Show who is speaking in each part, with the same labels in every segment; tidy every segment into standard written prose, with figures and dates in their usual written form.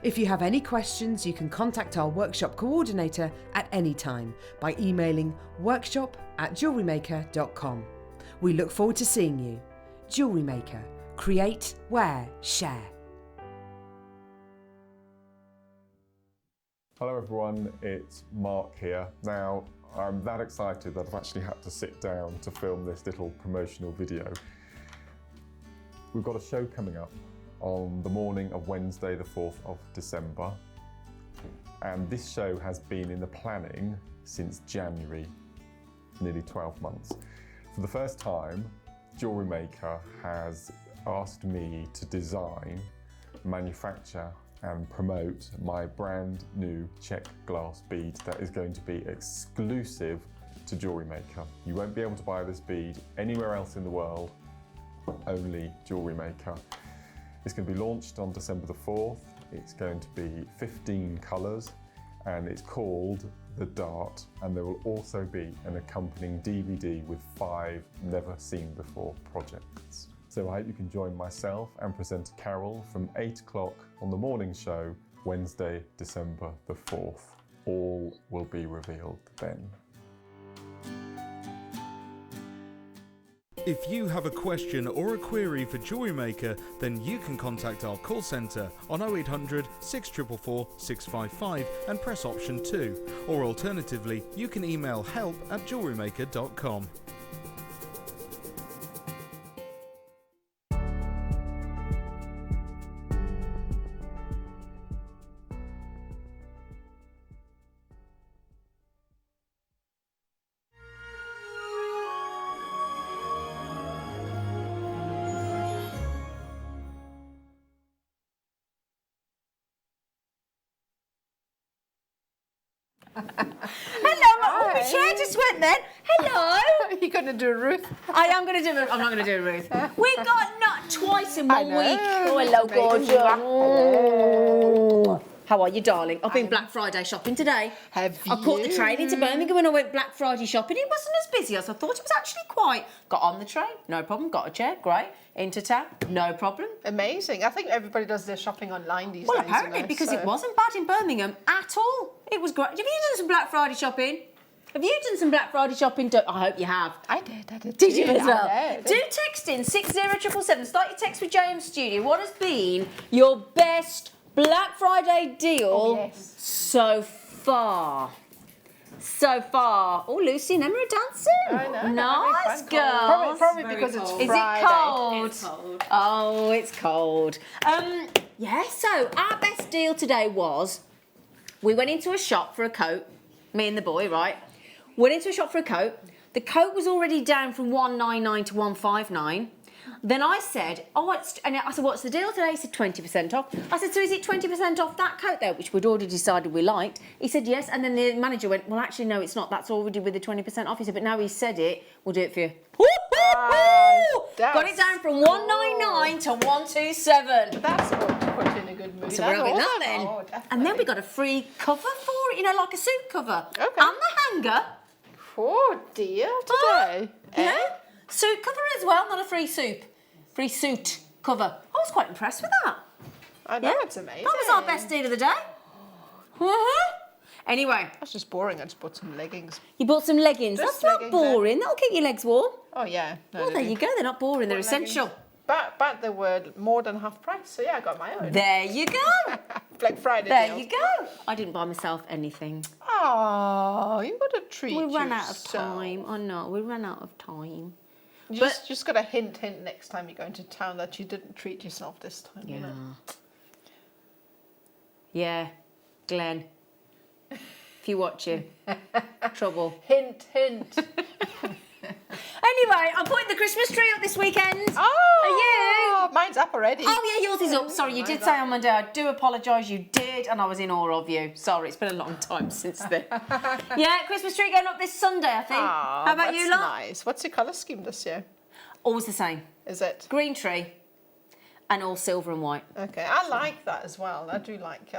Speaker 1: If you have any questions, you can contact our workshop coordinator at any time by emailing workshop@jewellerymaker.com. We look forward to seeing you. Jewellery Maker. Create, wear, share.
Speaker 2: Hello everyone, it's Mark here. Now, I'm that excited that I've actually had to sit down to film this little promotional video. We've got a show coming up on the morning of Wednesday the 4th of December, and this show has been in the planning since January, nearly 12 months. For the first time, Jewellery Maker has asked me to design, manufacture and promote my brand new check glass bead that is going to be exclusive to Jewellery Maker. You won't be able to buy this bead anywhere else in the world, only Jewellery Maker. It's going to be launched on December the 4th. It's going to be 15 colours and it's called The Dart, and there will also be an accompanying DVD with 5 never seen before projects. So I hope you can join myself and presenter Carol from 8 o'clock on the morning show, Wednesday, December the 4th. All will be revealed then.
Speaker 3: If you have a question or a query for Jewellery Maker, then you can contact our call centre on 0800 644 655 and press option 2. Or alternatively, you can email help@jewellerymaker.com.
Speaker 4: Hello, my chair just went then. Hello.
Speaker 5: Are you going to do Ruth?
Speaker 4: I am going to do Ruth. I'm not going to do Ruth. We got nut twice in 1 week. Oh, hello,
Speaker 5: Amazing.
Speaker 4: gorgeous. How are you, darling? I've been Black Friday shopping today.
Speaker 5: Have
Speaker 4: I caught the
Speaker 5: you?
Speaker 4: train into Birmingham when I went Black Friday shopping. It wasn't as busy as I thought. It was actually quite. Got on the train, no problem. Got a chair, great. Into town, no problem.
Speaker 5: Amazing. I think everybody does their shopping online these
Speaker 4: Well,
Speaker 5: days.
Speaker 4: apparently, because it wasn't bad in Birmingham at all. It was great. Have you done some Black Friday shopping? Have you done some Black Friday shopping? I hope you have.
Speaker 5: I did.
Speaker 4: Did you as well?
Speaker 5: I did.
Speaker 4: Do text in 60777. Start your text with JM Studio. What has been your best Black Friday deal so far? Oh, Lucy and Emma are dancing.
Speaker 5: I know.
Speaker 4: Nice, girls.
Speaker 5: Probably because it's
Speaker 4: Is
Speaker 5: Friday.
Speaker 4: it cold?
Speaker 6: It's cold.
Speaker 4: Oh, it's cold. Yeah, so our best deal today was we went into a shop for a coat, me and the boy, right? Went into a shop for a coat. The coat was already down from $199 to $159. Then I said, I said, what's the deal today? He said, 20% off. I said, so is it 20% off that coat there, which we'd already decided we liked? He said, yes. And then the manager went, well, actually, no, it's not. That's already with the 20% off. He said, but now he's said it, we'll do it for you. Got it down from $199 to $127.
Speaker 5: That's what to put you in a good mood.
Speaker 4: So we're having that
Speaker 5: That's
Speaker 4: then.
Speaker 5: awesome. Oh,
Speaker 4: And then we got a free cover for it, you know, like a suit cover.
Speaker 5: Okay.
Speaker 4: And the hanger.
Speaker 5: Oh, dear today.
Speaker 4: Yeah. Suit cover as well, not a free suit cover. I was quite impressed with that.
Speaker 5: I know, it's amazing.
Speaker 4: That was our best deal of the day. Anyway,
Speaker 5: That's just boring. I just bought some leggings.
Speaker 4: you bought some leggings.
Speaker 5: Just
Speaker 4: That's not
Speaker 5: leggings,
Speaker 4: boring. That'll keep your legs warm.
Speaker 5: Oh, yeah. No,
Speaker 4: Well, there you go. They're not boring. They're essential.
Speaker 5: But they were more than half price, so yeah, I got my own.
Speaker 4: There you go.
Speaker 5: Black Friday
Speaker 4: There
Speaker 5: deals.
Speaker 4: you go. I didn't buy myself anything.
Speaker 5: Oh, you got to treat
Speaker 4: We ran out of
Speaker 5: yourself.
Speaker 4: time. I know. We ran out of time.
Speaker 5: You just got to hint next time you go into town that you didn't treat yourself this time.
Speaker 4: Yeah.
Speaker 5: You know?
Speaker 4: Yeah, Glenn. If you're watching, trouble.
Speaker 5: Hint.
Speaker 4: Anyway, I'm putting the Christmas tree up this weekend.
Speaker 5: Oh,
Speaker 4: Are you?
Speaker 5: Mine's up already.
Speaker 4: Oh yeah, yours is up. Sorry, you did say on Monday. I do apologise. You did, and I was in awe of you. Sorry, it's been a long time since then. Yeah, Christmas tree going up this Sunday, I think.
Speaker 5: Oh,
Speaker 4: How about you,
Speaker 5: that's
Speaker 4: lot?
Speaker 5: nice. What's your colour scheme this year?
Speaker 4: Always the same.
Speaker 5: Is it?
Speaker 4: Green tree, and all silver and white.
Speaker 5: Okay, I like that as well. I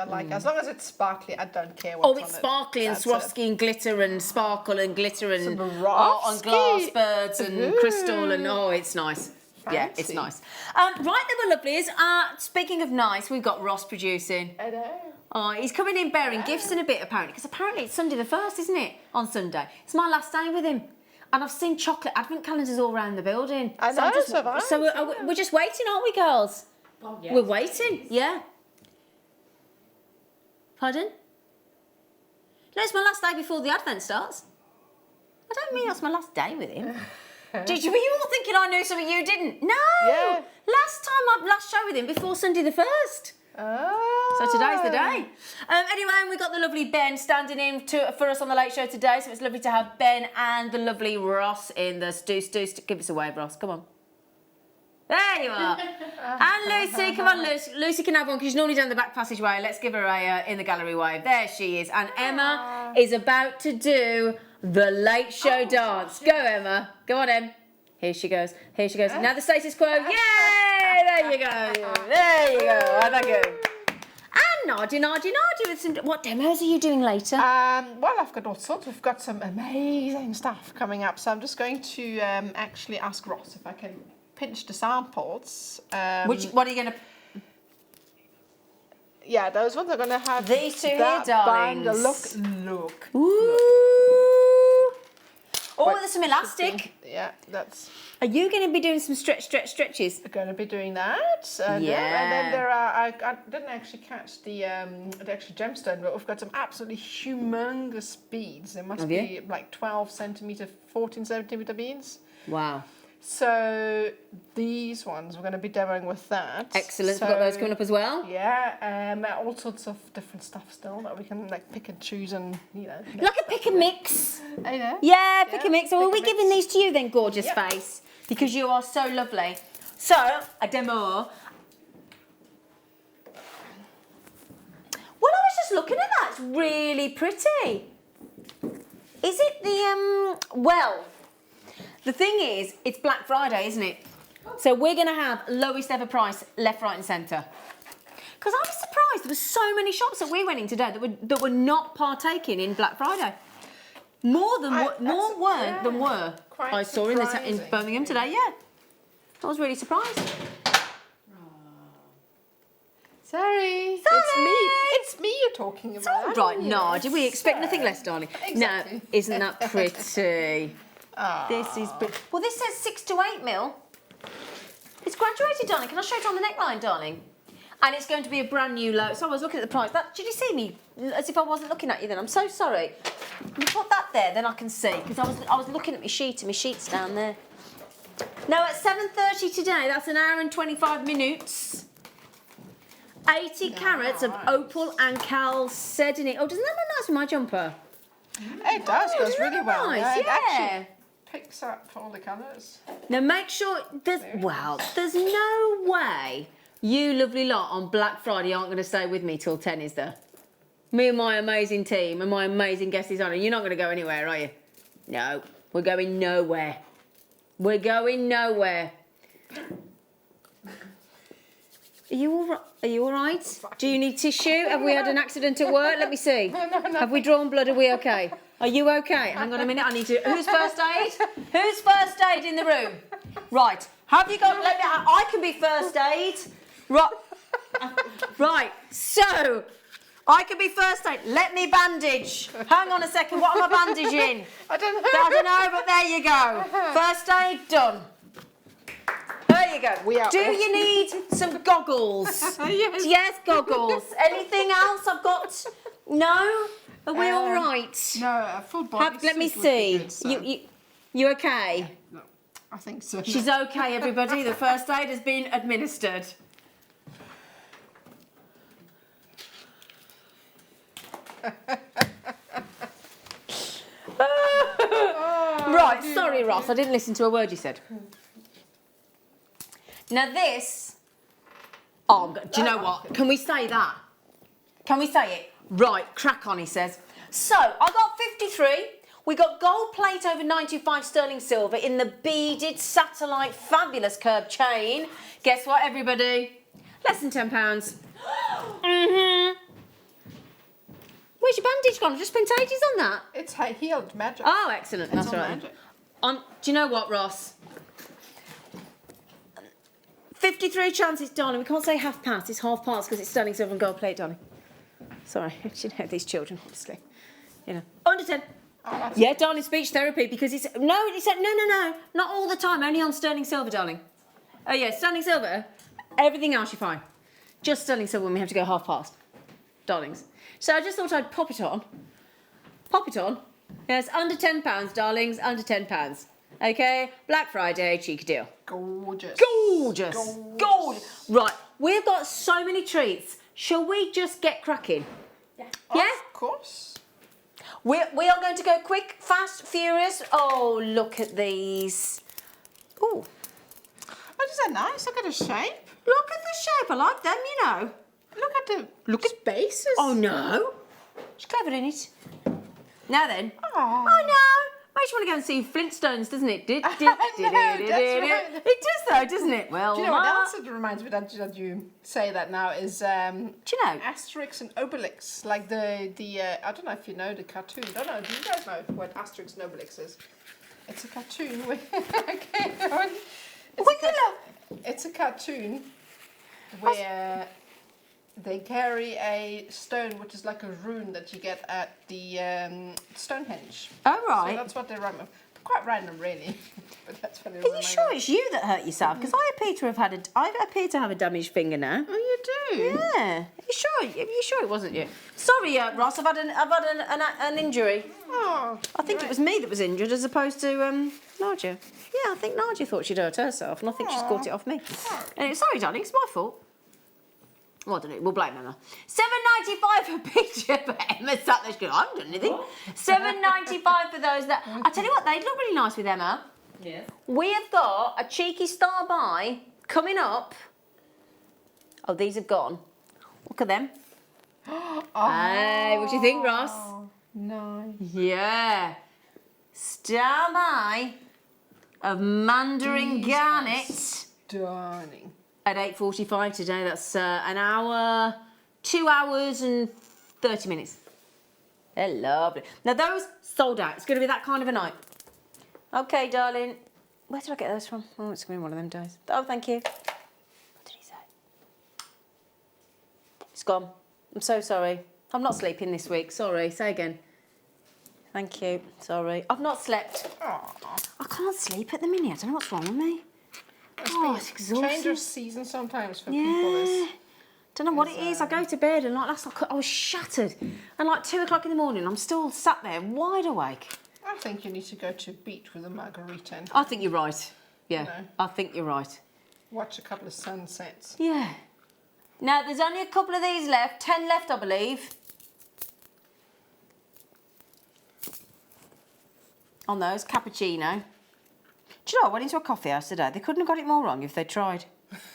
Speaker 5: like as long as it's sparkly, I don't care what's
Speaker 4: Oh,
Speaker 5: on
Speaker 4: it's
Speaker 5: it.
Speaker 4: sparkly and
Speaker 5: That's
Speaker 4: Swarovski and glitter and sparkle and glitter and
Speaker 5: Some
Speaker 4: art on glass
Speaker 5: Swarovski.
Speaker 4: birds and
Speaker 5: Ooh.
Speaker 4: crystal and oh, it's nice. Yeah, it's
Speaker 5: Fancy.
Speaker 4: nice. Right then, my lovelies. Speaking of nice, we've got Ross producing.
Speaker 5: I know.
Speaker 4: Oh, he's coming in bearing gifts in a bit, apparently, because apparently it's Sunday the 1st, isn't it? On Sunday. It's my last day with him. And I've seen chocolate advent calendars all around the building.
Speaker 5: I know, so have I.
Speaker 4: So we're just waiting, aren't we, girls?
Speaker 6: Oh, yes.
Speaker 4: We're waiting, yeah. Pardon? No, it's my last day before the advent starts. I don't mean that's my last day with him. Were you all thinking I knew something you didn't? No!
Speaker 5: Yeah.
Speaker 4: Last show with him before Sunday the 1st.
Speaker 5: Oh.
Speaker 4: So today's the day. Anyway, and we've got the lovely Ben standing in for us on the late show today. So it's lovely to have Ben and the lovely Ross in the stew. Give us a wave, Ross. Come on. There you are. And Lucy, come on, Lucy. Lucy can have one because she's normally down the back passageway. Let's give her a in the gallery wave. There she is. And Emma is about to do the late show dance. Go, Emma. Go on, Em. Here she goes. Here she goes. Now the status quo. Yay! There you go. There you go. Oh, thank you. And Nadia with some... What demos are you doing later?
Speaker 5: Well, I've got all sorts. We've got some amazing stuff coming up. So I'm just going to actually ask Ross if I can pinch the samples.
Speaker 4: What are you going to...
Speaker 5: Yeah, those ones are going to have
Speaker 4: These two here,
Speaker 5: that
Speaker 4: darlings.
Speaker 5: banger. Look.
Speaker 4: Ooh. Oh,
Speaker 5: Quite
Speaker 4: there's some elastic.
Speaker 5: Yeah, that's...
Speaker 4: Are you going to be doing some stretches?
Speaker 5: Going to be doing that.
Speaker 4: Yeah.
Speaker 5: And then there are, I didn't actually catch the actual gemstone, but we've got some absolutely humongous beads. There must
Speaker 4: Have
Speaker 5: be
Speaker 4: you?
Speaker 5: like 12 centimetre, 14 centimetre beads.
Speaker 4: Wow.
Speaker 5: So these ones, we're going to be demoing with that.
Speaker 4: Excellent.
Speaker 5: So,
Speaker 4: We've got those coming up as well.
Speaker 5: Yeah, all sorts of different stuff still that we can like pick and choose and, you know.
Speaker 4: Like a pick and mix.
Speaker 5: I know.
Speaker 4: Yeah, pick
Speaker 5: Yeah,
Speaker 4: and mix. So
Speaker 5: pick
Speaker 4: are we
Speaker 5: and
Speaker 4: giving
Speaker 5: mix.
Speaker 4: these to you then, gorgeous
Speaker 5: Yep.
Speaker 4: face? Because you are so lovely. So, a demo. Well, I was just looking at that. It's really pretty. Is it the, well, the thing is, it's Black Friday, isn't it? So we're going to have lowest ever price left, right and centre. Because I was surprised there were so many shops that we went in today that were not partaking in Black Friday. More weren't than were.
Speaker 5: Quite
Speaker 4: I saw in
Speaker 5: surprising.
Speaker 4: Birmingham today, yeah. I was really surprised.
Speaker 5: Sorry. It's me you're talking
Speaker 4: It's all
Speaker 5: about.
Speaker 4: right, Nadia. We expect nothing less, darling.
Speaker 5: Exactly.
Speaker 4: Now, isn't that pretty?
Speaker 5: Ah.
Speaker 4: This is pretty. Well, this says 6 to 8 mil. It's graduated, darling. Can I show it on the neckline, darling? And it's going to be a brand new low. So I was looking at the price. Did you see me? As if I wasn't looking at you then. I'm so sorry. Can you put that there, then I can see. Because I was looking at my sheet and my sheet's down there. Now at 7:30 today, that's an hour and 25 minutes. 80 carats of opal and chalcedony. Oh, doesn't that look nice with my jumper?
Speaker 5: It does. Goes really
Speaker 4: really
Speaker 5: well.
Speaker 4: nice,
Speaker 5: It
Speaker 4: yeah.
Speaker 5: actually picks up all the colours.
Speaker 4: Now make sure there's no way you lovely lot on Black Friday aren't going to stay with me till 10, is there? Me and my amazing team and my amazing guest designer. You're not going to go anywhere, are you? No, we're going nowhere. We're going nowhere. Are you all right? Do you need tissue? Have we had an accident at work? Let me see.
Speaker 5: No.
Speaker 4: Have we drawn blood? Are we okay? Are you okay? Hang on a minute. I need to. Who's first aid? Who's first aid in the room? Right. Have you got? I can be first aid. Right. Right. So, I can be first aid. Let me bandage. Hang on a second. What am I bandaging?
Speaker 5: I don't know.
Speaker 4: I don't know, but there you go. First aid done. There you go.
Speaker 5: We are
Speaker 4: Do
Speaker 5: off.
Speaker 4: you need some goggles?
Speaker 5: Yes.
Speaker 4: Yes, goggles. Anything else I've got? No? Are we all right?
Speaker 5: No, a full body.
Speaker 4: Let me
Speaker 5: suit would be
Speaker 4: see.
Speaker 5: good, so-
Speaker 4: You okay?
Speaker 5: No, I think so.
Speaker 4: She's okay, everybody. The first aid has been administered. Right, sorry, Ross. I didn't listen to a word you said. Now this... Oh, do you know what? Can we say that? Can we say it? Right, crack on, he says. So, I got 53. We got gold plate over 925 sterling silver in the beaded satellite fabulous curb chain. Guess what, everybody? Less than £10. Mm-hmm. Where's your bandage gone? I've just spent ages on that.
Speaker 5: It's healed magic.
Speaker 4: Oh, excellent. That's
Speaker 5: all
Speaker 4: right.
Speaker 5: magic.
Speaker 4: Do you know what, Ross? 53 chances, darling. We can't say half past. It's half past because it's sterling silver and gold plate, darling. Sorry, you know these children, obviously. You know, under 10.
Speaker 5: Oh,
Speaker 4: Yeah, darling, speech therapy because it's no, not all the time. Only on sterling silver, darling. Oh yeah, sterling silver. Everything else you're fine. Just sterling silver when we have to go half past, darlings. So I just thought I'd pop it on. Pop it on. Yes, under £10, darlings. Under £10. Okay, Black Friday, cheeky deal.
Speaker 5: Gorgeous.
Speaker 4: Gorgeous. Gorgeous. Right, we've got so many treats. Shall we just get cracking?
Speaker 5: Yeah.
Speaker 4: Yeah?
Speaker 5: Of course.
Speaker 4: We are going to go quick, fast, furious. Oh, look at these. Ooh,
Speaker 5: Oh, these are nice. Look at the shape.
Speaker 4: look at the shape. I like them, you know.
Speaker 5: Look at the
Speaker 4: Look at
Speaker 5: spaces.
Speaker 4: Oh, no. It's clever, in it? Now then.
Speaker 5: Aw.
Speaker 4: Oh, no. Makes you want to go and see Flintstones, doesn't it?
Speaker 5: I know, that's right.
Speaker 4: It does, though, doesn't it? Well,
Speaker 5: Do you know what else it reminds me that you say that now is
Speaker 4: do you know?
Speaker 5: Asterix and Obelix, like the I don't know if you know the cartoon. Don't know. Do you guys know what Asterix and Obelix is? It's a cartoon. It's a cartoon where they carry a stone, which is like a rune that you get at the Stonehenge.
Speaker 4: Oh, right.
Speaker 5: So that's what they run. Quite random, really. But that's what it
Speaker 4: Are you
Speaker 5: reminds
Speaker 4: sure
Speaker 5: me.
Speaker 4: it's you that hurt yourself? Because I appear to have a damaged finger now.
Speaker 5: Oh, you do?
Speaker 4: Yeah. Are you sure it wasn't you? Sorry, Ross. I've had an injury.
Speaker 5: Oh,
Speaker 4: I think it was me that was injured as opposed to Nadia. Yeah, I think Nadia thought she'd hurt herself, and I think she's caught it off me. And sorry, darling, it's my fault. Well, I don't know. We'll blame Emma. $7.95 for a picture, but Emma sat there. She goes, I haven't done anything. $7.95 for those that. I tell you what, they'd look really nice with Emma.
Speaker 6: Yeah.
Speaker 4: We have got a cheeky star buy coming up. Oh, these have gone. Look at them. Hey, what do you think, Ross?
Speaker 5: nice.
Speaker 4: Yeah. Star buy of Mandarin
Speaker 5: These
Speaker 4: garnet
Speaker 5: Stunning.
Speaker 4: at 8:45 today. That's an hour, 2 hours and 30 minutes. They're lovely. Now those sold out. It's going to be that kind of a night. Okay, darling. Where did I get those from? Oh, it's going to be one of them days. Oh, thank you. What did he say? It's gone. I'm so sorry. I'm not sleeping this week. Sorry. Say again. Thank you. Sorry. I've not slept.
Speaker 5: Aw.
Speaker 4: I can't sleep at the minute. I don't know what's wrong with me. Oh, it's
Speaker 5: Change
Speaker 4: exhausting.
Speaker 5: of season sometimes for people is.
Speaker 4: Don't know what it is. I go to bed and like last night I was shattered, and like 2 o'clock in the morning I'm still sat there wide awake.
Speaker 5: I think you need to go to a beach with a margarita and
Speaker 4: I think you're right. Yeah,
Speaker 5: No.
Speaker 4: I think you're right.
Speaker 5: watch a couple of sunsets.
Speaker 4: Yeah. Now there's only a couple of these left. 10 left, I believe. On those cappuccino. Do you know, I went into a coffee house today. They couldn't have got it more wrong if they tried.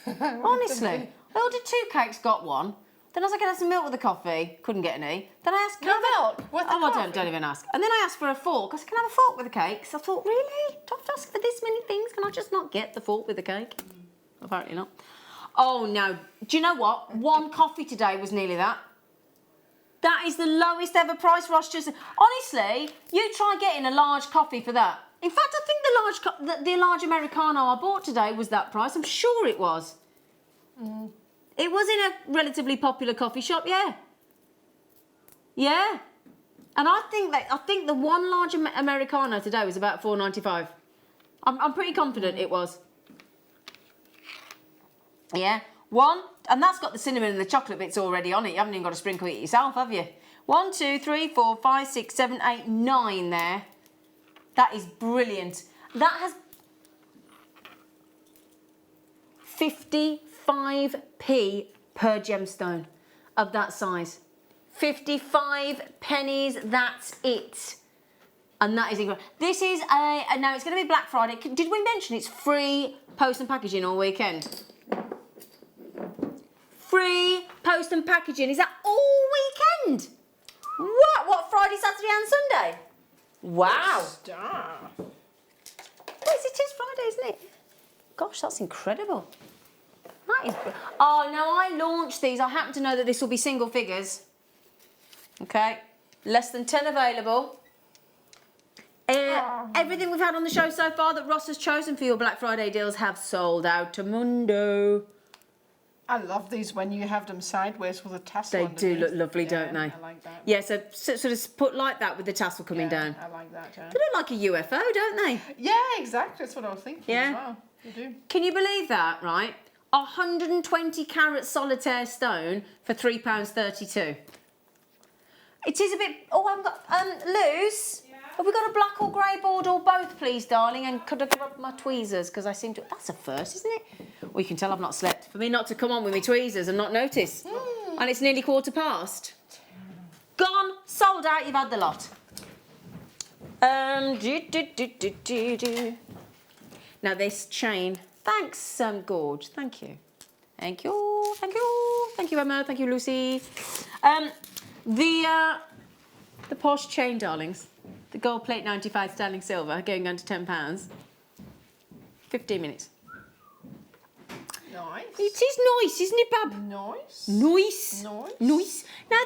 Speaker 4: Honestly. I ordered 2 cakes, got one. Then I was like, can I have some milk with the coffee? Couldn't get any. Then I asked, can I have
Speaker 5: milk with the
Speaker 4: Oh, I
Speaker 5: coffee?
Speaker 4: don't even ask. And then I asked for a fork. I said, can I have a fork with the cakes? I thought, really? Do I have to ask for this many things? Can I just not get the fork with the cake? Apparently not. Oh, no. Do you know what? 1 coffee today was nearly that. That is the lowest ever price, Ross. Just honestly, you try getting a large coffee for that. In fact, I think the large Americano I bought today was that price. I'm sure it was. It was in a relatively popular coffee shop, yeah. Yeah. And I think the 1 large Americano today was about $4.95. I'm pretty confident it was. Yeah. 1, and that's got the cinnamon and the chocolate bits already on it. You haven't even got to sprinkle it yourself, have you? 1, 2, 3, 4, 5, 6, 7, 8, 9 there. That is brilliant. That has 55p per gemstone of that size. 55 pennies, that's it. And that is incredible. This is now it's going to be Black Friday. Did we mention it's free post and packaging all weekend? Free post and packaging. Is that all weekend? What, Friday, Saturday and Sunday? Wow.
Speaker 5: Stuff.
Speaker 4: Yes, it is Friday, isn't it? Gosh, that's incredible. That is... Oh, now I launched these. I happen to know that this will be single figures. Okay. Less than 10 available. Everything we've had on the show so far that Ross has chosen for your Black Friday deals have sold out to Mundo.
Speaker 5: I love these when you have them sideways with a tassel.
Speaker 4: They do
Speaker 5: underneath.
Speaker 4: look lovely,
Speaker 5: Yeah,
Speaker 4: don't they?
Speaker 5: I like that.
Speaker 4: Yeah, so sort of put like that with the tassel coming down.
Speaker 5: I like that. Yeah.
Speaker 4: They look like a UFO, don't they?
Speaker 5: Yeah, exactly. That's what I was thinking
Speaker 4: Yeah.
Speaker 5: as well. You do.
Speaker 4: Can you believe that, right? 120 carat solitaire stone for £3.32. It is a bit... Oh, I've got... Luz, have we got a black or grey board or both, please, darling? And could I give up my tweezers? Because I seem to... That's a first, isn't it? Well, you can tell I've not slept. For me not to come on with my tweezers and not notice. And it's nearly 1:15. Gone, sold out, you've had the lot. Now this chain... Thanks, Gorge. Thank you. Thank you. Thank you. Thank you, Emma. Thank you, Lucy. The posh chain, darlings. The gold plate 95 sterling silver going under £10. 15 minutes.
Speaker 5: Nice.
Speaker 4: It is nice, isn't it, Bab?
Speaker 5: Nice.
Speaker 4: Nice.
Speaker 5: Nice.
Speaker 4: Nice. Now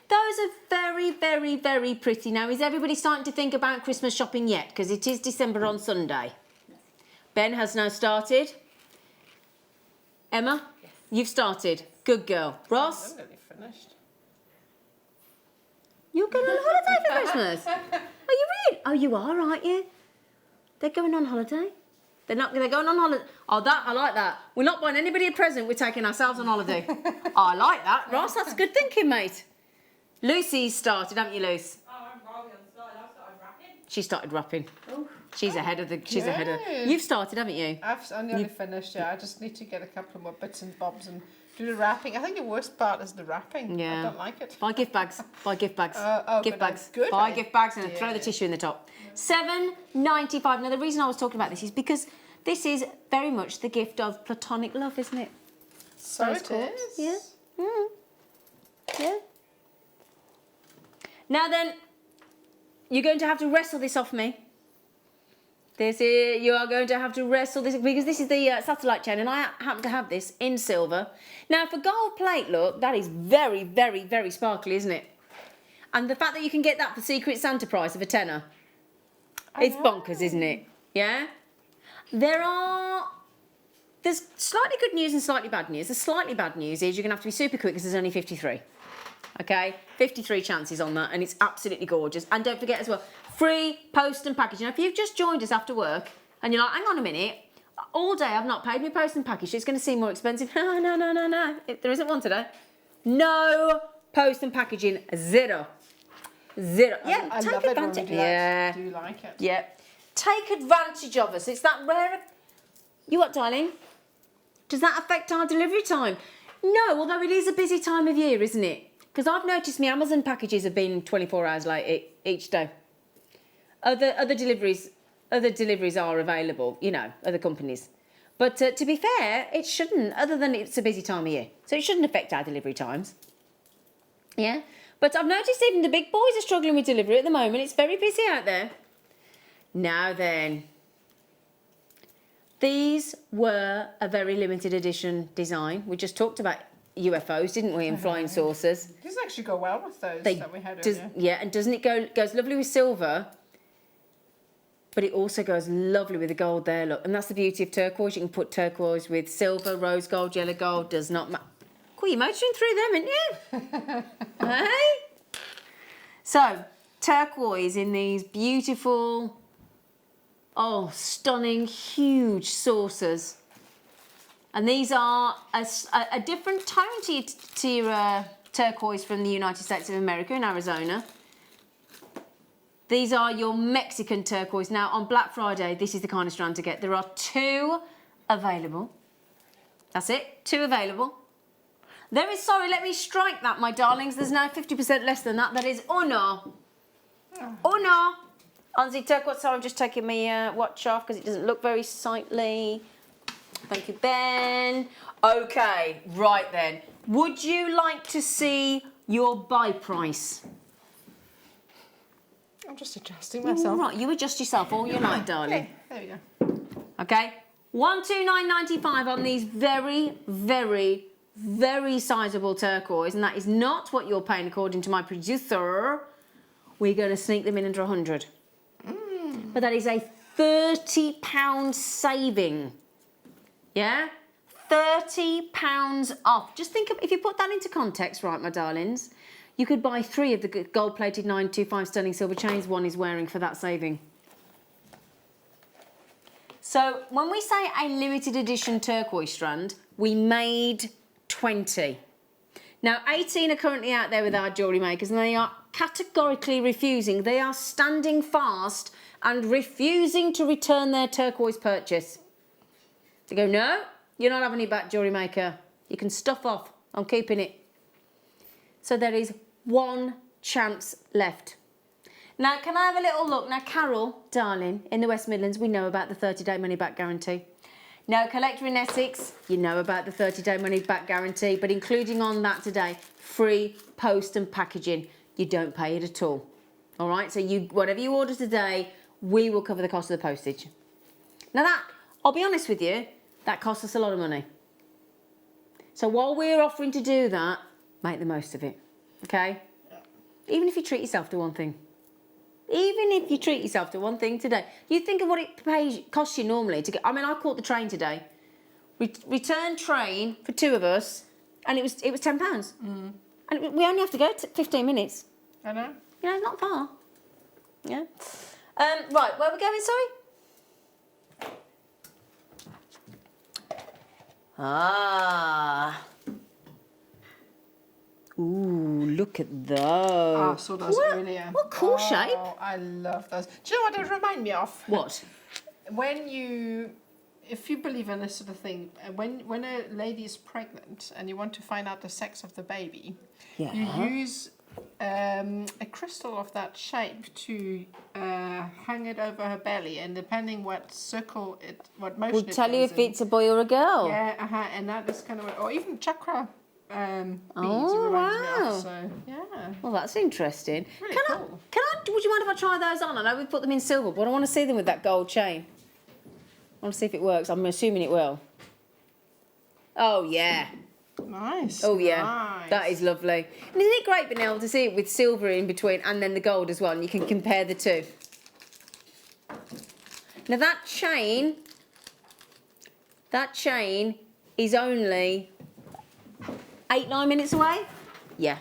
Speaker 4: those are very, very, very pretty. Now, is everybody starting to think about Christmas shopping yet? Because it is December on Sunday. Ben has now started. Emma, yes. You've started. Good girl. Ross,
Speaker 5: I'm nearly finished.
Speaker 4: you're going on holiday for Christmas. Are you really? Oh, you are, aren't you? They're going on holiday. They're going on holiday. Oh, I like that. We're not buying anybody a present. We're taking ourselves on holiday. I like that, Ross. That's good thinking, mate. Lucy's started, haven't you, Luce?
Speaker 6: Oh, I'm probably on the side. I've started wrapping.
Speaker 4: She started wrapping.
Speaker 6: Oh.
Speaker 4: She's ahead of the. She's ahead of.
Speaker 5: Good.
Speaker 4: You've started, haven't you?
Speaker 5: I'm nearly finished, yeah. I just need to get a couple more bits and bobs and do the wrapping. I think the worst part is the wrapping.
Speaker 4: Yeah.
Speaker 5: I don't like it.
Speaker 4: Buy gift bags. Buy gift bags. Gift
Speaker 5: good
Speaker 4: bags.
Speaker 5: good
Speaker 4: Buy
Speaker 5: idea.
Speaker 4: gift bags and throw the tissue in the top. £7.95. Now the reason I was talking about this is because this is very much the gift of platonic love, isn't it?
Speaker 5: So
Speaker 4: Rose
Speaker 5: it
Speaker 4: quartz,
Speaker 5: is.
Speaker 4: Yeah. Mm. Yeah. Now then, you're going to have to wrestle this off me. You are going to have to wrestle this because this is the satellite chain, and I happen to have this in silver. Now, for gold plate, look, that is very, very, very sparkly, isn't it? And the fact that you can get that for Secret Santa price of a tenner, it's bonkers, isn't it? Yeah. There's slightly good news and slightly bad news. The slightly bad news is you're going to have to be super quick because there's only 53. Okay, 53 chances on that, and it's absolutely gorgeous. And don't forget as well, free post and packaging. Now, if you've just joined us after work and you're like, hang on a minute, all day I've not paid me post and package, it's going to seem more expensive. No. There isn't one today. No post and packaging, zero. Yeah,
Speaker 5: I
Speaker 4: take
Speaker 5: love it when we
Speaker 4: advantage.
Speaker 5: do
Speaker 4: Yeah.
Speaker 5: that. I do like it.
Speaker 4: Yeah. Take advantage of us. It's that rare. You what, darling? Does that affect our delivery time? No, although it is a busy time of year, isn't it? Because I've noticed my Amazon packages have been 24 hours late each day. Other deliveries are available, you know, other companies. But to be fair, it shouldn't, other than it's a busy time of year. So it shouldn't affect our delivery times. Yeah. But I've noticed even the big boys are struggling with delivery at the moment. It's very busy out there. Now then. These were a very limited edition design. We just talked about UFOs, didn't we, and flying saucers.
Speaker 5: These actually go well with those that we had earlier.
Speaker 4: Yeah, and doesn't it goes lovely with silver, but it also goes lovely with the gold there, look. And that's the beauty of turquoise. You can put turquoise with silver, rose gold, yellow gold, does not matter. Cool, you're motoring through them, aren't you? Hey? So, turquoise in these beautiful, stunning, huge saucers. And these are a different tone to your turquoise from the United States of America in Arizona. These are your Mexican turquoise. Now, on Black Friday, this is the kind of strand to get. There are 2 available. That's it, 2 available. There is, sorry, let me strike that, my darlings. There's now 50% less than that. That is uno. Uno. On the turquoise, sorry, I'm just taking my watch off because it doesn't look very sightly. Thank you, Ben. Okay, right then. Would you like to see your buy price?
Speaker 5: I'm just adjusting myself.
Speaker 4: Right, you adjust yourself all you like, darling.
Speaker 5: Okay, there we go.
Speaker 4: Okay, 129.95 on these very, very, very sizable turquoise, and that is not what you're paying according to my producer. We're going to sneak them in under 100. but that is a £30 saving. Yeah? £30 off. Just think of, if you put that into context, right, my darlings, you could buy 3 of the gold-plated 925 sterling silver chains one is wearing for that saving. So when we say a limited edition turquoise strand, we made 20. Now 18 are currently out there with our jewellery makers and they are categorically refusing. They are standing fast and refusing to return their turquoise purchase. They go, no, you're not having it back, Jewellery Maker. You can stuff off. I'm keeping it. So there is 1 chance left. Now, can I have a little look? Now, Carol, darling, in the West Midlands, we know about the 30-day money-back guarantee. Now, collector in Essex, you know about the 30-day money-back guarantee, but including on that today, free post and packaging. You don't pay it at all. All right? So whatever you order today, we will cover the cost of the postage. Now that, I'll be honest with you, that costs us a lot of money. So while we're offering to do that, make the most of it, okay? Even if you treat yourself to one thing. Even if you treat yourself to one thing today. You think of what it costs you normally to get... I mean, I caught the train today. Return train for 2 of us, and it was £10. Mm. And we only have to go 15 minutes.
Speaker 5: I know.
Speaker 4: You know, not far. Yeah. Right, where are we going, sorry? Ah. Ooh, look at those.
Speaker 5: Oh, so those earlier.
Speaker 4: What cool shape.
Speaker 5: I love those. Do you know what they remind me of?
Speaker 4: What?
Speaker 5: When if you believe in this sort of thing, when a lady is pregnant and you want to find out the sex of the baby,
Speaker 4: Yeah.
Speaker 5: you use a crystal of that shape to hang it over her belly, and depending what what motion
Speaker 4: We'll
Speaker 5: it
Speaker 4: tell you
Speaker 5: goes
Speaker 4: if
Speaker 5: in.
Speaker 4: it's a boy or a girl.
Speaker 5: Yeah, and that is kind of, or even chakra beads
Speaker 4: Oh,
Speaker 5: reminds me
Speaker 4: wow.
Speaker 5: of. So yeah.
Speaker 4: Well, that's interesting.
Speaker 5: Really
Speaker 4: Can
Speaker 5: cool.
Speaker 4: would you mind if I try those on? I know we've put them in silver, but I want to see them with that gold chain. I want to see if it works. I'm assuming it will. Oh, yeah.
Speaker 5: Nice.
Speaker 4: Oh, yeah.
Speaker 5: Nice.
Speaker 4: That is lovely. And isn't it great being able to see it with silver in between and then the gold as well, and you can compare the two? Now, that chain is only 8-9 minutes away. Yeah,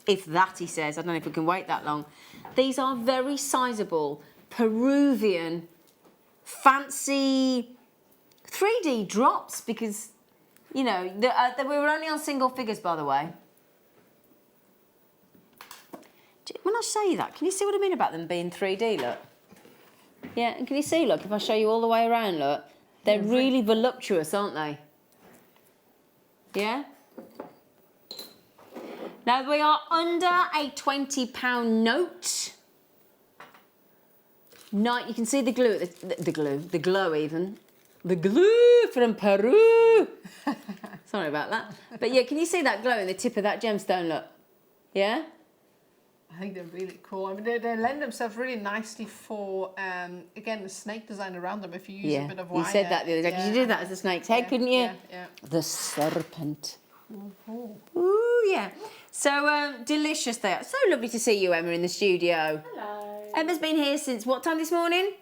Speaker 4: if that, he says. I don't know if we can wait that long. These are very sizable Peruvian fancy 3D drops because, you know, we were only on single figures, by the way. When I say that, can you see what I mean about them being 3D, look? Yeah, and can you see, look, if I show you all the way around, look, they're really voluptuous, aren't they? Yeah? Now, we are under a £20 note. You can see the glue, the glow even. The glue from Peru. Sorry about that. But yeah, can you see that glow in the tip of that gemstone, look? Yeah?
Speaker 5: I think they're really cool. I mean, they lend themselves really nicely for, again, the snake design around them if you use a bit of wire.
Speaker 4: You said that the other day, because you did that as a snake's head, couldn't you?
Speaker 5: Yeah.
Speaker 4: The serpent.
Speaker 5: Ooh.
Speaker 4: Ooh, yeah. So, delicious they are. So lovely to see you, Emma, in the studio.
Speaker 6: Hello.
Speaker 4: Emma's been here since what time this morning?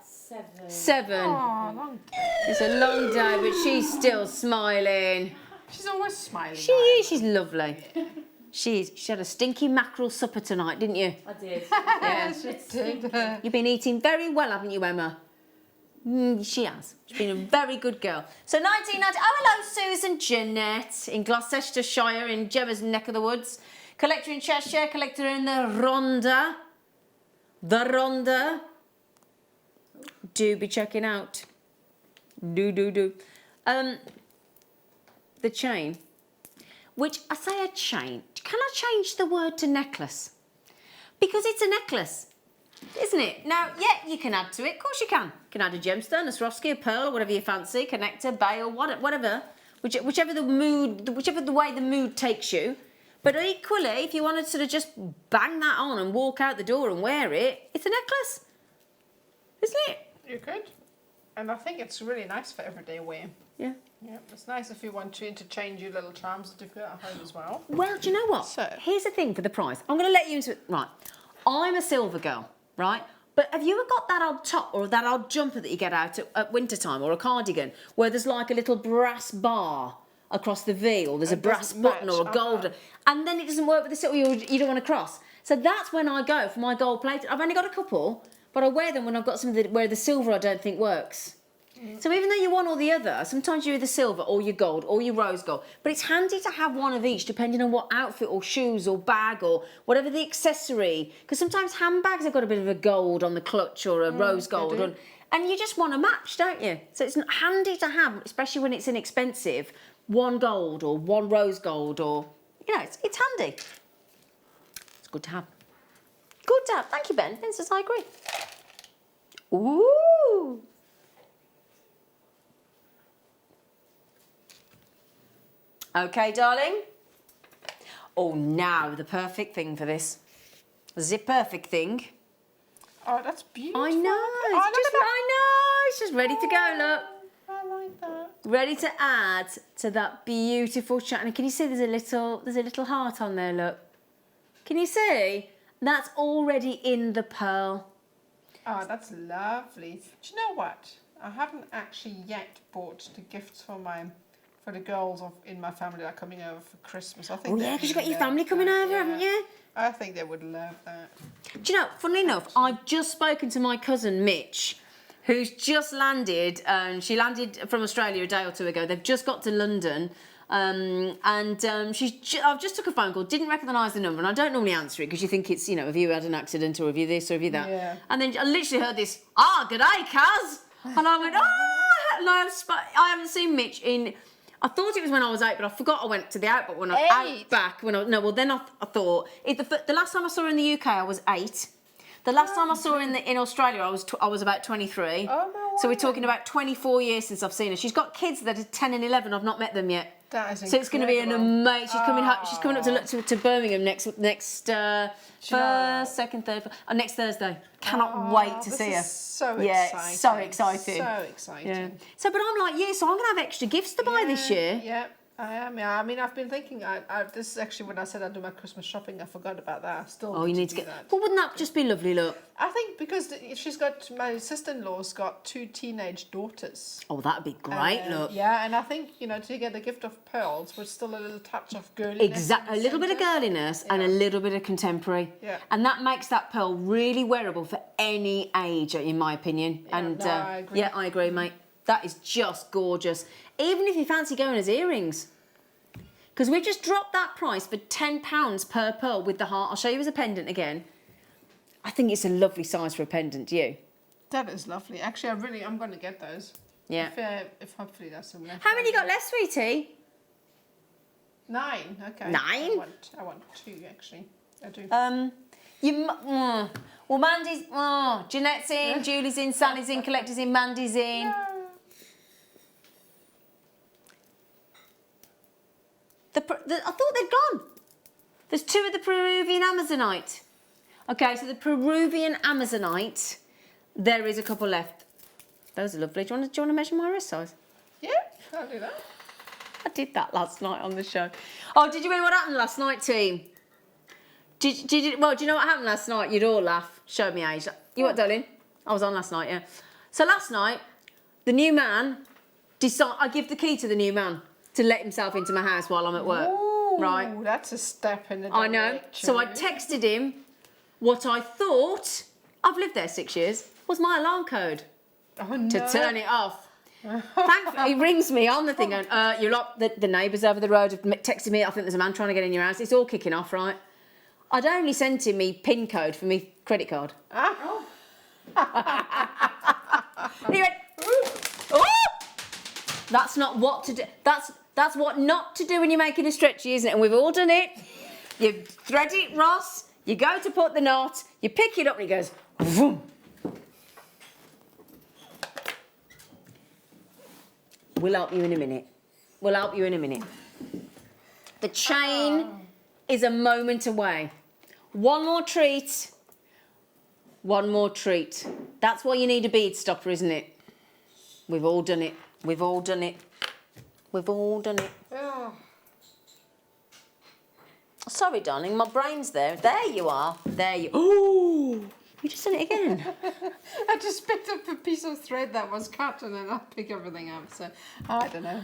Speaker 6: 7.
Speaker 4: 7.
Speaker 5: Oh, long.
Speaker 4: It's a long day, but she's still smiling.
Speaker 5: She's always smiling.
Speaker 4: She is. She's lovely. She had a stinky mackerel supper tonight, didn't you?
Speaker 6: I did.
Speaker 4: Yeah.
Speaker 5: She did.
Speaker 4: You've been eating very well, haven't you, Emma? She has. She's been a very good girl. So 1990. Oh, hello, Susan Jeanette in Gloucestershire, in Gemma's neck of the woods. Collector in Cheshire, collector in the Rhondda. The Rhondda. Do be checking out. Do. The chain. Which, I say a chain. Can I change the word to necklace? Because it's a necklace, isn't it? Now, yeah, you can add to it. Of course you can. You can add a gemstone, a Swarovski, a pearl, or whatever you fancy, connector, bail, whatever. Whichever the way the mood takes you. But equally, if you wanted to sort of just bang that on and walk out the door and wear it, it's a necklace, isn't it?
Speaker 5: You could. And I think it's really nice for everyday wear.
Speaker 4: Yeah.
Speaker 5: Yeah, it's nice if you want to interchange your little charms that you've got at home as well.
Speaker 4: Well, do you know what?
Speaker 5: So-
Speaker 4: Here's the thing for the price. I'm going to let you into it. Right. I'm a silver girl, right? But have you ever got that old top or that old jumper that you get out at winter time, or a cardigan where there's like a little brass bar across the V, or there's a brass button or a gold, and then it doesn't work with the silver, you don't want to cross. So that's when I go for my gold plated. I've only got a couple, but I wear them when I've got something where the silver I don't think works. So even though you want all the other, sometimes you're either silver or your gold or your rose gold. But it's handy to have one of each depending on what outfit or shoes or bag or whatever the accessory. Because sometimes handbags have got a bit of a gold on the clutch or a rose gold. And you just want to match, don't you? So it's handy to have, especially when it's inexpensive, one gold or one rose gold or, you know, it's handy. It's good to have. Good to have. Thank you, Ben. Ben says I agree. Ooh. Okay, darling. Oh, now the perfect thing for this. The perfect thing.
Speaker 5: Oh, that's beautiful.
Speaker 4: I know. It's just ready to go, look.
Speaker 5: I like that.
Speaker 4: Ready to add to that beautiful china. Can you see there's a little heart on there, look. Can you see? That's already in the pearl.
Speaker 5: Oh, that's lovely. Do you know what? I haven't actually yet bought the gifts for the girls in my family that are coming over for Christmas. I think.
Speaker 4: Oh yeah, because you've got your family coming over, haven't you?
Speaker 5: I think they would love that.
Speaker 4: Do you know, funnily enough, I've just spoken to my cousin Mitch, who's just landed. She landed from Australia a day or two ago. They've just got to London. I've just took a phone call, didn't recognise the number, and I don't normally answer it because you think it's, you know, have you had an accident or have you this or have you that?
Speaker 5: Yeah.
Speaker 4: And then I literally heard this, g'day, Kaz. And I went, and I haven't seen Mitch in, I thought it was when I was 8, but I forgot I went to the outback when I out back when I thought the last time I saw her in the UK I was 8. The last time I saw her in Australia I was about 23.
Speaker 5: Oh my
Speaker 4: So we're
Speaker 5: word.
Speaker 4: talking about 24 years since I've seen her. She's got kids that are 10 and 11. I've not met them yet.
Speaker 5: That is
Speaker 4: so it's going to be an amazing. She's coming up to Birmingham next first, second, third, next Thursday. Cannot wait to see her.
Speaker 5: So exciting.
Speaker 4: Yeah, so exciting.
Speaker 5: So exciting.
Speaker 4: Yeah. So, but I'm like you. So I'm going to have extra gifts to buy this year.
Speaker 5: Yeah, I am. Yeah, I mean, I've been thinking. This is actually when I said I'd do my Christmas shopping. I forgot about that. I still.
Speaker 4: Oh, you need to
Speaker 5: do
Speaker 4: get.
Speaker 5: that.
Speaker 4: Well, wouldn't that just be lovely? Look.
Speaker 5: I think because my sister-in-law's got 2 teenage daughters.
Speaker 4: Oh, that'd be great. Look.
Speaker 5: Yeah, and I think, you know, to get the gift of pearls with still a little touch of girliness.
Speaker 4: Exactly, a little bit of girliness and a little bit of contemporary.
Speaker 5: Yeah.
Speaker 4: And that makes that pearl really wearable for any age, in my opinion.
Speaker 5: Yeah,
Speaker 4: and
Speaker 5: I agree.
Speaker 4: yeah, I agree, mate. That is just gorgeous. Even if you fancy going as earrings. Because we just dropped that price for £10 per pearl with the heart. I'll show you as a pendant again. I think it's a lovely size for a pendant, do you?
Speaker 5: That is lovely. Actually, I'm going to get those.
Speaker 4: Yeah.
Speaker 5: If hopefully that's some left.
Speaker 4: How many you got left, sweetie?
Speaker 5: 9. Okay.
Speaker 4: 9?
Speaker 5: I want 2 actually. I do.
Speaker 4: Well, Mandy's. Jeanette's in, Julie's in, Sally's in, Collector's in, Mandy's in.
Speaker 5: No.
Speaker 4: I thought they'd gone. There's 2 of the Peruvian Amazonite. Okay, so the Peruvian Amazonite, there is a couple left. Those are lovely. Do you want to measure my wrist size?
Speaker 5: Yeah, I'll do that.
Speaker 4: I did that last night on the show. Oh, did you hear what happened last night, team? Did you? Well, do you know what happened last night? You'd all laugh. Showed me age. You what, darling? I was on last night, yeah. So last night, the new man I give the key to the new man to let himself into my house while I'm at work.
Speaker 5: Ooh,
Speaker 4: right.
Speaker 5: That's a step in the
Speaker 4: I
Speaker 5: direction.
Speaker 4: know. So I texted him what I thought, I've lived there 6 years, was my alarm code
Speaker 5: Oh, no.
Speaker 4: to turn it off. Thankfully, he rings me on the thing going, the neighbours over the road have texted me, I think there's a man trying to get in your house. It's all kicking off, right? I'd only sent him me PIN code for me credit card.
Speaker 5: Ah.
Speaker 4: And he went, oh! That's not what to do. That's what not to do when you're making a stretchy, isn't it? And we've all done it. You thread it, Ross. You go to put the knot. You pick it up, and it goes, vroom. We'll help you in a minute. We'll help you in a minute. The chain is a moment away. One more treat. One more treat. That's why you need a bead stopper, isn't it? We've all done it. We've all done it. We've all done it.
Speaker 5: Oh.
Speaker 4: Sorry, darling, my brain's there. There you are. There you. Ooh, You just done it again.
Speaker 5: I just picked up a piece of thread that was cut and then I pick everything up. So I don't know.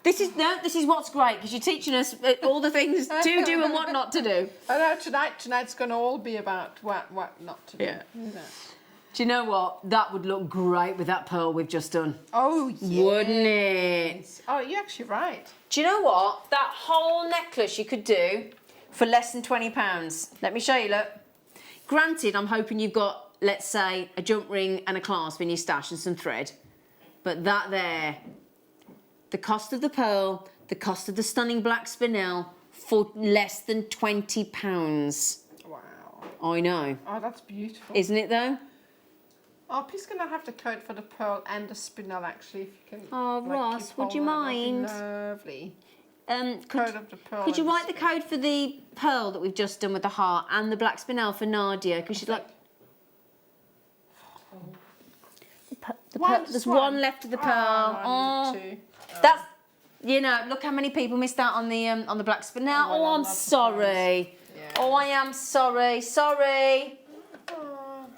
Speaker 4: This is what's great because you're teaching us all the things to do and what not to do.
Speaker 5: I know tonight's going to all be about what not to do.
Speaker 4: Yeah.
Speaker 5: Yeah.
Speaker 4: Do you know what? That would look great with that pearl we've just done.
Speaker 5: Oh, yeah.
Speaker 4: Wouldn't it?
Speaker 5: Oh, you're actually right.
Speaker 4: Do you know what? That whole necklace you could do for less than £20. Let me show you, look. Granted, I'm hoping you've got, let's say, a jump ring and a clasp in your stash and some thread. But that there, the cost of the pearl, the cost of the stunning black spinel for less than £20.
Speaker 5: Wow.
Speaker 4: I know.
Speaker 5: Oh, that's beautiful.
Speaker 4: Isn't it though?
Speaker 5: Oh, please can I have the code for the pearl and the spinel actually, if you can.
Speaker 4: Oh, Ross,
Speaker 5: keep
Speaker 4: would you
Speaker 5: hold that, that'd be
Speaker 4: mind?
Speaker 5: Lovely.
Speaker 4: Could
Speaker 5: Code of the pearl.
Speaker 4: you
Speaker 5: and
Speaker 4: write the
Speaker 5: spinel.
Speaker 4: code for the pearl that we've just done with the heart and the black spinel for Nadia? Because she's like... There's one left of the pearl.
Speaker 5: I need two.
Speaker 4: That's, you know, look how many people missed out on the black spinel.
Speaker 5: Oh, I
Speaker 4: I'm
Speaker 5: love the
Speaker 4: sorry.
Speaker 5: Yeah.
Speaker 4: Oh, I am sorry. Sorry.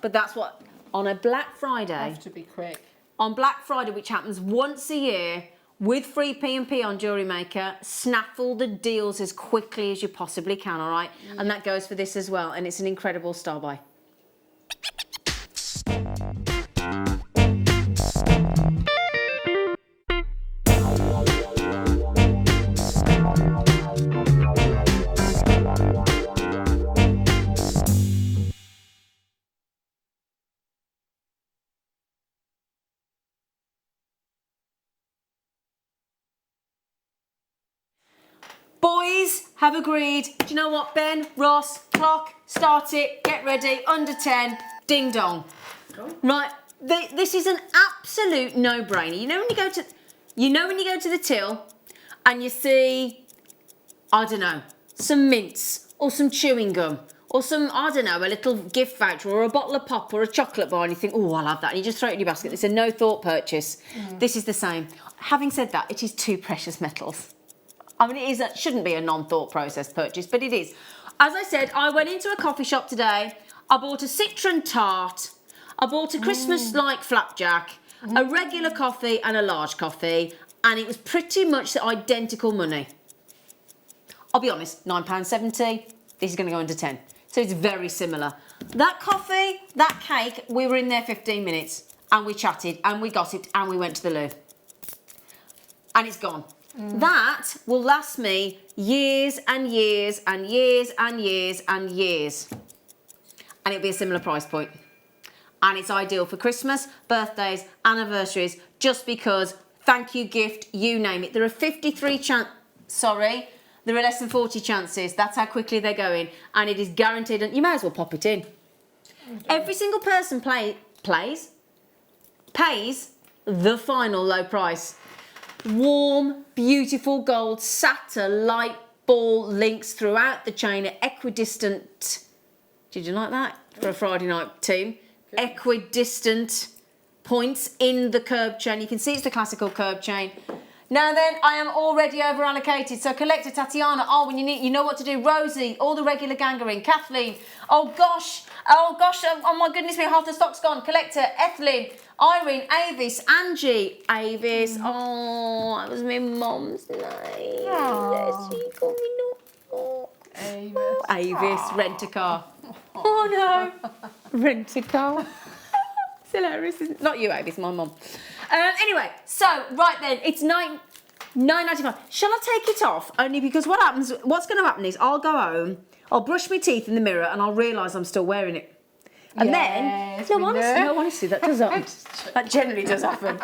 Speaker 4: But that's what, on a Black Friday,
Speaker 5: Have to be quick.
Speaker 4: on Black Friday, which happens once a year, with free P&P on Jewellery Maker, snaffle the deals as quickly as you possibly can, all right? And that goes for this as well, and it's an incredible star buy. Boys have agreed. Do you know what, Ben, Ross, clock, start it, get ready, under 10, ding dong. Right, this is an absolute no-brainer. You know when you go to the till and you see, I don't know, some mints or some chewing gum or some, I don't know, a little gift voucher or a bottle of pop or a chocolate bar and you think, oh, I'll have that. And you just throw it in your basket. It's a no-thought purchase. This is the same. Having said that, it is two precious metals. I mean, it shouldn't be a non-thought process purchase, but it is. As I said, I went into a coffee shop today. I bought a citron tart. I bought a Christmas-like flapjack, a regular coffee and a large coffee, and it was pretty much the identical money. I'll be honest, £9.70. This is going to go under 10. So it's very similar. That coffee, that cake, we were in there 15 minutes, and we chatted, and we gossiped, and we went to the loo. And it's gone. That will last me years and years and years and years and years. And it'll be a similar price point. And it's ideal for Christmas, birthdays, anniversaries, just because, thank you gift, you name it. There are 53 there are less than 40 chances. That's how quickly they're going. And it is guaranteed, and you may as well pop it in. Every single person pays the final low price. Warm, beautiful gold satellite ball links throughout the chain at equidistant. Did you like that for a Friday night team? Good. Equidistant points in the curb chain. You can see it's the classical curb chain. Now then, I am already over allocated. So collector Tatiana, when you know what to do. Rosie, all the regular gang are in. Kathleen, oh gosh, oh my goodness me, half the stock's gone. Collector, Ethelyn, Irene, Avis, Angie, Avis. Oh, that was my mum's name. She called me Avis, rent a car. Oh no, rent a car. It's hilarious, isn't it? Not you, Avis, my mum. Anyway, so right then, it's $9.95. Shall I take it off? Only because what's going to happen is I'll go home, I'll brush my teeth in the mirror, and I'll realise I'm still wearing it. And then, honestly, that does happen. That generally does happen.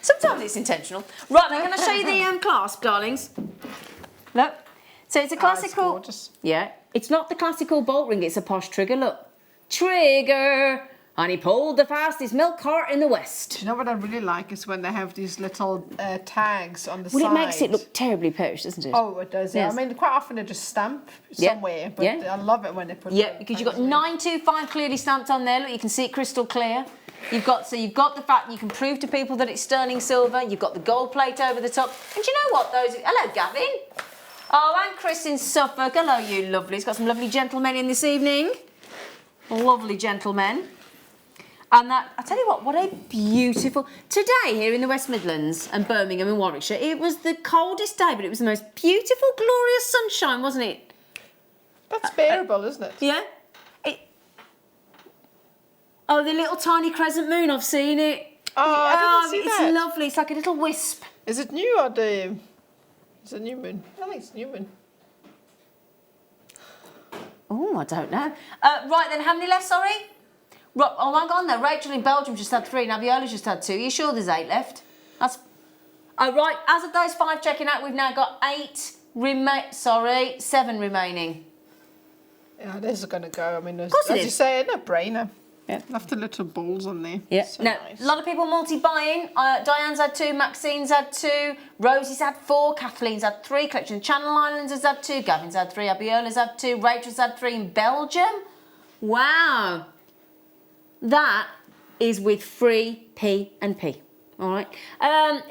Speaker 4: Sometimes it's intentional. Right, then, can I show you the clasp, darlings? Look. So it's a classical.
Speaker 5: It's gorgeous.
Speaker 4: Yeah, it's not the classical bolt ring. It's a posh trigger. Look, trigger. And he pulled the fastest milk cart in the West.
Speaker 5: Do you know what I really like is when they have these little tags on the side.
Speaker 4: Well, it makes it look terribly posh, doesn't it?
Speaker 5: Oh, it does, yeah.
Speaker 4: Yes.
Speaker 5: I mean, quite often they just stamp somewhere, but I love it when they put
Speaker 4: because you've got 925 clearly stamped on there. Look, you can see it crystal clear. You've got the fact you can prove to people that it's sterling silver. You've got the gold plate over the top. And do you know what? Hello, Gavin. Oh, and Chris in Suffolk. Hello, you lovely. He's got some lovely gentlemen in this evening. lovely gentlemen. And that, I tell you what a beautiful... Today here in the West Midlands and Birmingham and Warwickshire, it was the coldest day, but it was the most beautiful, glorious sunshine, wasn't it?
Speaker 5: That's bearable, isn't it?
Speaker 4: Yeah. Oh, the little tiny crescent moon, I've seen it.
Speaker 5: Oh, I didn't see
Speaker 4: it's
Speaker 5: that.
Speaker 4: lovely. It's like a little wisp.
Speaker 5: Is it new or the... Is it new moon? I think it's new moon.
Speaker 4: Oh, I don't know. Right then, how many left, sorry? Right, oh, hang on there. Rachel in Belgium just had 3. Now Viola's just had 2. Are you sure there's 8 left? That's... Oh, right. As of those 5 checking out, we've now got 7 remaining.
Speaker 5: Yeah, this is going to go. I mean,
Speaker 4: Of course it
Speaker 5: as
Speaker 4: is.
Speaker 5: you say, a no-brainer.
Speaker 4: Yeah.
Speaker 5: Left the little balls on there.
Speaker 4: Yeah.
Speaker 5: So
Speaker 4: Now,
Speaker 5: nice.
Speaker 4: a lot of people multi-buying. Diane's had 2, Maxine's had 2, Rosie's had 4, Kathleen's had 3, Collection Channel Islands has had 2, Gavin's had 3, Abiola's had 2, Rachel's had 3 in Belgium. Wow. That is with free P&P. All right.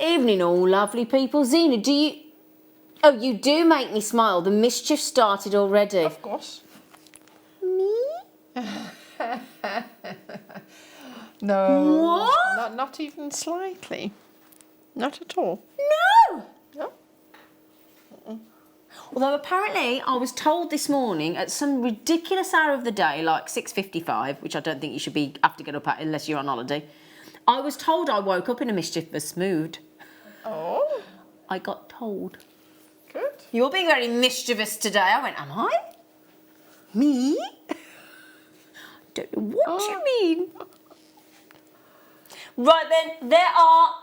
Speaker 4: Evening all lovely people. Zena, do you... Oh, you do make me smile. The mischief started already.
Speaker 5: Of course.
Speaker 4: Me?
Speaker 5: No.
Speaker 4: What?
Speaker 5: Not even slightly. Not at all.
Speaker 4: No.
Speaker 5: No.
Speaker 4: Although apparently I was told this morning at some ridiculous hour of the day, like 6:55, which I don't think you should have to get up at unless you're on holiday. I was told I woke up in a mischievous mood.
Speaker 5: Oh,
Speaker 4: I got told.
Speaker 5: good.
Speaker 4: You're being very mischievous today. I went, am I? Me? Don't know what you mean. Right then, there are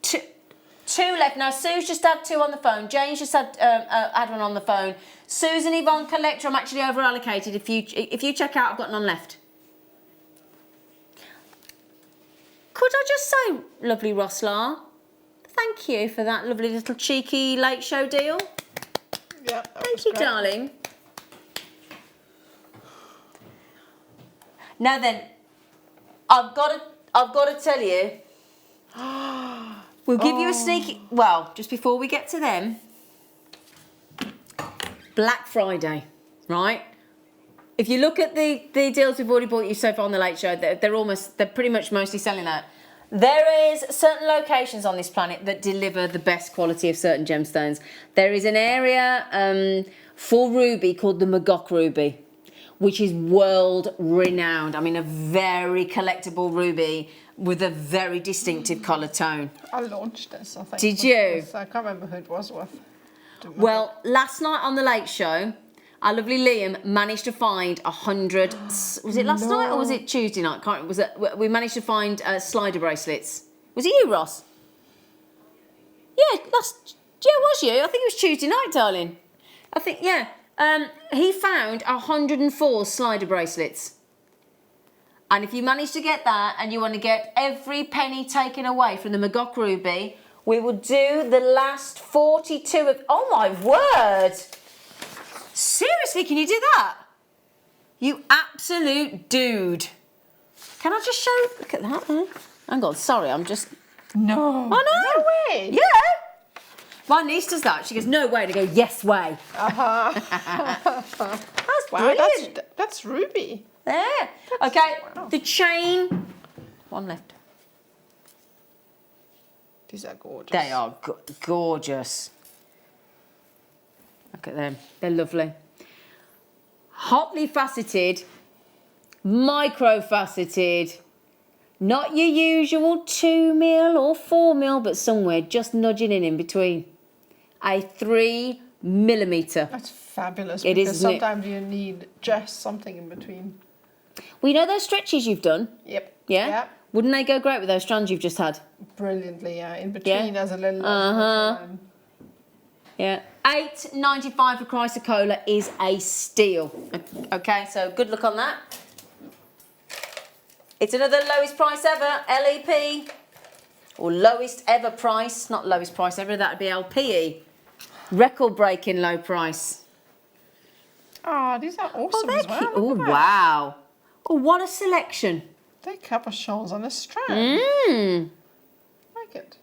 Speaker 4: 2 left. Now, Sue's just had 2 on the phone. Jane's just had one on the phone. Susan, Yvonne, Collector, I'm actually over allocated. If you check out, I've got none left. Could I just say, lovely Roslar, thank you for that lovely little cheeky late show deal.
Speaker 5: Yeah.
Speaker 4: Thank you, darling. Now then, I've got to tell you. We'll give you a sneaky... Well, just before we get to them, Black Friday, right? If you look at the deals we've already bought you so far on the Late Show, they're pretty much mostly selling out. There is certain locations on this planet that deliver the best quality of certain gemstones. There is an area for ruby called the Magog ruby, which is world renowned. I mean, a very collectible ruby with a very distinctive colour tone.
Speaker 5: I launched this, I think.
Speaker 4: Did you?
Speaker 5: I can't remember who it was with.
Speaker 4: Well, last night on the Late Show, our lovely Liam managed to find 100. Was it last night or was it Tuesday night? Can't remember. Was it? We managed to find slider bracelets. Was it you, Ross? Yeah, it was you. I think it was Tuesday night, darling. I think, yeah. He found 104 slider bracelets. And if you manage to get that and you want to get every penny taken away from the Magog ruby, we will do the last 42 of... Oh, my word! Seriously, can you do that? You absolute dude. Can I just show... Look at that. Hang on, sorry, I'm just...
Speaker 5: No.
Speaker 4: I know.
Speaker 5: No way.
Speaker 4: Yeah. My niece does that. She goes, no way. And I go, yes way.
Speaker 5: Uh-huh.
Speaker 4: That's
Speaker 5: Wow,
Speaker 4: brilliant.
Speaker 5: that's ruby.
Speaker 4: There. Okay, the chain. One left.
Speaker 5: These are gorgeous.
Speaker 4: They are gorgeous. Look at them. They're lovely. Hotly faceted, micro-faceted. Not your usual 2 mil or 4 mil, but somewhere just nudging in between. A 3 millimetre.
Speaker 5: That's fabulous.
Speaker 4: It
Speaker 5: because
Speaker 4: is, isn't it?
Speaker 5: sometimes you need just something in between.
Speaker 4: Well, you know those stretches you've done?
Speaker 5: Yep.
Speaker 4: Yeah?
Speaker 5: Yep.
Speaker 4: Wouldn't they go great with those strands you've just had?
Speaker 5: Brilliantly, yeah. In between as a little...
Speaker 4: Yeah. $8.95 for Chrysocolla is a steal. Okay, so good luck on that. It's another lowest price ever, LEP. Or lowest ever price. Not lowest price ever, that'd be LPE. Record-breaking low price.
Speaker 5: Oh, these are awesome as well.
Speaker 4: Oh,
Speaker 5: Look at that.
Speaker 4: wow. Oh, what a selection.
Speaker 5: They're cabochons on a strand.
Speaker 4: Mmm.
Speaker 5: Like it.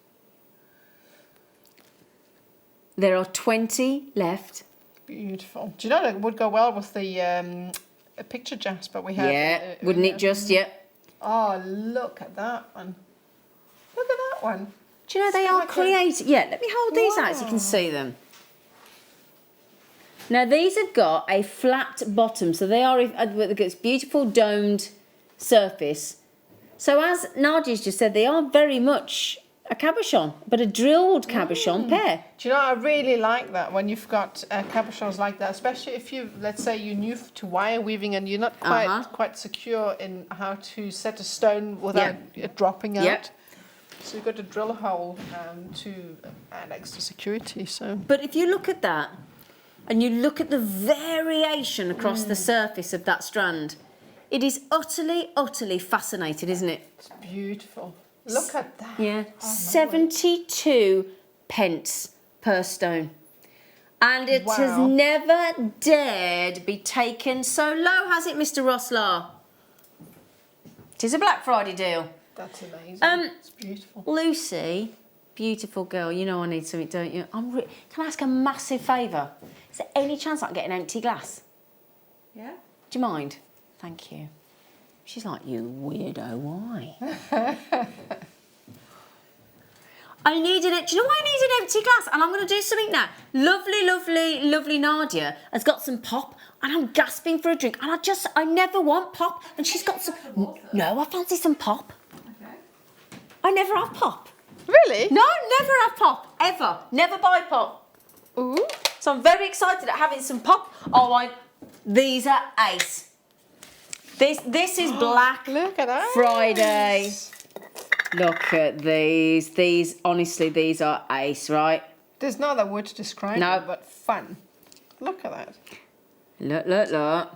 Speaker 4: There are 20 left.
Speaker 5: Beautiful. Do you know that would go well with the a picture jasper we had.
Speaker 4: Yeah, wouldn't it just? Yeah.
Speaker 5: Oh, look at that one. Look at that one.
Speaker 4: Do you know they
Speaker 5: It's
Speaker 4: are
Speaker 5: like a-
Speaker 4: creative? Yeah, let me hold these out so you can see them. Now these have got a flat bottom, so they are it's beautiful domed surface. So as Nadia's just said, they are very much a cabochon, but a drilled cabochon pair.
Speaker 5: Do you know, I really like that when you've got cabochons like that, especially if you, let's say you're new to wire weaving and you're not quite secure in how to set a stone without it dropping out.
Speaker 4: Yep.
Speaker 5: So you've got to drill a hole to add extra security. So.
Speaker 4: But if you look at that, and you look at the variation across the surface of that strand, it is utterly, utterly fascinating, isn't it?
Speaker 5: It's beautiful. Look at that.
Speaker 4: Yeah,
Speaker 5: Oh, my
Speaker 4: 72 pence per stone. And it has
Speaker 5: Wow.
Speaker 4: never dared be taken so low, has it, Mr. Roslar? It is a Black Friday deal.
Speaker 5: That's amazing. It's beautiful.
Speaker 4: Lucy, beautiful girl, you know I need something, don't you? Can I ask a massive favour? Is there any chance I can get an empty glass?
Speaker 6: Yeah?
Speaker 4: Do you mind? Thank you. She's like, you weirdo, why? I needed it. Do you know why I need an empty glass? And I'm going to do something now. Lovely, lovely, lovely Nadia has got some pop and I'm gasping for a drink. And I never want pop. And she's got some... No, I fancy some pop.
Speaker 6: Okay.
Speaker 4: I never have pop.
Speaker 5: Really?
Speaker 4: No, never have pop. Ever. Never buy pop.
Speaker 5: Ooh.
Speaker 4: So I'm very excited at having some pop. Oh, these are ace. This is Black
Speaker 5: Look at that.
Speaker 4: Friday. Look at these. These, honestly, these are ace, right?
Speaker 5: There's no other word to describe
Speaker 4: No.
Speaker 5: it, but fun. Look at that.
Speaker 4: Look, look, look.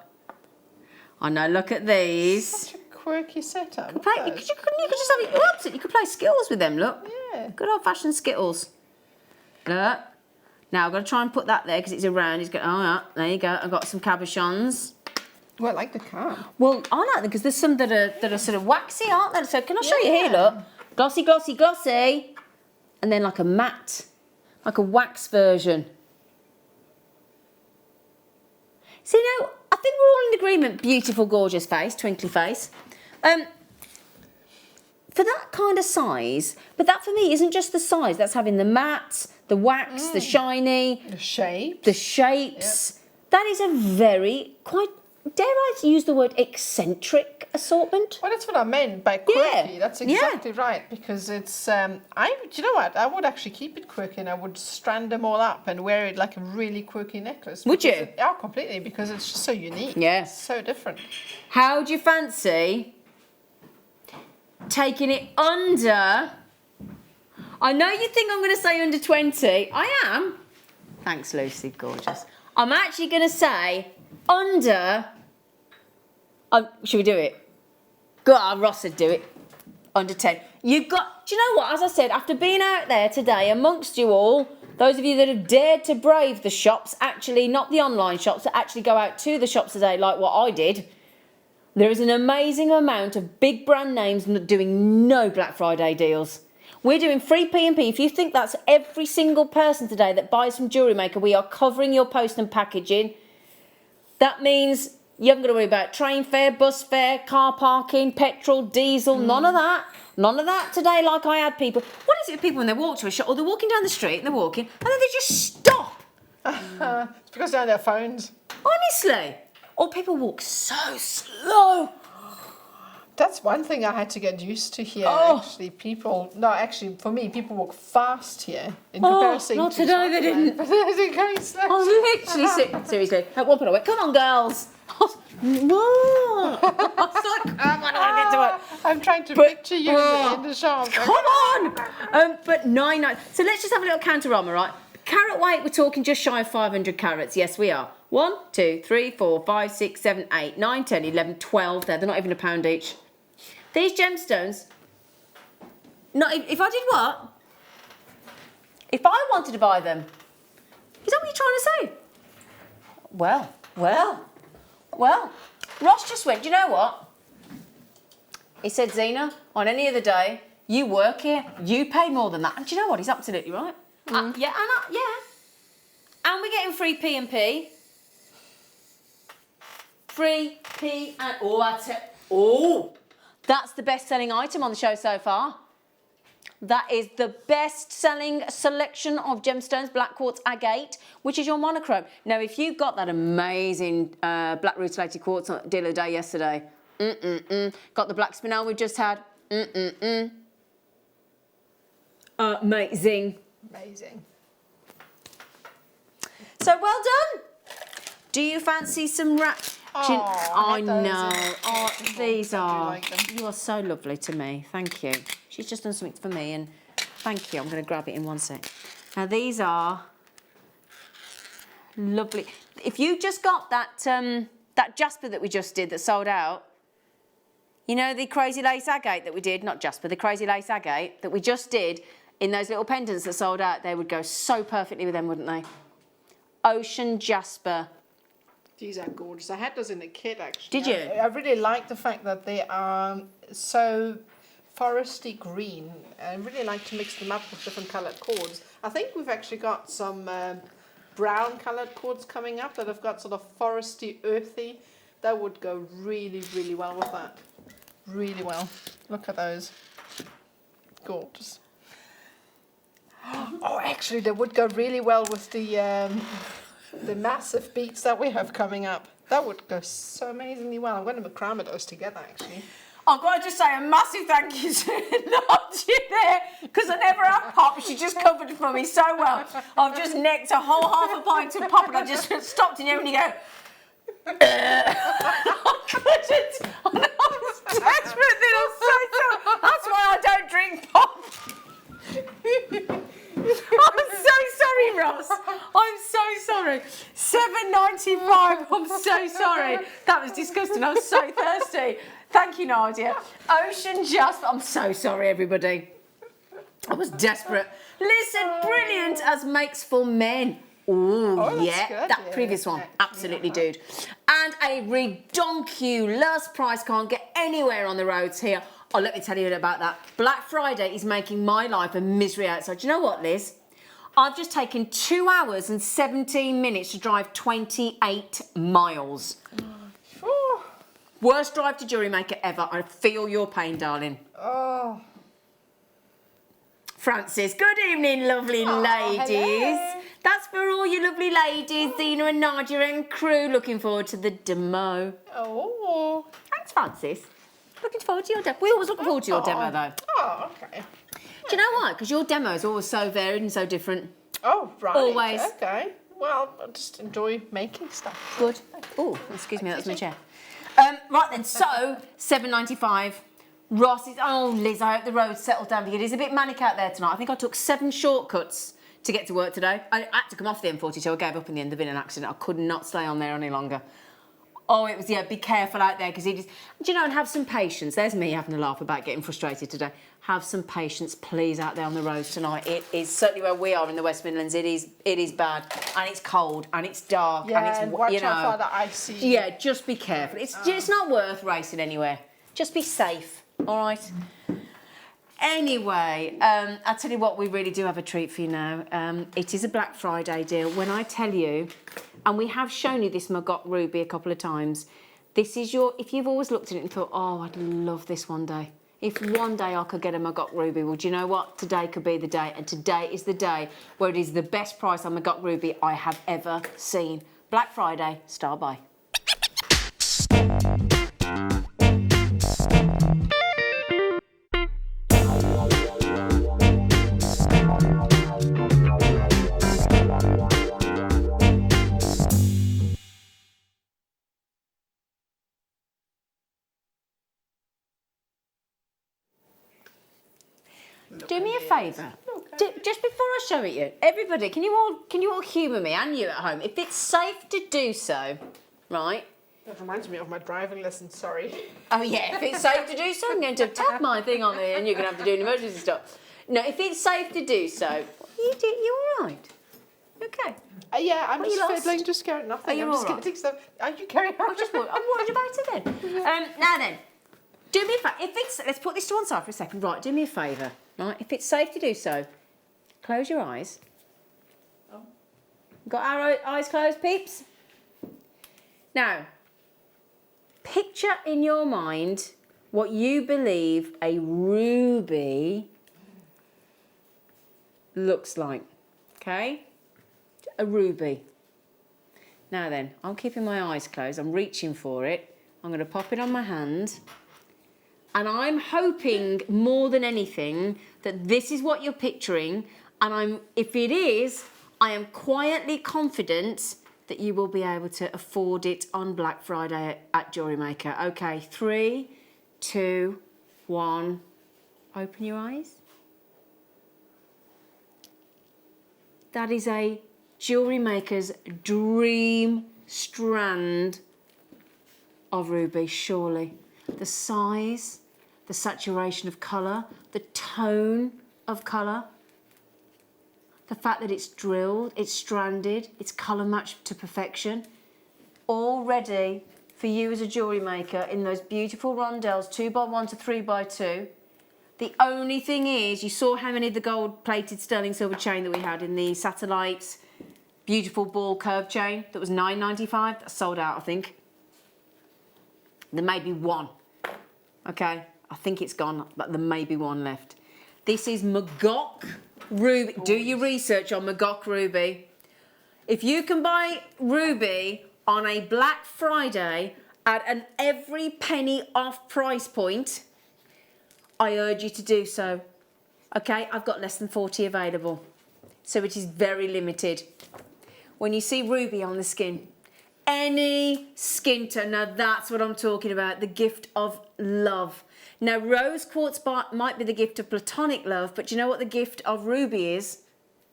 Speaker 4: I know, look at these.
Speaker 5: Such a quirky setup. Look
Speaker 4: Play,
Speaker 5: at
Speaker 4: you
Speaker 5: those.
Speaker 4: could just have it opposite. You could play Skittles with them, look.
Speaker 5: Yeah.
Speaker 4: Good old-fashioned Skittles. Look. Now, I've got to try and put that there because it's around. It's got, oh, yeah, there you go. I've got some cabochons.
Speaker 5: Well, I like the car.
Speaker 4: Well, I like them because there's some that are sort of waxy, aren't there? So can I show you here, look? Glossy, glossy, glossy. And then like a matte, like a wax version. So, you know, I think we're all in agreement. Beautiful, gorgeous face, twinkly face. For that kind of size, but that for me isn't just the size. That's having the matte, the wax, the shiny,
Speaker 5: The shape.
Speaker 4: the shapes. That is a very, quite, dare I use the word eccentric assortment?
Speaker 5: Well, that's what I meant by quirky.
Speaker 4: Yeah.
Speaker 5: That's exactly right, because it's. Do you know what? I would actually keep it quirky, and I would strand them all up and wear it like a really quirky necklace.
Speaker 4: Would
Speaker 5: because
Speaker 4: you?
Speaker 5: Yeah, completely, because it's just so unique.
Speaker 4: Yeah.
Speaker 5: It's so different.
Speaker 4: How do you fancy taking it under? I know you think I'm going to say under 20. I am. Thanks, Lucy. Gorgeous. I'm actually going to say under... should we do it? Go on, Ross would do it. Under 10. You've got... Do you know what? As I said, after being out there today amongst you all, those of you that have dared to brave the shops, actually, not the online shops, that actually go out to the shops today like what I did, there is an amazing amount of big brand names doing no Black Friday deals. We're doing free P&P. If you think that's every single person today that buys from Jewellery Maker, we are covering your post and packaging. That means you haven't got to worry about train fare, bus fare, car parking, petrol, diesel, none of that. None of that today like I had people. What is it with people when they walk to a shop or they're walking down the street and they're walking and then they just stop?
Speaker 5: It's because they're on their phones.
Speaker 4: Honestly. Or people walk so slow.
Speaker 5: That's one thing I had to get used to here.
Speaker 4: Oh.
Speaker 5: Actually, for me, people walk fast here in comparison
Speaker 4: not
Speaker 5: to
Speaker 4: today, they didn't.
Speaker 5: But they're going slow.
Speaker 4: I was literally seriously. At one point I went, come on, girls. No. I was like, come on, I want to get to work.
Speaker 5: I'm trying to picture you in the shop.
Speaker 4: Come on. But 9. So let's just have a little counterama, right? Carat weight, we're talking just shy of 500 carats. Yes, we are. 1, 2, 3, 4, 5, 6, 7, 8, 9, 10, 11, 12 there. They're not even a pound each. These gemstones, if I did what? If I wanted to buy them, is that what you're trying to say? Well, Ross just went, do you know what? He said, Zena, on any other day, you work here, you pay more than that. And do you know what? He's absolutely right. Yeah. And we're getting free P&P. 3p and that's the best-selling item on the show so far. That is the best-selling selection of gemstones, black quartz agate, which is your monochrome. Now, if you got that amazing black rutilated quartz deal of the day yesterday, got the black spinel we've just had, amazing.
Speaker 5: Amazing.
Speaker 4: So well done. Do you fancy some wrap? I know. Oh, these are.
Speaker 5: like them.
Speaker 4: You are so lovely to me. Thank you. She's just done something for me, and thank you. I'm going to grab it in one sec. Now these are lovely. If you just got that that jasper that we just did that sold out, you know the crazy lace agate that we did, not jasper, the crazy lace agate that we just did in those little pendants that sold out, they would go so perfectly with them, wouldn't they? Ocean jasper.
Speaker 5: These are gorgeous. I had those in the kit actually.
Speaker 4: Did you?
Speaker 5: I really like the fact that they are so foresty green. I really like to mix them up with different coloured cords. I think we've actually got some brown coloured cords coming up that have got sort of foresty, earthy. That would go really, really well with that. Really well. Look at those. Gorgeous. Oh, actually, they would go really well with the massive beads that we have coming up. That would go so amazingly well. I'm going to macrame those together, actually.
Speaker 4: I've got to just say a massive thank you to Nadia there, because I never have pop. She just covered for me so well. I've just necked a whole half a pint of pop, and I just stopped and you go. I couldn't. I was desperate then. I'm so sorry. That's why I don't drink pop. I'm so sorry, Ross. I'm so sorry. $7.95. I'm so sorry. That was disgusting. I was so thirsty. Thank you, Nadia. Ocean jasper. I'm so sorry, everybody. I was desperate. Listen, brilliant as makes for men. Ooh,
Speaker 5: Oh, that's
Speaker 4: yeah,
Speaker 5: good.
Speaker 4: that
Speaker 5: Yeah,
Speaker 4: previous one,
Speaker 5: yeah.
Speaker 4: absolutely, dude. And a redonkulous price, can't get anywhere on the roads here. Oh, let me tell you about that. Black Friday is making my life a misery outside. Do you know what, Liz? I've just taken 2 hours and 17 minutes to drive 28 miles.
Speaker 5: Oh,
Speaker 4: Worst drive to Jewellery Maker ever. I feel your pain, darling.
Speaker 5: oh.
Speaker 4: Francis, good evening, lovely ladies.
Speaker 5: hello.
Speaker 4: That's for all you lovely ladies, Zena and Nadia and crew. Looking forward to the demo.
Speaker 5: Oh.
Speaker 4: Thanks, Francis. Looking forward to your demo. We always look forward to your demo, though.
Speaker 5: Oh, okay.
Speaker 4: Do you know why? Because your demo is always so varied and so different.
Speaker 5: Oh, right.
Speaker 4: Always.
Speaker 5: Okay. Well, I just enjoy making stuff.
Speaker 4: Good. Oh, excuse me, that's my chair. Right then, so $7.95. Ross is. Oh, Liz, I hope the road's settled down for you. It is a bit manic out there tonight. I think I took 7 shortcuts to get to work today. I had to come off the M42. I gave up in the end of in an accident. I could not stay on there any longer. Oh, it was, yeah, be careful out there because it is. Do you know, and have some patience. There's me having a laugh about getting frustrated today. Have some patience, please, out there on the roads tonight. It is certainly where we are in the West Midlands. It is bad, and it's cold, and it's dark,
Speaker 5: Yeah,
Speaker 4: and it's
Speaker 5: and watch
Speaker 4: you know.
Speaker 5: out for the icy.
Speaker 4: Yeah, just be careful. It's not worth racing anywhere. Just be safe, all right? Anyway, I'll tell you what, we really do have a treat for you now. It is a Black Friday deal. When I tell you, and we have shown you this Maggot Ruby a couple of times, this is your, if you've always looked at it and thought, oh, I'd love this one day. If one day I could get a Maggot Ruby, well, do you know what? Today could be the day, and today is the day where it is the best price on Maggot Ruby I have ever seen. Black Friday, star by. Do me a favour. Just before I show it you, everybody, can you all humour me and you at home? If it's safe to do so, right?
Speaker 5: That reminds me of my driving lesson, sorry.
Speaker 4: Oh yeah, if it's safe to do so, I'm going to tap my thing on there and you're going to have to do an emergency stop. No, if it's safe to do so, you all right? Okay.
Speaker 5: Yeah, I'm
Speaker 4: What, you
Speaker 5: just
Speaker 4: lost?
Speaker 5: fiddling, just carrying nothing.
Speaker 4: Are you
Speaker 5: I'm just
Speaker 4: all right?
Speaker 5: getting stuff. Are you carrying on?
Speaker 4: I'm worried about it then. Now then, do me a favour. If it's, let's put this to one side for a second. Right, do me a favour. Right, if it's safe to do so, close your eyes. Got our eyes closed, peeps? Now, picture in your mind what you believe a ruby looks like, okay? A ruby. Now then, I'm keeping my eyes closed, I'm reaching for it. I'm going to pop it on my hand. And I'm hoping more than anything that this is what you're picturing. And if it is, I am quietly confident that you will be able to afford it on Black Friday at Jewellery Maker. Okay, 3, 2, 1. Open your eyes. That is a Jewellery Maker's dream strand of ruby, surely. The size, the saturation of colour, the tone of colour, the fact that it's drilled, it's stranded, it's colour matched to perfection, all ready for you as a jewellery maker in those beautiful rondelles, 2x1 to 3x2. The only thing is, you saw how many of the gold-plated sterling silver chain that we had in the satellites, beautiful ball curve chain that was $9.95. That's sold out, I think. There may be one. Okay, I think it's gone, but there may be one left. This is Magok Ruby. Do your research on Magok Ruby. If you can buy ruby on a Black Friday at an every penny off price point, I urge you to do so. Okay, I've got less than 40 available, so it is very limited. When you see ruby on the skin, any skin tone, now that's what I'm talking about, the gift of love. Now, rose quartz might be the gift of platonic love, but do you know what the gift of ruby is?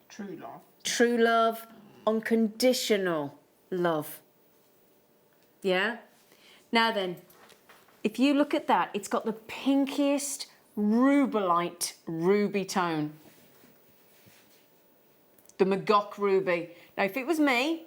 Speaker 5: True love.
Speaker 4: True love, unconditional love. Yeah? Now then, if you look at that, it's got the pinkiest rubellite ruby tone. The Magok ruby. Now, if it was me,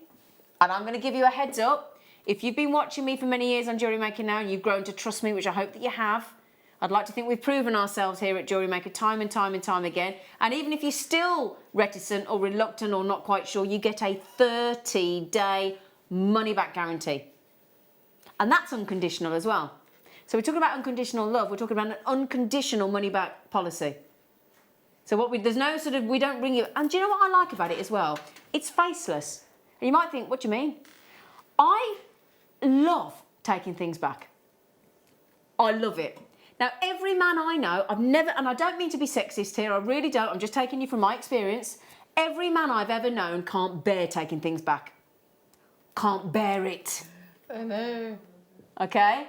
Speaker 4: and I'm going to give you a heads up, if you've been watching me for many years on Jewellery Maker now and you've grown to trust me, which I hope that you have, I'd like to think we've proven ourselves here at Jewellery Maker time and time and time again. And even if you're still reticent or reluctant or not quite sure, you get a 30-day money-back guarantee. And that's unconditional as well. So we're talking about unconditional love, we're talking about an unconditional money-back policy. So there's no sort of, we don't bring you, and do you know what I like about it as well? It's faceless. And you might think, what do you mean? I love taking things back. I love it. Now, every man I know, I've never, and I don't mean to be sexist here, I really don't, I'm just taking you from my experience. Every man I've ever known can't bear taking things back. Can't bear it.
Speaker 5: I know.
Speaker 4: Okay?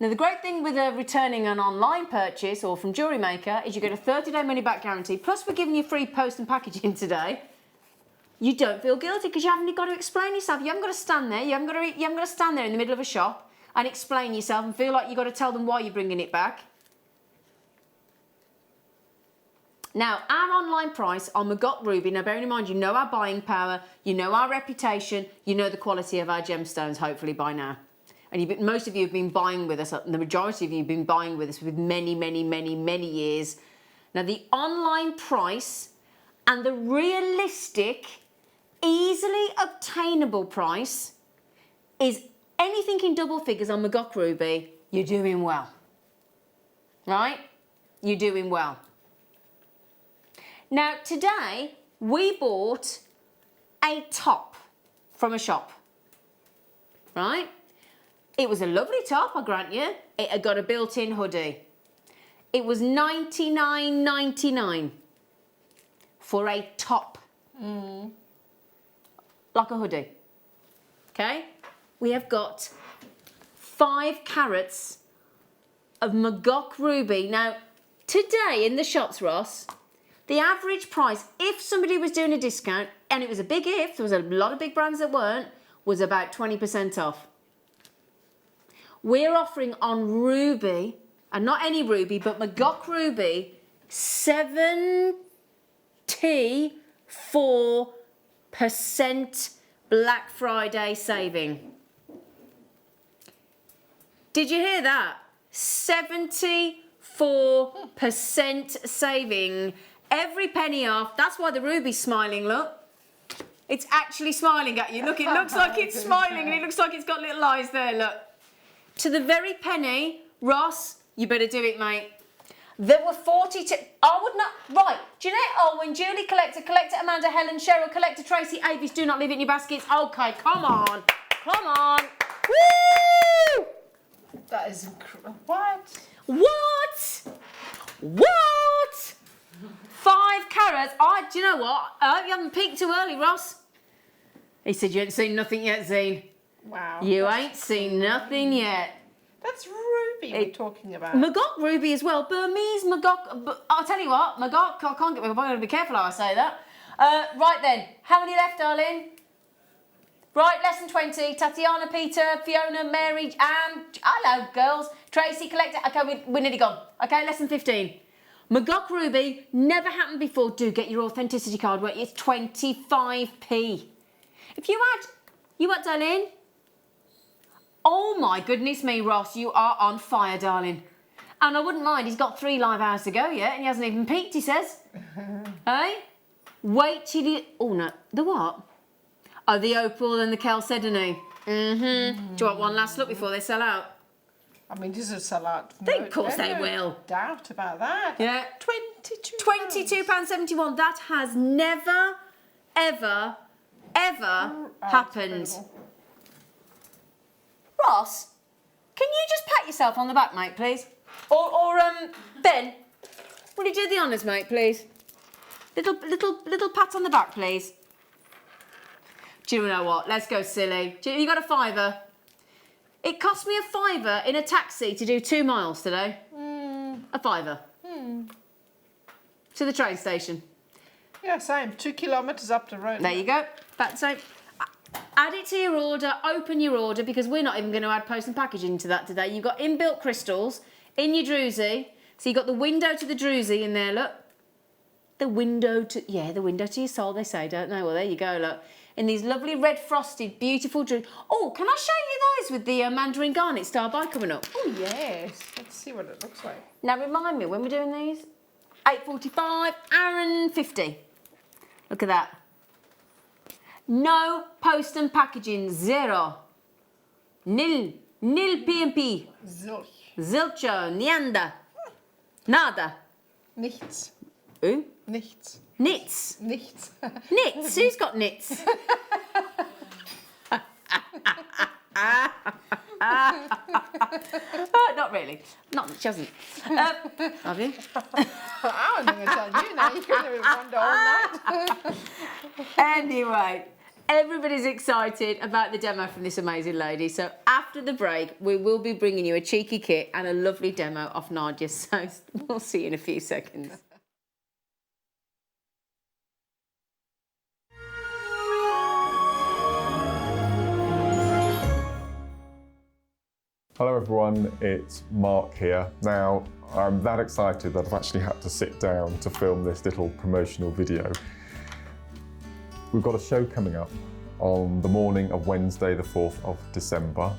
Speaker 4: Now, the great thing with returning an online purchase or from Jewellery Maker is you get a 30-day money-back guarantee, plus we're giving you free post and packaging today. You don't feel guilty because you haven't got to explain yourself. You haven't got to stand there. You haven't got to stand there in the middle of a shop and explain yourself and feel like you've got to tell them why you're bringing it back. Now, our online price on Magok Ruby, now bearing in mind, you know our buying power, you know our reputation, you know the quality of our gemstones, hopefully by now. And most of you have been buying with us, the majority of you have been buying with us with many, many, many, many years. Now, the online price and the realistic, easily obtainable price is anything in double figures on Magok Ruby, you're doing well. Right? You're doing well. Now, today, we bought a top from a shop. Right? It was a lovely top, I grant you. It had got a built-in hoodie. It was $99.99 for a top. Like a hoodie. Okay? We have got 5 carats of Magok Ruby. Now, today in the shops, Ross, the average price, if somebody was doing a discount, and it was a big if, there was a lot of big brands that weren't, was about 20% off. We're offering on Ruby, and not any Ruby, but Magok Ruby, 74% Black Friday saving. Did you hear that? 74% saving. Every penny off. That's why the ruby's smiling, look. It's actually smiling at you. Look, it looks like it's smiling and it looks like it's got little eyes there, look. to the very penny. Ross, you better do it, mate. There were 42. I would not. Right. Jeanette Owen, Julie Collector, Collector Amanda, Helen, Cheryl, Collector Tracy, Avis, do not leave it in your baskets. Okay, come on. Come on. Woo!
Speaker 5: That is incredible. What?
Speaker 4: What? What? 5 carats. Do you know what? I hope you haven't peaked too early, Ross. He said you ain't seen nothing yet, Zine.
Speaker 5: Wow.
Speaker 4: You ain't seen nothing yet.
Speaker 5: That's ruby we're talking about.
Speaker 4: Magok ruby as well. Burmese Magok. I'll tell you what, Magok, I can't get my I've got to be careful how I say that. Right then, how many left, darling? Right, less than 20. Tatiana, Peter, Fiona, Mary, Anne. Hello, girls. Tracy, Collector. Okay, we're nearly gone. Okay, less than 15. Magok ruby, never happened before. Do get your authenticity card, where it's 25p. If you had, what, darling? Oh my goodness me, Ross, you are on fire, darling. And I wouldn't mind, he's got 3 live hours to go yet, and he hasn't even peaked, he says. Hey? Wait till you... Oh, no. The what? Oh, the opal and the chalcedony. Mm-hmm. Do you want one last look before they sell out?
Speaker 5: I mean, this will sell out.
Speaker 4: Of course they will.
Speaker 5: No doubt about that.
Speaker 4: Yeah.
Speaker 5: £22.
Speaker 4: £22.71. That has never, ever, happened.
Speaker 5: Incredible.
Speaker 4: Ross, can you just pat yourself on the back, mate, please? Or Ben, will you do the honours, mate, please? Little pat on the back, please. Do you know what? Let's go silly. You got a £5? It cost me a £5 in a taxi to do 2 miles today. A £5. To the train station.
Speaker 5: Yeah, same. 2 kilometres up the road.
Speaker 4: There you go. That's it. Add it to your order, open your order, because we're not even going to add post and packaging to that today. You've got inbuilt crystals in your druzy. So you've got the window to the druzy in there, look. The window to your soul, they say, don't they? Well, there you go, look. In these lovely red frosted, beautiful druzy. Oh, can I show you those with the mandarin garnet star by coming up?
Speaker 5: Oh, yes. Let's see what it looks like.
Speaker 4: Now, remind me, when we're doing these? 8:45, Aaron 50. Look at that. No post and packaging, 0. Nil PMP.
Speaker 5: Zilch.
Speaker 4: Zilcho, nianda. Nada.
Speaker 5: Nichts.
Speaker 4: Who?
Speaker 5: Nichts.
Speaker 4: Nits.
Speaker 5: Nichts.
Speaker 4: Nits? Who's got nits? Not really. Not, she hasn't. Have you?
Speaker 5: I'm going to tell you now. You're going to wonder all night.
Speaker 4: Anyway, everybody's excited about the demo from this amazing lady. So after the break, we will be bringing you a cheeky kit and a lovely demo off Nadia. So we'll see you in a few seconds.
Speaker 2: Hello everyone, it's Mark here. Now, I'm that excited that I've actually had to sit down to film this little promotional video. We've got a show coming up on the morning of Wednesday, the 4th of December.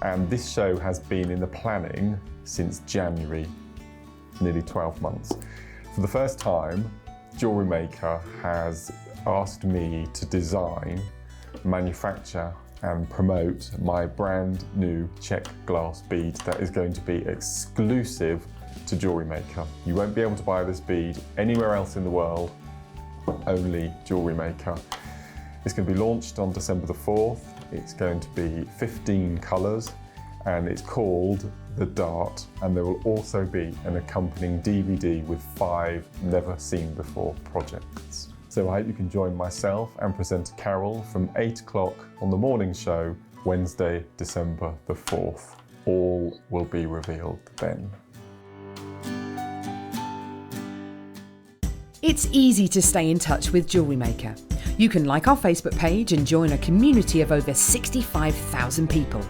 Speaker 2: And this show has been in the planning since January, nearly 12 months. For the first time, Jewellery Maker has asked me to design, manufacture and promote my brand new check glass bead that is going to be exclusive to Jewellery Maker. You won't be able to buy this bead anywhere else in the world, only Jewellery Maker. It's going to be launched on December the 4th. It's going to be 15 colours and it's called The Dart, and there will also be an accompanying DVD with 5 never seen before projects. So I hope you can join myself and presenter Carol from 8 o'clock on the morning show, Wednesday, December the 4th. All will be revealed then.
Speaker 1: It's easy to stay in touch with Jewellery Maker. You can like our Facebook page and join a community of over 65,000 people.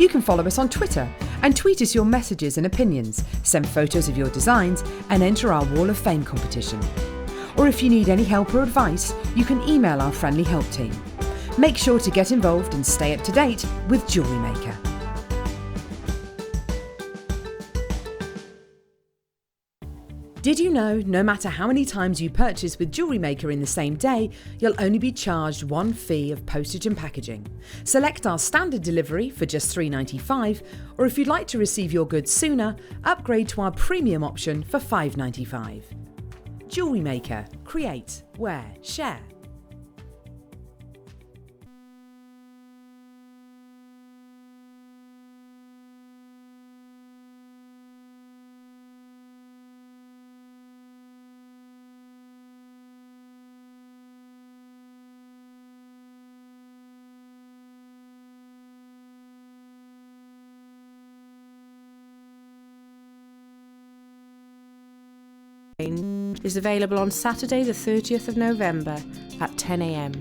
Speaker 1: You can follow us on Twitter and tweet us your messages and opinions, send photos of your designs and enter our Wall of Fame competition. Or if you need any help or advice, you can email our friendly help team. Make sure to get involved and stay up to date with Jewellery Maker. Did you know no matter how many times you purchase with Jewellery Maker in the same day, you'll only be charged one fee of postage and packaging? Select our standard delivery for just $3.95, or if you'd like to receive your goods sooner, upgrade to our premium option for $5.95. Jewellery Maker. Create, wear, share.
Speaker 7: Is available on Saturday the 30th of November at 10 a.m.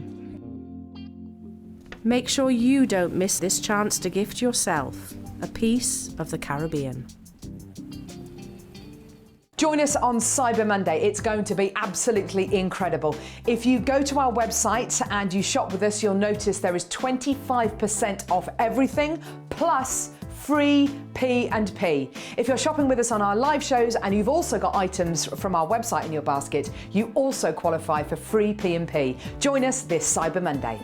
Speaker 7: Make sure you don't miss this chance to gift yourself a piece of the Caribbean.
Speaker 1: Join us on Cyber Monday. It's going to be absolutely incredible. If you go to our website and you shop with us, you'll notice there is 25% off everything, plus free P&P. If you're shopping with us on our live shows and you've also got items from our website in your basket, you also qualify for free P&P. Join us this Cyber Monday.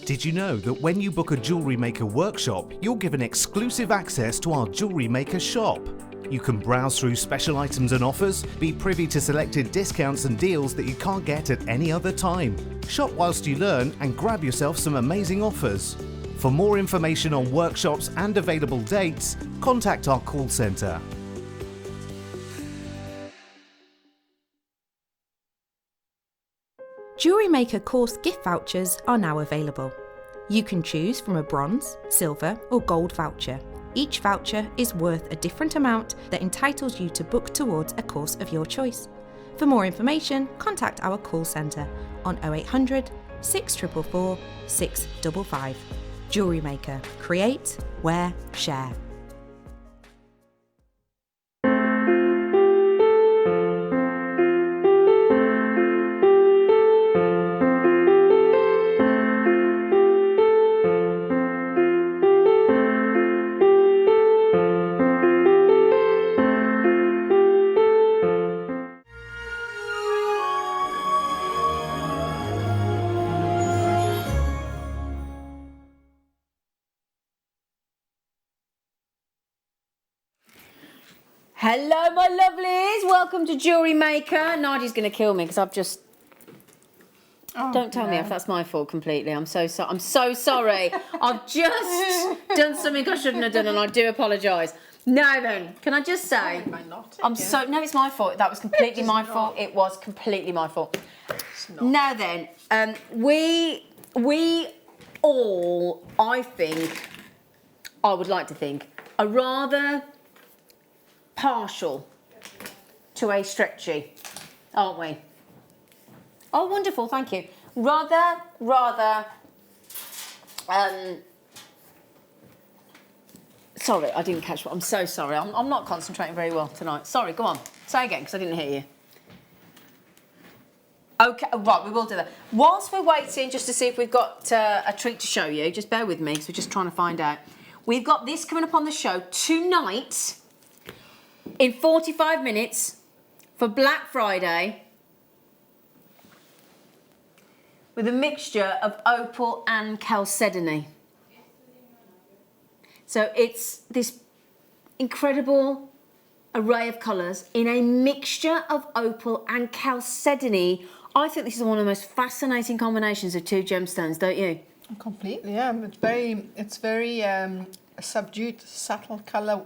Speaker 8: Did you know that when you book a Jewellery Maker workshop, you're given exclusive access to our Jewellery Maker shop? You can browse through special items and offers, be privy to selected discounts and deals that you can't get at any other time. Shop whilst you learn and grab yourself some amazing offers. For more information on workshops and available dates, contact our call centre.
Speaker 7: Jewellery Maker course gift vouchers are now available. You can choose from a bronze, silver or gold voucher. Each voucher is worth a different amount that entitles you to book towards a course of your choice. For more information, contact our call centre on 0800 644 655. Jewellery Maker. Create, wear, share.
Speaker 4: Hello, my lovelies. Welcome to Jewellery Maker. Nadia's going to kill me because I've just... Don't tell me if that's my fault completely. I'm so sorry. I'm so sorry. I've just done something I shouldn't have done, and I do apologise. Now then, can I just say... No, it's my fault. That was completely my fault. It was completely my fault. Now then, we all, I would like to think, are rather partial to a stretchy, aren't we? Oh, wonderful, thank you. Rather, sorry, I didn't catch what, I'm so sorry. I'm not concentrating very well tonight. Sorry, go on. Say again, because I didn't hear you. Okay, right, we will do that. Whilst we're waiting just to see if we've got a treat to show you, just bear with me, because we're just trying to find out. We've got this coming up on the show tonight, in 45 minutes, for Black Friday, with a mixture of opal and chalcedony. So it's this incredible array of colours in a mixture of opal and chalcedony. I think this is one of the most fascinating combinations of two gemstones, don't you?
Speaker 5: Completely, yeah. It's very subdued, subtle colour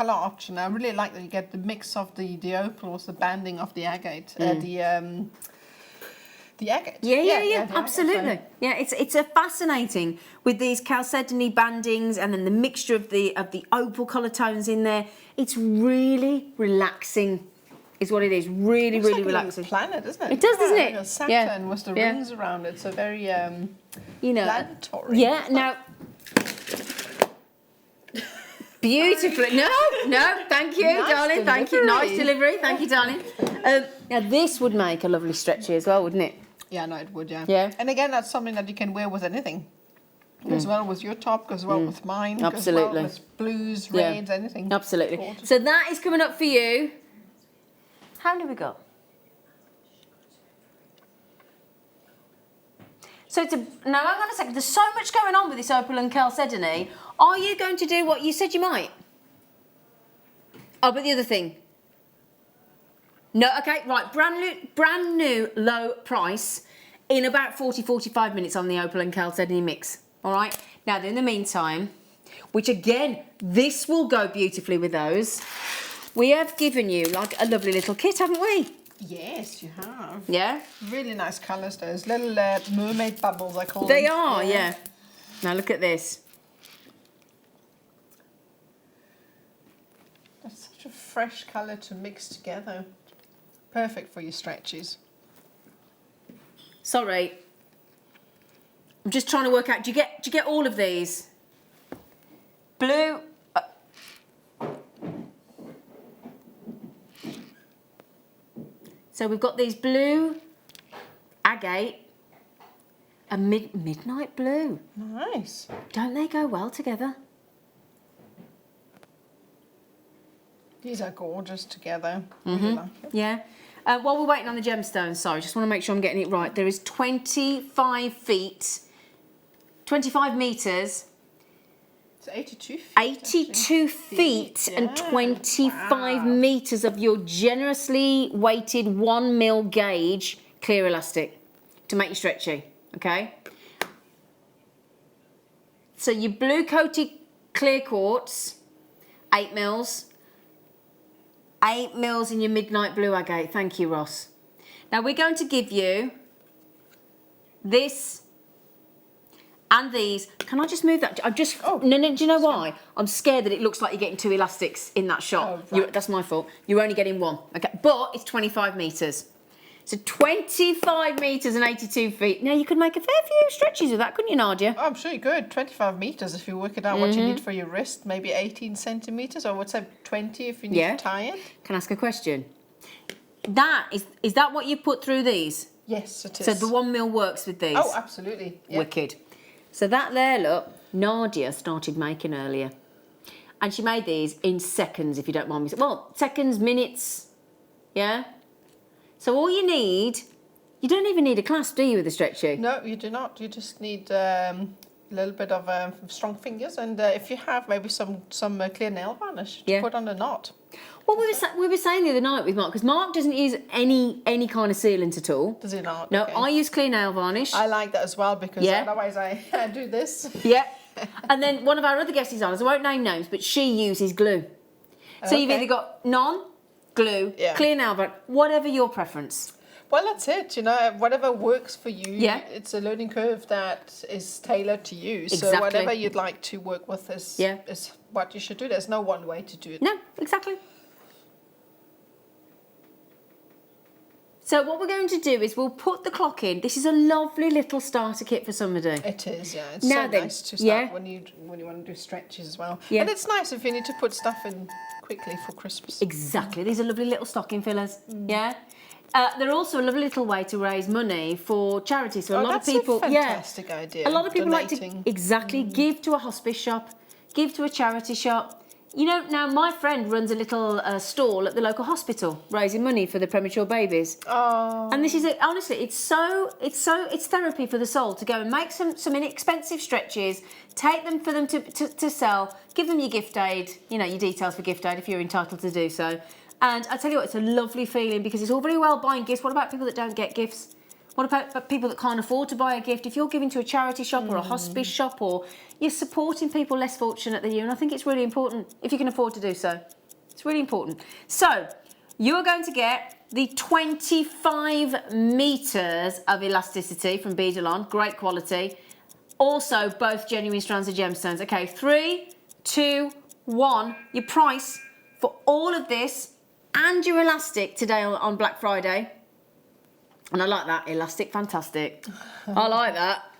Speaker 5: option. I really like that you get the mix of the opals, the banding of the agate, the agate.
Speaker 4: Yeah, absolutely. Yeah, it's a fascinating with these chalcedony bandings and then the mixture of the opal colour tones in there. It's really relaxing, is what it is. Really, really
Speaker 5: like
Speaker 4: relaxing.
Speaker 5: A planet, isn't it?
Speaker 4: It does, doesn't it?
Speaker 5: Saturn with the rings around it, so very planetary.
Speaker 4: Yeah. Now. Beautifully. No, thank you,
Speaker 5: Nice
Speaker 4: darling.
Speaker 5: delivery.
Speaker 4: Thank you. Nice delivery. Thank you, darling. Now, this would make a lovely stretchy as well, wouldn't it?
Speaker 5: Yeah, no, it would, yeah.
Speaker 4: Yeah.
Speaker 5: And again, that's something that you can wear with anything. Goes well with your top, goes well with mine,
Speaker 4: Absolutely.
Speaker 5: goes well with blues,
Speaker 4: Yeah.
Speaker 5: reds, anything.
Speaker 4: Absolutely.
Speaker 5: Gorgeous.
Speaker 4: So that is coming up for you. How many have we got? So now hang on a second. There's so much going on with this opal and chalcedony. Are you going to do what you said you might? Oh, but the other thing. No, okay, right. Brand new low price in about 40-45 minutes on the opal and chalcedony mix. All right. Now, in the meantime, which again, this will go beautifully with those. We have given you like a lovely little kit, haven't we?
Speaker 5: Yes, you have.
Speaker 4: Yeah.
Speaker 5: Really nice colours, those little mermaid bubbles, I call them.
Speaker 4: They are, yeah. Now look at this.
Speaker 5: That's such a fresh colour to mix together. Perfect for your stretches.
Speaker 4: Sorry. I'm just trying to work out. Do you get all of these? Blue. So we've got these blue agate and midnight blue.
Speaker 5: Nice.
Speaker 4: Don't they go well together?
Speaker 5: These are gorgeous together. Really like it.
Speaker 4: Yeah. While we're waiting on the gemstones, sorry, just want to make sure I'm getting it right. There is 25 feet, 25 metres,
Speaker 5: It's 82 feet.
Speaker 4: 82 feet and
Speaker 5: Yeah.
Speaker 4: 25
Speaker 5: Wow.
Speaker 4: metres of your generously weighted 1mm gauge clear elastic to make you stretchy, okay? So your blue coated clear quartz, 8mm. 8mm in your midnight blue agate. Thank you, Ross. Now we're going to give you this and these. Can I just move that? I'm just.
Speaker 5: Oh,
Speaker 4: no. Do you know why? I'm scared that it looks like you're getting two elastics in that shot.
Speaker 5: Oh, right.
Speaker 4: That's my fault. You're only getting one. Okay, but it's 25 metres. So 25 metres and 82 feet. Now you could make a fair few stretches with that, couldn't you, Nadia?
Speaker 5: Oh, I'm sure you could. 25 metres if you work it out what you need for your wrist. Maybe 18 centimetres, or what's that, 20 if you need
Speaker 4: Yeah.
Speaker 5: to tie it.
Speaker 4: Can I ask a question? That is that what you put through these?
Speaker 5: Yes, it is.
Speaker 4: So the 1mm works with these.
Speaker 5: Oh, absolutely. Yeah.
Speaker 4: Wicked. So that there, look, Nadia started making earlier. And she made these in seconds, if you don't mind me saying. Well, seconds, minutes, yeah? So all you need, you don't even need a clasp, do you, with a stretchy?
Speaker 5: No, you do not. You just need a little bit of strong fingers, and if you have maybe some clear nail varnish to
Speaker 4: Yeah.
Speaker 5: put on the knot.
Speaker 4: Well, we were saying the other night with Mark, because Mark doesn't use any kind of sealant at all.
Speaker 5: Does it not?
Speaker 4: No,
Speaker 5: Okay.
Speaker 4: I use clear nail varnish.
Speaker 5: I like that as well, because
Speaker 4: Yeah.
Speaker 5: otherwise I do this.
Speaker 4: Yeah. And then one of our other guest designers, I won't name names, but she uses glue. So you've
Speaker 5: Okay.
Speaker 4: either got none, glue,
Speaker 5: Yeah.
Speaker 4: clear nail varnish, whatever your preference.
Speaker 5: Well, that's it. You know, whatever works for you.
Speaker 4: Yeah.
Speaker 5: It's a learning curve that is tailored to you. So
Speaker 4: Exactly.
Speaker 5: whatever you'd like to work with is what you should do. There's no one way to do it.
Speaker 4: No, exactly. So what we're going to do is we'll put the clock in. This is a lovely little starter kit for somebody.
Speaker 5: It is, yeah. It's
Speaker 4: Now
Speaker 5: so
Speaker 4: then,
Speaker 5: nice to
Speaker 4: yeah.
Speaker 5: start when you want to do stretches as well.
Speaker 4: Yeah.
Speaker 5: And it's nice if you need to put stuff in quickly for Christmas.
Speaker 4: Exactly. These are lovely little stocking fillers. Yeah. They're also a lovely little way to raise money for charity. So a lot
Speaker 5: that's
Speaker 4: of people,
Speaker 5: a fantastic idea.
Speaker 4: a lot of people like
Speaker 5: donating.
Speaker 4: to give to a hospice shop, give to a charity shop. You know, now my friend runs a little stall at the local hospital, raising money for the premature babies.
Speaker 5: Oh.
Speaker 4: And this is honestly, it's therapy for the soul to go and make some inexpensive stretches, take them for them to sell, give them your gift aid, you know, your details for gift aid if you're entitled to do so. And I tell you what, it's a lovely feeling, because it's all very well buying gifts. What about people that don't get gifts? What about people that can't afford to buy a gift? If you're giving to a charity shop or a hospice shop, or you're supporting people less fortunate than you, and I think it's really important if you can afford to do so. It's really important. So you are going to get the 25 metres of elasticity from Beadalon, great quality. Also, both genuine strands of gemstones. Okay, 3, 2, 1. Your price for all of this and your elastic today on Black Friday. And I like that, elastic, fantastic. I like that.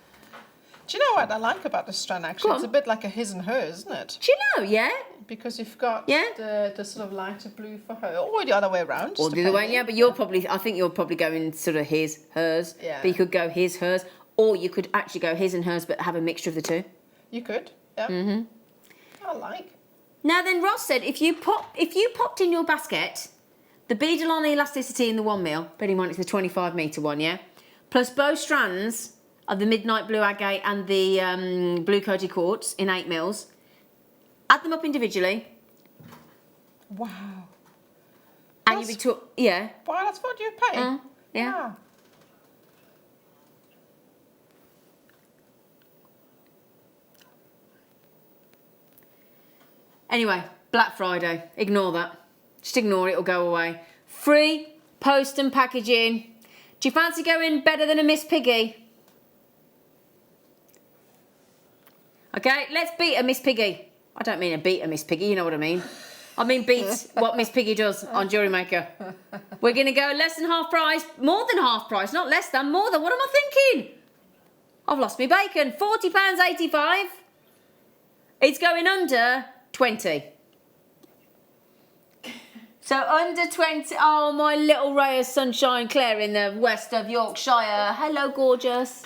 Speaker 5: Do you know what I like about this strand, actually?
Speaker 4: Go
Speaker 5: It's a
Speaker 4: on.
Speaker 5: bit like a his and hers, isn't it?
Speaker 4: Do you know, yeah?
Speaker 5: Because you've got
Speaker 4: Yeah.
Speaker 5: the sort of lighter blue for her, or the other way around.
Speaker 4: Or the other way, yeah, but I think you're probably going sort of his, hers.
Speaker 5: Yeah.
Speaker 4: But you could go his, hers, or you could actually go his and hers, but have a mixture of the two.
Speaker 5: You could, yeah. I like.
Speaker 4: Now then, Ross said if you popped in your basket the beadle-on elasticity in the 1 mil, bearing in mind it's the 25 metre one, yeah, plus both strands of the Midnight Blue Agate and the Blue Coated Quartz in 8 mils, add them up individually.
Speaker 5: Wow.
Speaker 4: And you'd be yeah.
Speaker 5: Wow, that's what you pay.
Speaker 4: Yeah.
Speaker 5: Wow.
Speaker 4: Anyway, Black Friday. Ignore that. Just ignore it, it'll go away. Free post and packaging. Do you fancy going better than a Miss Piggy? Okay, let's beat a Miss Piggy. I don't mean beat a Miss Piggy, you know what I mean. I mean beat what Miss Piggy does on Jewellery Maker. We're going to go less than half price, more than half price, not less than, more than. What am I thinking? I've lost my bacon. £40.85. It's going under 20. So under 20, oh, my little ray of sunshine, Claire in the west of Yorkshire. Hello, gorgeous.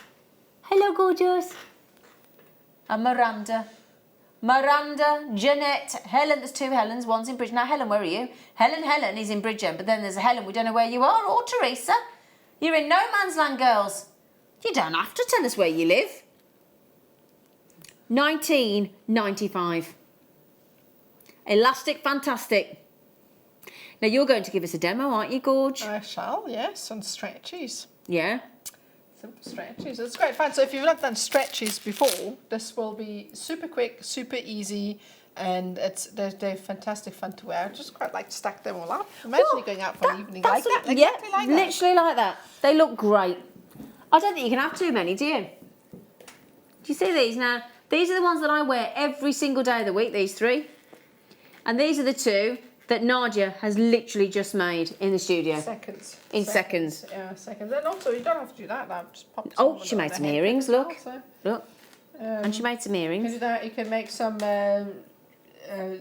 Speaker 4: Hello, gorgeous. And Miranda, Jeanette, Helen. There's 2 Helens. One's in Bridge. Now, Helen, where are you? Helen is in Bridgend, but then there's a Helen. We don't know where you are. Or Teresa. You're in no man's land, girls. You don't have to tell us where you live. £19.95. Elastic Fantastic. Now, you're going to give us a demo, aren't you, Gorge?
Speaker 5: I shall, yes, and stretchies.
Speaker 4: Yeah.
Speaker 5: Simple stretchies. It's great fun. So if you've not done stretchies before, this will be super quick, super easy, and they're fantastic fun to wear. I just quite like to stack them all up. Imagine you going out for an evening like that. Exactly
Speaker 4: yeah,
Speaker 5: like that.
Speaker 4: Literally like that. They look great. I don't think you can have too many, do you? Do you see these now? These are the ones that I wear every single day of the week, these 3. And these are the 2 that Nadia has literally just made in the studio.
Speaker 5: Seconds.
Speaker 4: Seconds.
Speaker 5: Yeah, seconds. And also, you don't have to do that now. Just pop
Speaker 4: Oh, she made some earrings, look.
Speaker 5: Also.
Speaker 4: Look. And she made some
Speaker 5: You can
Speaker 4: earrings.
Speaker 5: do that. You can make some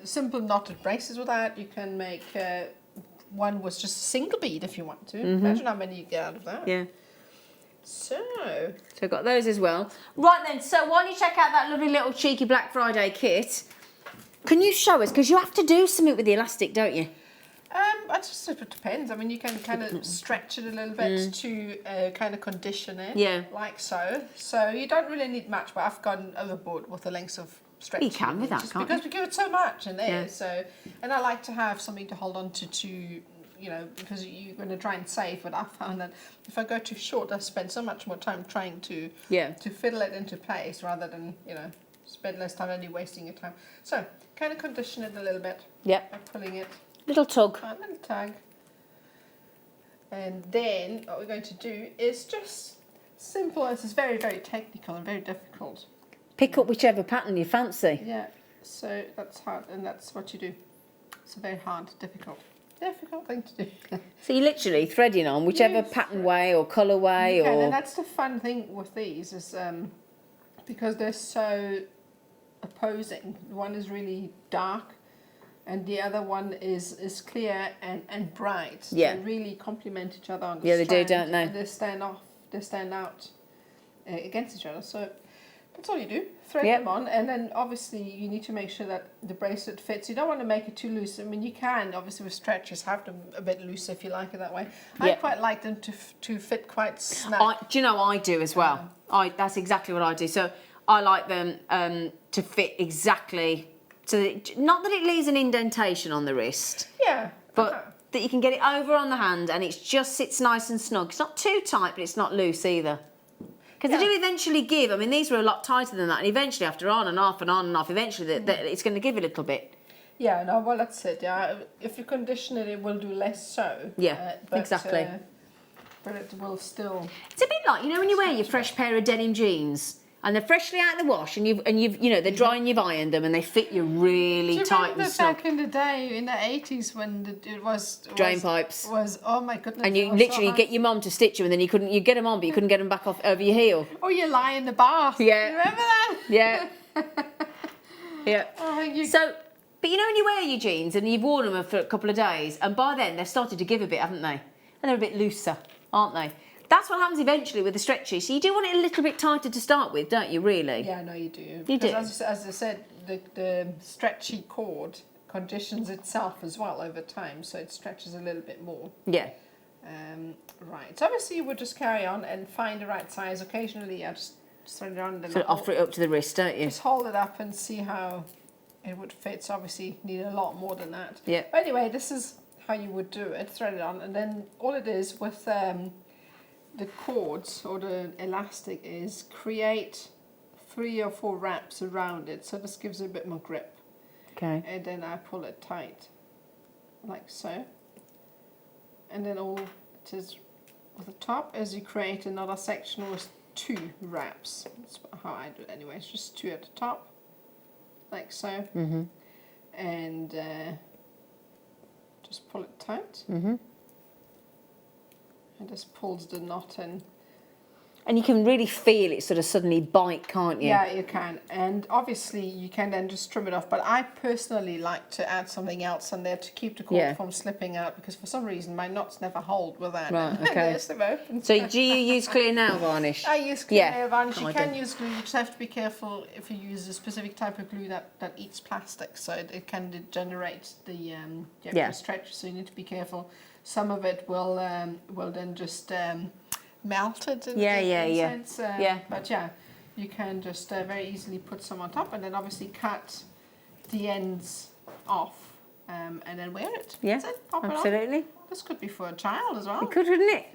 Speaker 5: simple knotted braces with that. You can make one with just a single bead if you want to. Imagine how many you get out of that.
Speaker 4: Yeah.
Speaker 5: So
Speaker 4: I've got those as well. Right then, so while you check out that lovely little cheeky Black Friday kit, can you show us? Because you have to do something with the elastic, don't you?
Speaker 5: it depends. I mean, you can kind of stretch it a little bit to kind of condition it.
Speaker 4: Yeah.
Speaker 5: Like so. So you don't really need much, but I've gone overboard with the lengths of stretching.
Speaker 4: You can with that,
Speaker 5: just
Speaker 4: can't
Speaker 5: because
Speaker 4: you?
Speaker 5: we give it so much in there.
Speaker 4: Yeah.
Speaker 5: So, and I like to have something to hold on to you know, because you're going to try and save. But I found that if I go too short, I spend so much more time trying to fiddle it into place rather than, you know, spend less time only wasting your time. So kind of condition it a little bit.
Speaker 4: Yep.
Speaker 5: By pulling it.
Speaker 4: Little tug.
Speaker 5: A little tug. And then what we're going to do is just simple. This is very, very technical and very difficult.
Speaker 4: Pick up whichever pattern you fancy.
Speaker 5: Yeah. So that's hard, and that's what you do. It's a very hard, difficult thing to do.
Speaker 4: So you're literally threading on whichever pattern way or colour way or...
Speaker 5: And that's the fun thing with these is because they're so opposing. One is really dark and the other one is clear and bright.
Speaker 4: Yeah.
Speaker 5: They really complement each other on the
Speaker 4: Yeah, they do,
Speaker 5: strand,
Speaker 4: don't they?
Speaker 5: and they stand out against each other. So that's all you do. Thread them on, and then obviously you need to make sure that the bracelet fits. You don't want to make it too loose. I mean, you can obviously with stretches have them a bit loose if you like it that way. I quite like them to fit quite snug.
Speaker 4: Do you know I do as well? That's exactly what I do. So I like them to fit exactly, so that, not that it leaves an indentation on the wrist.
Speaker 5: Yeah.
Speaker 4: But that you can get it over on the hand and it just sits nice and snug. It's not too tight, but it's not loose either. Because they do eventually give. I mean, these were a lot tighter than that, and eventually, after on and off and on and off, eventually it's going to give a little bit.
Speaker 5: Yeah, no, well, that's it. Yeah, if you condition it, it will do less so.
Speaker 4: Yeah, exactly.
Speaker 5: But it will still.
Speaker 4: It's a bit like, you know, when you wear your fresh pair of denim jeans and they're freshly out of the wash and you've you know, they're dry and you've ironed them and they fit you really tight and snug.
Speaker 5: Back in the day, in the 80s, when it was
Speaker 4: drain pipes.
Speaker 5: Oh my goodness.
Speaker 4: And you literally get your mum to stitch them and then you get them on, but you couldn't get them back off over your heel.
Speaker 5: Oh, you lie in the bath.
Speaker 4: Yeah.
Speaker 5: You remember that?
Speaker 4: Yeah. Yeah.
Speaker 5: Oh,
Speaker 4: So, but you know when you wear your jeans and you've worn them for a couple of days and by then they've started to give a bit, haven't they? And they're a bit looser, aren't they? That's what happens eventually with the stretchy. So you do want it a little bit tighter to start with, don't you, really?
Speaker 5: Yeah, no, you do.
Speaker 4: You
Speaker 5: Because
Speaker 4: do.
Speaker 5: As I said, the stretchy cord conditions itself as well over time, so it stretches a little bit more.
Speaker 4: Yeah.
Speaker 5: Right, so obviously you would just carry on and find the right size. Occasionally I just thread it on and then
Speaker 4: Sort of offer it up to the wrist, don't you?
Speaker 5: just hold it up and see how it would fit. So obviously need a lot more than that.
Speaker 4: Yeah.
Speaker 5: But anyway, this is how you would do it. Thread it on, and then all it is with the cords or the elastic is create 3 or 4 wraps around it. So this gives it a bit more grip.
Speaker 4: Okay.
Speaker 5: And then I pull it tight, like so. And then all it is with the top is you create another section with 2 wraps. That's how I do it anyway. It's just 2 at the top, like so.
Speaker 4: Mm-hmm.
Speaker 5: And just pull it tight.
Speaker 4: Mm-hmm.
Speaker 5: And this pulls the knot in.
Speaker 4: And you can really feel it sort of suddenly bite, can't you?
Speaker 5: Yeah, you can. And obviously you can then just trim it off. But I personally like to add something else in there to keep the cord from slipping out, because for some reason my knots never hold with that.
Speaker 4: Right, okay.
Speaker 5: There's them open.
Speaker 4: So do you use clear nail varnish?
Speaker 5: I use clear
Speaker 4: Yeah.
Speaker 5: nail varnish.
Speaker 4: Oh,
Speaker 5: You
Speaker 4: I
Speaker 5: can
Speaker 4: do.
Speaker 5: use glue. You just have to be careful if you use a specific type of glue that eats plastic, so it can degenerate the the stretch. So you need to be careful. Some of it will then just melt it in a sense. But yeah, you can just very easily put some on top, and then obviously cut the ends off, and then wear it.
Speaker 4: Yeah,
Speaker 5: That's it. Pop it on.
Speaker 4: absolutely.
Speaker 5: This could be for a child as well.
Speaker 4: It could, wouldn't it?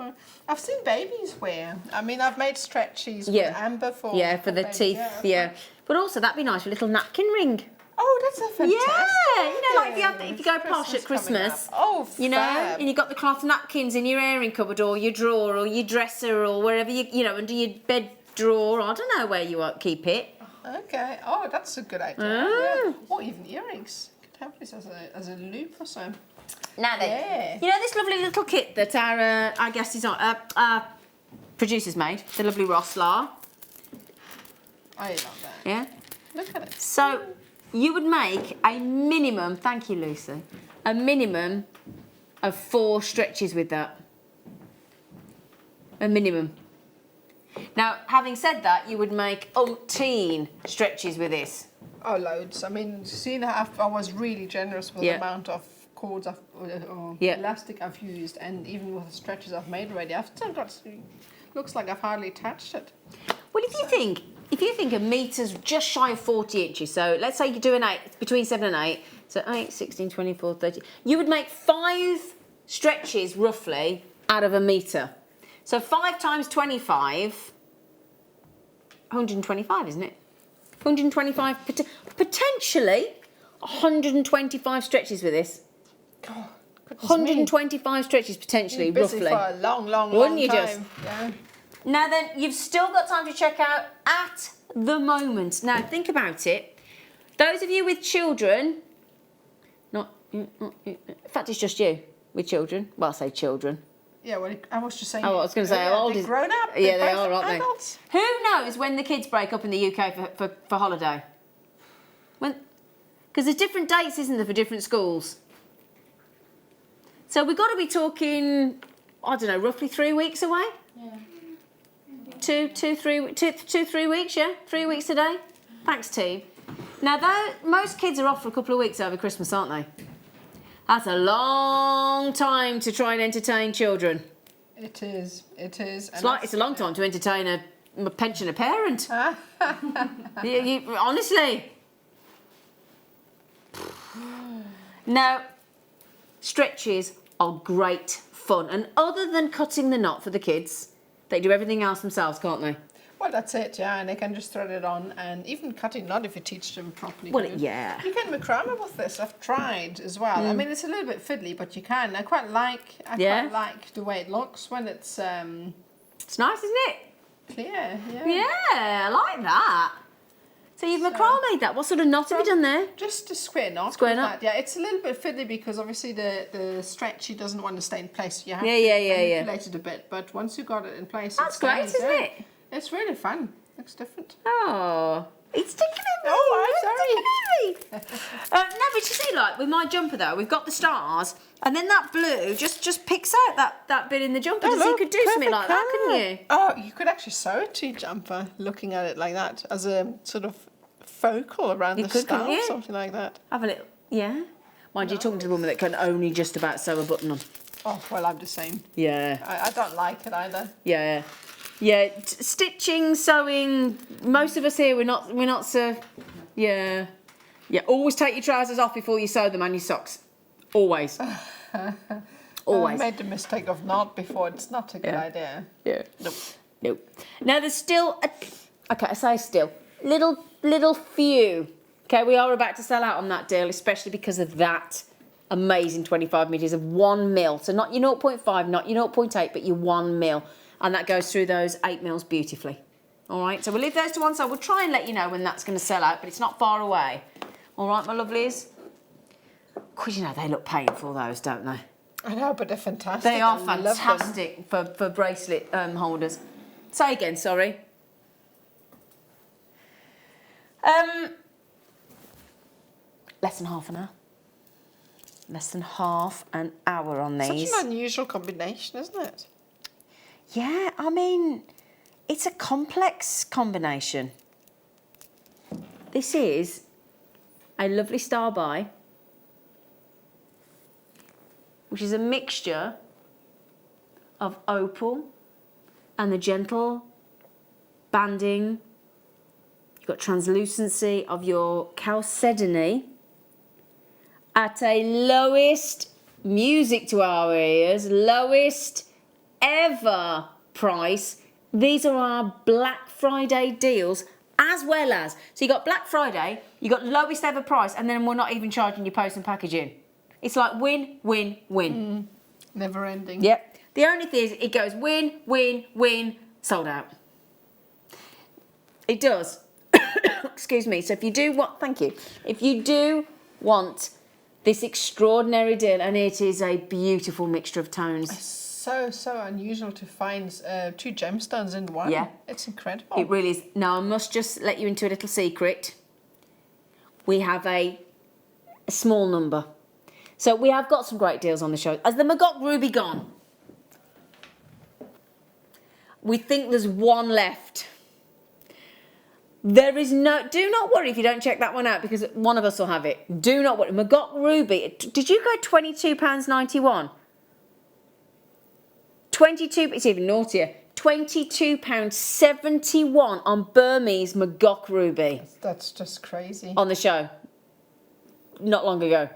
Speaker 5: I've seen babies wear. I mean, I've made stretchies with
Speaker 4: Yeah.
Speaker 5: amber for
Speaker 4: For the
Speaker 5: babies.
Speaker 4: teeth, yeah. But also that'd be nice for a little napkin ring.
Speaker 5: Oh, that's a fantastic.
Speaker 4: Yeah, you know, like if you go posh at
Speaker 5: Christmas coming
Speaker 4: Christmas,
Speaker 5: up. Oh,
Speaker 4: you know,
Speaker 5: fab.
Speaker 4: and you've got the cloth napkins in your airing cupboard or your drawer or your dresser or wherever you know, under your bed drawer. I don't know where you keep it.
Speaker 5: Okay. Oh, that's a good idea.
Speaker 4: Ah.
Speaker 5: Yeah. Or even earrings. Could have this as a loop or so.
Speaker 4: Now then,
Speaker 5: Yeah.
Speaker 4: you know this lovely little kit that our guest design, producers made, the lovely Roslar.
Speaker 5: I love that.
Speaker 4: Yeah.
Speaker 5: Look at it.
Speaker 4: So you would make a minimum. Thank you, Lucy. A minimum of 4 stretches with that. A minimum. Now, having said that, you would make umpteen stretches with this.
Speaker 5: Oh, loads. I mean, seeing how I was really generous with the amount of cords or elastic I've used, and even with the stretches I've made already, I've still got. Looks like I've hardly attached it.
Speaker 4: Well, if you think a meter's just shy of 40 inches, so let's say you do an 8, between 7 and 8, so 8, 16, 24, 30, you would make 5 stretches roughly out of a meter. So 5 times 25, 125, isn't it? 125, potentially 125 stretches with this.
Speaker 5: God,
Speaker 4: 125 stretches potentially,
Speaker 5: busy
Speaker 4: roughly.
Speaker 5: for a long
Speaker 4: Wouldn't you
Speaker 5: time.
Speaker 4: just?
Speaker 5: Yeah.
Speaker 4: Now then, you've still got time to check out at the moment. Now think about it. Those of you with children, in fact it's just you with children. Well, I say children.
Speaker 5: Yeah, well, I was just saying.
Speaker 4: Oh, I was going to say, how old
Speaker 5: they're
Speaker 4: is...
Speaker 5: grown up.
Speaker 4: Yeah,
Speaker 5: They're
Speaker 4: they
Speaker 5: both
Speaker 4: are, aren't
Speaker 5: adults.
Speaker 4: they? Who knows when the kids break up in the UK for holiday? Because there's different dates, isn't there, for different schools? So we've got to be talking, I don't know, roughly 3 weeks away? Yeah. 3 weeks, yeah? 3 weeks today? Thanks, team. Now, most kids are off for a couple of weeks over Christmas, aren't they? That's a long time to try and entertain children.
Speaker 5: It is. It is.
Speaker 4: It's a long time to entertain a pensioner parent. Honestly. Now, stretches are great fun. And other than cutting the knot for the kids, they do everything else themselves, can't they?
Speaker 5: Well, that's it, yeah, and they can just thread it on, and even cutting knot if you teach them properly.
Speaker 4: Well, yeah.
Speaker 5: You can macrame with this. I've tried as well. I mean, it's a little bit fiddly, but you can. I quite like the way it looks when it's
Speaker 4: It's nice, isn't it?
Speaker 5: clear. Yeah.
Speaker 4: Yeah, I like that. So you've macrame that. What sort of knot have you done there?
Speaker 5: Just a square knot.
Speaker 4: Square
Speaker 5: with
Speaker 4: knot.
Speaker 5: that. Yeah, it's a little bit fiddly because obviously the stretchy doesn't want to stay in place. So you have to manipulate it a bit. But once you got it in place,
Speaker 4: That's
Speaker 5: it stays,
Speaker 4: great, isn't
Speaker 5: yeah.
Speaker 4: it?
Speaker 5: It's really fun. Looks different.
Speaker 4: Oh, it's sticking in me.
Speaker 5: Oh, I'm
Speaker 4: It's
Speaker 5: sorry.
Speaker 4: sticking in me. but you see, like with my jumper though, we've got the stars, and then that blue just picks out that bit in the jumper. So you could do something like that, couldn't you?
Speaker 5: Oh, you could actually sew it to your jumper, looking at it like that, as a sort of focal around the star or something like that.
Speaker 4: Have a little, yeah. Mind you, talking to the woman that can only just about sew a button on.
Speaker 5: Oh, well, I'm the same.
Speaker 4: Yeah.
Speaker 5: I don't like it either.
Speaker 4: Yeah. Yeah, stitching, sewing, most of us here, we're not so, yeah. Yeah, always take your trousers off before you sew them and your socks. Always. Always.
Speaker 5: I made the mistake of not before. It's not a good idea.
Speaker 4: Yeah. Nope. Now there's still, okay, I say still, little few. Okay, we are about to sell out on that deal, especially because of that amazing 25 metres of 1 mil. So not your 0.5, not your 0.8, but your 1 mil. And that goes through those 8 mils beautifully. All right, so we'll leave those to one side. We'll try and let you know when that's going to sell out, but it's not far away. All right, my lovelies? Because, you know, they look painful, those, don't they?
Speaker 5: I know, but they're fantastic.
Speaker 4: They are
Speaker 5: I love them.
Speaker 4: fantastic for bracelet holders. Say again, sorry. Less than half an hour. Less than half an hour on these.
Speaker 5: Such an unusual combination, isn't it?
Speaker 4: Yeah, I mean, it's a complex combination. This is a lovely star by, which is a mixture of opal and the gentle banding. You've got translucency of your chalcedony at a lowest, music to our ears, lowest ever price. These are our Black Friday deals, as well as, so you got Black Friday, you got lowest ever price, and then we're not even charging you post and packaging. It's like win, win, win.
Speaker 5: Never ending.
Speaker 4: Yep. The only thing is it goes win, win, win, sold out. It does. Excuse me. So if you do want, thank you. If you do want this extraordinary deal, and it is a beautiful mixture of tones.
Speaker 5: So unusual to find 2 gemstones in one.
Speaker 4: Yeah.
Speaker 5: It's incredible.
Speaker 4: It really is. Now, I must just let you into a little secret. We have a small number. So we have got some great deals on the show. Has the Magog Ruby gone? We think there's one left. There is no... Do not worry if you don't check that one out, because one of us will have it. Do not worry. Magog Ruby. Did you go £22.91? 22, it's even naughtier, £22.71 on Burmese Magog Ruby.
Speaker 5: That's just crazy.
Speaker 4: On the show, not long ago.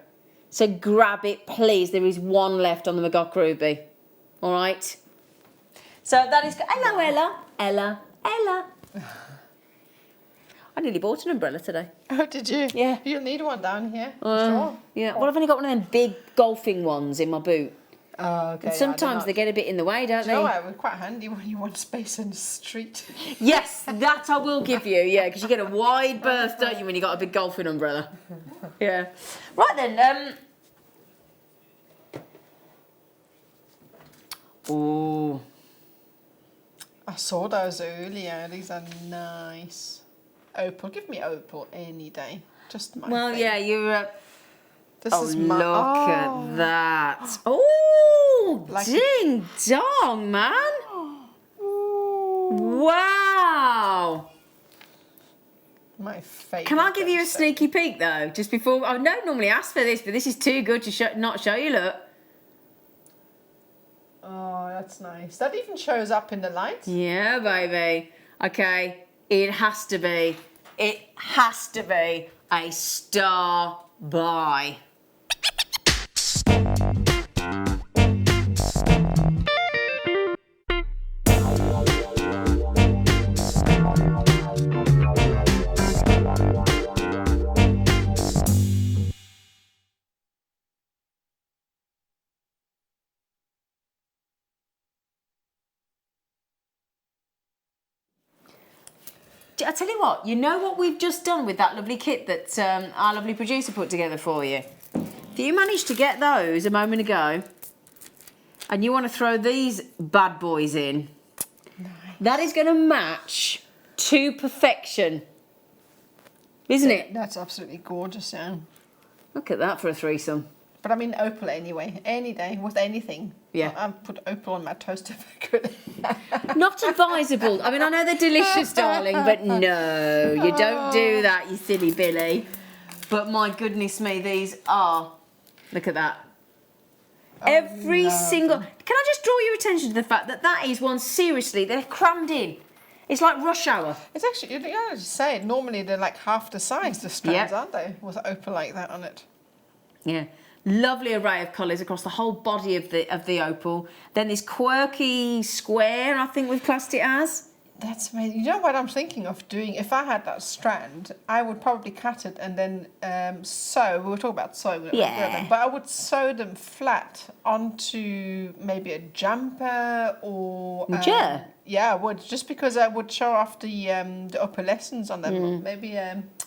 Speaker 4: So grab it, please. There is one left on the Magog Ruby. All right? So that is... Hello, Ella. Ella. I nearly bought an umbrella today.
Speaker 5: Oh, did you?
Speaker 4: Yeah.
Speaker 5: You'll need one down here, sure.
Speaker 4: Yeah, well, I've only got one of them big golfing ones in my boot.
Speaker 5: Oh, okay.
Speaker 4: And sometimes they get a bit in the way, don't they?
Speaker 5: You know what? We're quite handy when you want space in the street.
Speaker 4: Yes, that I will give you, yeah, because you get a wide berth, don't you, when you got a big golfing umbrella? Yeah. Right then, ooh.
Speaker 5: I saw those earlier. These are nice. Opal. Give me opal any day. Just my thing.
Speaker 4: Yeah, you're...
Speaker 5: This is my...
Speaker 4: Look at that. Oh,
Speaker 5: Like-
Speaker 4: ding dong, man. Wow.
Speaker 5: My favourite.
Speaker 4: Can I give you a
Speaker 5: thing.
Speaker 4: sneaky peek, though, just before... I don't normally ask for this, but this is too good to not show you, look.
Speaker 5: Oh, that's nice. That even shows up in the light.
Speaker 4: Yeah, baby. Okay, it has to be a star buy. I tell you what, you know what we've just done with that lovely kit that our lovely producer put together for you? If you managed to get those a moment ago and you want to throw these bad boys in, nice. That is going to match to perfection Isn't it?
Speaker 5: That's absolutely gorgeous, yeah.
Speaker 4: Look at that for a threesome.
Speaker 5: But I mean opal anyway, any day, with anything.
Speaker 4: Yeah.
Speaker 5: I'd put opal on my toast if I could.
Speaker 4: Not advisable. I mean, I know they're delicious, darling, but no, you don't do that, you silly Billy. But my goodness me, these are... Look at that. Every single... Can I just draw your attention to the fact that that is one, seriously, they're crammed in. It's like rush hour.
Speaker 5: It's actually, you know, just say it, normally they're like half the size, the strands, aren't they? With opal like that on it.
Speaker 4: Yeah. Lovely array of colours across the whole body of the opal. Then this quirky square, I think we've classed it as.
Speaker 5: That's amazing. You know what I'm thinking of doing? If I had that strand, I would probably cut it and then sew. We were talking about sewing, but I would sew them flat onto maybe a jumper or. Yeah, I would, just because I would show off the opalescence on them. Maybe,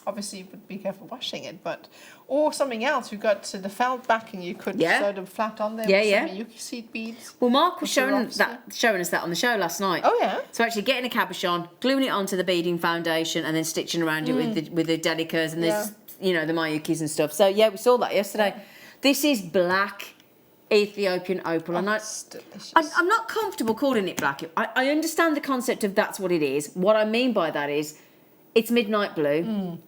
Speaker 5: obviously, you would be careful washing it, but or something else. You've got the felt backing. You could sew them flat on there with some yucca seed beads.
Speaker 4: Well, Mark was showing us that on the show last night.
Speaker 5: Oh yeah.
Speaker 4: So actually, getting a cabochon, gluing it onto the beading foundation, and then stitching around it with the delicas and this, you know, the mayukis and stuff. So yeah, we saw that yesterday. This is black Ethiopian opal, and I'm not comfortable calling it black. I understand the concept of that's what it is. What I mean by that is, it's midnight blue,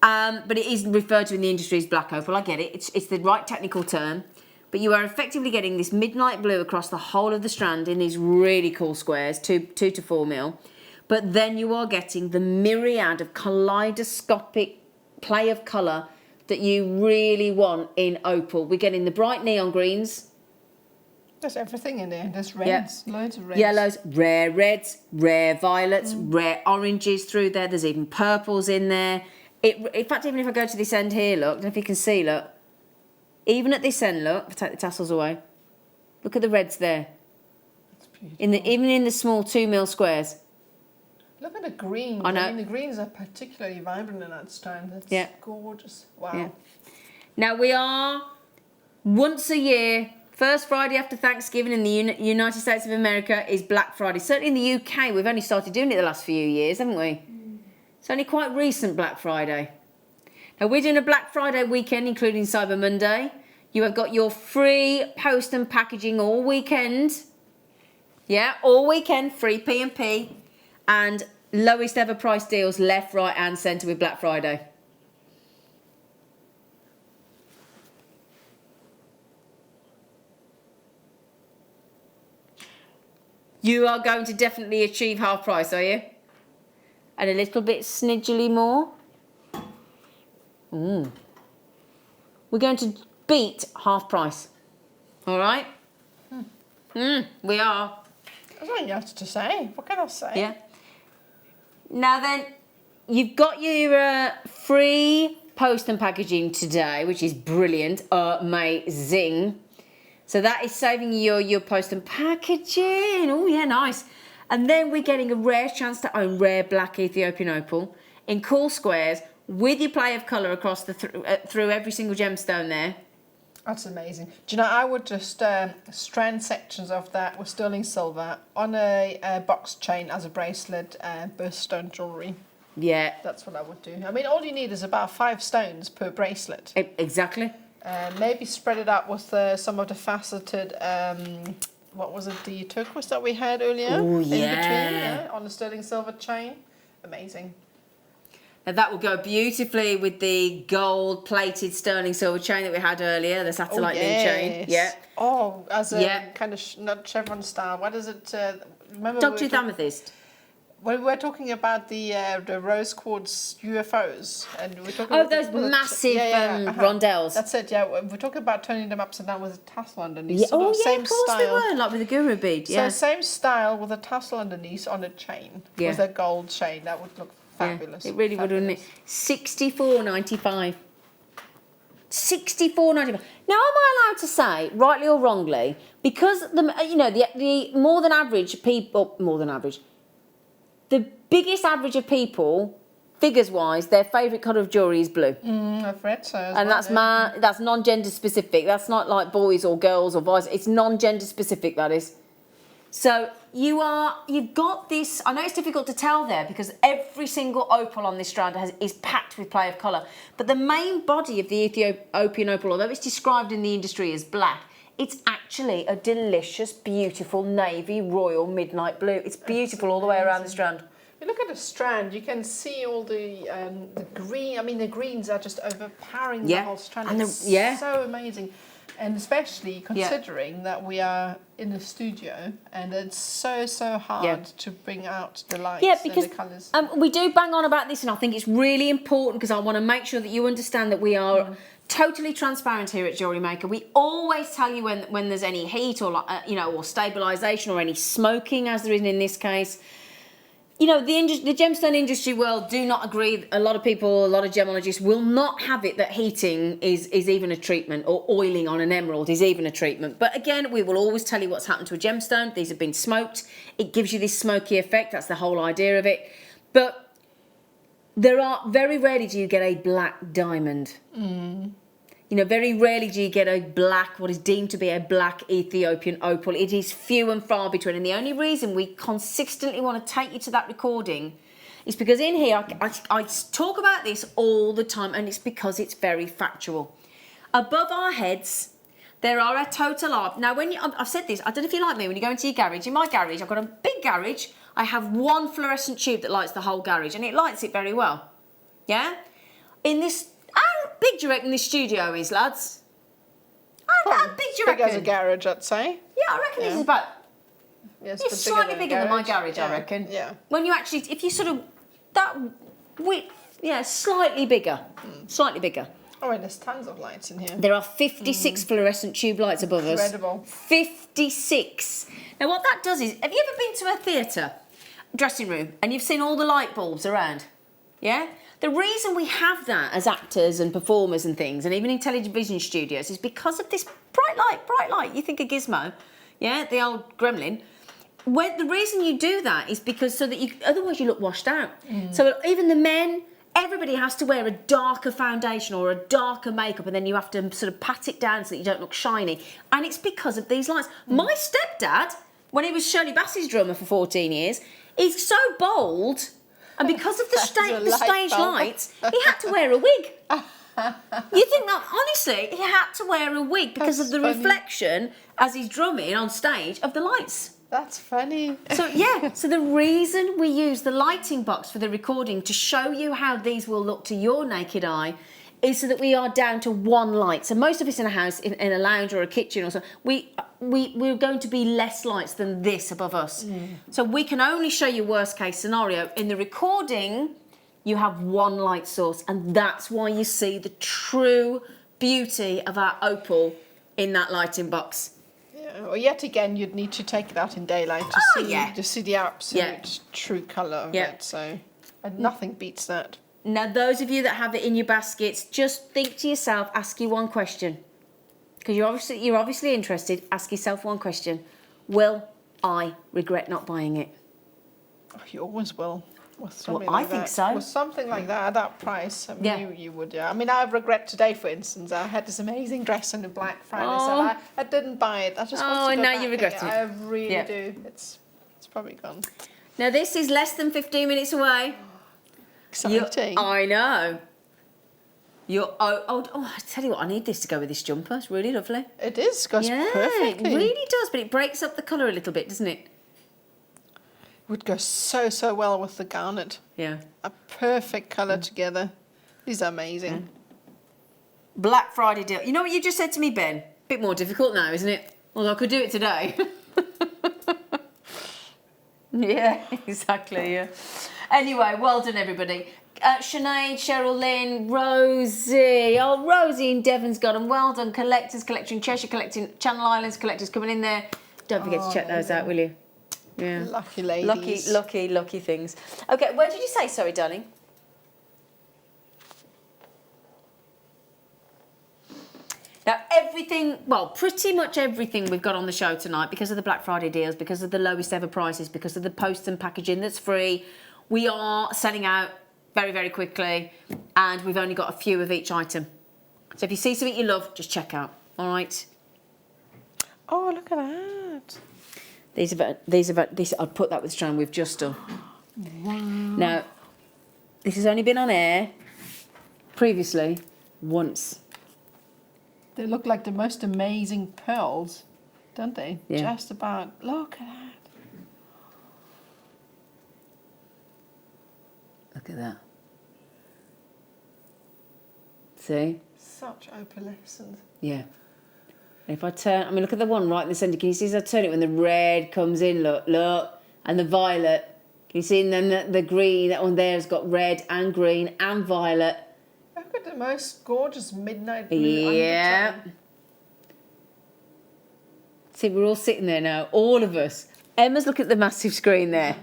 Speaker 4: but it is referred to in the industry as black opal. I get it. It's the right technical term, but you are effectively getting this midnight blue across the whole of the strand in these really cool squares, 2 to 4 mil. But then you are getting the myriad of kaleidoscopic play of colour that you really want in opal. We're getting the bright neon greens.
Speaker 5: There's everything in there. There's reds, loads of reds.
Speaker 4: Yellows, rare violets, rare oranges through there. There's even purples in there. In fact, even if I go to this end here, look, I don't know if you can see, look. Even at this end, look, if I take the tassels away, look at the reds there.
Speaker 5: That's beautiful.
Speaker 4: Even in the small 2 mil squares.
Speaker 5: Look at the greens.
Speaker 4: I know.
Speaker 5: I mean, the greens are particularly vibrant in that strand. That's gorgeous. Wow.
Speaker 4: Yeah. Now, we are once a year, first Friday after Thanksgiving in the United States of America is Black Friday. Certainly in the UK, we've only started doing it the last few years, haven't we? It's only quite recent Black Friday. Now, we're doing a Black Friday weekend, including Cyber Monday. You have got your free post and packaging all weekend. Yeah, all weekend, free P&P. And lowest ever price deals left, right and centre with Black Friday. You are going to definitely achieve half price, are you? And a little bit snidgily more. We're going to beat half price. All right? We are.
Speaker 5: There's nothing else to say. What can I say?
Speaker 4: Yeah. Now then, you've got your free post and packaging today, which is brilliant, amazing. So that is saving you your post and packaging. Oh yeah, nice. And then we're getting a rare chance to own rare black Ethiopian opal in cool squares with your play of colour across the through every single gemstone there.
Speaker 5: That's amazing. Do you know, I would just strand sections of that with sterling silver on a box chain as a bracelet and birthstone jewellery.
Speaker 4: Yeah.
Speaker 5: That's what I would do. I mean, all you need is about 5 stones per bracelet.
Speaker 4: Exactly.
Speaker 5: Maybe spread it out with some of the faceted, what was it, the turquoise that we had earlier?
Speaker 4: Oh,
Speaker 5: in
Speaker 4: yeah.
Speaker 5: between, yeah, on the sterling silver chain. Amazing.
Speaker 4: Now that will go beautifully with the gold plated sterling silver chain that we had earlier, the satellite link chain. Yeah.
Speaker 5: Oh, as a kind of not chevron style. What is it? Remember
Speaker 4: Dogtooth amethyst.
Speaker 5: When we were talking about the rose quartz UFOs, and we're talking about
Speaker 4: those massive rondelles.
Speaker 5: That's it. Yeah, we're talking about turning them upside down with a tassel underneath.
Speaker 4: Yeah.
Speaker 5: Sort of same
Speaker 4: of course
Speaker 5: style.
Speaker 4: they were, like with a guru bead. Yeah.
Speaker 5: So same style with a tassel underneath on a chain with a gold chain. That would look fabulous.
Speaker 4: Yeah, it really would, wouldn't it? $64.95. $64.95. Now, am I allowed to say, rightly or wrongly, because the more than average people, the biggest average of people, figures-wise, their favourite colour of jewellery is blue.
Speaker 5: I've read so.
Speaker 4: And that's non-gender specific. That's not like boys or girls or vice. It's non-gender specific, that is. So you've got this, I know it's difficult to tell there because every single opal on this strand is packed with play of colour, but the main body of the Ethiopian opal, although it's described in the industry as black, it's actually a delicious, beautiful navy royal midnight blue. It's beautiful all the way around the strand.
Speaker 5: You look at a strand, you can see all the green. I mean, the greens are just overpowering the whole strand.
Speaker 4: And
Speaker 5: it's so amazing. And especially considering that we are in the studio and it's so hard to bring out the lights and the colours.
Speaker 4: We do bang on about this, and I think it's really important because I want to make sure that you understand that we are totally transparent here at Jewellery Maker. We always tell you when there's any heat or or stabilisation or any smoking, as there is in this case. You know, the gemstone industry world do not agree. A lot of people, a lot of gemologists will not have it that heating is even a treatment, or oiling on an emerald is even a treatment. But again, we will always tell you what's happened to a gemstone. These have been smoked. It gives you this smoky effect. That's the whole idea of it. But very rarely do you get a black diamond. You know, very rarely do you get a black, what is deemed to be a black Ethiopian opal. It is few and far between. And the only reason we consistently want to take you to that recording is because in here, I talk about this all the time, and it's because it's very factual. Above our heads, there are a total of... Now, I've said this, I don't know if you like me, when you go into your garage, in my garage, I've got a big garage, I have one fluorescent tube that lights the whole garage, and it lights it very well. Yeah? In this... How big do you reckon this studio is, lads? How big do you reckon?
Speaker 5: Big as a garage, I'd say.
Speaker 4: Yeah, I reckon this is about...
Speaker 5: Yes,
Speaker 4: it's slightly bigger than my garage, I reckon.
Speaker 5: Yeah.
Speaker 4: When you actually... If you sort of... That width... Yeah, slightly bigger. Slightly bigger.
Speaker 5: Oh, and there's tons of lights in here.
Speaker 4: There are 56 fluorescent tube lights above us.
Speaker 5: Incredible.
Speaker 4: 56. Now, what that does is... Have you ever been to a theatre dressing room and you've seen all the light bulbs around? Yeah? The reason we have that as actors and performers and things, and even in television studios, is because of this bright light. You think of Gizmo, yeah, the old gremlin. The reason you do that is because otherwise you look washed out. So even the men, everybody has to wear a darker foundation or a darker makeup, and then you have to sort of pat it down so that you don't look shiny. And it's because of these lights. My stepdad, when he was Shirley Bassey's drummer for 14 years, he's so bold. And because of the stage lights, he had to wear a wig. You think that, honestly, he had to wear a wig because of the reflection as he's drumming on stage of the lights.
Speaker 5: That's funny.
Speaker 4: So, yeah, so the reason we use the lighting box for the recording to show you how these will look to your naked eye is so that we are down to one light. So most of us in a house, in a lounge or a kitchen or so, we're going to be less lights than this above us. So we can only show you worst case scenario. In the recording, you have one light source, and that's why you see the true beauty of our opal in that lighting box.
Speaker 5: Yeah, well, yet again, you'd need to take it out in daylight to see the absolute true colour of it. So nothing beats that.
Speaker 4: Now, those of you that have it in your baskets, just think to yourself, ask you one question. Because you're obviously interested, ask yourself one question. Will I regret not buying it?
Speaker 5: Oh, you always will. With something
Speaker 4: I think so.
Speaker 5: With something like that, at that price, I mean, you would, yeah. I mean, I have regret today, for instance. I had this amazing dress on the Black Friday sale. I didn't buy it. I just want to go
Speaker 4: now
Speaker 5: back
Speaker 4: you regret it.
Speaker 5: I really do. It's probably gone.
Speaker 4: Now, this is less than 15 minutes away.
Speaker 5: Exciting.
Speaker 4: I know. I tell you what, I need this to go with this jumper. It's really lovely.
Speaker 5: It is. Goes perfectly.
Speaker 4: It really does, but it breaks up the colour a little bit, doesn't it?
Speaker 5: Would go so well with the garnet.
Speaker 4: Yeah.
Speaker 5: A perfect colour together. These are amazing.
Speaker 4: Black Friday deal. You know what you just said to me, Ben? Bit more difficult now, isn't it? Although I could do it today. Yeah, exactly, yeah. Anyway, well done, everybody. Sinead, Cheryl Lynn, Rosie. Oh, Rosie in Devon's got them. Well done, collectors, collecting Cheshire, collecting Channel Islands, collectors coming in there. Don't forget to check those out, will you? Yeah.
Speaker 5: Lucky ladies.
Speaker 4: Lucky things. Okay, where did you say, sorry, darling? Now, everything, well, pretty much everything we've got on the show tonight, because of the Black Friday deals, because of the lowest ever prices, because of the post and packaging that's free, we are selling out very quickly, and we've only got a few of each item. So if you see something you love, just check out, all right?
Speaker 5: Oh, look at that.
Speaker 4: These I'd put that with strand we've just done.
Speaker 5: Wow.
Speaker 4: Now, this has only been on air previously once.
Speaker 5: They look like the most amazing pearls, don't they?
Speaker 4: Yeah.
Speaker 5: Just about. Look at that.
Speaker 4: Look at that. See?
Speaker 5: Such opalescence.
Speaker 4: Yeah. And if I turn, I mean, look at the one right in the centre. Can you see as I turn it when the red comes in? Look. And the violet. Can you see? And then the green, that one there has got red and green and violet.
Speaker 5: Look at the most gorgeous midnight blue
Speaker 4: Yeah.
Speaker 5: undertone.
Speaker 4: See, we're all sitting there now, all of us. Emma's looking at the massive screen there.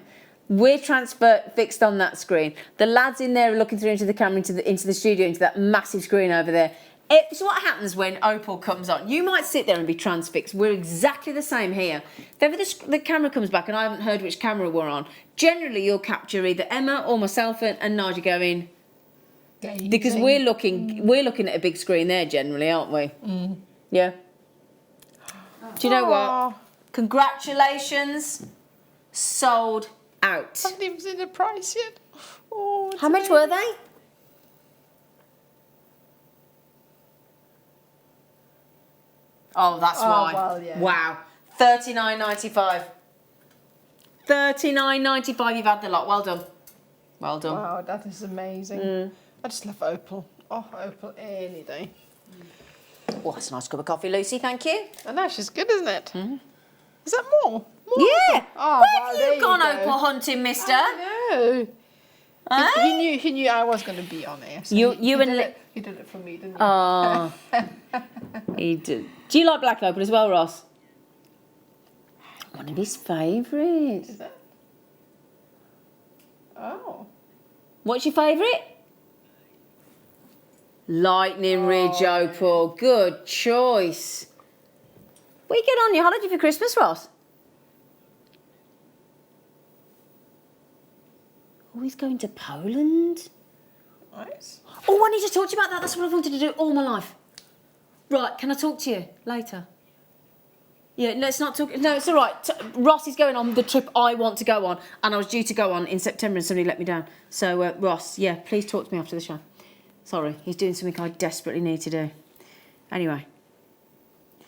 Speaker 4: We're fixed on that screen. The lads in there are looking through into the camera, into the studio, into that massive screen over there. It's what happens when Opal comes on. You might sit there and be transfixed. We're exactly the same here. If ever the camera comes back and I haven't heard which camera we're on, generally you'll capture either Emma or myself and Nadia going, because we're looking at a big screen there generally, aren't we?
Speaker 5: Mm.
Speaker 4: Yeah. Do you know
Speaker 5: Aw.
Speaker 4: what? Congratulations, sold out.
Speaker 5: I haven't even seen the price yet. Oh, it's
Speaker 4: How much
Speaker 5: amazing.
Speaker 4: were they? Oh, that's
Speaker 5: Oh,
Speaker 4: why.
Speaker 5: well, yeah.
Speaker 4: Wow. $39.95. $39.95. You've had the lot. Well done. Well done.
Speaker 5: Wow, that is amazing.
Speaker 4: Mm.
Speaker 5: I just love Opal. Oh, Opal any day.
Speaker 4: Oh, that's a nice cup of coffee, Lucy. Thank you.
Speaker 5: I know, she's good, isn't it? Is that more? More
Speaker 4: Yeah.
Speaker 5: Opal? Oh,
Speaker 4: Where
Speaker 5: well,
Speaker 4: have
Speaker 5: there
Speaker 4: you gone
Speaker 5: go.
Speaker 4: opal hunting, mister?
Speaker 5: I know.
Speaker 4: Huh?
Speaker 5: He knew I was going to be on air. So
Speaker 4: You
Speaker 5: he
Speaker 4: and
Speaker 5: did
Speaker 4: Li-
Speaker 5: it. He did it for me, didn't he?
Speaker 4: Oh. He did. Do you like black opal as well, Ross? One of his favourites.
Speaker 5: Is that? Oh.
Speaker 4: What's your favourite? Lightning Ridge opal. Good choice. What are you getting on your holiday for Christmas, Ross? Oh, he's going to Poland.
Speaker 5: Nice.
Speaker 4: Oh, I need to talk to you about that. That's what I've wanted to do all my life. Right, can I talk to you later? Yeah, let's not talk. No, it's all right. Ross is going on the trip I want to go on, and I was due to go on in September, and somebody let me down. So, Ross, yeah, please talk to me after the show. Sorry, he's doing something I desperately need to do. Anyway.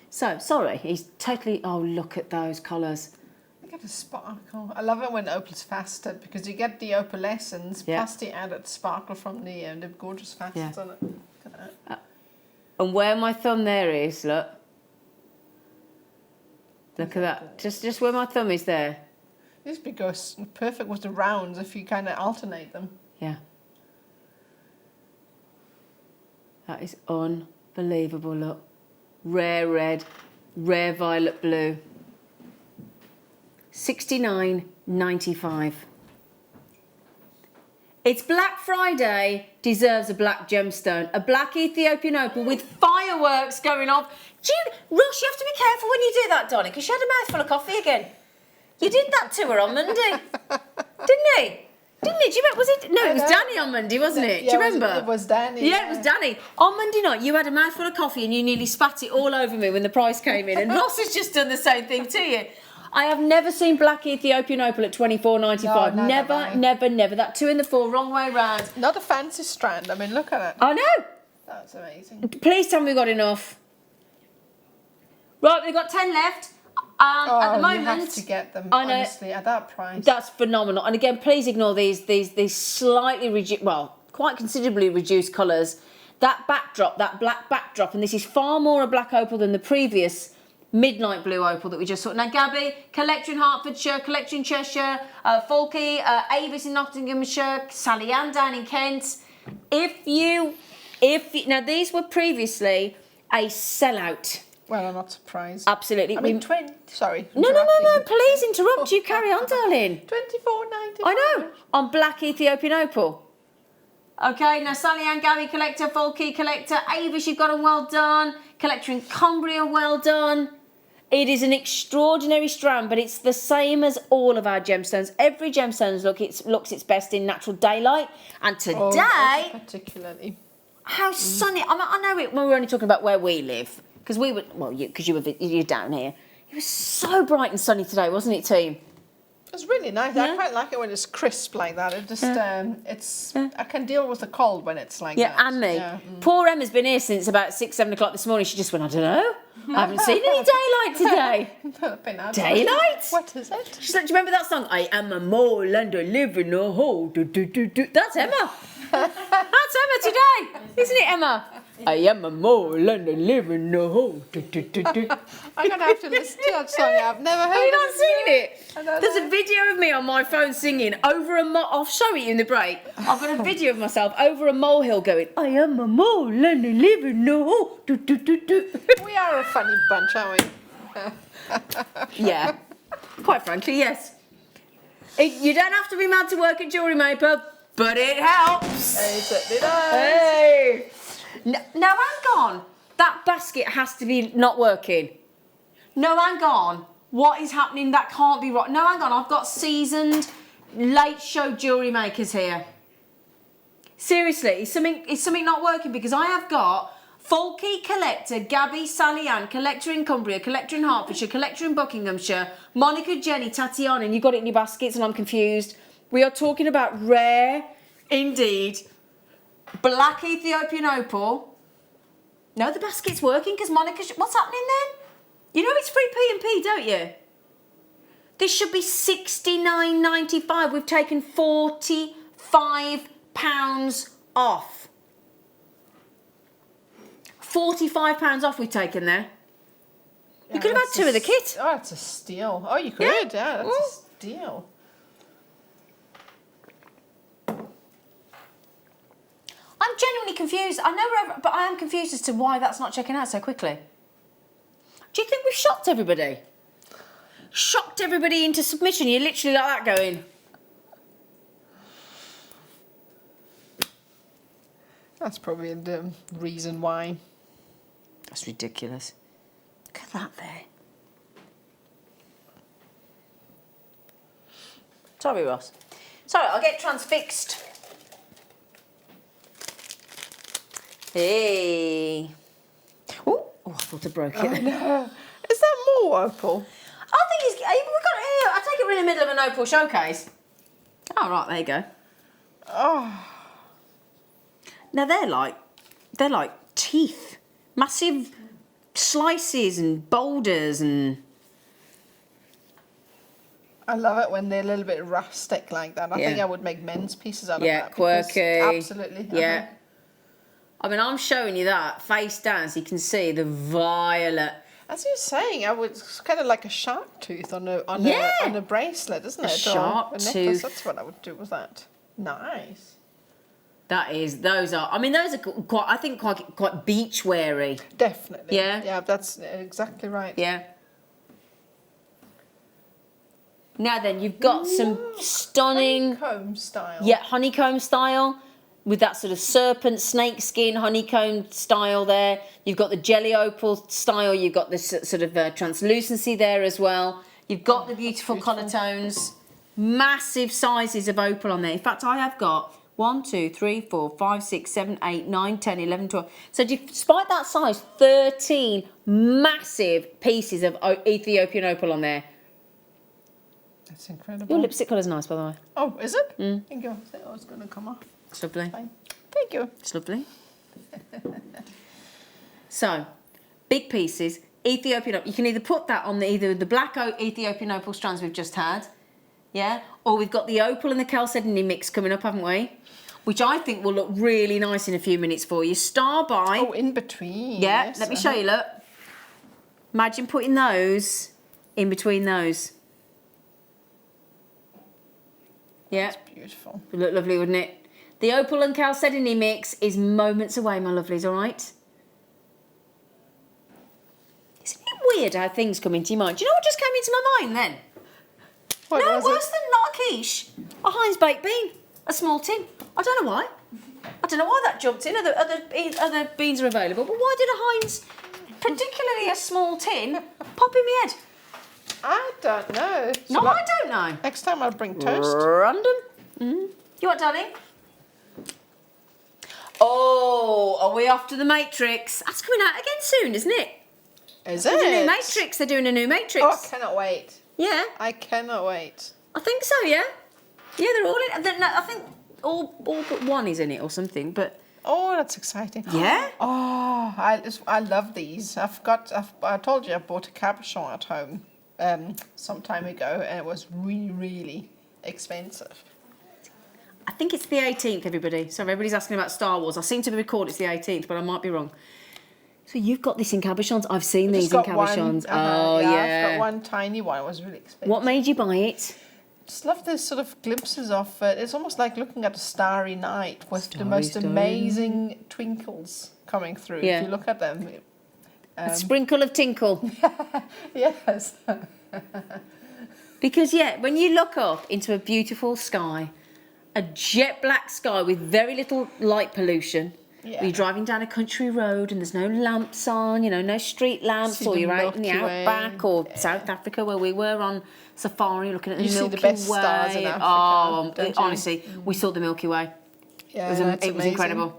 Speaker 4: So, sorry, he's totally... Oh, look at those colours.
Speaker 5: Look at the sparkle. I love it when opal's faceted because you get the opalescence plus the added sparkle from the gorgeous facets on it. Look at that.
Speaker 4: And where my thumb there is, look. Look at that. Just where my thumb is there.
Speaker 5: This goes perfect with the rounds if you kind of alternate them.
Speaker 4: Yeah. That is unbelievable, look. Rare red, rare violet blue. $69.95. It's Black Friday, deserves a black gemstone. A black Ethiopian opal with fireworks going off. Ross, you have to be careful when you do that, darling, because she had a mouthful of coffee again. You did that to her on Monday, didn't he? Didn't he? Do you remember? Was it? No, it was Danny on Monday, wasn't it? Do you remember?
Speaker 5: It was Danny.
Speaker 4: Yeah, it was Danny. On Monday night, you had a mouthful of coffee and you nearly spat it all over me when the price came in. And Ross has just done the same thing to you. I have never seen black Ethiopian opal at $24.95.
Speaker 5: No,
Speaker 4: never. That 2 in the 4, wrong way round.
Speaker 5: Not a fancy strand. I mean, look at it.
Speaker 4: I know.
Speaker 5: That's amazing.
Speaker 4: Please tell me we've got enough. Right, we've got 10 left. At the moment,
Speaker 5: you have to get them.
Speaker 4: I know,
Speaker 5: honestly, at that price.
Speaker 4: That's phenomenal. And again, please ignore these slightly reduced, well, quite considerably reduced colours. That backdrop, that black backdrop, and this is far more a black opal than the previous midnight blue opal that we just saw. Now, Gabby, collector in Hertfordshire, collector in Cheshire, Falky, Avis in Nottinghamshire, Sally Ann down in Kent. Now these were previously a sellout.
Speaker 5: Well, I'm not surprised.
Speaker 4: Absolutely.
Speaker 5: I mean, sorry.
Speaker 4: No, please interrupt. You carry on, darling.
Speaker 5: $24.95.
Speaker 4: I know. On black Ethiopian opal. Okay, now Sally Ann, Gabby, collector, Falky, collector, Avis, you've got them, well done. Collector in Cumbria, well done. It is an extraordinary strand, but it's the same as all of our gemstones. Every gemstone looks its best in natural daylight. And today,
Speaker 5: particularly.
Speaker 4: how sunny. I know it when we're only talking about where we live. Because you're down here. It was so bright and sunny today, wasn't it, team?
Speaker 5: It's really nice.
Speaker 4: Yeah.
Speaker 5: I quite like it when it's crisp like that. It just, I can deal with the cold when it's like
Speaker 4: Yeah,
Speaker 5: that.
Speaker 4: and me.
Speaker 5: Yeah.
Speaker 4: Poor Emma's been here since about 6, 7 o'clock this morning. She just went, I don't know. I haven't seen any daylight today. Daylight?
Speaker 5: What is it?
Speaker 4: She's like, do you remember that song? I am a mole and I live in a hole. Do, do, do, do. That's Emma. That's Emma today. Isn't it, Emma? I am a mole and I live in a hole. Do, do, do, do.
Speaker 5: I'm going to have to listen to that song. I've never heard
Speaker 4: Have you
Speaker 5: it.
Speaker 4: not seen it?
Speaker 5: I don't
Speaker 4: There's
Speaker 5: know.
Speaker 4: a video of me on my phone singing over a I'll show it you in the break. I've got a video of myself over a molehill going, I am a mole and I live in a hole. Do, do, do, do.
Speaker 5: We are a funny bunch, aren't we?
Speaker 4: Yeah, quite frankly, yes. You don't have to be mad to work at Jewellery Maker, but it helps.
Speaker 5: It certainly does.
Speaker 4: Hey! No, hang on. That basket has to be not working. No, hang on. What is happening? That can't be right. No, hang on. I've got seasoned, late show jewellery makers here. Seriously, is something not working? Because I have got Folky, Collector, Gabby, Sally Ann, Collector in Cumbria, Collector in Hertfordshire, Collector in Buckinghamshire, Monica, Jenny, Tatiana, and you've got it in your baskets and I'm confused. We are talking about rare, indeed, black Ethiopian opal. No, the basket's working because Monica's... What's happening then? You know it's free P&P, don't you? This should be $69.95. We've taken £45 off. £45 off we've taken there. You could have had 2 of the kit.
Speaker 5: Oh, it's a steal. Oh, you could, yeah, that's a steal.
Speaker 4: I'm genuinely confused. I know, but I am confused as to why that's not checking out so quickly. Do you think we've shocked everybody? Shocked everybody into submission. You're literally like that going.
Speaker 5: That's probably the reason why.
Speaker 4: That's ridiculous. Look at that there. Sorry, Ross. Sorry, I'll get transfixed. Hey. Oh, I thought I broke it.
Speaker 5: Oh, no. Is that more opal?
Speaker 4: I think we've got it here. I take it we're in the middle of an opal showcase. Oh, right, there you go.
Speaker 5: Oh.
Speaker 4: Now they're like teeth. Massive slices and boulders and...
Speaker 5: I love it when they're a little bit rustic like that. I
Speaker 4: Yeah.
Speaker 5: think I would make men's pieces out of
Speaker 4: Yeah,
Speaker 5: that. because-
Speaker 4: quirky.
Speaker 5: Absolutely.
Speaker 4: Yeah. I mean, I'm showing you that face down so you can see the violet.
Speaker 5: As you're saying, it's kind of like a shark tooth on
Speaker 4: Yeah.
Speaker 5: a bracelet, isn't it?
Speaker 4: shark
Speaker 5: or a necklace.
Speaker 4: tooth.
Speaker 5: That's what I would do with that. Nice.
Speaker 4: Those are quite, I think quite beach weary.
Speaker 5: Definitely.
Speaker 4: Yeah.
Speaker 5: Yeah, that's exactly right.
Speaker 4: Yeah. Now then, you've got some stunning...
Speaker 5: Honeycomb style.
Speaker 4: Yeah, honeycomb style with that sort of serpent snakeskin honeycomb style there. You've got the jelly opal style. You've got this sort of translucency there as well. You've got the beautiful colour tones. Massive sizes of opal on there. In fact, I have got 1, 2, 3, 4, 5, 6, 7, 8, 9, 10, 11, 12. So despite that size, 13 massive pieces of Ethiopian opal on there.
Speaker 5: That's incredible.
Speaker 4: Your lipstick colour's nice, by the way.
Speaker 5: Oh, is it? Thank you. I thought it was going to come off.
Speaker 4: It's lovely.
Speaker 5: Fine. Thank you.
Speaker 4: It's lovely. So, big pieces, Ethiopian opal. You can either put that on either the black Ethiopian opal strands we've just had, yeah, or we've got the opal and the chalcedony mix coming up, haven't we? Which I think will look really nice in a few minutes for you. Star by.
Speaker 5: Oh, in between.
Speaker 4: Yeah,
Speaker 5: yes,
Speaker 4: let me show you, look. Imagine putting those in between those. Yeah.
Speaker 5: It's beautiful.
Speaker 4: Would look lovely, wouldn't it? The opal and chalcedony mix is moments away, my lovelies, all right? Isn't it weird how things come into your mind? Do you know what just came into my mind then?
Speaker 5: What
Speaker 4: No
Speaker 5: was
Speaker 4: worse
Speaker 5: it?
Speaker 4: than not a quiche. A Heinz baked bean. A small tin. I don't know why. I don't know why that jumped in. Other beans are available, but why did a Heinz, particularly a small tin, pop in my head?
Speaker 5: I don't know.
Speaker 4: No,
Speaker 5: So
Speaker 4: I don't know.
Speaker 5: Next time I'll bring toast.
Speaker 4: Random. You what, darling? Oh, are we off to the Matrix? That's coming out again soon, isn't it?
Speaker 5: Is
Speaker 4: There's a new
Speaker 5: it?
Speaker 4: Matrix. They're doing a new Matrix.
Speaker 5: Oh, I cannot wait.
Speaker 4: Yeah,
Speaker 5: I cannot wait.
Speaker 4: I think so. Yeah, yeah. They're all in. No, I think all but one is in it or something. But
Speaker 5: Oh, that's exciting.
Speaker 4: yeah.
Speaker 5: Oh, I love these. I told you I bought a cabochon at home some time ago, and it was really, really expensive.
Speaker 4: I think it's the 18th, everybody. So everybody's asking about Star Wars. I seem to record it's the 18th, but I might be wrong. So you've got this in cabochons. I've seen these in cabochons. Oh, yeah.
Speaker 5: I've got one tiny one. It was really expensive.
Speaker 4: What made you buy it?
Speaker 5: Just love this sort of glimpses of it. It's almost like looking at a starry night with the most
Speaker 4: Starry
Speaker 5: amazing twinkles coming through.
Speaker 4: Yeah.
Speaker 5: If you look at them.
Speaker 4: A sprinkle of tinkle.
Speaker 5: Yes.
Speaker 4: Because, yeah, when you look up into a beautiful sky, a jet black sky with very little light pollution,
Speaker 5: Yeah.
Speaker 4: you're driving down a country road and there's no lamps on, no street lamps,
Speaker 5: See
Speaker 4: or
Speaker 5: the
Speaker 4: you're out in the
Speaker 5: Milky Way.
Speaker 4: outback or South Africa where we were on safari looking at the
Speaker 5: You see
Speaker 4: Milky
Speaker 5: the best
Speaker 4: Way.
Speaker 5: stars in Africa,
Speaker 4: Oh,
Speaker 5: don't you?
Speaker 4: honestly, we saw the Milky Way.
Speaker 5: Yeah,
Speaker 4: It was,
Speaker 5: that's
Speaker 4: it was
Speaker 5: amazing.
Speaker 4: incredible.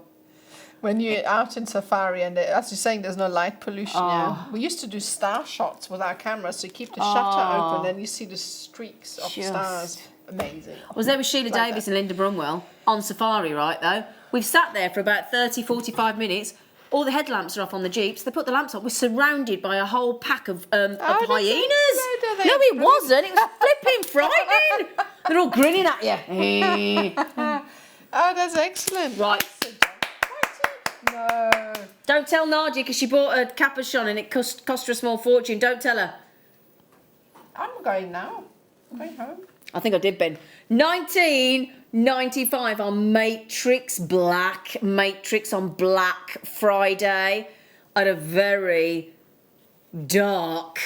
Speaker 5: When you're out in safari and as you're saying, there's no light pollution. Yeah.
Speaker 4: Oh.
Speaker 5: We used to do star shots with our cameras, so you keep the shutter open and you see the streaks of
Speaker 4: Just-
Speaker 5: stars. Amazing.
Speaker 4: I was there with Sheila
Speaker 5: Like
Speaker 4: Davis
Speaker 5: that.
Speaker 4: and Linda Brunwell on safari, right, though. We've sat there for about 30, 45 minutes. All the headlamps are off on the Jeeps. They put the lamps on. We're surrounded by a whole pack of
Speaker 5: that's
Speaker 4: hyenas.
Speaker 5: excellent.
Speaker 4: No, it wasn't. It was flipping frightening. They're all grinning at you.
Speaker 5: Oh, that's excellent.
Speaker 4: Right.
Speaker 5: No.
Speaker 4: Don't tell Nadia because she bought a capuchon and it cost her a small fortune. Don't tell her.
Speaker 5: I'm going now. I'm going home.
Speaker 4: I think I did, Ben. 1995 on Matrix on Black Friday at a very dark.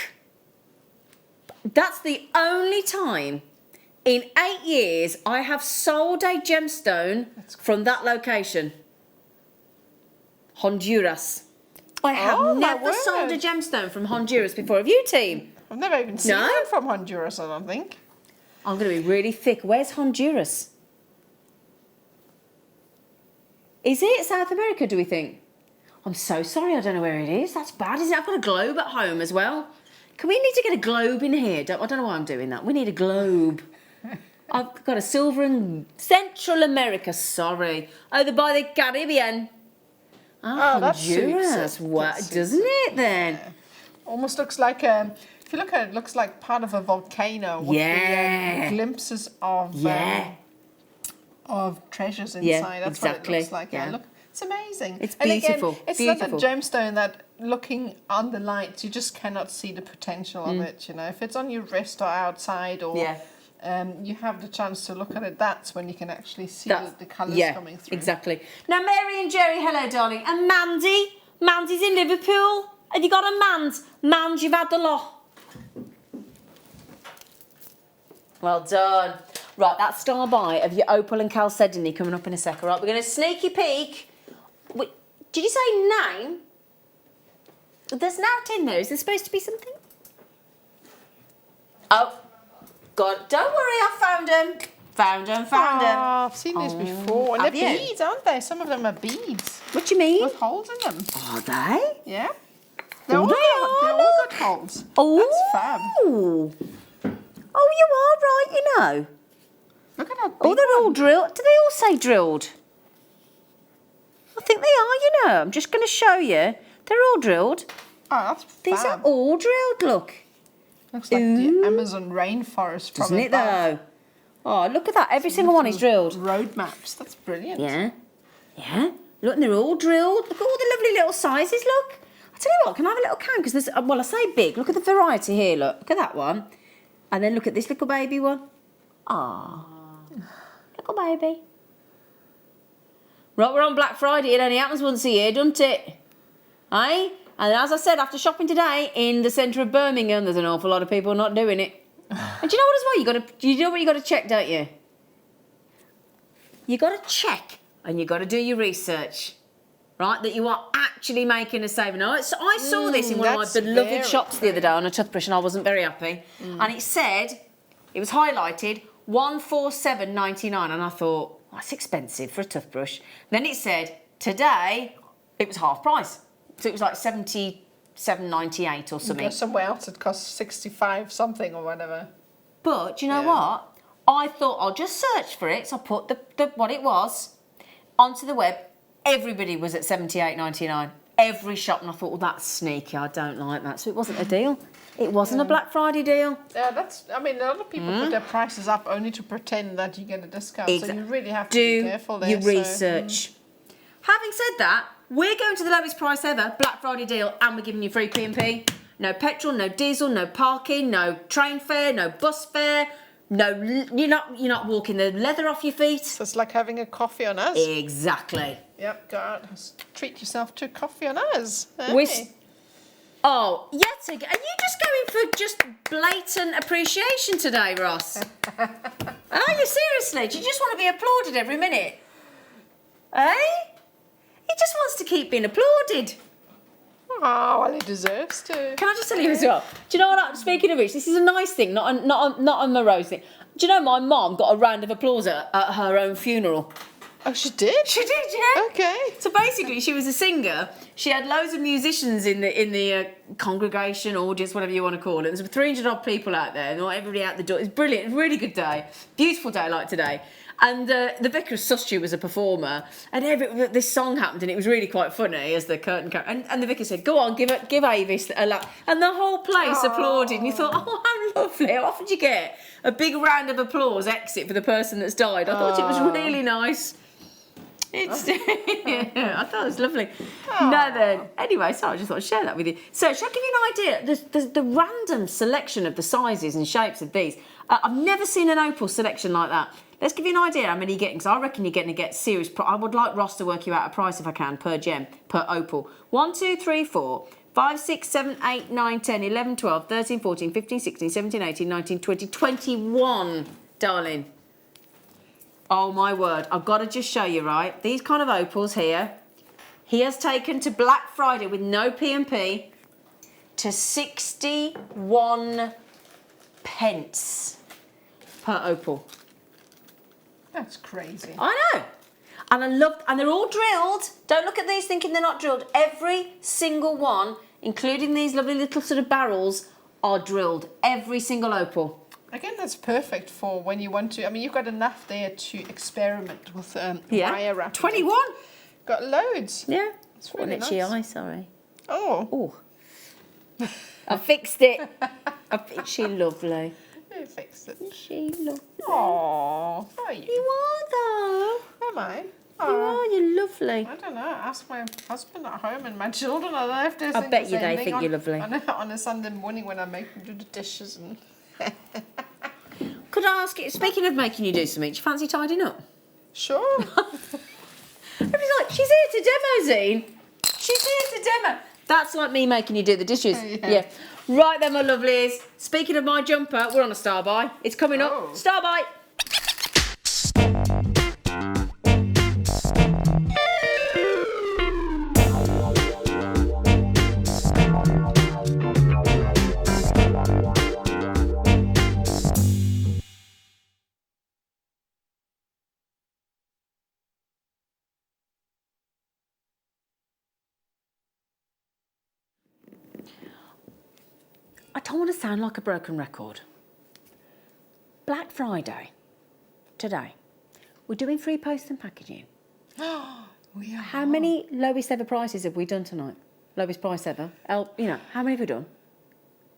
Speaker 4: That's the only time in 8 years I have sold a gemstone from that location. Honduras. I have
Speaker 5: Oh, my
Speaker 4: never sold a
Speaker 5: word.
Speaker 4: gemstone from Honduras before. Have you, team?
Speaker 5: I've never even seen
Speaker 4: No?
Speaker 5: one from Honduras, I don't think.
Speaker 4: I'm going to be really thick. Where's Honduras? Is it South America, do we think? I'm so sorry, I don't know where it is. That's bad, isn't it? I've got a globe at home as well. Can we need to get a globe in here? I don't know why I'm doing that. We need a globe. I've got a silver and Central America, sorry. Over by the Caribbean.
Speaker 5: Oh, that
Speaker 4: Honduras.
Speaker 5: suits it.
Speaker 4: What,
Speaker 5: That suits
Speaker 4: doesn't it then?
Speaker 5: Almost looks like if you look at it, it looks like part of a volcano with
Speaker 4: Yeah.
Speaker 5: the, glimpses of
Speaker 4: Yeah.
Speaker 5: of treasures inside.
Speaker 4: Yeah,
Speaker 5: That's
Speaker 4: exactly.
Speaker 5: what it looks like.
Speaker 4: Yeah.
Speaker 5: Look, it's amazing.
Speaker 4: It's
Speaker 5: and
Speaker 4: beautiful,
Speaker 5: Again, it's
Speaker 4: beautiful.
Speaker 5: not a gemstone that looking on the lights, you just cannot see the potential of it. If it's on your wrist or outside or
Speaker 4: Yeah.
Speaker 5: you have the chance to look at it, that's when you can actually see
Speaker 4: That's-
Speaker 5: the colours
Speaker 4: yeah,
Speaker 5: coming through.
Speaker 4: Exactly. Now, Mary and Jerry, hello, darling. And Mandy. Mandy's in Liverpool. Have you got a Mand? Mand, you've had the lot. Well done. Right, that's star buy of your Opal and Chalcedony coming up in a sec. All right, we're going to sneaky peek. Wait, did you say 9? There's nout in there. Is there supposed to be something? Oh, God. Don't worry, I found them. Found them.
Speaker 5: Oh, I've seen these before. And
Speaker 4: have
Speaker 5: they're
Speaker 4: you?
Speaker 5: beads, aren't they? Some of them are beads
Speaker 4: What do you mean?
Speaker 5: with holes in them.
Speaker 4: Are they?
Speaker 5: Yeah.
Speaker 4: They are,
Speaker 5: They're all got holes.
Speaker 4: Oh.
Speaker 5: That's fab.
Speaker 4: Oh, you are right, you know.
Speaker 5: Look at that.
Speaker 4: Oh,
Speaker 5: big
Speaker 4: they're all
Speaker 5: one.
Speaker 4: drilled. Do they all say drilled? I think they are, you know. I'm just going to show you. They're all drilled.
Speaker 5: Oh, that's
Speaker 4: These
Speaker 5: fab.
Speaker 4: are all drilled, look.
Speaker 5: Looks like the Amazon rainforest from
Speaker 4: Doesn't it,
Speaker 5: above.
Speaker 4: though? Oh, look at that. Every single one is drilled.
Speaker 5: Road maps. That's brilliant.
Speaker 4: Yeah. Yeah. Look, and they're all drilled. Look at all the lovely little sizes, look. I tell you what, can I have a little can? Because there's, well, I say big. Look at the variety here, look. Look at that one. And then look at this little baby one. Ah, little baby. Right, we're on Black Friday. It only happens once a year, doesn't it? Aye? And as I said, after shopping today in the centre of Birmingham, there's an awful lot of people not doing it. And do you know what as well? You know what you got to check, don't you? You got to check and you got to do your research. Right, that you are actually making a saving. Now, I saw this in one of my
Speaker 5: that's
Speaker 4: beloved
Speaker 5: very
Speaker 4: shops the other day on a toothbrush, and I wasn't very happy. And it said, it was highlighted, $147.99, and I thought, that's expensive for a toothbrush. Then it said, today, it was half price. So it was like 70 $7.98 or something.
Speaker 5: Go somewhere else it costs 65 something or whatever.
Speaker 4: But do you know what? I thought I'll just search for it. So I put the what it was onto the web. Everybody was at $78.99. Every shop, and I thought, well, that's sneaky. I don't like that. So it wasn't a deal. It wasn't a Black Friday deal.
Speaker 5: Yeah, I mean, a lot of people put their prices up only to pretend that you get a discount. So you really have to be careful there.
Speaker 4: Do your research. Having said that, we're going to the lowest price ever, Black Friday deal, and we're giving you free P&P. No petrol, no diesel, no parking, no train fare, no bus fare. No, you're not walking the leather off your feet.
Speaker 5: So it's like having a coffee on us.
Speaker 4: Exactly.
Speaker 5: Yep, go out, treat yourself to a coffy on us. Hey.
Speaker 4: Oh, yet again. Are you just going for just blatant appreciation today, Ross? Are you seriously? Do you just want to be applauded every minute? Eh? He just wants to keep being applauded.
Speaker 5: Oh, well, he deserves to.
Speaker 4: Can I just tell you as well? Do you know what? Speaking of which, this is a nice thing, not a morose thing. Do you know my mom got a round of applause at her own funeral?
Speaker 5: Oh, she did?
Speaker 4: She did, yeah.
Speaker 5: Okay.
Speaker 4: So basically, she was a singer. She had loads of musicians in the congregation, audience, whatever you want to call it. There's 300 odd people out there, and everybody out the door. It's brilliant. It's a really good day. Beautiful day like today. And the vicar of Sussex was a performer, and this song happened, and it was really quite funny as the curtain came. And the vicar said, "Go on, give Avis a lap," and the whole place applauded. And you thought, "Oh, how lovely! How often do you get a big round of applause exit for the person that's died?" I thought it was really nice. I thought it was lovely. No, then anyway, so I just thought I'd share that with you. So, shall I give you an idea? The random selection of the sizes and shapes of these. I've never seen an opal selection like that. Let's give you an idea how many you're getting, because I reckon you're getting to get serious. I would like Ross to work you out a price if I can, per gem, per opal. 1, 2, 3, 4, 5, 6, 7, 8, 9, 10, 11, 12, 13, 14, 15, 16, 17, 18, 19, 20, 21, darling. Oh my word, I've got to just show you, right? These kind of opals here, he has taken to Black Friday with no P&P to 61 pence per opal.
Speaker 5: That's crazy.
Speaker 4: I know. And they're all drilled. Don't look at these thinking they're not drilled. Every single one, including these lovely little sort of barrels, are drilled. Every single opal.
Speaker 5: Again, that's perfect for when you want to. I mean, you've got enough there to experiment with wire wrapping.
Speaker 4: 21.
Speaker 5: Got loads.
Speaker 4: Yeah.
Speaker 5: It's really nice.
Speaker 4: itchy eye, sorry.
Speaker 5: Oh.
Speaker 4: I fixed it. Is she lovely?
Speaker 5: Who fixed it?
Speaker 4: Is she lovely?
Speaker 5: Oh, are you?
Speaker 4: You are though.
Speaker 5: Am I?
Speaker 4: You are, you're lovely.
Speaker 5: I don't know. Ask my husband at home and my children. I don't know if they
Speaker 4: I bet you they think you're lovely.
Speaker 5: On a Sunday morning when I make them do the dishes and.
Speaker 4: Could I ask you, speaking of making you do something, do you fancy tidying up?
Speaker 5: Sure.
Speaker 4: Everybody's like, she's here to demo, Zine. She's here to demo. That's like me making you do the dishes. Yeah. Right then, my lovelies. Speaking of my jumper, we're on a star buy. It's coming up. Star buy. I don't want to sound like a broken record. Black Friday, today, we're doing free post and packaging.
Speaker 5: We are.
Speaker 4: How many lowest ever prices have we done tonight? Lowest price ever. How many have we done?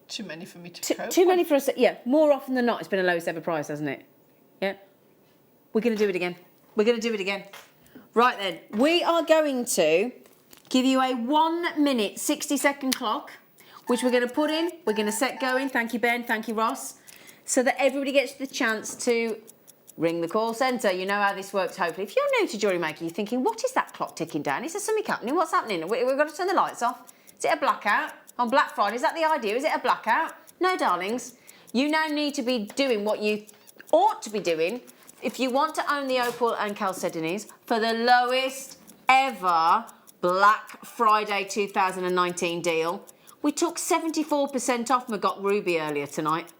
Speaker 5: Too many for me to cope
Speaker 4: Too many for us. Yeah, more often than not, it's been a lowest ever price, hasn't it? Yeah. We're going to do it again. We're going to do it again. Right then, we are going to give you a 1 minute, 60-second clock, which we're going to put in. We're going to set going. Thank you, Ben. Thank you, Ross. So that everybody gets the chance to ring the call centre. You know how this works, hopefully. If you're new to Jewellery Maker, you're thinking, what is that clock ticking down? Is there something happening? What's happening? We've got to turn the lights off. Is it a blackout? On Black Friday, is that the idea? Is it a blackout? No, darlings. You now need to be doing what you ought to be doing if you want to own the opal and chalcedonies for the lowest ever Black Friday 2019 deal. We took 74% off Maggot Ruby earlier tonight.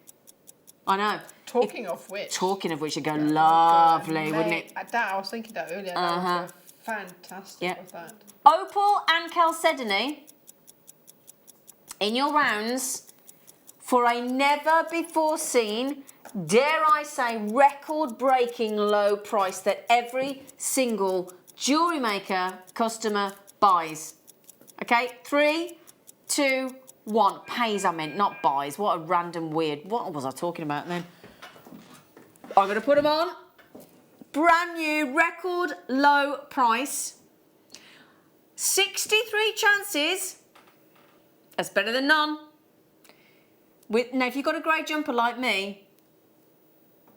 Speaker 4: I know.
Speaker 5: Talking of which,
Speaker 4: it'd go lovely, wouldn't it?
Speaker 5: I was thinking that earlier. That would go fantastic with that.
Speaker 4: Opal and chalcedony, in your rounds for a never before seen, dare I say, record-breaking low price that every single Jewellery Maker customer buys. Okay, 3, 2, 1. Pays, I meant, not buys. What a random weird... What was I talking about then? I'm going to put them on. Brand new, record low price. 63 chances. That's better than none. Now, if you've got a grey jumper like me,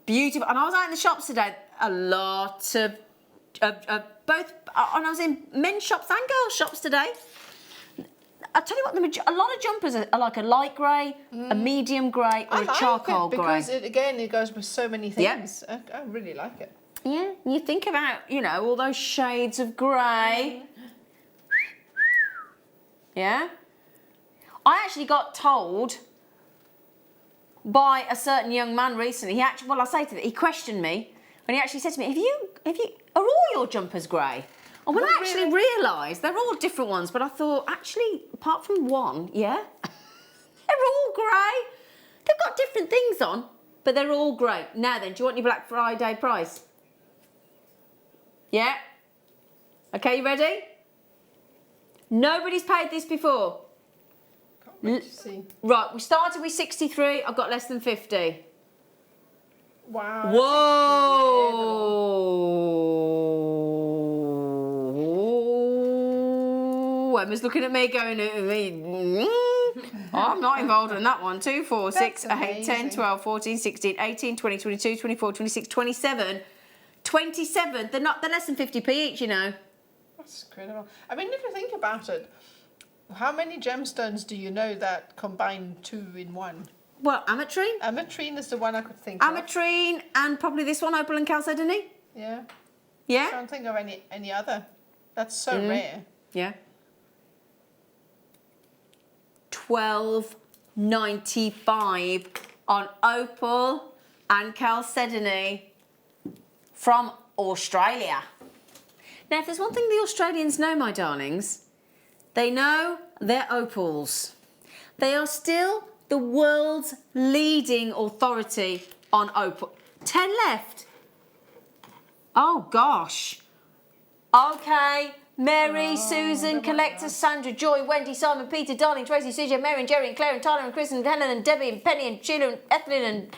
Speaker 4: beautiful. And I was out in the shops today, a lot of both, and I was in men's shops and girls' shops today. I tell you what, a lot of jumpers are like a light grey, a medium grey, or a charcoal grey.
Speaker 5: Because it goes with so many things. Yep. I really like it.
Speaker 4: Yeah, you think about, all those shades of grey. Yeah. I actually got told by a certain young man recently. He questioned me, and he actually said to me, are all your jumpers grey? And when I actually realised they're all different ones, but I thought, actually, apart from one, yeah, they're all grey. They've got different things on, but they're all grey. Now then, do you want your Black Friday price? Yeah? Okay, you ready? Nobody's paid this before.
Speaker 5: Can't wait to see.
Speaker 4: Right, we started with 63. I've got less than 50.
Speaker 5: Wow.
Speaker 4: Whoa. Emma's looking at me going, I'm not involved in that one. 2, 4, 6, 8, 10, 12, 14, 16, 18, 20, 22, 24, 26, 27. 27. They're less than 50p each,
Speaker 5: That's incredible. I mean, if you think about it, how many gemstones do you know that combine 2 in 1?
Speaker 4: Well, ametrine.
Speaker 5: Ametrine is the one I could think of.
Speaker 4: Ametrine and probably this one, opal and chalcedony.
Speaker 5: Yeah.
Speaker 4: Yeah?
Speaker 5: I can't think of any other. That's so rare.
Speaker 4: Yeah. $12.95 on opal and chalcedony from Australia. Now, if there's one thing the Australians know, my darlings, they know their opals. They are still the world's leading authority on opal. 10 left. Oh, gosh. Okay. Mary, Susan, Collector, Sandra, Joy, Wendy, Simon, Peter, Darling, Tracy, CJ, Mary and Jerry and Claire and Tyler and Chris and Helen and Debbie and Penny and Sheila and Ethelyn and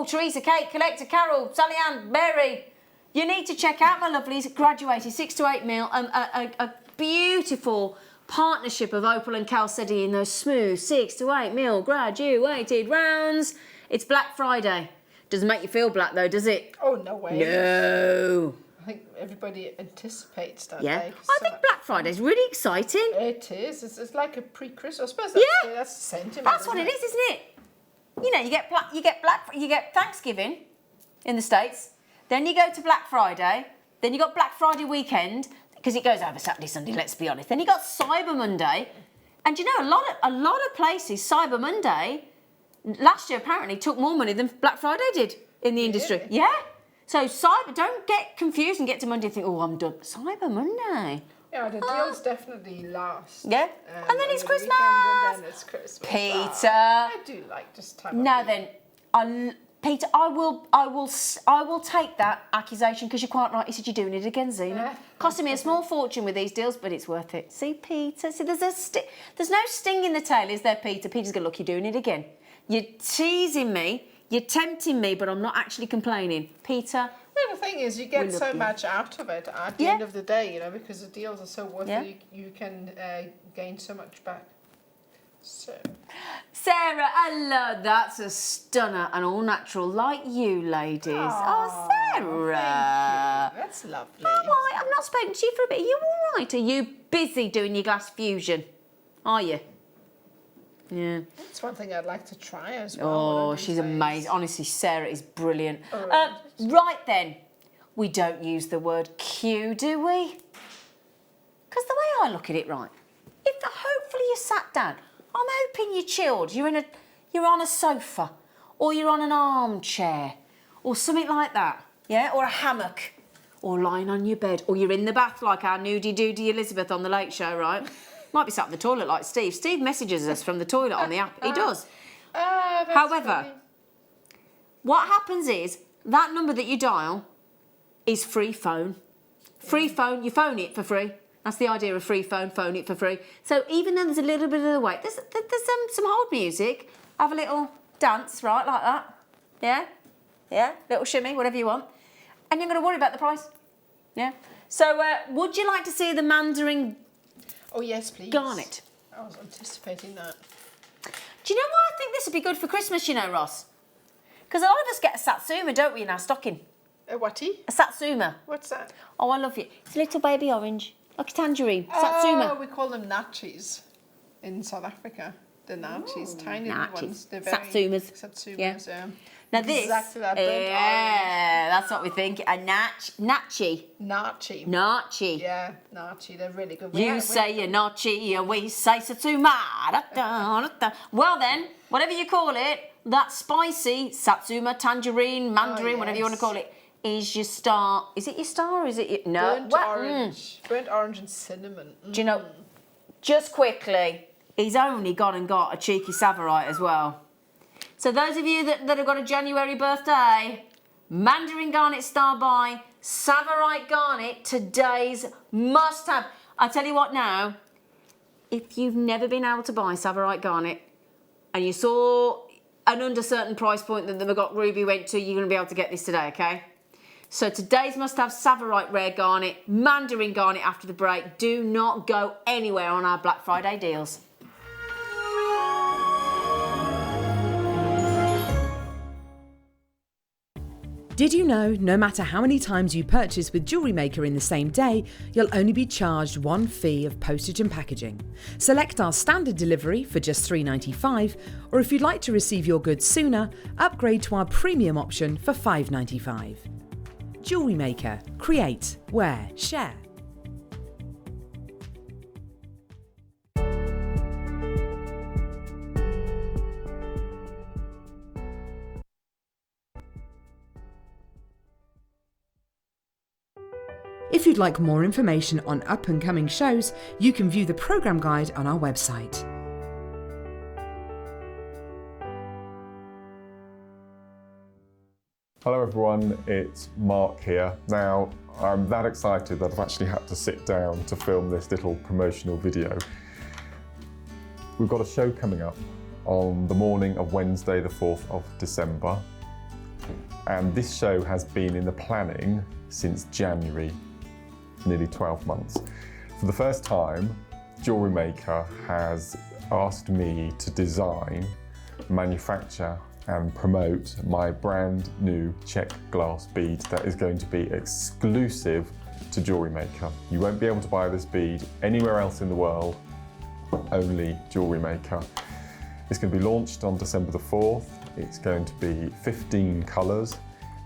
Speaker 4: Teresa, Kate, Collector, Carol, Sally Ann, Mary. You need to check out my lovelies. Graduated 6 to 8 mil. A beautiful partnership of opal and chalcedony in those smooth 6 to 8 mil graduated rounds. It's Black Friday. Doesn't make you feel black though, does it?
Speaker 5: Oh, no way.
Speaker 4: No.
Speaker 5: I think everybody anticipates that
Speaker 4: Yeah.
Speaker 5: day.
Speaker 4: I think Black Friday is really exciting.
Speaker 5: It is. It's like a pre-Christmas. I suppose that's the sentiment.
Speaker 4: That's what it is, isn't it? You get Thanksgiving in the States. Then you go to Black Friday. Then you got Black Friday weekend because it goes over Saturday, Sunday. Let's be honest. Then you got Cyber Monday, and a lot of places Cyber Monday last year apparently took more money than Black Friday did in the industry.
Speaker 5: Really?
Speaker 4: Yeah. So don't get confused and get to Monday and think, oh, I'm done. Cyber Monday.
Speaker 5: Yeah, the deals definitely last.
Speaker 4: Yeah. And then it's Christmas.
Speaker 5: And then it's Christmas.
Speaker 4: Peter.
Speaker 5: I do like this time.
Speaker 4: Now then, Peter, I will take that accusation because you're quite right. He said you're doing it again, Zena. Costing me a small fortune with these deals, but it's worth it. See, Peter. See, there's no sting in the tail, is there, Peter? Peter's going to look. You're doing it again. You're teasing me. You're tempting me, but I'm not actually complaining, Peter.
Speaker 5: Well, the thing is, you get so much out of it at the end of the day, because the deals are so worth it. You can gain so much back. So,
Speaker 4: Sarah, hello. That's a stunner and all natural, like you, ladies. Oh, Sarah.
Speaker 5: Thank you. That's lovely.
Speaker 4: Oh, why? I've not spoken to you for a bit. Are you all right? Are you busy doing your glass fusion? Are you? Yeah.
Speaker 5: That's one thing I'd like to try as well.
Speaker 4: Oh, she's amazing. Honestly, Sarah is brilliant. Right then, we don't use the word Q, do we? Because the way I look at it, right, hopefully you sat down. I'm hoping you're chilled. You're on a sofa, or you're on an armchair, or something like that. Yeah, or a hammock, or lying on your bed, or you're in the bath like our nudie doodie Elizabeth on the Late Show, right? Might be sat in the toilet like Steve. Steve messages us from the toilet on the app. He does.
Speaker 5: That's
Speaker 4: However,
Speaker 5: funny.
Speaker 4: what happens is that number that you dial is free phone. Free phone, you phone it for free. That's the idea of free phone it for free. So even though there's a little bit of the wait, there's some hold music. Have a little dance, right, like that. Yeah? Yeah? Little shimmy, whatever you want. And you're going to worry about the price. Yeah? So would you like to see the Mandarin
Speaker 5: Oh, yes, please.
Speaker 4: garnet?
Speaker 5: I was anticipating that.
Speaker 4: Do you know why I think this would be good for Christmas, you know, Ross? Because a lot of us get a Satsuma, don't we, in our stocking?
Speaker 5: A whaty?
Speaker 4: A Satsuma.
Speaker 5: What's that?
Speaker 4: Oh, I love it. It's a little baby orange, like a tangerine. Satsuma.
Speaker 5: Oh, we call them nachis in South Africa. The nachis, tiny little
Speaker 4: nachis.
Speaker 5: ones. They're very
Speaker 4: Satsumas.
Speaker 5: Satsumas,
Speaker 4: Yeah.
Speaker 5: yeah.
Speaker 4: Now this,
Speaker 5: Exactly that, burnt
Speaker 4: that's what we think. A nachi.
Speaker 5: Nachi.
Speaker 4: Nachi.
Speaker 5: Yeah, nachi. They're really good.
Speaker 4: You say a nachi, and we say satsuma. Da, da, da, da. Well then, whatever you call it, that spicy satsuma, tangerine, mandarin, whatever you want to
Speaker 5: yes.
Speaker 4: call it, is your star. Is it your star or is it your... No.
Speaker 5: Burnt
Speaker 4: What?
Speaker 5: orange. Burnt orange and cinnamon.
Speaker 4: Do you know, just quickly, he's only gone and got a cheeky Savorite as well. So those of you that have got a January birthday, Mandarin Garnet Star Buy, Savorite Garnet, today's must-have. I tell you what now, if you've never been able to buy Savorite Garnet and you saw an under certain price point that the McGock Ruby went to, you're going to be able to get this today, okay? So today's must-have Savorite Rare Garnet, Mandarin Garnet after the break. Do not go anywhere on our Black Friday deals.
Speaker 1: Did you know no matter how many times you purchase with Jewellery Maker in the same day, you'll only be charged one fee of postage and packaging? Select our standard delivery for just $3.95, or if you'd like to receive your goods sooner, upgrade to our premium option for $5.95. Jewellery Maker. Create, wear, share. If you'd like more information on up-and-coming shows, you can view the programme guide on our website.
Speaker 2: Hello everyone, it's Mark here. Now, I'm that excited that I've actually had to sit down to film this little promotional video. We've got a show coming up on the morning of Wednesday, the 4th of December. And this show has been in the planning since January, nearly 12 months. For the first time, Jewellery Maker has asked me to design, manufacture and promote my brand new check glass bead that is going to be exclusive to Jewellery Maker. You won't be able to buy this bead anywhere else in the world, only Jewellery Maker. It's going to be launched on December the 4th. It's going to be 15 colours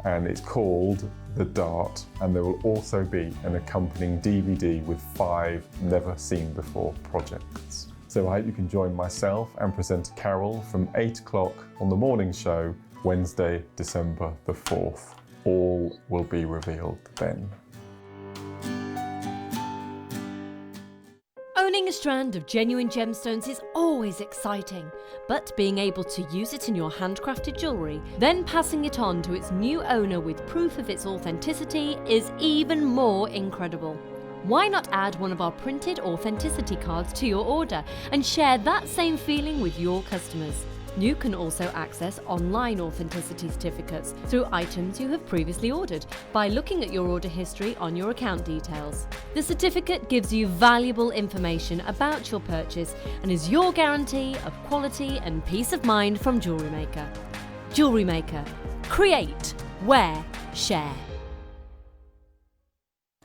Speaker 2: and it's called The Dart, and there will also be an accompanying DVD with 5 never seen before projects. So I hope you can join myself and presenter Carol from 8 o'clock on the morning show, Wednesday, December the 4th. All will be revealed then.
Speaker 9: Owning a strand of genuine gemstones is always exciting, but being able to use it in your handcrafted jewellery, then passing it on to its new owner with proof of its authenticity is even more incredible. Why not add one of our printed authenticity cards to your order and share that same feeling with your customers? You can also access online authenticity certificates through items you have previously ordered by looking at your order history on your account details. The certificate gives you valuable information about your purchase and is your guarantee of quality and peace of mind from Jewellery Maker. Jewellery Maker. Create, wear, share.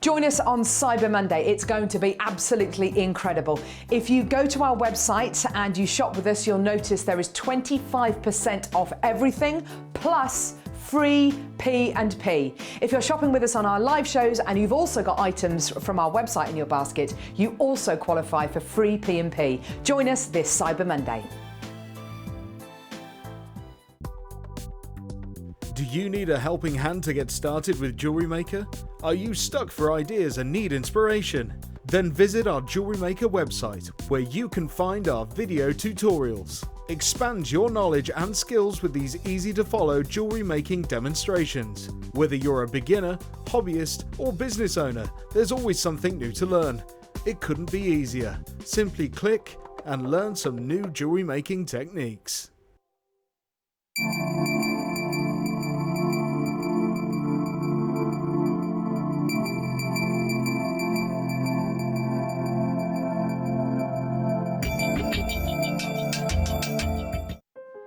Speaker 1: Join us on Cyber Monday. It's going to be absolutely incredible. If you go to our website and you shop with us, you'll notice there is 25% off everything, plus free P&P. If you're shopping with us on our live shows and you've also got items from our website in your basket, you also qualify for free P&P. Join us this Cyber Monday.
Speaker 3: Do you need a helping hand to get started with Jewellery Maker? Are you stuck for ideas and need inspiration? Then visit our Jewellery Maker website, where you can find our video tutorials. Expand your knowledge and skills with these easy-to-follow jewellery making demonstrations. Whether you're a beginner, hobbyist, or business owner, there's always something new to learn. It couldn't be easier. Simply click and learn some new jewellery making techniques.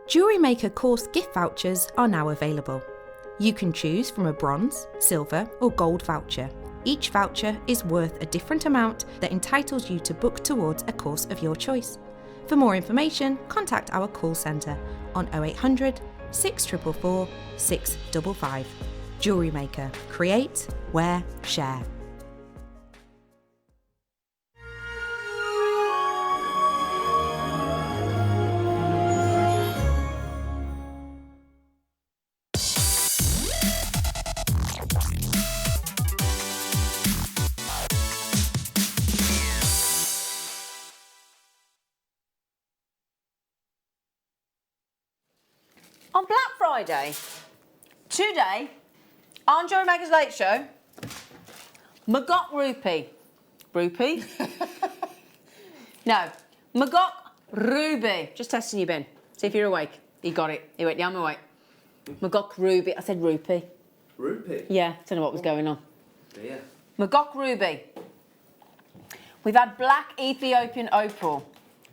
Speaker 7: Jewellery Maker course gift vouchers are now available. You can choose from a bronze, silver, or gold voucher. Each voucher is worth a different amount that entitles you to book towards a course of your choice. For more information, contact our call centre on 0800 644 655. Jewellery Maker. Create, wear, share.
Speaker 4: On Black Friday, today, on Jewellery Maker's Late Show, Magok Rupee. Rupee? No, Magok Ruby. Just testing you, Ben. See if you're awake. He got it. He went, yeah, I'm awake. Magok Ruby. I said Rupee.
Speaker 10: Rupee?
Speaker 4: Yeah, don't know what was going on.
Speaker 10: Yeah.
Speaker 4: Magok Ruby. We've had Black Ethiopian Opal.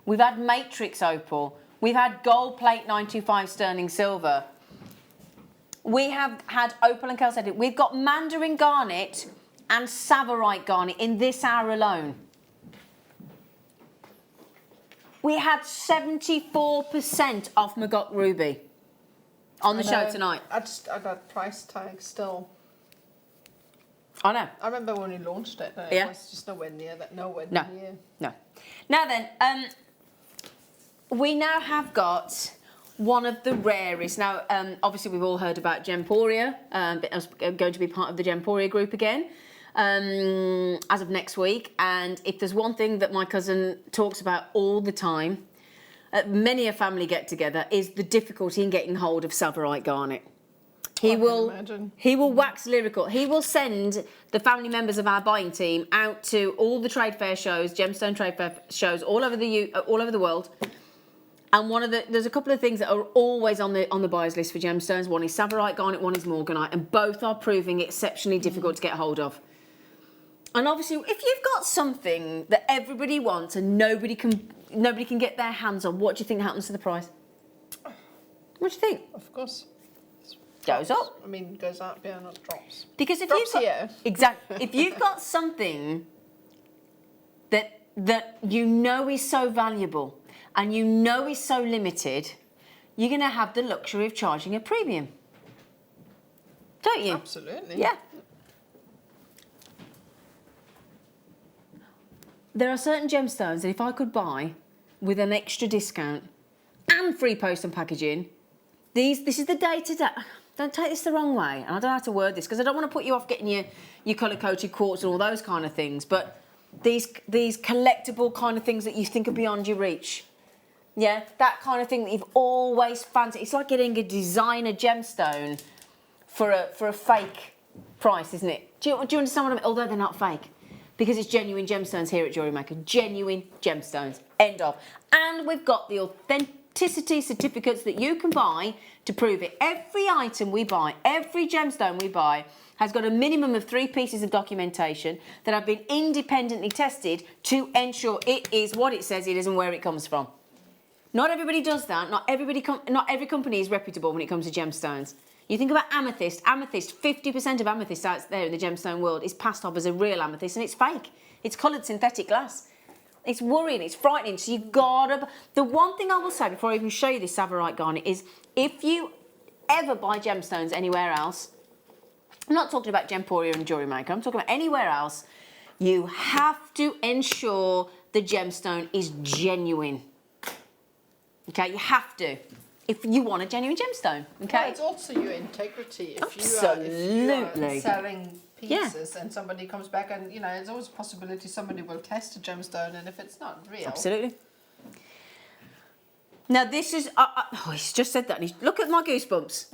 Speaker 4: We've had Matrix Opal. We've had Gold Plate 925 Sterling Silver. We have had Opal and Chalcedony. We've got Mandarin Garnet and Savarite Garnet in this hour alone. We had 74% off Magok Ruby on the show tonight.
Speaker 5: I got price tag still.
Speaker 4: I know.
Speaker 5: I remember when we launched it. It was just nowhere near that. Nowhere near.
Speaker 4: No. Now then, we now have got one of the rarest. Now, obviously, we've all heard about Gemporia. It's going to be part of the Gemporia group again as of next week. And if there's one thing that my cousin talks about all the time, at many a family get-together, is the difficulty in getting hold of Savarite Garnet. He will wax lyrical. He will send the family members of our buying team out to all the trade fair shows, gemstone trade fair shows all over the world. And there's a couple of things that are always on the buyers list for gemstones. One is Savarite Garnet, one is Morganite, and both are proving exceptionally difficult to get hold of. And obviously, if you've got something that everybody wants and nobody can get their hands on, what do you think happens to the price? What do you think?
Speaker 5: Of course.
Speaker 4: Goes up.
Speaker 5: I mean, goes up, yeah, not drops.
Speaker 4: Because if
Speaker 5: drops
Speaker 4: you've got, exactly, if you've got something that you know is so valuable and you know is so limited, you're going to have the luxury of charging a premium, don't you?
Speaker 5: Absolutely.
Speaker 4: Yeah. There are certain gemstones that if I could buy with an extra discount and free post and packaging, this is the day to day. Don't take this the wrong way, and I don't know how to word this because I don't want to put you off getting your colour-coated quartz and all those kind of things, but these collectible kind of things that you think are beyond your reach. Yeah, that kind of thing that you've always fancied. It's like getting a designer gemstone for a fake price, isn't it? Do you understand what I mean? Although they're not fake. Because it's genuine gemstones here at Jewellery Maker. Genuine gemstones. End of. And we've got the authenticity certificates that you can buy to prove it. Every item we buy, every gemstone we buy, has got a minimum of 3 pieces of documentation that have been independently tested to ensure it is what it says it is and where it comes from. Not everybody does that. Not every company is reputable when it comes to gemstones. You think about amethyst. 50% of amethyst out there in the gemstone world is passed off as a real amethyst, and it's fake. It's coloured synthetic glass. It's worrying, it's frightening, so you've got to... The one thing I will say before I even show you this Savarite Garnet is if you ever buy gemstones anywhere else, I'm not talking about Gemporia and Jewellery Maker, I'm talking about anywhere else, you have to ensure the gemstone is genuine. Okay, you have to. if you want a genuine gemstone. Okay.
Speaker 5: Well, it's also your integrity. If
Speaker 4: Absolutely.
Speaker 5: you are selling pieces and somebody comes back and, you know, there's always a possibility somebody will test a gemstone, and if it's not real.
Speaker 4: Absolutely. Now this is, oh, he's just said that. Look at my goosebumps.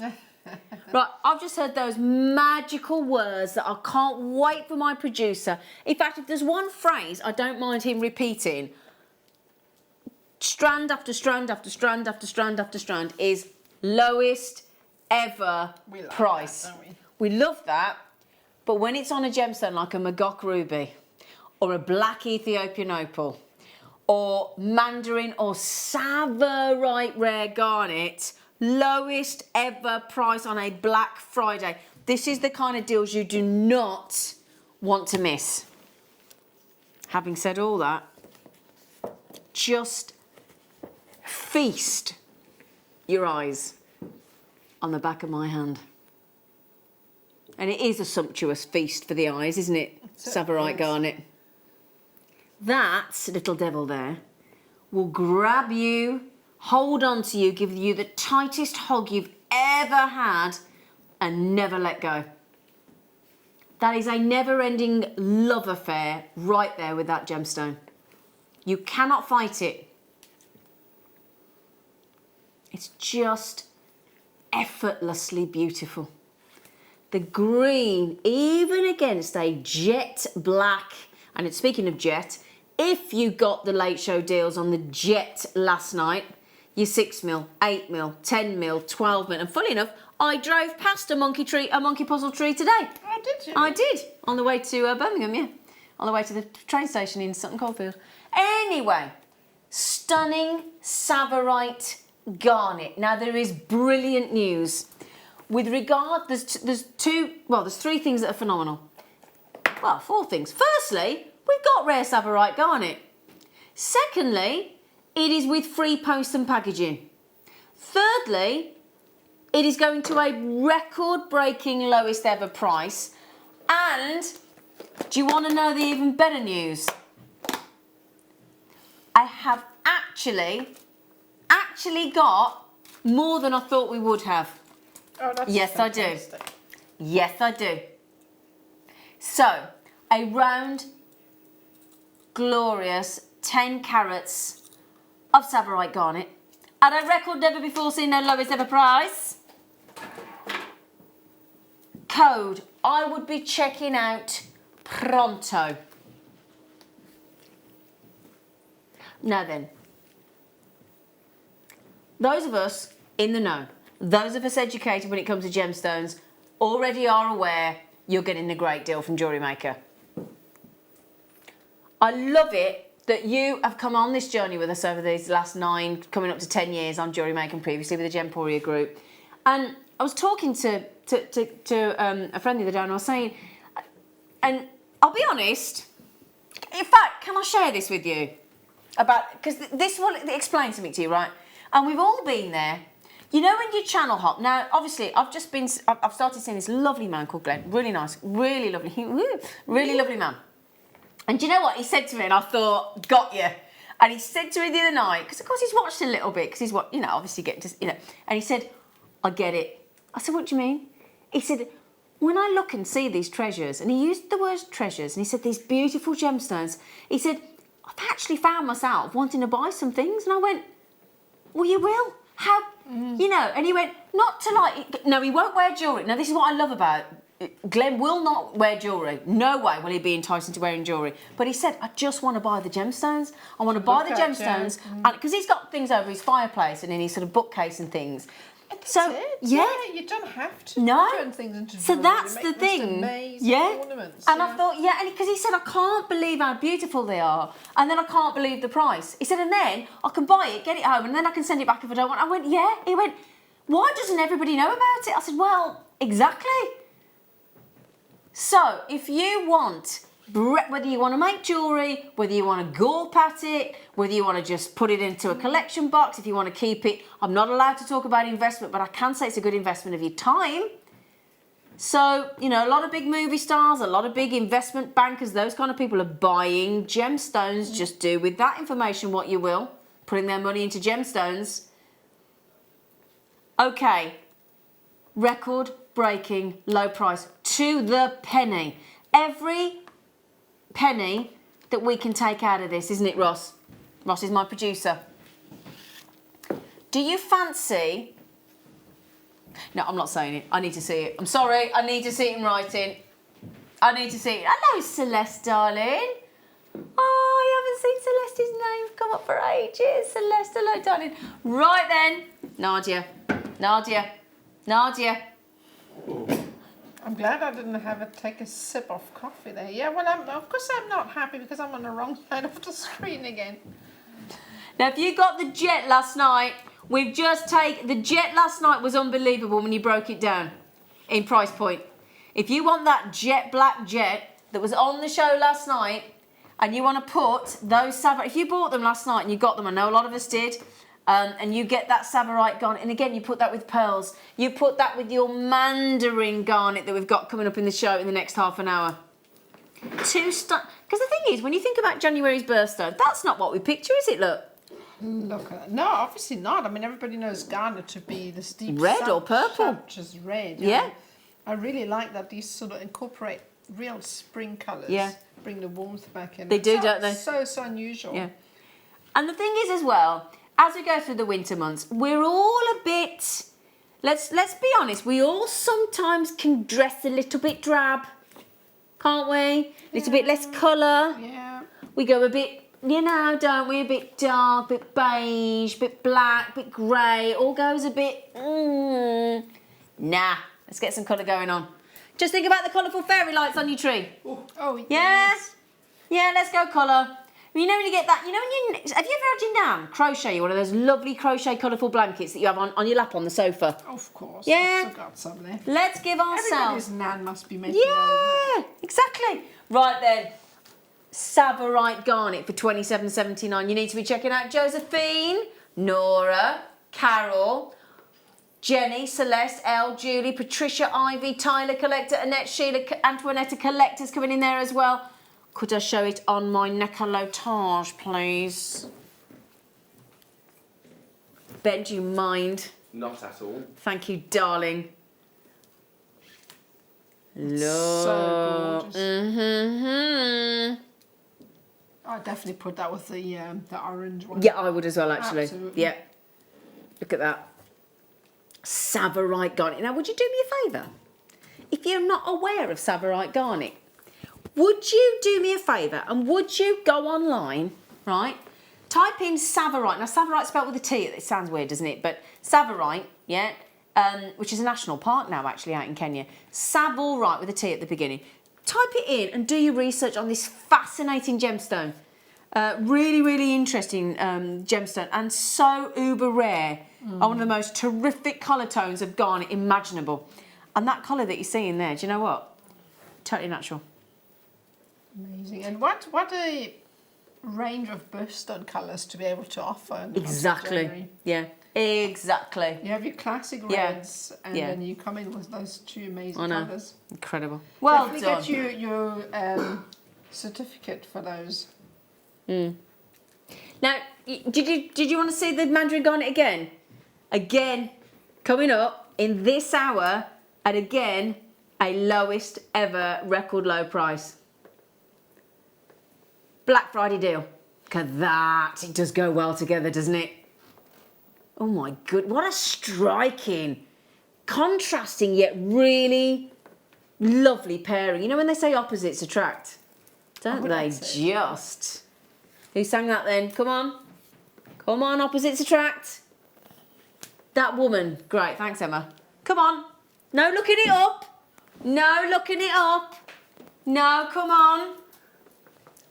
Speaker 4: Right, I've just heard those magical words that I can't wait for my producer. In fact, if there's one phrase I don't mind him repeating, strand after strand after strand after strand after strand, is lowest ever price.
Speaker 5: That, don't we?
Speaker 4: We love that, but when it's on a gemstone like a Magok ruby or a black Ethiopian opal or mandarin or Savarite rare garnet, lowest ever price on a Black Friday. This is the kind of deals you do not want to miss. Having said all that, just feast your eyes on the back of my hand. And it is a sumptuous feast for the eyes, isn't it? Savarite garnet. That little devil there will grab you, hold on to you, give you the tightest hug you've ever had, and never let go. That is a never-ending love affair right there with that gemstone. You cannot fight it. It's just effortlessly beautiful. The green, even against a jet black, and it's speaking of jet, if you got the late show deals on the jet last night, your 6mm, 8mm, 10mm, 12mm, and fully enough, I drove past a monkey puzzle tree today.
Speaker 5: Oh, did you?
Speaker 4: I did, on the way to Birmingham, yeah. On the way to the train station in Sutton Coldfield. Anyway, stunning Savarite garnet. Now, there is brilliant news. With regard, there's three things that are phenomenal. Well, four things. Firstly, we've got rare Savarite garnet. Secondly, it is with free post and packaging. Thirdly, it is going to a record-breaking lowest ever price. And do you want to know the even better news? I have actually got more than I thought we would have.
Speaker 5: Oh, that's
Speaker 4: Yes,
Speaker 5: fantastic.
Speaker 4: I do. Yes, I do. So, a round, glorious 10 carats of Savarite garnet at a record never before seen, no lowest ever price. Code I would be checking out pronto. Now then, those of us in the know, those of us educated when it comes to gemstones, already are aware you're getting a great deal from Jewellery Maker. I love it that you have come on this journey with us over these last 9, coming up to 10 years on Jewellery Maker and previously with the Gemporia group. And I was talking to a friend the other day and I was saying, and I'll be honest, in fact, can I share this with you? Because this will explain something to you, right? And we've all been there. You know when you channel hop, now obviously I've started seeing this lovely man called Glenn, really nice, really lovely, really lovely man. And do you know what he said to me? And I thought, got you. And he said to me the other night, because of course he's watched a little bit, because he's what, obviously getting to, and he said, I get it. I said, what do you mean? He said, when I look and see these treasures, and he used the word treasures, and he said, these beautiful gemstones, he said, I've actually found myself wanting to buy some things. And I went, well, you will. How, and he went, not to no, he won't wear jewellery. Now, this is what I love about Glenn will not wear jewellery. No way will he be enticed into wearing jewellery. But he said, I just want to buy the gemstones. I want to buy the gemstones. Because he's got things over his fireplace and in his sort of bookcase and things.
Speaker 5: So, yeah, you don't have to turn things into jewellery.
Speaker 4: So that's the thing.
Speaker 5: Ornaments,
Speaker 4: and I thought, and because he said, I can't believe how beautiful they are. And then I can't believe the price. He said, and then I can buy it, get it home, and then I can send it back if I don't want. I went, yeah. He went, why doesn't everybody know about it? I said, well, exactly. So, if you want, whether you want to make jewellery, whether you want to gawp at it, whether you want to just put it into a collection box, if you want to keep it, I'm not allowed to talk about investment, but I can say it's a good investment of your time. So, a lot of big movie stars, a lot of big investment bankers, those kind of people are buying gemstones. Just do with that information what you will, putting their money into gemstones. Okay, record-breaking low price to the penny. Every penny that we can take out of this, isn't it, Ross? Ross is my producer. Do you fancy... No, I'm not saying it. I need to see it. I'm sorry. I need to see it in writing. I need to see it. Hello, Celeste, darling. Oh, I haven't seen Celeste's name come up for ages. Celeste, hello, darling. Right then. Nadia. Nadia. Nadia.
Speaker 5: I'm glad I didn't have to take a sip of coffee there. Yeah, well, of course I'm not happy because I'm on the wrong side of the screen again.
Speaker 4: Now, if you got the jet last night, we've just taken... The jet last night was unbelievable when you broke it down in price point. If you want that jet black jet that was on the show last night and you want to put those Savarite... If you bought them last night and you got them, I know a lot of us did, and you get that Savarite garnet, and again, you put that with pearls. You put that with your mandarin garnet that we've got coming up in the show in the next half an hour. Because the thing is, when you think about January's birthstone, that's not what we picture, is it, look?
Speaker 5: Look at that. No, obviously not. I mean, everybody knows garnet to be this deep
Speaker 4: red or purple.
Speaker 5: Just red.
Speaker 4: Yeah.
Speaker 5: I really like that these sort of incorporate real spring colours.
Speaker 4: Yeah.
Speaker 5: Bring the warmth back in.
Speaker 4: They do, don't they?
Speaker 5: So unusual.
Speaker 4: Yeah. And the thing is as well, as we go through the winter months, we're all a bit... Let's be honest, we all sometimes can dress a little bit drab, can't we? A little bit less colour.
Speaker 5: Yeah.
Speaker 4: We go a bit... You know, don't we? A bit dark, a bit beige, a bit black, a bit grey. All goes a bit... Nah, let's get some colour going on. Just think about the colourful fairy lights on your tree.
Speaker 5: Oh,
Speaker 4: Yeah?
Speaker 5: yes.
Speaker 4: Yeah, let's go colour. You know when you get that... You know when you... Have you ever had your nan crochet one of those lovely crochet colourful blankets that you have on your lap on the sofa?
Speaker 5: Of course.
Speaker 4: Yeah.
Speaker 5: I've got some there.
Speaker 4: Let's give ourselves...
Speaker 5: Everybody's nan must be making
Speaker 4: Yeah, exactly. Right then. Savarite garnet for $27.79. You need to be checking out Josephine, Nora, Carol, Jenny, Celeste, Elle, Julie, Patricia, Ivy, Tyler Collector, Annette, Sheila, Antoinetta Collector's coming in there as well. Could I show it on my necolotage, please? Ben, do you mind?
Speaker 10: Not at all.
Speaker 4: Thank you, darling. Look.
Speaker 5: So gorgeous.
Speaker 4: Mm-hmm.
Speaker 5: I'd definitely put that with the orange one.
Speaker 4: Yeah, I would as well, actually.
Speaker 5: Absolutely.
Speaker 4: Yeah. Look at that. Savarite garnet. Now, would you do me a favour? If you're not aware of Savarite garnet, would you do me a favour and would you go online, right? Type in Savarite. Now, Savarite spelled with a T. It sounds weird, doesn't it? But Savarite, yeah, which is a national park now, actually, out in Kenya. Savarite with a T at the beginning. Type it in and do your research on this fascinating gemstone. Really, really interesting gemstone and so uber rare. One of the most terrific colour tones of garnet imaginable. And that colour that you're seeing there, do you know what? Totally natural.
Speaker 5: Amazing. And what a range of birthstone colours to be able to offer. In
Speaker 4: Exactly.
Speaker 5: January.
Speaker 4: Yeah, exactly.
Speaker 5: You have your classic
Speaker 4: Yeah.
Speaker 5: reds, and
Speaker 4: Yeah.
Speaker 5: then you come in with those two amazing
Speaker 4: I know.
Speaker 5: colours.
Speaker 4: Incredible. Well
Speaker 5: Definitely
Speaker 4: done.
Speaker 5: get your certificate for those.
Speaker 4: Now, did you want to see the Mandarin garnet again? Again, coming up in this hour, and again, a lowest ever record low price. Black Friday deal. Look at that. It does go well together, doesn't it? Oh my good, what a striking, contrasting yet really lovely pairing. You know when they say opposites attract? Don't
Speaker 5: would
Speaker 4: they
Speaker 5: say
Speaker 4: just? Who sang that then? Come on. Come on, opposites attract. That woman. Great, thanks Emma. Come on. No looking it up. No looking it up. No, come on.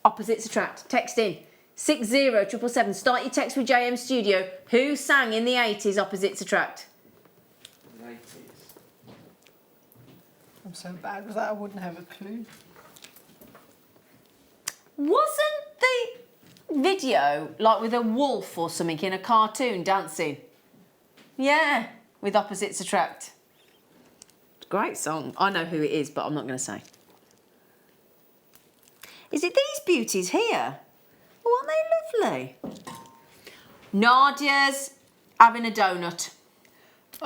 Speaker 4: Opposites attract. Text in. 60777. Start your text with JM Studio. Who sang in the 80s Opposites Attract?
Speaker 10: The 80s.
Speaker 5: I'm so bad with that, I wouldn't have a clue.
Speaker 4: Wasn't the video like with a wolf or something in a cartoon dancing? Yeah, with Opposites Attract. Great song. I know who it is, but I'm not going to say. Is it these beauties here? Oh, aren't they lovely? Nadia's having a donut.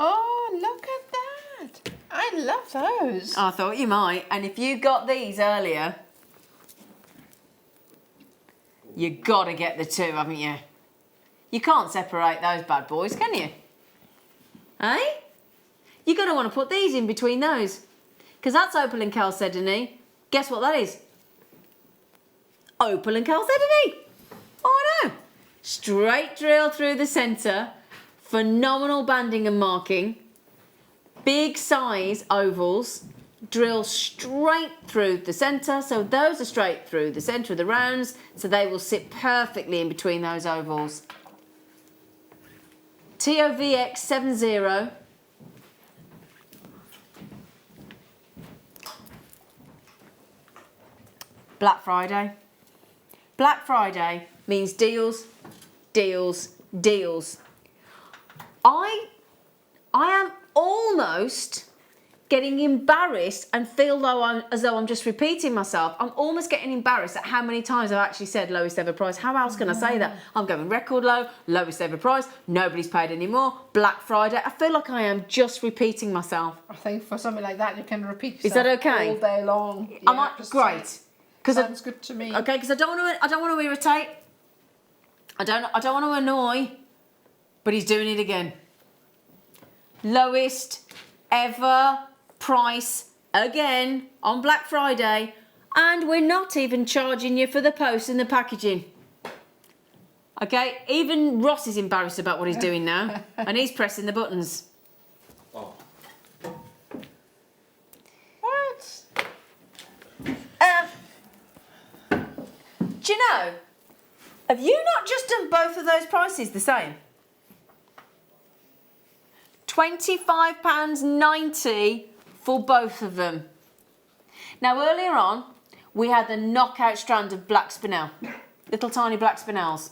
Speaker 5: Oh, look at that. I love those.
Speaker 4: I thought you might. And if you got these earlier, you got to get the two, haven't you? You can't separate those bad boys, can you? Eh? You're going to want to put these in between those. Because that's opal and chalcedony. Guess what that is? Opal and chalcedony. Oh, I know. Straight drill through the centre. Phenomenal banding and marking. Big size ovals. Drill straight through the centre. So those are straight through the centre of the rounds. So they will sit perfectly in between those ovals. TOVX70. Black Friday. Black Friday means deals, deals, deals. I am almost getting embarrassed and feel as though I'm just repeating myself. I'm almost getting embarrassed at how many times I've actually said lowest ever price. How else can I say that? I'm going record low, lowest ever price, nobody's paid any more, Black Friday. I feel like I am just repeating myself.
Speaker 5: I think for something like that, you can repeat yourself
Speaker 4: Is that okay?
Speaker 5: all day long.
Speaker 4: Am I? Great.
Speaker 5: Sounds good to me.
Speaker 4: Okay, because I don't want to irritate. I don't want to annoy. But he's doing it again. Lowest ever price again on Black Friday, and we're not even charging you for the post and the packaging. Okay, even Ross is embarrassed about what he's doing now, and he's pressing the buttons.
Speaker 10: Oh.
Speaker 5: What?
Speaker 4: Do you know, have you not just done both of those prices the same? £25.90 for both of them. Now earlier on, we had the knockout strand of black spinel, little tiny black spinels.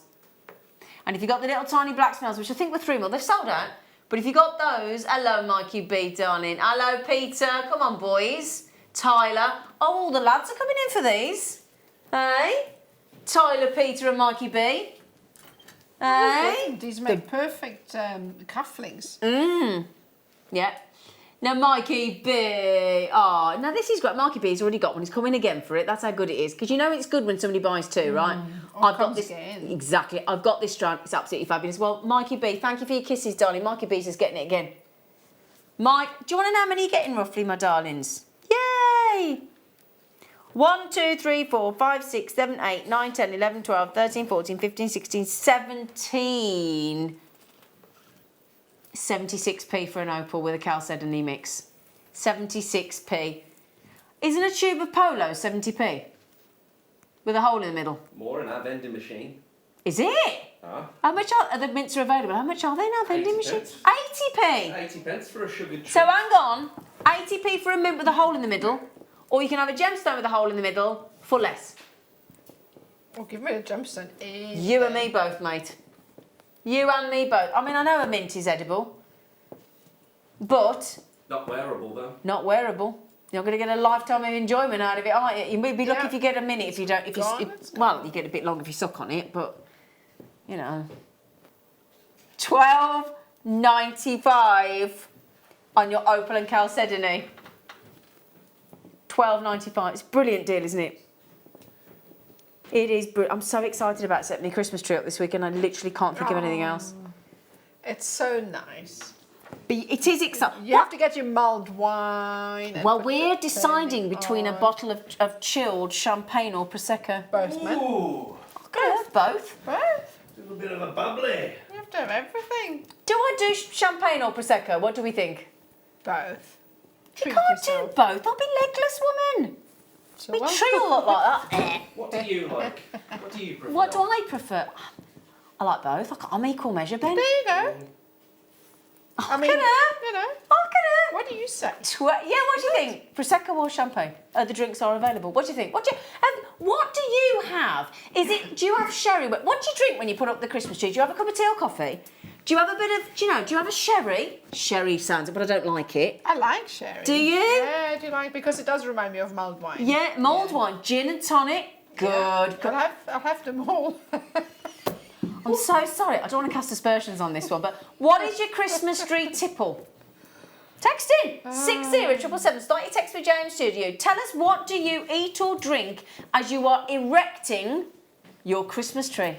Speaker 4: And if you got the little tiny black spinels, which I think were 3 mil, they've sold out. But if you got those, hello Mikey B, darling. Hello Peter, come on boys. Tyler, oh, all the lads are coming in for these. Hey? Tyler, Peter and Mikey B. Hey?
Speaker 5: These make perfect cufflinks.
Speaker 4: Yeah. Now Mikey B. Oh, now this is great. Mikey B's already got one. He's coming again for it. That's how good it is. Because you know it's good when somebody buys two, right? I've got this.
Speaker 5: Again.
Speaker 4: Exactly. I've got this strand. It's absolutely fabulous. Well, Mikey B, thank you for your kisses, darling. Mikey B's just getting it again. Mike, do you want to know how many you're getting roughly, my darlings? Yay! 1, 2, 3, 4, 5, 6, 7, 8, 9, 10, 11, 12, 13, 14, 15, 16, 17. 76p for an opal with a chalcedony mix. 76p. Isn't a tube of polo 70p? With a hole in the middle.
Speaker 10: More in our vending machine.
Speaker 4: Is it? How much are the mints are available? How much are they now, vending machines? 80p.
Speaker 10: 80 pence for a sugar treat.
Speaker 4: So hang on, 80p for a mint with a hole in the middle, or you can have a gemstone with a hole in the middle for less.
Speaker 5: Well, give me a gemstone.
Speaker 4: You and me both, mate. You and me both. I mean, I know a mint is edible, but
Speaker 10: Not wearable though.
Speaker 4: not wearable. You're not going to get a lifetime of enjoyment out of it, are you? You may be lucky if you get a minute. If you don't, well, you get a bit longer if you suck on it, but you know, £12.95 on your opal and chalcedony. £12.95. It's a brilliant deal, isn't it? It is brilliant. I'm so excited about setting my Christmas tree up this week, and I literally can't think of anything else.
Speaker 5: It's so nice.
Speaker 4: But it is exciting.
Speaker 5: You have to get your mulled wine. And
Speaker 4: Well,
Speaker 5: put
Speaker 4: we're
Speaker 5: the
Speaker 4: deciding
Speaker 5: thing
Speaker 4: between a
Speaker 5: on.
Speaker 4: bottle of chilled champagne or prosecco.
Speaker 5: Both, man.
Speaker 10: Ooh,
Speaker 4: Both. Both.
Speaker 5: Both.
Speaker 10: a little bit of a bubbly.
Speaker 5: You have to have everything.
Speaker 4: Do I do champagne or prosecco? What do we think?
Speaker 5: Both.
Speaker 4: You
Speaker 5: Treat
Speaker 4: can't
Speaker 5: yourself.
Speaker 4: do both. I'll be legless, woman.
Speaker 5: So
Speaker 4: My
Speaker 5: well.
Speaker 4: tree will look like that.
Speaker 10: What do you like? What do you prefer?
Speaker 4: What do I prefer? I like both. I'm equal measure, Ben.
Speaker 5: There you go. I mean,
Speaker 4: Look at her.
Speaker 5: you know.
Speaker 4: Look at her.
Speaker 5: What do you say?
Speaker 4: Yeah, what do you think? Prosecco or champagne? The drinks are available. What do you think? What do you have? Do you have sherry? What do you drink when you put up the Christmas tree? Do you have a cup of tea or coffee? Do you have a bit of, do you have a sherry? Sherry sounds, but I don't like it.
Speaker 5: I like sherry.
Speaker 4: Do you?
Speaker 5: Yeah, I do like, because it does remind me of mulled wine.
Speaker 4: Yeah, mulled wine, gin and tonic. Good.
Speaker 5: Yeah. I'll have them all.
Speaker 4: I'm so sorry. I don't want to cast aspersions on this one, but what is your Christmas tree tipple? Text in 60777. Start your text with James Studio. Tell us, what do you eat or drink as you are erecting your Christmas tree?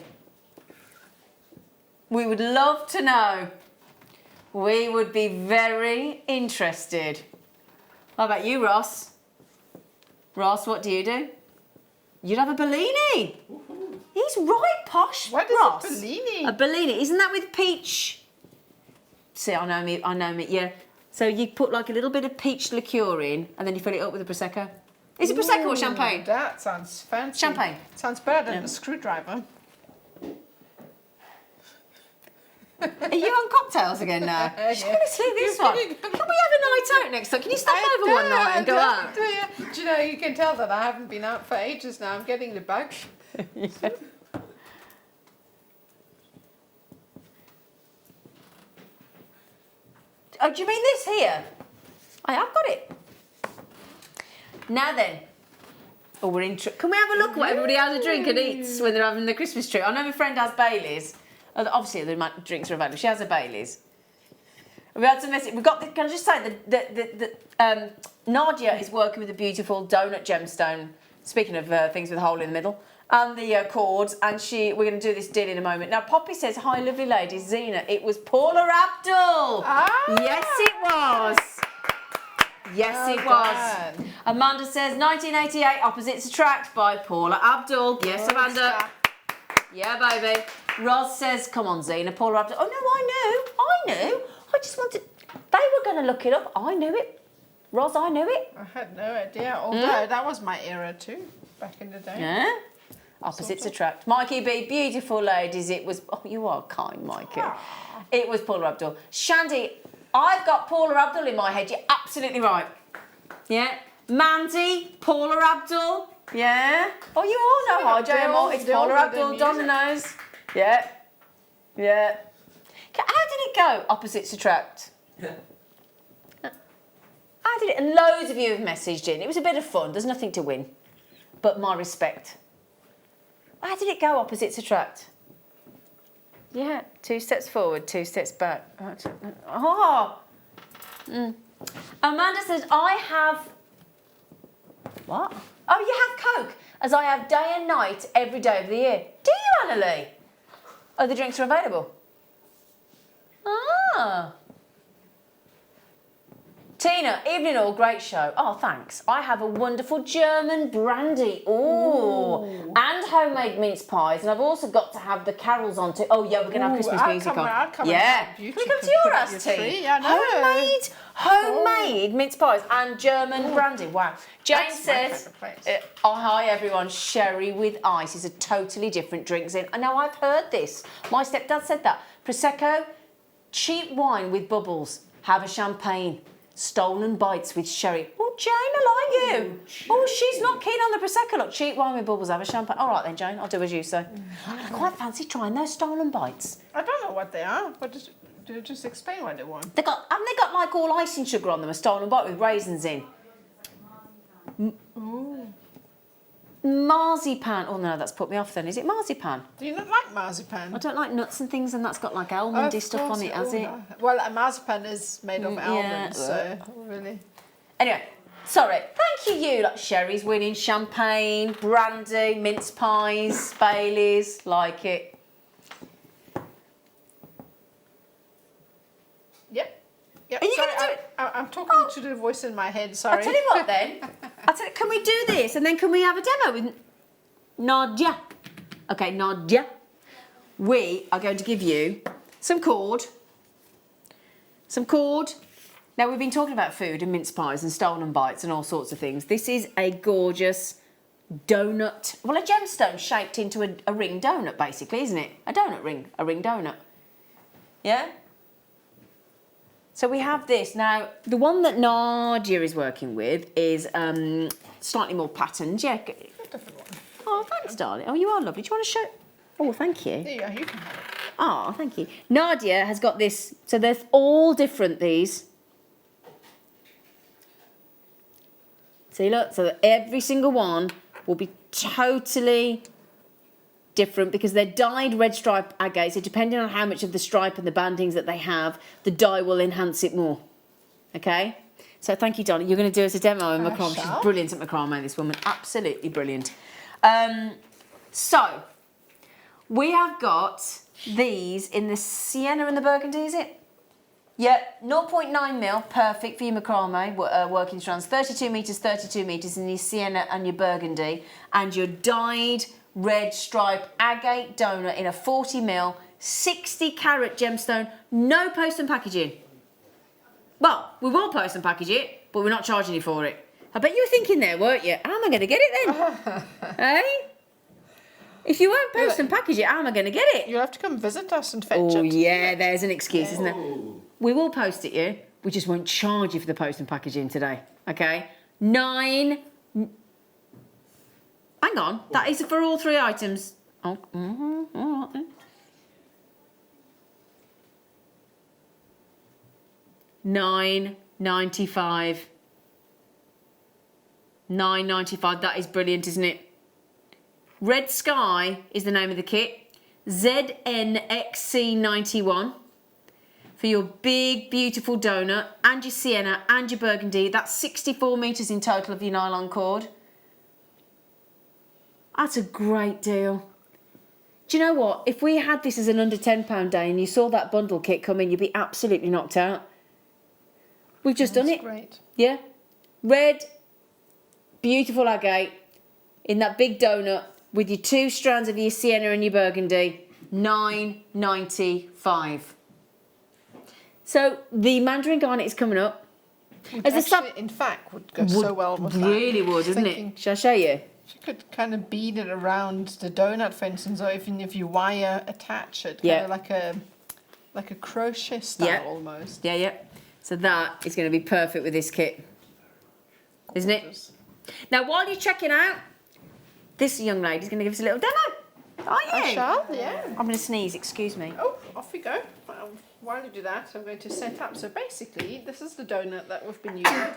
Speaker 4: We would love to know. We would be very interested. How about you, Ross? Ross, what do you do? You'd have a Bellini. He's right posh,
Speaker 5: What is
Speaker 4: Ross.
Speaker 5: a Bellini?
Speaker 4: A Bellini. Isn't that with peach? See, I know me, yeah. So you put like a little bit of peach liqueur in and then you fill it up with a Prosecco. Is it Prosecco or champagne?
Speaker 5: That sounds fancy.
Speaker 4: Champagne.
Speaker 5: Sounds better than a screwdriver.
Speaker 4: Are you on cocktails again now? Seriously, this one. Can we have a night out next time? Can you stop over one night and go out?
Speaker 5: Do you know, you can tell that I haven't been out for ages now. I'm getting the bug.
Speaker 4: Yeah. Oh, do you mean this here? I have got it. Now then. Oh, we're in. Can we have a look at what everybody has a drink and eats when they're having the Christmas tree? I know my friend has Baileys. Obviously, the drinks are available. She has a Baileys. We had some message. We got. Can I just say that Nadia is working with a beautiful donut gemstone. Speaking of things with a hole in the middle and the cords, and we're going to do this deal in a moment. Now, Poppy says, "Hi, lovely ladies, Zena. It was Paula Abdul. Yes, it was. Yes, it was." Amanda says, 1988, Opposites Attract by Paula Abdul. Yes, Amanda. Yeah, baby. Roz says, come on, Zena, Paula Abdul. Oh, no, I knew. I just wanted... They were going to look it up. I knew it. Roz, I knew it.
Speaker 5: I had no idea. Although that was my era too, back in the day.
Speaker 4: Yeah. Opposites Attract. Mikey B, beautiful ladies. It was... Oh, you are kind, Mikey. It was Paula Abdul. Shandy, I've got Paula Abdul in my head. You're absolutely right. Yeah. Mandy, Paula Abdul. Yeah. Oh, you all know her, It's Paula Abdul, Dominoes. Yeah. Yeah. How did it go, Opposites Attract? How did it? And loads of you have messaged in. It was a bit of fun. There's nothing to win. But my respect. How did it go, Opposites Attract? Yeah. 2 steps forward, 2 steps back. Oh. Amanda says, I have... What? Oh, you have Coke, as I have day and night every day of the year. Do you, Annalie? Oh, the drinks are available. Ah. Tina, evening all, great show. Oh, thanks. I have a wonderful German brandy. Ooh. And homemade mince pies. And I've also got to have the carols on too. Oh, yeah, we're going to have Christmas music on. Yeah. Can we come to your house, Tina? Homemade mince pies and German brandy. Wow. Jane says, oh, hi everyone, sherry with ice is a totally different drink. I know I've heard this. My stepdad said that. Prosecco, cheap wine with bubbles. Have a champagne. Stolen bites with sherry. Oh, Jane, I like you. Oh, she's not keen on the Prosecco. Look, cheap wine with bubbles, have a champagne. All right then, Jane, I'll do as you say. I quite fancy trying those stolen bites.
Speaker 5: I don't know what they are. Just explain what they want.
Speaker 4: Haven't they got like all icing sugar on them, a stolen bite with raisins in? Marzipan. Oh no, that's put me off then. Is it marzipan?
Speaker 5: Do you not like marzipan?
Speaker 4: I don't like nuts and things, and that's got like almondy stuff on it, has it?
Speaker 5: No. Well, a marzipan is made of almonds, so really.
Speaker 4: Anyway, sorry. Thank you, like sherry's winning, champagne, brandy, mince pies, Baileys, like it.
Speaker 5: Yep.
Speaker 4: Are you going to do it?
Speaker 5: I'm talking to the voice in my head, sorry.
Speaker 4: I'll tell you what then. Can we do this and then can we have a demo with Nadia? Okay, Nadia. We are going to give you some cord. Now, we've been talking about food and mince pies and stolen bites and all sorts of things. This is a gorgeous donut. Well, a gemstone shaped into a ring donut, basically, isn't it? A donut ring, a ring donut. Yeah? So we have this. Now, the one that Nadia is working with is slightly more patterned. Yeah. Oh, thanks, darling. Oh, you are lovely. Do you want to show? Oh, thank you.
Speaker 5: Yeah, you can have it.
Speaker 4: Oh, thank you. Nadia has got this. So they're all different, these. See, look. So that every single one will be totally different because they're dyed red stripe agate, so depending on how much of the stripe and the bandings that they have, the dye will enhance it more. Okay? So thank you, Donna. You're going to do us a demo in macrame. She's brilliant at macrame, this woman. Absolutely brilliant. So, we have got these in the sienna and the burgundy, is it? Yep, 0.9 mil, perfect for your macrame working strands. 32 metres in your sienna and your burgundy. And your dyed red stripe agate donut in a 40 mil, 60 carat gemstone, no post and packaging. Well, we will post and package it, but we're not charging you for it. I bet you were thinking there, weren't you? How am I going to get it then? Hey? If you won't post and package it, how am I going to get it?
Speaker 5: You'll have to come visit us and fetch it.
Speaker 4: Oh, yeah, there's an excuse, isn't there? We will post it you. We just won't charge you for the post and packaging today. Okay? Hang on. That is for all 3 items. Oh, all right then. £9.95. £9.95. That is brilliant, isn't it? Red Sky is the name of the kit. ZNXC91 for your big, beautiful donut and your sienna and your burgundy. That's 64 metres in total of your nylon cord. That's a great deal. Do you know what? If we had this as an under £10 day and you saw that bundle kit come in, you'd be absolutely knocked out. We've just done it.
Speaker 5: Great.
Speaker 4: Yeah. Red, beautiful agate in that big donut with your 2 strands of your sienna and your burgundy. £9.95. So the mandarin garnet is coming up.
Speaker 5: In fact, would go so well with that.
Speaker 4: Really would, wouldn't it? Shall I show you?
Speaker 5: You could kind of bead it around the donut, for instance, or even if you wire attach it, kind of like a crochet style almost.
Speaker 4: Yeah, yeah. So that is going to be perfect with this kit, isn't it? Now, while you're checking out, this young lady's going to give us a little demo. Are you?
Speaker 5: I shall, yeah.
Speaker 4: I'm going to sneeze, excuse me.
Speaker 5: Oh, off we go. While you do that, I'm going to set up. So basically, this is the donut that we've been using.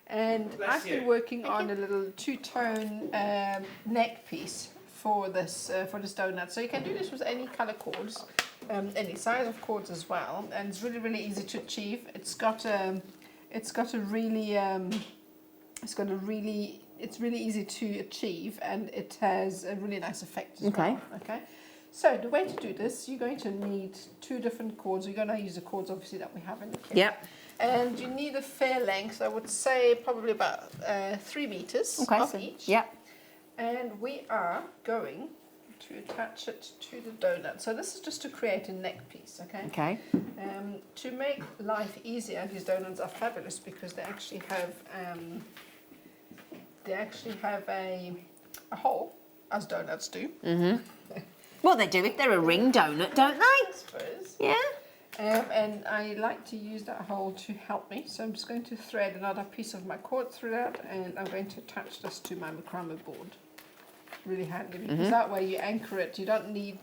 Speaker 5: And I've been working on a little 2-tone neck piece for this donut. So you can do this with any colour cords, any size of cords as well. And it's really, really easy to achieve. It's really easy to achieve, and it has a really nice effect as well. Okay. So the way to do this, you're going to need 2 different cords. You're going to use the cords, obviously, that we have in the kit.
Speaker 4: Yep.
Speaker 5: And you need a fair length. I would say probably about 3 meters of each.
Speaker 4: Yep.
Speaker 5: And we are going to attach it to the donut. So this is just to create a neck piece. Okay.
Speaker 4: Okay.
Speaker 5: To make life easier, these donuts are fabulous because they actually have a hole, as donuts do.
Speaker 4: Mm-hmm. Well, they do if they're a ring donut, don't they?
Speaker 5: I suppose.
Speaker 4: Yeah.
Speaker 5: And I like to use that hole to help me. So I'm just going to thread another piece of my cord through that, and I'm going to attach this to my macrame board. Really handy because that way you anchor it. You don't need,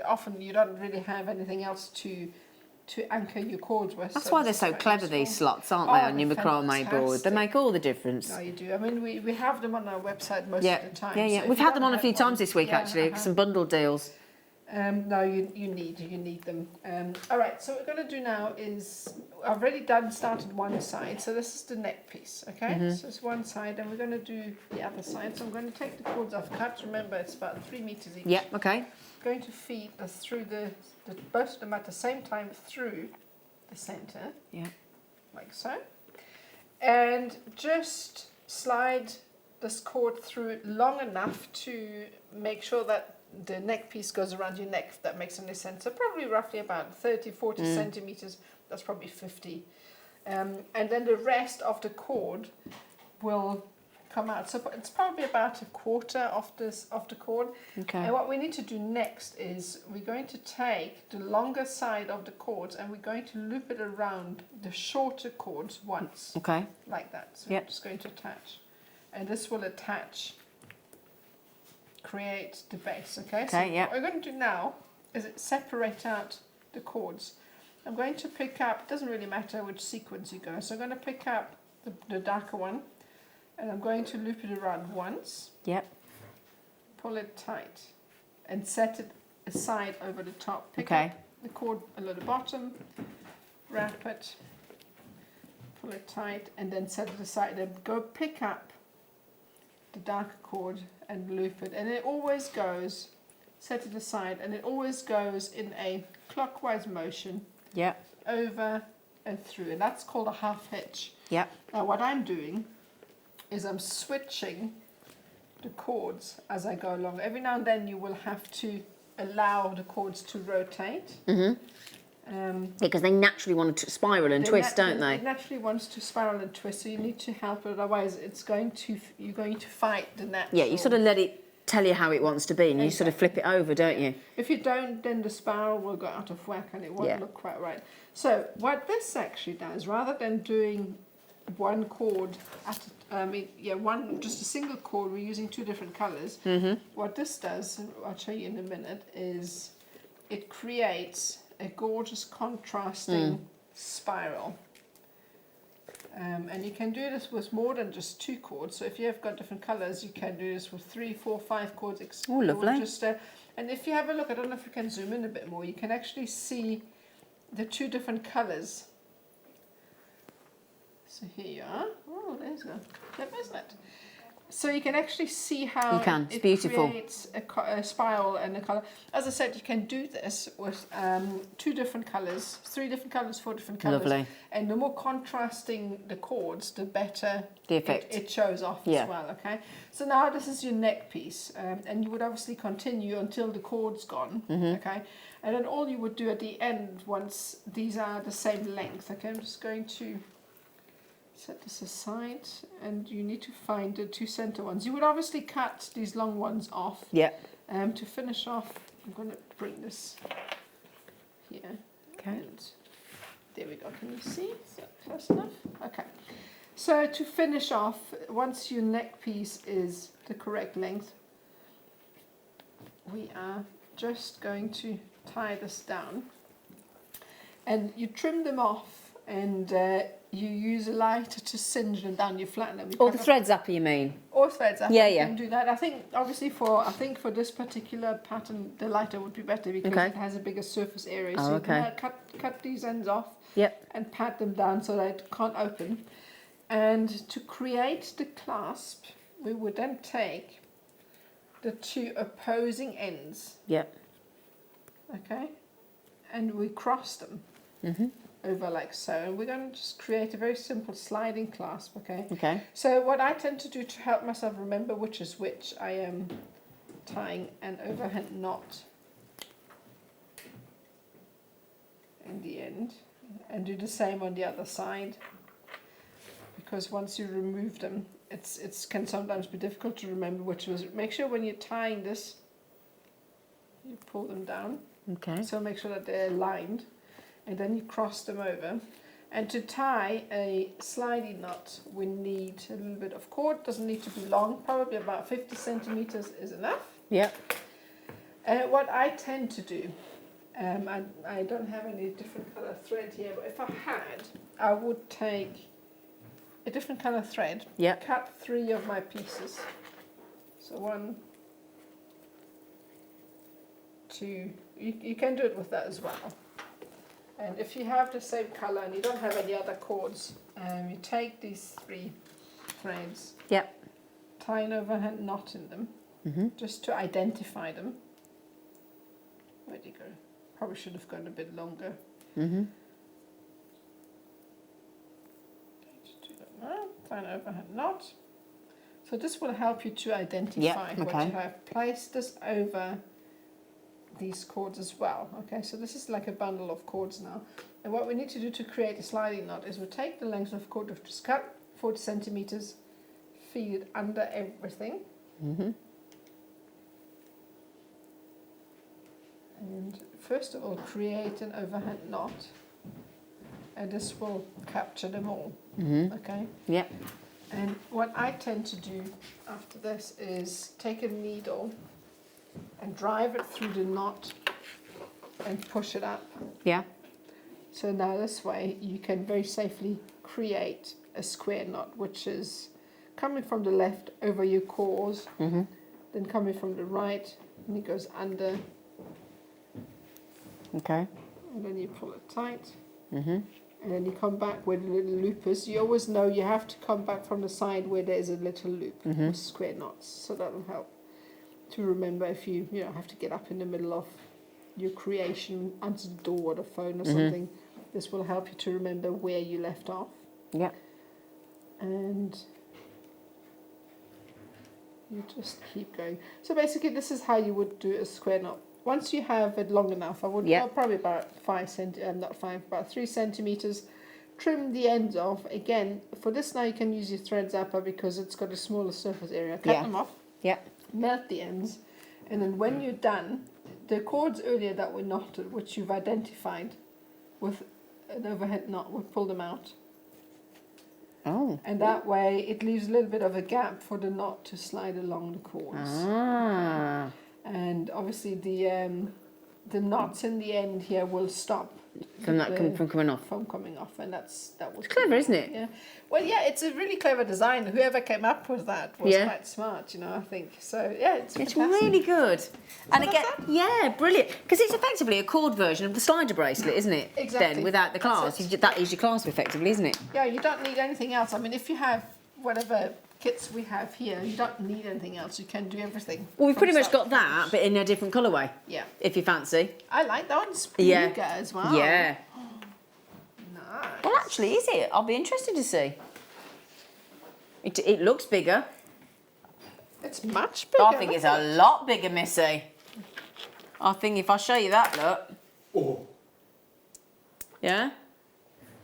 Speaker 5: often you don't really have anything else to anchor your cords with.
Speaker 4: That's why they're so clever, these slots, aren't they, on your macrame board? They make all the difference.
Speaker 5: No, you do. I mean, we have them on our website most of the time.
Speaker 4: Yeah, yeah.
Speaker 5: So
Speaker 4: we've had them on a few times this week, actually, some bundle deals.
Speaker 5: No, you need them. All right, so what we're going to do now is, I've already started one side, so this is the neck piece, okay? So it's one side, and we're going to do the other side. So I'm going to take the cords I've cut. Remember, it's about 3 meters each.
Speaker 4: Yep, okay.
Speaker 5: Going to feed through both of them at the same time through the center.
Speaker 4: Yeah.
Speaker 5: Like so. And just slide this cord through long enough to make sure that the neck piece goes around your neck, if that makes any sense. So probably roughly about 30, 40 centimeters. That's probably 50. And then the rest of the cord will come out. So it's probably about a quarter of the cord.
Speaker 4: Okay.
Speaker 5: And what we need to do next is we're going to take the longer side of the cords and we're going to loop it around the shorter cords once.
Speaker 4: Okay.
Speaker 5: Like that. So we're just going to attach. And this will create the base, okay? So what we're going to do now is separate out the cords. I'm going to pick up, it doesn't really matter which sequence you go, so I'm going to pick up the darker one and I'm going to loop it around once.
Speaker 4: Yep.
Speaker 5: Pull it tight. and set it aside over the top. Pick
Speaker 4: Okay.
Speaker 5: up the cord along the bottom, wrap it, pull it tight, and then set it aside. Then go pick up the darker cord and loop it, and it always goes, set it aside, and it always goes in a clockwise motion
Speaker 4: Yep.
Speaker 5: over and through, and that's called a half hitch.
Speaker 4: Yep.
Speaker 5: Now what I'm doing is I'm switching the cords as I go along. Every now and then you will have to allow the cords to rotate.
Speaker 4: Because they naturally want to spiral and twist, don't they?
Speaker 5: It naturally wants to spiral and twist, so you need to help it, otherwise you're going to fight the natural.
Speaker 4: Yeah, you sort of let it tell you how it wants to be, and you sort of flip it over, don't you?
Speaker 5: If you don't, then the spiral will go out of whack and it won't look quite right. So what this actually does, rather than doing one cord at just a single cord, we're using two different colors. What this does, I'll show you in a minute, is it creates a gorgeous contrasting spiral. And you can do this with more than just two cords. So if you have got different colors, you can do this with 3, 4, 5 cords.
Speaker 4: Oh, lovely.
Speaker 5: And if you have a look, I don't know if you can zoom in a bit more, you can actually see the two different colors. So here you are. Oh, there's a clip, isn't it? So you can actually see how
Speaker 4: it's beautiful.
Speaker 5: Creates a spiral and a colour. As I said, you can do this with 2 different colours, 3 different colours, 4 different colours.
Speaker 4: Lovely.
Speaker 5: And the more contrasting the cords, the better
Speaker 4: The effect.
Speaker 5: it shows off as well, okay? So now this is your neck piece, and you would obviously continue until the cord's gone, okay? And then all you would do at the end, once these are the same length, okay? I'm just going to set this aside, and you need to find the 2 center ones. You would obviously cut these long ones off.
Speaker 4: Yep.
Speaker 5: To finish off, I'm going to bring this here.
Speaker 4: Okay.
Speaker 5: And there we go. Can you see? Is that close enough? Okay. So to finish off, once your neck piece is the correct length, we are just going to tie this down. And you trim them off, and you use a lighter to singe them down. You flatten them.
Speaker 4: Or the threads up, you mean?
Speaker 5: Or threads up.
Speaker 4: Yeah,
Speaker 5: you
Speaker 4: yeah.
Speaker 5: can do that. I think obviously for this particular pattern, the lighter would be better because it has a bigger surface area. So you can cut these ends off.
Speaker 4: Yep.
Speaker 5: And pat them down so that it can't open. And to create the clasp, we would then take the 2 opposing ends.
Speaker 4: Yep.
Speaker 5: Okay. And we cross them. Over like so, and we're going to just create a very simple sliding clasp, okay?
Speaker 4: Okay.
Speaker 5: So what I tend to do to help myself remember which is which, I am tying an overhand knot in the end, and do the same on the other side, because once you remove them, it can sometimes be difficult to remember which was. Make sure when you're tying this, you pull them down.
Speaker 4: Okay.
Speaker 5: So make sure that they're aligned. And then you cross them over. And to tie a sliding knot, we need a little bit of cord. Doesn't need to be long, probably about 50 centimeters is enough.
Speaker 4: Yep.
Speaker 5: What I tend to do, I don't have any different color thread here, but if I had, I would take a different color thread, cut 3 of my pieces. So 1, 2, you can do it with that as well. And if you have the same color and you don't have any other cords, you take these 3 threads, tie an overhand knot in them, just to identify them. Where'd you go? Probably should have gone a bit longer. Do that now. Tie an overhand knot. So this will help you to identify what you have. Place this over these cords as well. Okay, so this is like a bundle of cords now, and what we need to do to create a sliding knot is we take the length of cord we've just cut, 40 centimeters, feed it under everything, and first of all create an overhand knot, and this will capture them all. Okay.
Speaker 4: Yep.
Speaker 5: And what I tend to do after this is take a needle and drive it through the knot and push it up.
Speaker 4: Yeah.
Speaker 5: So now this way you can very safely create a square knot, which is coming from the left over your cores, then coming from the right and it goes under,
Speaker 4: Okay.
Speaker 5: and then you pull it tight. And then you come back where the little loop is. You always know you have to come back from the side where there's a little loop with square knots. So that'll help to remember if you have to get up in the middle of your creation, answer the door or the phone or something. This will help you to remember where you left off.
Speaker 4: Yeah.
Speaker 5: And you just keep going. So basically this is how you would do a square knot. Once you have it long enough, I would probably about 3 centimeters, trim the ends off. Again, for this now you can use your thread zapper because it's got a smaller surface area. Cut them off, melt the ends, and then when you're done, the cords earlier that were knotted, which you've identified with an overhead knot, we'll pull them out.
Speaker 4: Oh.
Speaker 5: And that way it leaves a little bit of a gap for the knot to slide along the cords.
Speaker 4: Ah.
Speaker 5: And obviously the knots in the end here will stop
Speaker 4: From coming off.
Speaker 5: From coming off, and that was
Speaker 4: Clever, isn't it?
Speaker 5: Yeah. Well, yeah, it's a really clever design. Whoever came up with that was quite smart, I think. So yeah, it's
Speaker 4: really good. And again, brilliant, because it's effectively a cord version of the slider bracelet, isn't it?
Speaker 5: Exactly.
Speaker 4: Then without the clasp, that is your clasp effectively, isn't it?
Speaker 5: Yeah, you don't need anything else. I mean, if you have whatever kits we have here, you don't need anything else. You can do everything.
Speaker 4: Well, we've pretty much got that, but in a different colourway.
Speaker 5: Yeah.
Speaker 4: If you fancy.
Speaker 5: I like that one's bigger as well.
Speaker 4: Yeah.
Speaker 5: Nice.
Speaker 4: Well, actually, is it? I'll be interested to see. It looks bigger.
Speaker 5: It's much bigger.
Speaker 4: I think it's a lot bigger, Missy. I think if I show you that, look.
Speaker 10: Oh.
Speaker 4: Yeah?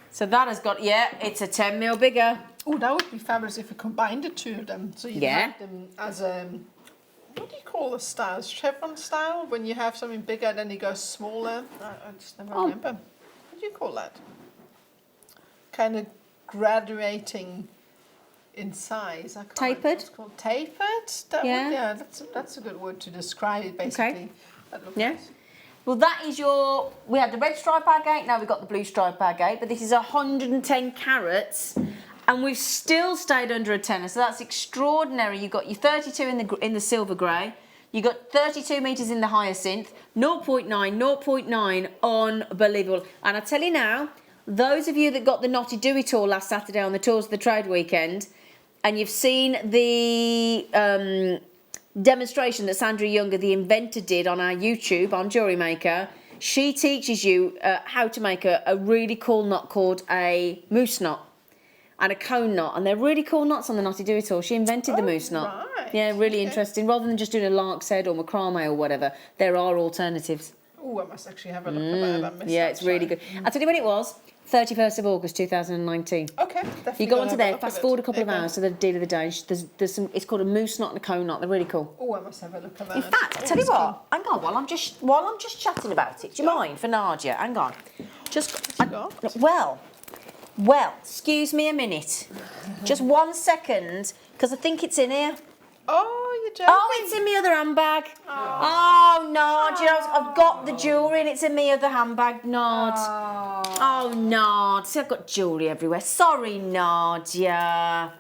Speaker 4: So that has got, it's a 10 mil bigger.
Speaker 5: Oh, that would be fabulous if you combined the two of them. So you have them as a, what do you call the styles? Chevron style? When you have something bigger, then it goes smaller. I just never remember. What do you call that? Kind of graduating in size. I can't remember what it's called. Tapered? That's a good word to describe it, basically.
Speaker 4: Okay. Well, that is we had the red stripe agate, now we've got the blue stripe agate, but this is 110 carats, and we've still stayed under a tenner, so that's extraordinary. You've got your 32 in the silver grey, you've got 32 metres in the hyacinth, 0.9, 0.9, unbelievable. And I tell you now, those of you that got the Knotty Do-It-All last Saturday on the Tours of the Trade weekend, and you've seen the demonstration that Sandra Younger, the inventor, did on our YouTube on Jewellery Maker, she teaches you how to make a really cool knot called a moose knot and a cone knot, and they're really cool knots on the Knotty Do-It-All. She invented the moose knot.
Speaker 5: Right.
Speaker 4: Yeah, really interesting. Rather than just doing a lark's head or macrame or whatever, there are alternatives.
Speaker 5: Oh, I must actually have a look at that. I missed
Speaker 4: It's really good. I'll tell you when it was. 31st of August 2019.
Speaker 5: Okay, definitely.
Speaker 4: You go onto there, fast forward a couple of hours to the deal of the day. There's some. It's called a moose knot and a cone knot. They're really cool.
Speaker 5: Oh, I must have a look at that.
Speaker 4: In fact, I tell you what. Hang on, while I'm just chatting about it. Do you mind for Nadia? Hang on. Well. Excuse me a minute. Just 1 second, because I think it's in here.
Speaker 5: Oh, you're joking.
Speaker 4: Oh, it's in my other handbag. Oh, Nod, I've got the jewellery and it's in my other handbag, Nod. Oh, Nod. See, I've got jewellery everywhere. Sorry, Nadia.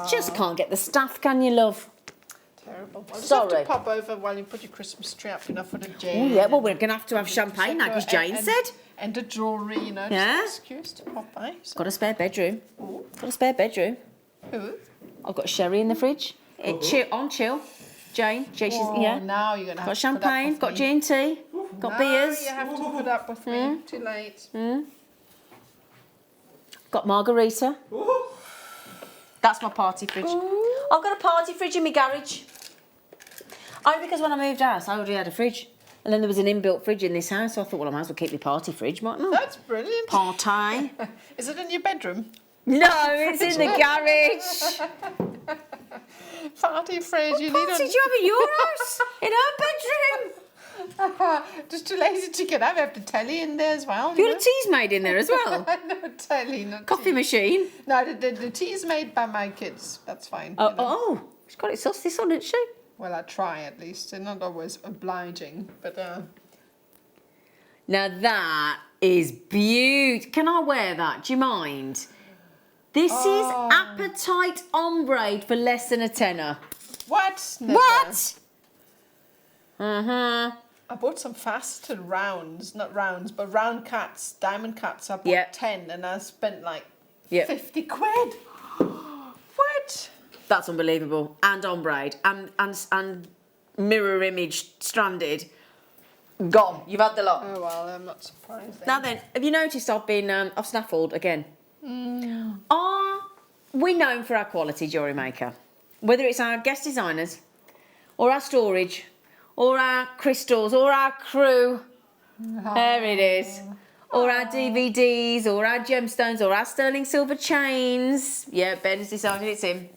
Speaker 4: Just can't get the staff, can you, love?
Speaker 5: Terrible. I'll just
Speaker 4: Sorry.
Speaker 5: have to pop over while you put your Christmas tree up, for the Jane.
Speaker 4: Oh, yeah, well, we're going to have champagne now, because Jane said.
Speaker 5: And the jewellery, just an excuse to pop by. So.
Speaker 4: Got a spare bedroom.
Speaker 5: Ooh.
Speaker 4: Got a spare bedroom.
Speaker 5: Ooh.
Speaker 4: I've got sherry in the fridge. Chill. Jane, she's,
Speaker 5: now you're going to have
Speaker 4: got
Speaker 5: to
Speaker 4: champagne, got G&T, got beers.
Speaker 5: You have to put up with me. Too late.
Speaker 4: Got margarita. That's my party fridge. I've got a party fridge in my garage. Only because when I moved house, I already had a fridge. And then there was an inbuilt fridge in this house, so I thought, well, I might as well keep my party fridge, mightn't I?
Speaker 5: That's brilliant.
Speaker 4: Party.
Speaker 5: Is it in your bedroom?
Speaker 4: No, it's in the garage.
Speaker 5: Party fridge. You
Speaker 4: What did you have at your house? In her bedroom?
Speaker 5: Just too lazy to get up. I have the telly in there as well.
Speaker 4: You got a tea's made in there as well?
Speaker 5: No telly, not
Speaker 4: Coffee
Speaker 5: tea.
Speaker 4: machine?
Speaker 5: No, the tea's made by my kids. That's fine.
Speaker 4: Oh, she's got it saucy on, hasn't she?
Speaker 5: Well, I try at least. They're not always obliging, but...
Speaker 4: Now that is beautiful. Can I wear that? Do you mind? This is Appetite Ombre for less than a tenner.
Speaker 5: What? Never.
Speaker 4: What?
Speaker 5: I bought some faceted rounds, not rounds, but round cuts, diamond cuts. I bought
Speaker 4: Yep.
Speaker 5: 10 and I spent like
Speaker 4: Yep.
Speaker 5: 50 quid. What?
Speaker 4: That's unbelievable. And on braid. And mirror image stranded. Gone. You've had the lot.
Speaker 5: Oh, well, I'm not surprised.
Speaker 4: Now then, have you noticed I've snaffled again? Are we known for our quality, Jewellery Maker? Whether it's our guest designers, or our storage, or our crystals, or our crew. There it is. Or our DVDs, or our gemstones, or our sterling silver chains. Yeah, Ben's decided it's him.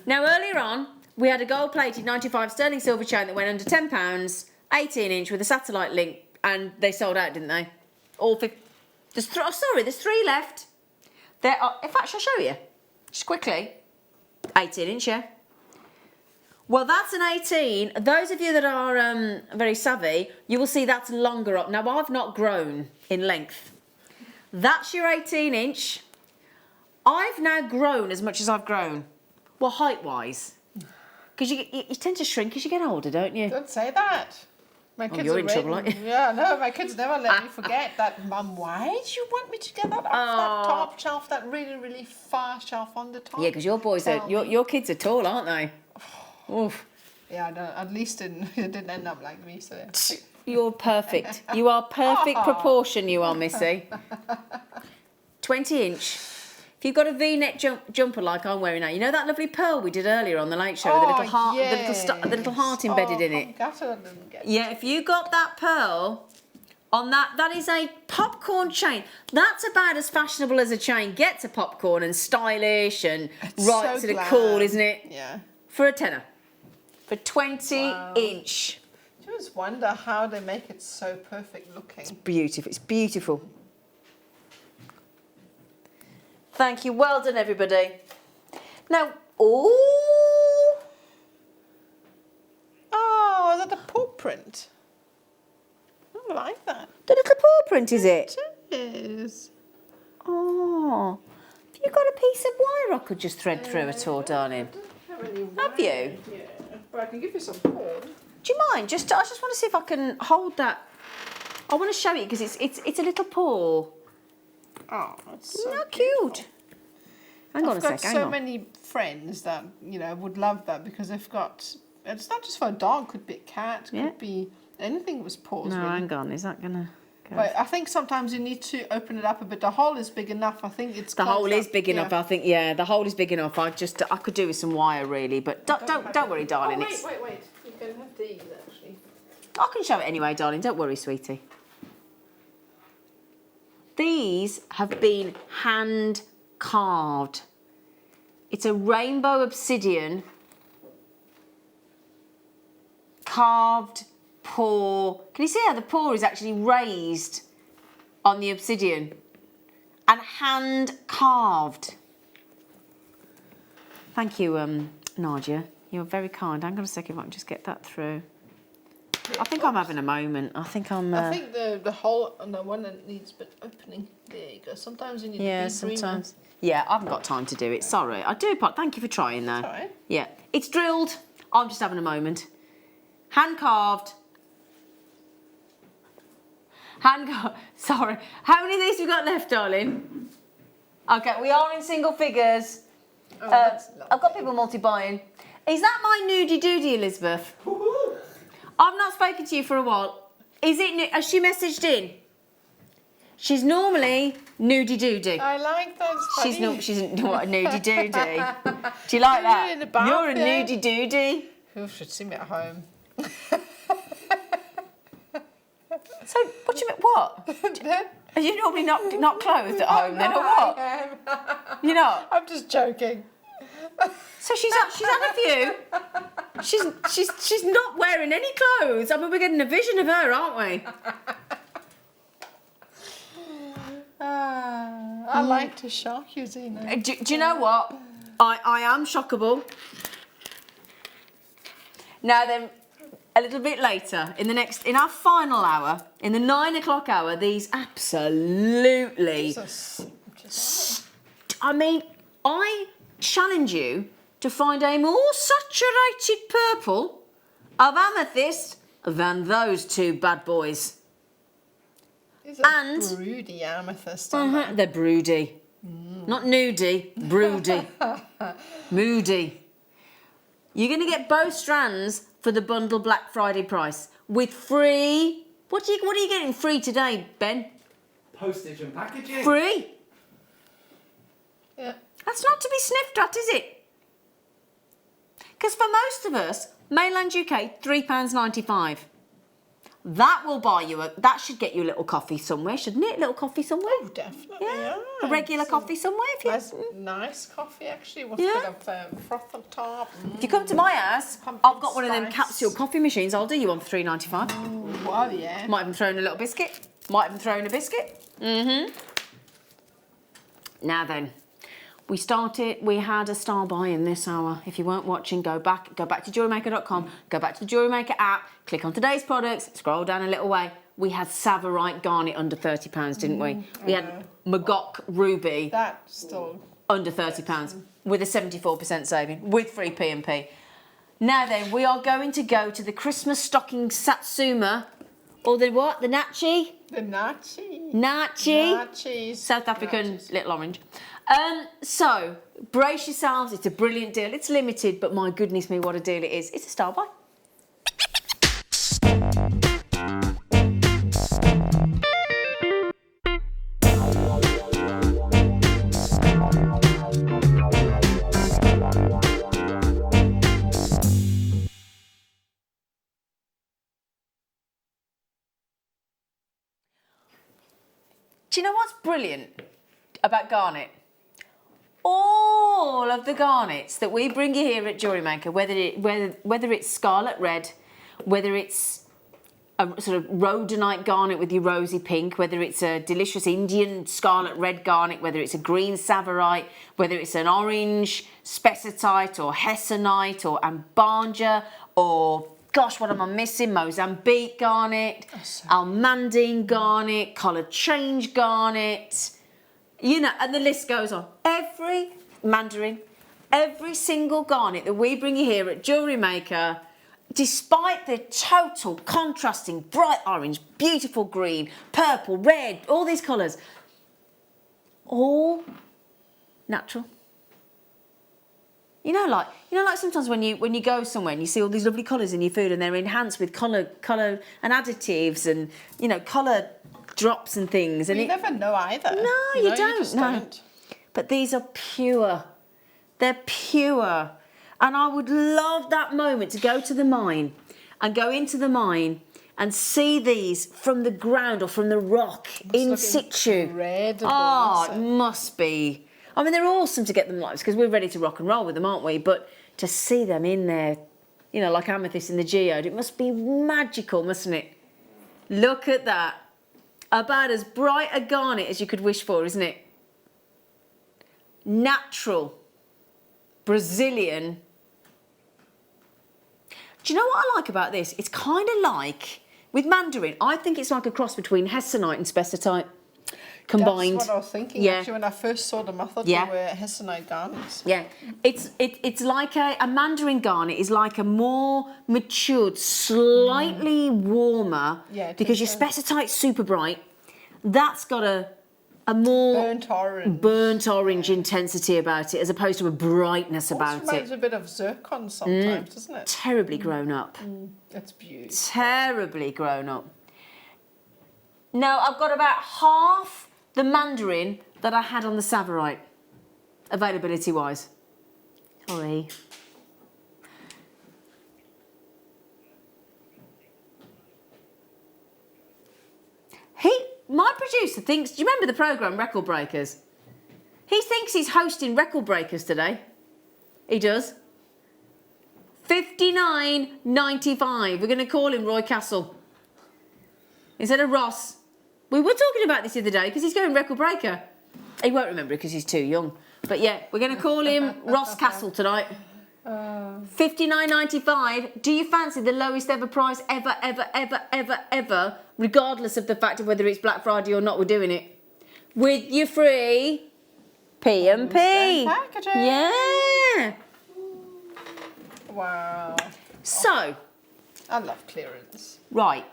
Speaker 4: Now, earlier on, we had a gold-plated 95 sterling silver chain that went under £10, 18-inch with a satellite link, and they sold out, didn't they? All 50. There's 3 left. There are. In fact, shall I show you? Just quickly. 18-inch, yeah. Well, that's an 18. Those of you that are very savvy, you will see that's longer up. Now, I've not grown in length. That's your 18-inch. I've now grown as much as I've grown. Well, height-wise. Because you tend to shrink as you get older, don't you?
Speaker 5: Don't say that. My kids
Speaker 4: you're
Speaker 5: are
Speaker 4: in trouble, aren't you?
Speaker 5: Yeah, no, my kids never let me forget that. Mum, why did you want me to get that off that top shelf, that really, really far shelf on the top?
Speaker 4: Yeah, because your boys are, your kids are tall, aren't they? Oof.
Speaker 5: Yeah, no, at least it didn't end up like me, so yeah.
Speaker 4: You're perfect. You are perfect proportion, you are, Missy. 20-inch. If you've got a V-neck jumper like I'm wearing now, you know that lovely pearl we did earlier on the late show with the little heart, the little heart embedded in it. Yeah, if you got that pearl on that is a popcorn chain. That's about as fashionable as a chain gets, a popcorn, and stylish and right to the cool, isn't it?
Speaker 5: Yeah.
Speaker 4: For a tenner. For 20-inch.
Speaker 5: I just wonder how they make it so perfect looking.
Speaker 4: It's beautiful. It's beautiful. Thank you. Well done, everybody. Now, oh,
Speaker 5: is that a paw print? I like that.
Speaker 4: the little paw print, is it?
Speaker 5: It is.
Speaker 4: Oh, have you got a piece of wire I could just thread through at all, darling? Have you?
Speaker 5: Yeah, but I can give you some cord.
Speaker 4: Do you mind? I just want to see if I can hold that. I want to show it because it's a little paw.
Speaker 5: Oh, that's so
Speaker 4: Isn't that cute? Hang on a sec,
Speaker 5: I've got
Speaker 4: hang
Speaker 5: so
Speaker 4: on.
Speaker 5: many friends that, would love that because they've got, it's not just for a dog, could be a cat, could be anything with paws.
Speaker 4: No,
Speaker 5: really.
Speaker 4: hang on, is that going to go?
Speaker 5: But I think sometimes you need to open it up a bit. The hole is big enough. I think it's
Speaker 4: The hole
Speaker 5: closed
Speaker 4: is
Speaker 5: up.
Speaker 4: big enough, I think, the hole is big enough. I could do with some wire really, but don't worry, darling.
Speaker 5: Oh, wait. You can have these actually.
Speaker 4: I can show it anyway, darling, don't worry, sweetie. These have been hand carved. It's a rainbow obsidian carved paw. Can you see how the paw is actually raised on the obsidian and hand carved? Thank you, Nadia. You're very kind. Hang on a second if I can just get that through. I think I'm having a moment. I think I'm...
Speaker 5: I think the hole on the one that needs a bit opening. There you go. Sometimes you need
Speaker 4: Yeah,
Speaker 5: to be
Speaker 4: sometimes. Yeah, I haven't got time to do it. Sorry. I do, but thank you for trying, though.
Speaker 5: That's all right.
Speaker 4: Yeah. It's drilled. I'm just having a moment. Hand carved. Sorry. How many of these have we got left, darling? Okay, we are in single figures.
Speaker 5: Oh, that's lovely.
Speaker 4: I've got people multi-buying. Is that my nudie doodie, Elizabeth? I've not spoken to you for a while. Is it? Has she messaged in? She's normally nudie doodie.
Speaker 5: I like that.
Speaker 4: She's not. She's what a nudie doodie. Do you like that?
Speaker 5: In the bath,
Speaker 4: You're a
Speaker 5: yeah.
Speaker 4: nudie doodie.
Speaker 5: You should see me at home.
Speaker 4: So what do you mean? What? Are you normally not clothed at home then, or what?
Speaker 5: I am.
Speaker 4: You're not.
Speaker 5: I'm just joking.
Speaker 4: So she's had a few. She's not wearing any clothes. I mean, we're getting a vision of her, aren't we?
Speaker 5: I like to shock you, Zena.
Speaker 4: Do you know what? I am shockable. Now then, a little bit later, in our final hour, in the 9 o'clock hour, these absolutely...
Speaker 5: Jesus.
Speaker 4: I mean, I challenge you to find a more saturated purple of amethyst than those two bad boys.
Speaker 5: These are
Speaker 4: And-
Speaker 5: broody amethyst, aren't
Speaker 4: They're broody. Not nudie, broody. Moody. You're going to get both strands for the bundle Black Friday price with free... What are you getting free today, Ben?
Speaker 10: Postage and packaging.
Speaker 4: Free?
Speaker 5: they? Yeah.
Speaker 4: That's not to be sniffed at, is it? Because for most of us, mainland UK, £3.95. That will buy you that should get you a little coffee somewhere, shouldn't it? A little coffee somewhere?
Speaker 5: Oh, definitely.
Speaker 4: Yeah.
Speaker 5: Yeah.
Speaker 4: A regular coffee somewhere. If you,
Speaker 5: Nice coffee, actually, with
Speaker 4: Yeah.
Speaker 5: a bit of froth on top.
Speaker 4: if you come to my house,
Speaker 5: Pumpkin
Speaker 4: I've got one of them
Speaker 5: spice.
Speaker 4: capsule coffee machines. I'll do you one for £3.95.
Speaker 5: Wow, yeah.
Speaker 4: Might even throw in a little biscuit. Might even throw in a biscuit. Now then, we had a star buy in this hour. If you weren't watching, go back to JewelleryMaker.com, go back to the Jewellery Maker app, click on today's products, scroll down a little way. We had Savorite Garnet under £30, didn't we? We had Magok Ruby
Speaker 5: That's still...
Speaker 4: under £30 with a 74% saving with free P&P. Now then, we are going to go to the Christmas stocking Satsuma, or the what? The Nachi?
Speaker 5: The Nachi.
Speaker 4: Nachi. South African little orange. So, brace yourselves. It's a brilliant deal. It's limited, but my goodness me, what a deal it is. It's a star buy. Do you know what's brilliant about garnet? All of the garnets that we bring you here at Jewellery Maker, whether it's scarlet red, whether it's a sort of rhodonite garnet with your rosy pink, whether it's a delicious Indian scarlet red garnet, whether it's a green savorite, whether it's an orange spessartite or hessonite or ambanja or, gosh, what am I missing? Mozambique garnet, almandine garnet, colour change garnet, you know, and the list goes on. Every mandarin, every single garnet that we bring you here at Jewellery Maker, despite the total contrasting bright orange, beautiful green, purple, red, all these colours, all natural. You know, like sometimes when you go somewhere and you see all these lovely colours in your food and they're enhanced with colour and additives and, you know, colour drops and things. And
Speaker 5: You never know either.
Speaker 4: No, you don't.
Speaker 5: just
Speaker 4: No.
Speaker 5: don't.
Speaker 4: But these are pure. They're pure. And I would love that moment to go to the mine and go into the mine and see these from the ground or from the rock in situ.
Speaker 5: Incredible,
Speaker 4: Oh, it
Speaker 5: isn't it?
Speaker 4: must be. I mean, they're awesome to get them live because we're ready to rock and roll with them, aren't we? But to see them in there, you know, like amethyst in the geode, it must be magical, mustn't it? Look at that. About as bright a garnet as you could wish for, isn't it? Natural. Brazilian. Do you know what I like about this? It's kind of like, with mandarin, I think it's like a cross between hessonite and spessartite combined.
Speaker 5: That's what I was thinking,
Speaker 4: Yeah.
Speaker 5: actually, when I first saw them. I thought
Speaker 4: Yeah.
Speaker 5: they were hessonite garnets.
Speaker 4: Yeah, it's like a mandarin garnet is like a more matured, slightly warmer,
Speaker 5: Yeah, it
Speaker 4: because your
Speaker 5: is,
Speaker 4: spessartite's super bright. That's got a more
Speaker 5: Burnt orange.
Speaker 4: intensity about it, as opposed to a brightness about
Speaker 5: Reminds
Speaker 4: it.
Speaker 5: a bit of zircon sometimes, doesn't it?
Speaker 4: Terribly grown up.
Speaker 5: It's beautiful.
Speaker 4: Terribly grown up. No, I've got about half the mandarin that I had on the savorite, availability-wise. Sorry. My producer thinks, do you remember the programme Record Breakers? He thinks he's hosting Record Breakers today. He does. $59.95. We're going to call him Roy Castle instead of Ross. We were talking about this the other day because he's going Record Breaker. He won't remember it because he's too young. But yeah, we're going to call him Ross Castle tonight. $59.95. Do you fancy the lowest ever price ever, regardless of the fact of whether it's Black Friday or not, we're doing it. With your free P&P.
Speaker 5: Packaging.
Speaker 4: Yeah.
Speaker 5: Wow.
Speaker 4: So,
Speaker 5: I love clearance.
Speaker 4: Right.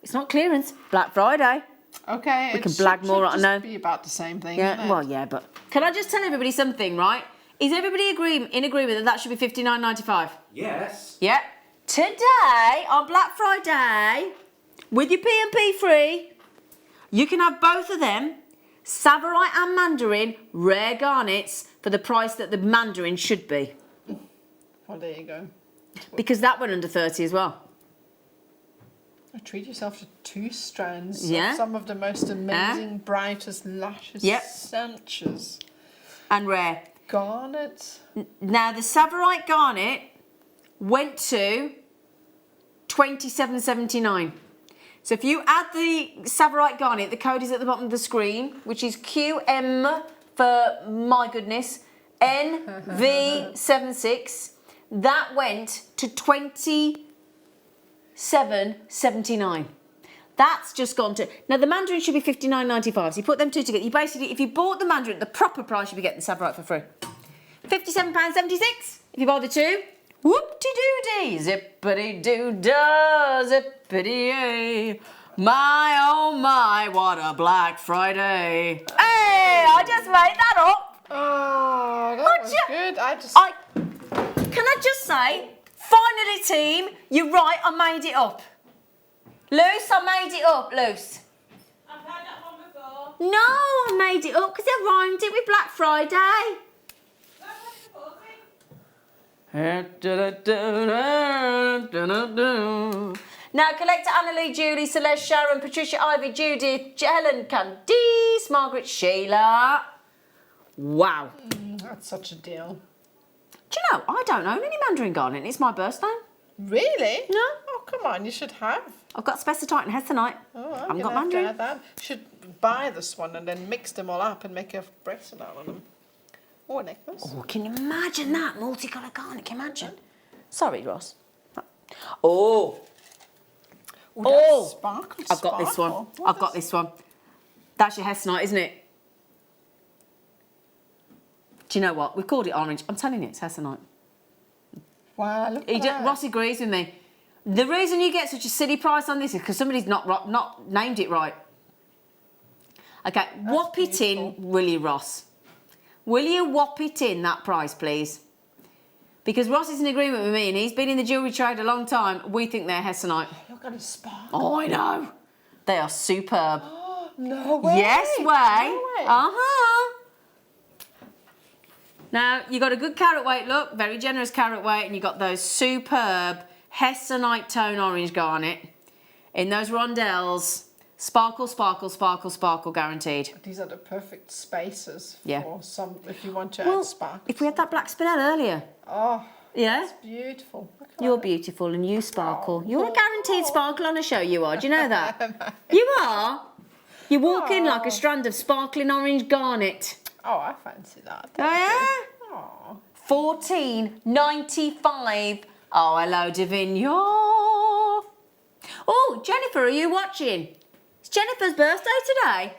Speaker 4: It's not clearance. Black Friday.
Speaker 5: Okay.
Speaker 4: We can blag more, I know.
Speaker 5: Be about the same thing.
Speaker 4: Yeah.
Speaker 5: Isn't it?
Speaker 4: Well, yeah, but can I just tell everybody something, right? Is everybody in agreement that should be $59.95?
Speaker 10: Yes.
Speaker 4: Yeah. Today on Black Friday, with your P&P free, you can have both of them, Savorite and Mandarin, rare garnets, for the price that the Mandarin should be.
Speaker 5: Well, there you go.
Speaker 4: Because that went under 30 as well.
Speaker 5: Treat yourself to 2 strands
Speaker 4: Yeah.
Speaker 5: of some of the most amazing, brightest, luscious,
Speaker 4: Yep.
Speaker 5: sumptuous
Speaker 4: And rare.
Speaker 5: garnets.
Speaker 4: Now, the Savorite garnet went to $27.79. So if you add the Savorite garnet, the code is at the bottom of the screen, which is QM for my goodness, NV76. That went to $27.79. That's just gone to... Now, the Mandarin should be $59.95. So you put them two together. You basically, if you bought the Mandarin at the proper price, you'd be getting the Savorite for free. £57.76 if you buy the two. Whoop-de-doo-dee, zippity-doo-dah, zippity-yay. My, oh my, what a Black Friday. Hey, I just made that up.
Speaker 5: Oh, that was good.
Speaker 4: Can I just say, finally, team, you're right, I made it up. Luce, I made it up, Luce.
Speaker 6: I've heard that one before.
Speaker 4: No, I made it up because I rhymed it with Black Friday. Now, Collector Annalie, Julie, Celeste, Sharon, Patricia, Ivy, Judith, Helen, Candice, Margaret, Sheila. Wow.
Speaker 5: That's such a deal.
Speaker 4: Do you know, I don't own any Mandarin garnet and it's my birthday.
Speaker 5: Really?
Speaker 4: No.
Speaker 5: Oh, come on, you should have.
Speaker 4: I've got spessartite and hessonite.
Speaker 5: Oh,
Speaker 4: I
Speaker 5: I'm
Speaker 4: haven't got
Speaker 5: gonna have to
Speaker 4: Mandarin.
Speaker 5: add that. You should buy this one and then mix them all up and make a bracelet out of them. Or a necklace.
Speaker 4: Oh, can you imagine that? Multicolour garnet, can you imagine? Sorry, Ross. Oh.
Speaker 5: Oh, sparkle,
Speaker 4: I've got this one.
Speaker 5: What
Speaker 4: I've got this one. That's your hessonite, isn't it? Do you know what? We've called it orange. I'm telling you, it's hessonite.
Speaker 5: Wow, look at that.
Speaker 4: Ross agrees with me. The reason you get such a silly price on this is because somebody's not named it right. Okay, whop it in, will you, Ross? Will you whop it in, that price, please? Because Ross is in agreement with me and he's been in the jewellery trade a long time. We think they're hessonite.
Speaker 5: Look at the sparkle.
Speaker 4: Oh, I know. They are superb.
Speaker 5: No way.
Speaker 4: Yes, way.
Speaker 5: No way.
Speaker 4: Uh-huh. Now, you got a good carat weight, look, very generous carat weight, and you got those superb hessonite tone orange garnet in those rondelles. Sparkle, sparkle, sparkle, sparkle, guaranteed.
Speaker 5: These are the perfect spaces
Speaker 4: Yeah.
Speaker 5: for some, if you want to
Speaker 4: Well,
Speaker 5: add sparkle.
Speaker 4: if we had that black spinel earlier.
Speaker 5: Oh,
Speaker 4: Yeah?
Speaker 5: it's beautiful. Look at
Speaker 4: You're
Speaker 5: that.
Speaker 4: beautiful and you sparkle.
Speaker 5: Oh.
Speaker 4: You're a guaranteed sparkle on a show, you are. Do you know that? You are. You walk in like a strand of sparkling orange garnet.
Speaker 5: Oh, I fancy that.
Speaker 4: Oh, yeah?
Speaker 5: Oh.
Speaker 4: $14.95. Oh, hello, Davignon. Oh, Jennifer, are you watching? It's Jennifer's birthday today.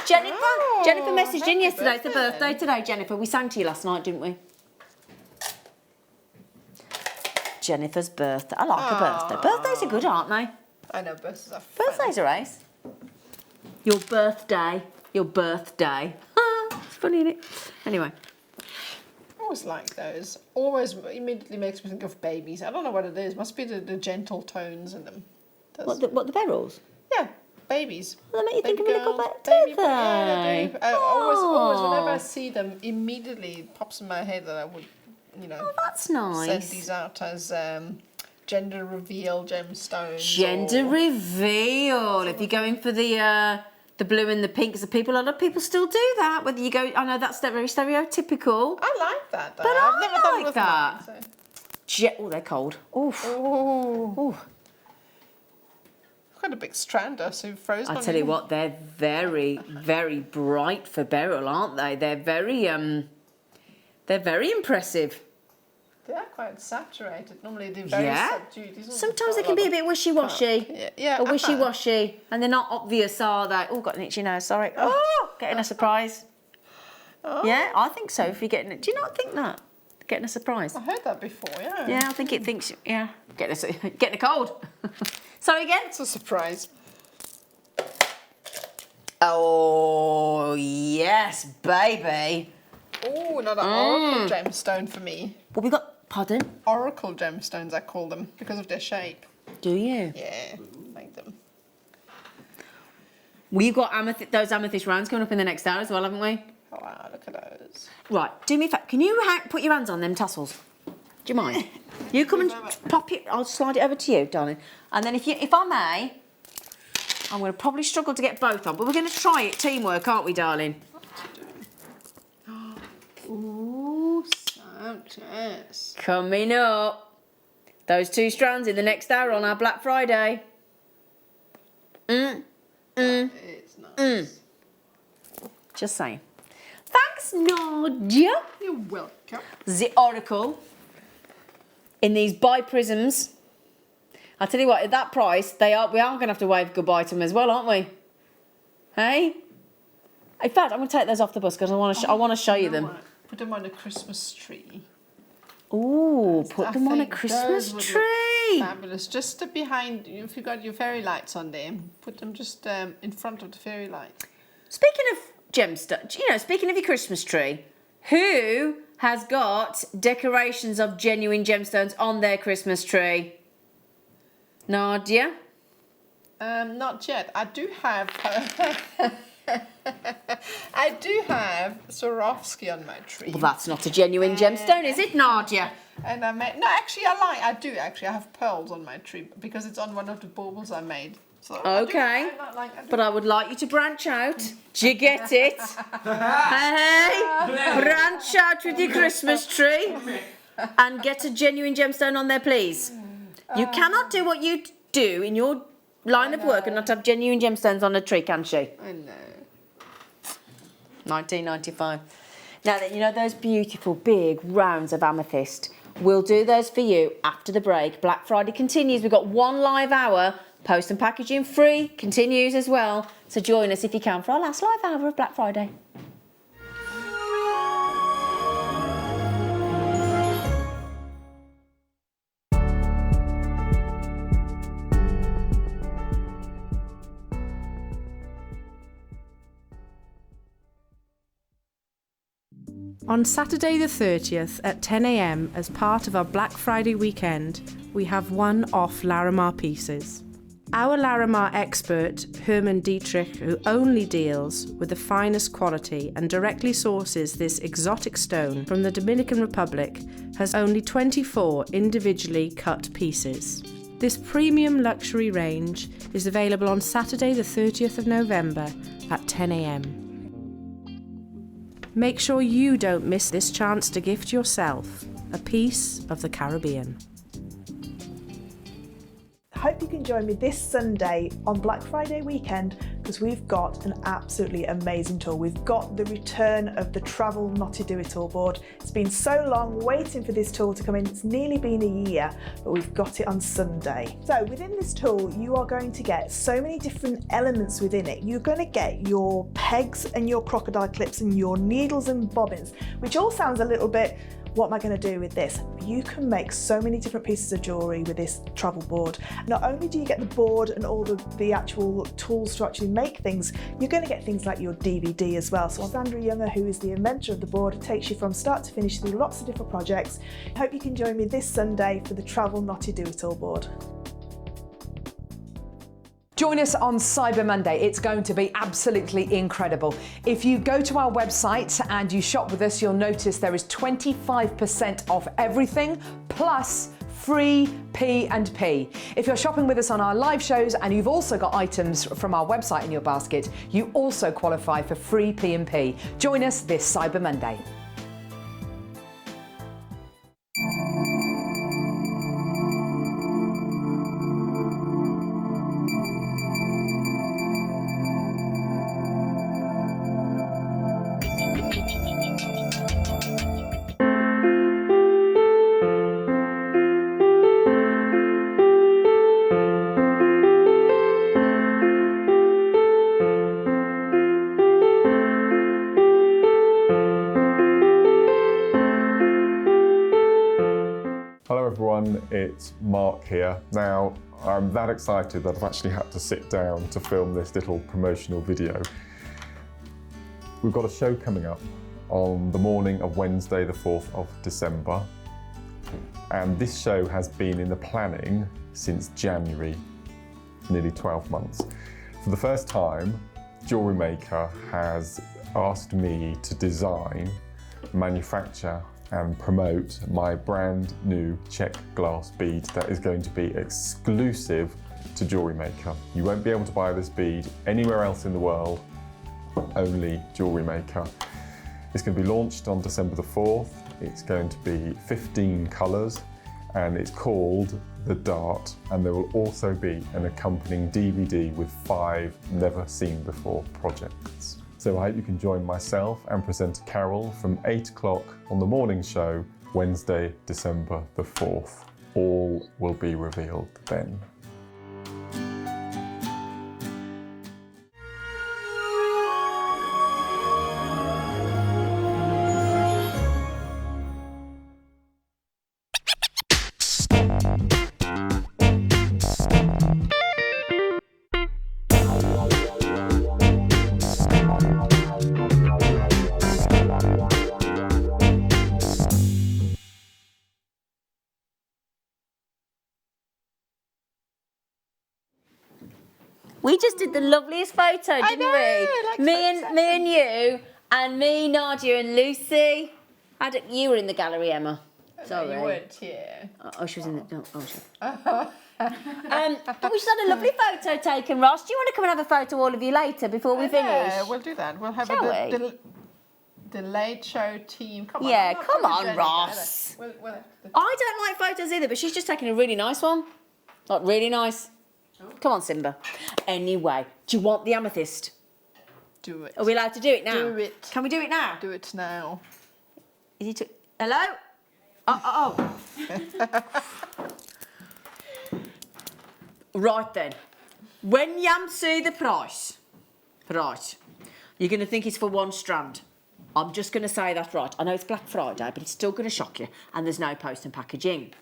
Speaker 4: Jennifer?
Speaker 5: Oh,
Speaker 4: Jennifer messaged in
Speaker 5: happy
Speaker 4: yesterday. It's her
Speaker 5: birthday.
Speaker 4: birthday today, Jennifer. We sang to you last night, didn't we? Jennifer's birthday. I like a birthday. Birthdays are good, aren't they?
Speaker 5: I know, birthdays are fun.
Speaker 4: Birthdays are ace. Your birthday. Your birthday. It's funny, isn't it? Anyway.
Speaker 5: I always like those. Always immediately makes me think of babies. I don't know what it is. Must be the gentle tones in them. Does.
Speaker 4: What, the beryls?
Speaker 5: Yeah, babies.
Speaker 4: Well, they make you think of a little
Speaker 5: girl,
Speaker 4: bit, do
Speaker 5: boy. Yeah, they
Speaker 4: they?
Speaker 5: do. Always, whenever I
Speaker 4: Oh.
Speaker 5: see them, immediately it pops in my head that I would, you know,
Speaker 4: Oh, that's
Speaker 5: send
Speaker 4: nice.
Speaker 5: these out as gender reveal gemstones.
Speaker 4: Gender
Speaker 5: or-
Speaker 4: reveal. If you're going for the blue and the pink, a lot of people still do that. Whether you go, I know that's very stereotypical.
Speaker 5: I like that though.
Speaker 4: But
Speaker 5: I've
Speaker 4: I
Speaker 5: never done it
Speaker 4: like
Speaker 5: with
Speaker 4: that.
Speaker 5: mine,
Speaker 4: Oh, they're cold. Oof.
Speaker 5: so. Oh,
Speaker 4: Ooh.
Speaker 5: quite a big strander, so you've frozen.
Speaker 4: I tell you what, they're very, very bright for beryl, aren't they? They're very impressive.
Speaker 5: They are quite saturated. Normally they're very
Speaker 4: Yeah.
Speaker 5: subdued. These ones have
Speaker 4: Sometimes
Speaker 5: got
Speaker 4: they can
Speaker 5: lot
Speaker 4: be a
Speaker 5: of
Speaker 4: bit wishy-washy.
Speaker 5: pop. Yeah,
Speaker 4: Or wishy-washy, and they're not obvious, are they? Oh, got an itchy nose. Sorry. Oh, getting a surprise.
Speaker 5: Oh.
Speaker 4: Yeah, I think so. If you're getting it, do you not think that? Getting a surprise.
Speaker 5: I heard that before, yeah.
Speaker 4: Yeah, I think it thinks, yeah, getting a cold. Sorry again?
Speaker 5: It's a surprise.
Speaker 4: Oh, yes, baby.
Speaker 5: Oh, another oracle gemstone for me.
Speaker 4: What we got? Pardon?
Speaker 5: Oracle gemstones, I call them, because of their shape.
Speaker 4: Do you?
Speaker 5: Yeah, like them.
Speaker 4: We've got those amethyst rounds coming up in the next hour as well, haven't we?
Speaker 5: Oh, wow, look at those.
Speaker 4: Right, do me a favour. Can you put your hands on them tassels? Do you mind? You come and pop it. I'll slide it over to you, darling. And then if I may, I'm going to probably struggle to get both on, but we're going to try it. Teamwork, aren't we, darling?
Speaker 5: Ooh, yes.
Speaker 4: Coming up. Those 2 strands in the next hour on our Black Friday.
Speaker 5: It's nice.
Speaker 4: Just saying. Thanks, Nadia.
Speaker 5: You're welcome.
Speaker 4: The Oracle in these bi-prisms. I tell you what, at that price, we are going to have to wave goodbye to them as well, aren't we? Hey? In fact, I'm going to take those off the bus because I want to show you them.
Speaker 5: What? Put them on a Christmas tree.
Speaker 4: Ooh, put them on a Christmas tree.
Speaker 5: Fabulous. Just behind, if you've got your fairy lights on there, put them just in front of the fairy lights.
Speaker 4: Speaking of gemstones, speaking of your Christmas tree, who has got decorations of genuine gemstones on their Christmas tree? Nadia?
Speaker 5: Not yet. I do have Swarovski on my tree.
Speaker 4: Well, that's not a genuine gemstone, is it, Nadia?
Speaker 5: And I made I do actually. I have pearls on my tree because it's on one of the baubles I made. So
Speaker 4: Okay, but I would like you to branch out. Do you get it? Hey, branch out with your Christmas tree and get a genuine gemstone on there, please. You cannot do what you do in your line of work and not have genuine gemstones on a tree, can she?
Speaker 5: I know.
Speaker 4: 1995. Now then, those beautiful big rounds of amethyst. We'll do those for you after the break. Black Friday continues. We've got 1 live hour. Post and packaging free continues as well. So join us if you can for our last live hour of Black Friday.
Speaker 7: On Saturday the 30th at 10 a.m, as part of our Black Friday weekend, we have one-off Larimar pieces. Our Larimar expert, Herman Dietrich, who only deals with the finest quality and directly sources this exotic stone from the Dominican Republic, has only 24 individually cut pieces. This premium luxury range is available on Saturday the 30th of November at 10 a.m. Make sure you don't miss this chance to gift yourself a piece of the Caribbean.
Speaker 11: I hope you can join me this Sunday on Black Friday weekend because we've got an absolutely amazing tour. We've got the return of the Travel Not to Do It All board. It's been so long waiting for this tour to come in. It's nearly been a year, but we've got it on Sunday. So within this tour, you are going to get so many different elements within it. You're going to get your pegs and your crocodile clips and your needles and bobbins, which all sounds a little bit, what am I going to do with this? You can make so many different pieces of jewellery with this travel board. Not only do you get the board and all the actual tools to actually make things, you're going to get things like your DVD as well. So Sandra Younger, who is the inventor of the board, takes you from start to finish through lots of different projects. I hope you can join me this Sunday for the Travel Not to Do It All board.
Speaker 1: Join us on Cyber Monday. It's going to be absolutely incredible. If you go to our website and you shop with us, you'll notice there is 25% off everything, plus free P&P. If you're shopping with us on our live shows and you've also got items from our website in your basket, you also qualify for free P&P. Join us this Cyber Monday.
Speaker 2: everyone, it's Mark here. Now, I'm that excited that I've actually had to sit down to film this little promotional video. We've got a show coming up on the morning of Wednesday, the 4th of December. And this show has been in the planning since January, nearly 12 months. For the first time, Jewellery Maker has asked me to design, manufacture and promote my brand new check glass bead that is going to be exclusive to Jewellery Maker. You won't be able to buy this bead anywhere else in the world, only Jewellery Maker. It's going to be launched on December the 4th. It's going to be 15 colours and it's called The Dart, and there will also be an accompanying DVD with 5 never seen before projects. So I hope you can join myself and presenter Carol from 8 o'clock on the morning show, Wednesday, December the 4th. All will be revealed then.
Speaker 4: We just did the loveliest photo, didn't we? Me and you, and me, Nadia, and Lucy. You were in the gallery, Emma. Sorry.
Speaker 5: You weren't here.
Speaker 4: Oh, she was in the. Oh, she. But we just had a lovely photo taken, Ross. Do you want to come and have a photo, all of you, later before we finish?
Speaker 5: Yeah, we'll do that. We'll have the late show team. Come on.
Speaker 4: Yeah, come on, Ross.
Speaker 5: I
Speaker 4: don't like photos either, but she's just taken a really nice one. Like, really nice. Come on, Simba. Anyway, do you want the amethyst?
Speaker 5: Do it.
Speaker 4: Are we allowed to do it now?
Speaker 5: Do it.
Speaker 4: Can we do it now?
Speaker 5: Do it now.
Speaker 4: Is it? Hello? Oh. Right then. When you see the price, right, you're going to think it's for 1 strand. I'm just going to say that right. I know it's Black Friday, but it's still going to shock you. And there's no post and packaging.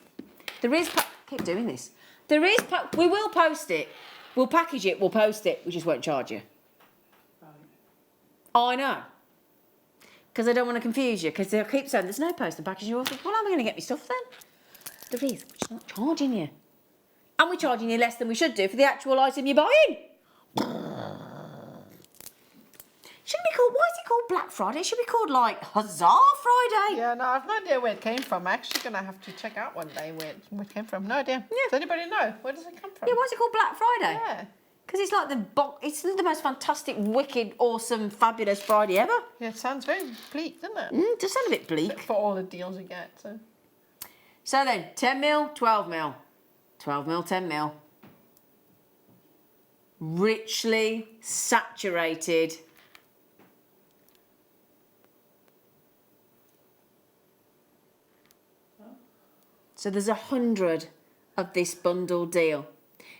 Speaker 4: There is. Keep doing this. There is. We will post it. We'll package it. We'll post it. We just won't charge you. I know. Because I don't want to confuse you. Because they'll keep saying there's no post and packaging. You'll think, well, how am I going to get my stuff then? There is. We're just not charging you. And we're charging you less than we should do for the actual item you're buying. Shouldn't be called. Why is it called Black Friday? It should be called like Huzzah Friday.
Speaker 5: Yeah, no, I've no idea where it came from. I'm actually going to have to check out one day where it came from. No idea. Yeah. Does anybody know? Where does it come from?
Speaker 4: Yeah, why is it called Black Friday?
Speaker 5: Yeah.
Speaker 4: Because it's like it's the most fantastic, wicked, awesome, fabulous Friday ever.
Speaker 5: Yeah, it sounds very bleak, doesn't it?
Speaker 4: It does sound a bit bleak.
Speaker 5: For all the deals you get.
Speaker 4: So then, 10 mil, 12 mil. 12 mil, 10 mil. Richly saturated. So there's 100 of this bundle deal.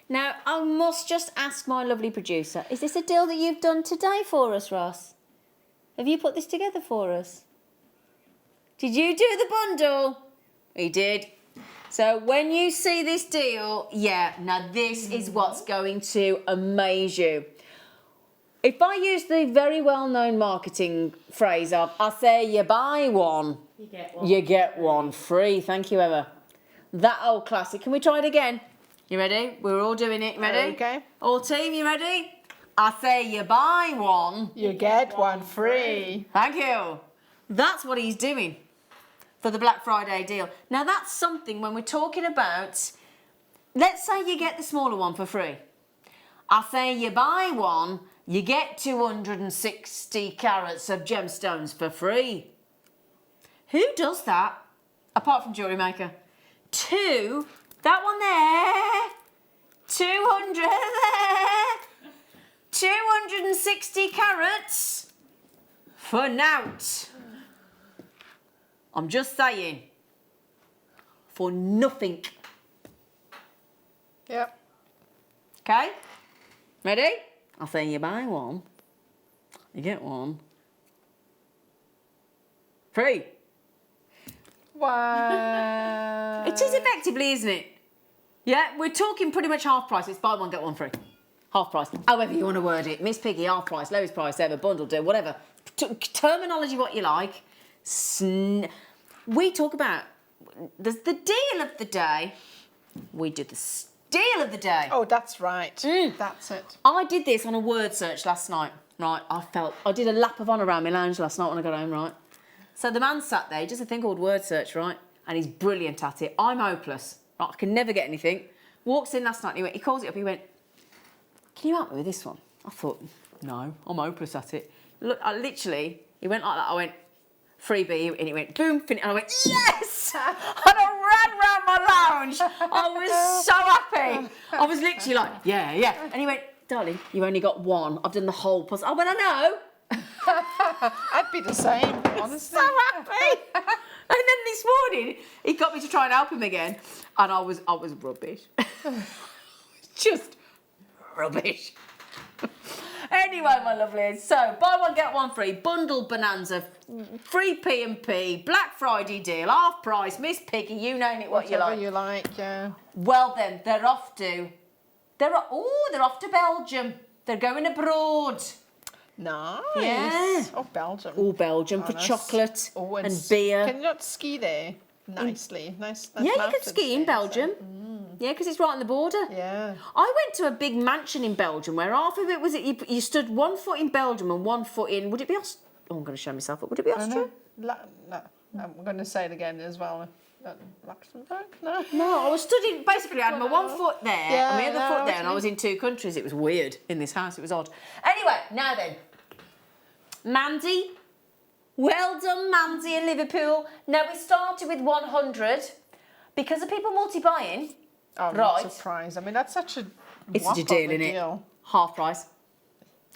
Speaker 4: Now, I must just ask my lovely producer, is this a deal that you've done today for us, Ross? Have you put this together for us? Did you do the bundle? He did. So when you see this deal, yeah, now this is what's going to amaze you. If I use the very well-known marketing phrase of, I say you buy one, you get one free. Thank you, Emma. That old classic. Can we try it again? You ready? We're all doing it. Ready?
Speaker 5: Okay.
Speaker 4: All team, you ready? I say you buy one,
Speaker 5: you get one free.
Speaker 4: Thank you. That's what he's doing for the Black Friday deal. Now that's something when we're talking about, let's say you get the smaller one for free. I say you buy one, you get 260 carats of gemstones for free. Who does that? Apart from Jewellery Maker. That one there, 200 there, 260 carats for nought. I'm just saying, for nothing.
Speaker 5: Yep.
Speaker 4: Okay? Ready? I'll say you buy one, you get one free.
Speaker 5: Wow.
Speaker 4: It is effectively, isn't it? Yeah, we're talking pretty much half price. It's buy one, get one free. Half price. However you want to word it. Miss Piggy, half price, lowest price ever, bundle deal, whatever. Terminology what you like. We talk about the deal of the day. We do the steal of the day.
Speaker 5: Oh, that's right. That's it.
Speaker 4: I did this on a word search last night. Right, I did a lap of honour around my lounge last night when I got home, right? So the man sat there, he does a thing called word search, right? And he's brilliant at it. I'm hopeless. Right, I can never get anything. Walks in last night, he calls it up, he went, can you help me with this one? I thought, no, I'm hopeless at it. Look, he went like that, I went, freebie, and he went, boom, finish, and I went, yes! And I ran round my lounge. I was so happy. I was literally like, yeah. And he went, darling, you only got one. I've done the whole puzzle. I went, I know.
Speaker 5: I'd be the same, honestly.
Speaker 4: So happy. And then this morning, he got me to try and help him again, and I was rubbish. Just rubbish. Anyway, my lovelies, so buy one, get one free, bundle bonanza, free P&P, Black Friday deal, half price, Miss Piggy, you name it what
Speaker 5: Whatever
Speaker 4: you like.
Speaker 5: yeah.
Speaker 4: Well then, they're off to Belgium. They're going abroad.
Speaker 5: Nice.
Speaker 4: Yeah.
Speaker 5: Oh, Belgium.
Speaker 4: Oh, Belgium for
Speaker 5: nice.
Speaker 4: chocolate
Speaker 5: Oh,
Speaker 4: and beer.
Speaker 5: Can you not ski there nicely? Nice
Speaker 4: Yeah, you could
Speaker 5: mountains
Speaker 4: ski in
Speaker 5: there,
Speaker 4: Belgium. Yeah, because it's right on the border.
Speaker 5: Yeah.
Speaker 4: I went to a big mansion in Belgium where half of it was you stood 1 foot in Belgium and 1 foot in, would it be Austria? Oh, I'm going to show myself up. Would it be Austria?
Speaker 5: No, I'm going to say it again as well. Luxembourg? No.
Speaker 4: No, I was stood in, basically I had my 1 foot there and my other foot there, and I was in 2 countries. It was weird in this house, it was odd. Anyway, now then. Mandy. Well done, Mandy in Liverpool. Now we started with 100 because of people multi-buying.
Speaker 5: Oh, I'm not surprised. I mean, that's such a
Speaker 4: It's such a deal, isn't it? Half price.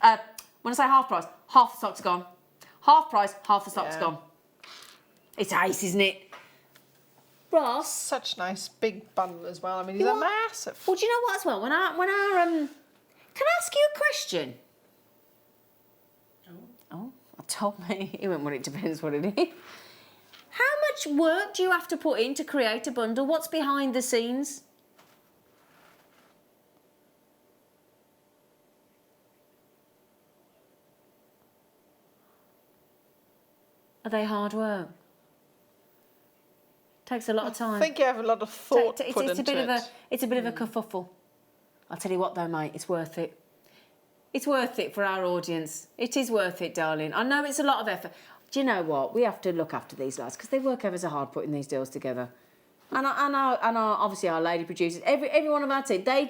Speaker 4: When I say half price, half the stock's gone. Half price, half the stock's gone. It's ace, isn't it? Ross.
Speaker 5: Such nice big bundle as well. I mean, these are massive.
Speaker 4: Well, do you know what as well? When our can I ask you a question? Oh, I told me. He went, well, it depends what it is. How much work do you have to put in to create a bundle? What's behind the scenes? Are they hard work? Takes a lot of time.
Speaker 5: I think you have a lot of thought put into it.
Speaker 4: It's a bit of a kerfuffle. I'll tell you what though, mate, it's worth it. It's worth it for our audience. It is worth it, darling. I know it's a lot of effort. Do you know what? We have to look after these lads because they work ever so hard putting these deals together. And obviously our lady producers, every one of our team, they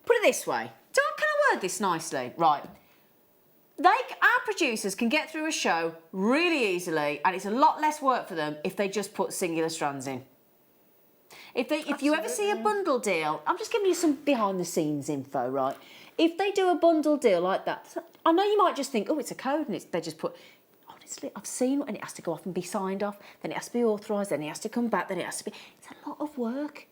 Speaker 4: put it this way. Can I word this nicely? Right. Our producers can get through a show really easily, and it's a lot less work for them if they just put singular strands in. If you ever see a bundle deal, I'm just giving you some behind the scenes info, right? If they do a bundle deal like that, I know you might just think, oh, it's a code, and they just put. Honestly, I've seen, and it has to go off and be signed off, then it has to be authorised, then it has to come back, then it has to be. It's a lot of work.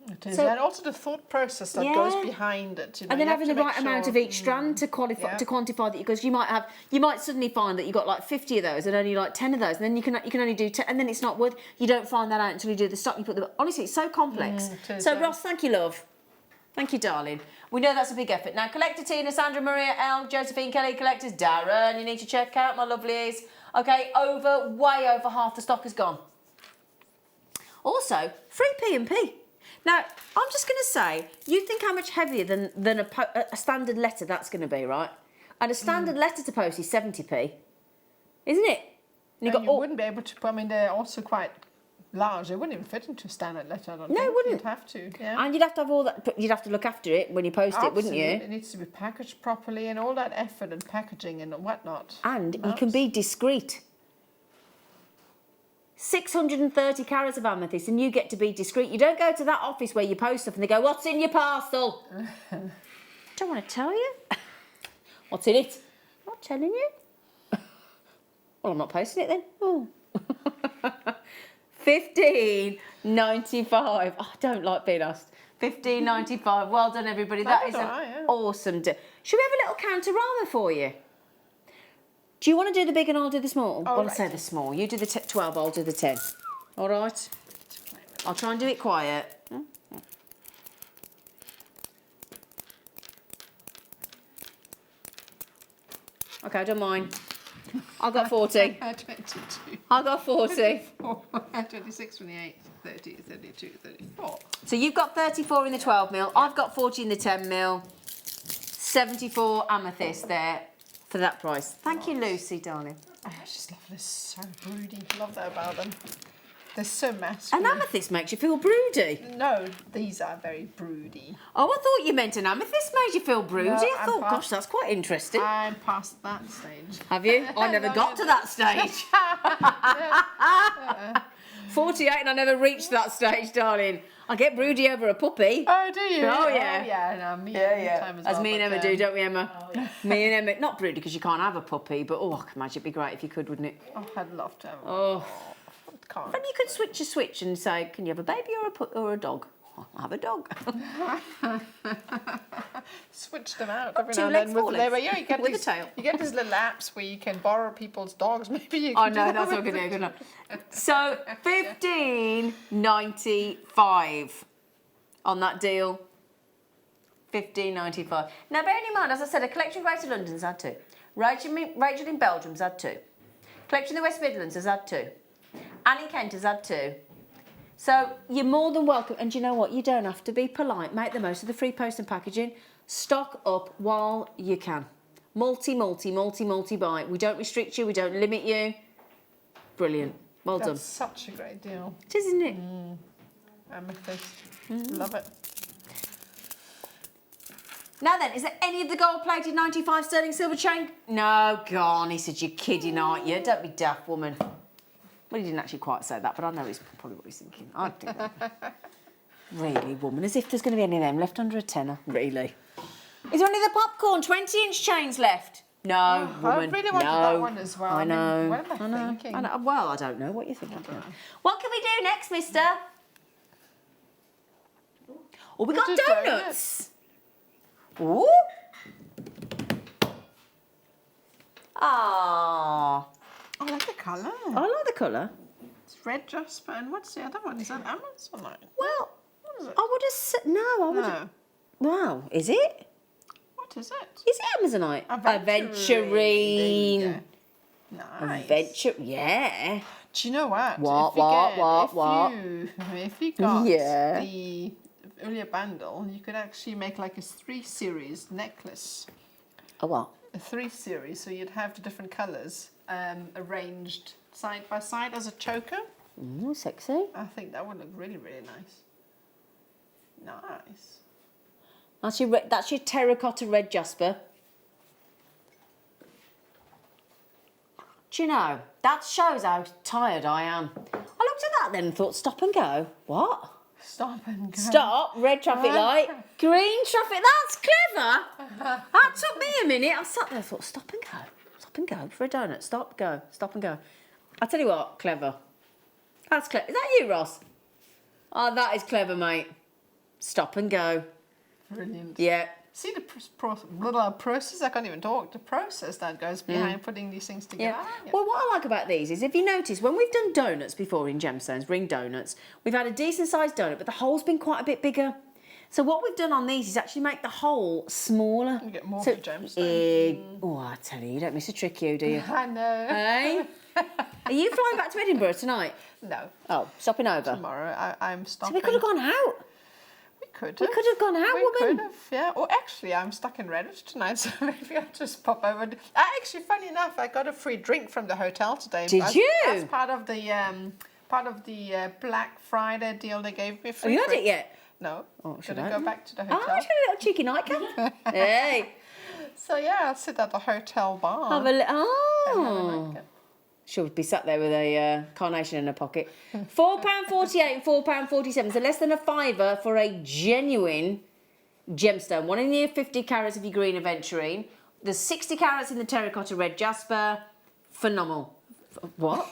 Speaker 5: It is, and also the thought process that goes behind it. You know,
Speaker 4: and then having the right amount of each strand to qualify to quantify that, because you might suddenly find that you've got like 50 of those and only like 10 of those, and then you can only do 10, and then it's not worth. You don't find that out until you do the stock. You put the honestly, it's so complex. So Ross, thank you, love. Thank you, darling. We know that's a big effort. Now, Collector Tina, Sandra, Maria, Elle, Josephine, Kelly, Collectors, Darren, you need to check out my lovelies. Okay, way over half the stock is gone. Also, free P&P. Now, I'm just going to say, you think how much heavier than a standard letter that's going to be, right? And a standard letter to post is 70p, isn't it?
Speaker 5: And you wouldn't be able to, I mean, they're also quite large. They wouldn't even fit into a standard letter, I don't think.
Speaker 4: No, it wouldn't.
Speaker 5: You'd have to, yeah.
Speaker 4: And you'd have to have all that, you'd have to look after it when you post it, wouldn't you?
Speaker 5: It needs to be packaged properly and all that effort and packaging and whatnot.
Speaker 4: And you can be discreet. 630 carats of amethyst, and you get to be discreet. You don't go to that office where you post stuff and they go, what's in your parcel? Don't want to tell you. What's in it? I'm not telling you. Well, I'm not posting it then. Oh. $15.95. Oh, I don't like being asked. $15.95. Well done, everybody. That is an awesome deal. Should we have a little counterama for you? Do you want to do the big and I'll do the small?
Speaker 5: Oh,
Speaker 4: Well, I say the small. You do the 12, I'll do the 10. All right. I'll try and do it quiet. Okay, don't mind. I've got 40.
Speaker 5: 22.
Speaker 4: I've got 40.
Speaker 5: 26, 28, 30, 32, 34.
Speaker 4: So you've got 34 in the 12 mil. I've got 40 in the 10 mil. 74 amethyst there for that price. Thank you, Lucy, darling.
Speaker 5: I just love this. So broody. Love that about them. They're so masculine.
Speaker 4: An amethyst makes you feel broody.
Speaker 5: No, these are very broody.
Speaker 4: Oh, I thought you meant an amethyst made you feel broody.
Speaker 5: No,
Speaker 4: I
Speaker 5: I'm
Speaker 4: thought,
Speaker 5: past-
Speaker 4: gosh, that's quite interesting.
Speaker 5: I'm past that stage.
Speaker 4: Have you? I never got to that stage. 48 and I never reached that stage, darling. I get broody over a puppy.
Speaker 5: Oh, do you?
Speaker 4: Oh, yeah.
Speaker 5: Oh, yeah. No, me every time as well.
Speaker 4: As me and
Speaker 5: but,
Speaker 4: Emma do, don't we, Emma? Oh, yeah. Me and Emma, not broody because you can't have a puppy, but oh, I can imagine it'd be great if you could, wouldn't it?
Speaker 5: Oh, I'd love to have one.
Speaker 4: Oh.
Speaker 5: Can't.
Speaker 4: Then you could switch a switch and say, can you have a baby or a dog? I'll have a dog.
Speaker 5: Switch them out every
Speaker 4: Two
Speaker 5: now and
Speaker 4: legs,
Speaker 5: then.
Speaker 4: four legs.
Speaker 5: Yeah, you get
Speaker 4: With a
Speaker 5: these,
Speaker 4: tail.
Speaker 5: You get these little apps where you can borrow people's dogs. Maybe you can
Speaker 4: Oh no,
Speaker 5: do
Speaker 4: that's
Speaker 5: that
Speaker 4: what
Speaker 5: with
Speaker 4: we're going to do. So $15.95 on that deal. $15.95. Now, bearing in mind, as I said, a collection Greater London's had 2. Rachel in Belgium's had 2. Collection in the West Midlands has had 2. Anne in Kent has had 2. So you're more than welcome. And you know what? You don't have to be polite. Make the most of the free post and packaging. Stock up while you can. Multi buy. We don't restrict you. We don't limit you. Brilliant. Well done.
Speaker 5: That's such a great deal.
Speaker 4: It is, isn't it?
Speaker 5: Amethyst. Love it.
Speaker 4: Now then, is there any of the gold-plated 95 sterling silver chain? No, gone. He said, you're kidding, aren't you? Don't be daft, woman. Well, he didn't actually quite say that, but I know it's probably what he's thinking. I think that. Really, woman, as if there's going to be any of them left under a tenner. Really? Is there any of the popcorn 20-inch chains left? No, woman.
Speaker 5: I really wanted that one as well.
Speaker 4: I know.
Speaker 5: mean, what am I thinking?
Speaker 4: I know. Well, I don't know what you're thinking. What can we do next, mister? Oh, we got
Speaker 5: We'll do
Speaker 4: donuts. Ooh. Ah.
Speaker 5: I like the colour.
Speaker 4: I like the colour.
Speaker 5: It's red jasper, and what's the other one? Is that Amazonite?
Speaker 4: Well,
Speaker 5: What is it?
Speaker 4: I would have said no. I would.
Speaker 5: No.
Speaker 4: Wow, is it?
Speaker 5: What is it?
Speaker 4: Is it Amazonite? Aventurine.
Speaker 5: Nice.
Speaker 4: Adventure. Yeah.
Speaker 5: Do you know what?
Speaker 4: What,
Speaker 5: If you got
Speaker 4: Yeah.
Speaker 5: the earlier bundle, you could actually make like a 3-series necklace.
Speaker 4: A what?
Speaker 5: A 3-series, so you'd have the different colours arranged side by side as a choker.
Speaker 4: Ooh, sexy.
Speaker 5: I think that would look really, really nice. Nice.
Speaker 4: That's your terracotta red jasper. Do you know, that shows how tired I am. I looked at that then and thought, stop and go. What?
Speaker 5: Stop and go.
Speaker 4: Stop, red traffic light, green traffic, that's clever. That took me a minute. I sat there and thought, stop and go. Stop and go for a donut. Stop, go, stop and go. I tell you what, clever. That's clever. Is that you, Ross? Oh, that is clever, mate. Stop and go.
Speaker 5: Brilliant.
Speaker 4: Yeah.
Speaker 5: See the process, I can't even talk, the process that goes behind putting these things together.
Speaker 4: Yeah. Well, what I like about these is, if you notice, when we've done donuts before in gemstones, ring donuts, we've had a decent sized donut, but the hole's been quite a bit bigger. So what we've done on these is actually make the hole smaller.
Speaker 5: You get more for gemstones.
Speaker 4: Oh, I tell you don't miss a trick, you, do you?
Speaker 5: I know.
Speaker 4: Hey? Are you flying back to Edinburgh tonight?
Speaker 5: No.
Speaker 4: Oh, stopping over.
Speaker 5: Tomorrow, I'm stopping.
Speaker 4: So we could have gone out.
Speaker 5: We could
Speaker 4: have gone out,
Speaker 5: we
Speaker 4: woman.
Speaker 5: could have, yeah. Or actually, I'm stuck in Redditch tonight, so maybe I'll just pop over. Actually, funny enough, I got a free drink from the hotel today.
Speaker 4: Did you?
Speaker 5: That's part of the Black Friday deal they gave me.
Speaker 4: Have you had it yet?
Speaker 5: No.
Speaker 4: Oh, should
Speaker 5: Gonna
Speaker 4: I?
Speaker 5: go back to the
Speaker 4: Oh,
Speaker 5: hotel.
Speaker 4: I should have a little cheeky nightcap. Hey.
Speaker 5: So yeah, I'll sit at the hotel bar.
Speaker 4: Have a
Speaker 5: and have a
Speaker 4: oh.
Speaker 5: nightcap.
Speaker 4: She'll be sat there with a carnation in her pocket. £4.48 and £4.47, so less than a fiver for a genuine gemstone. 1 in the 50 carats of your green aventurine. There's 60 carats in the terracotta red jasper. Phenomenal. What?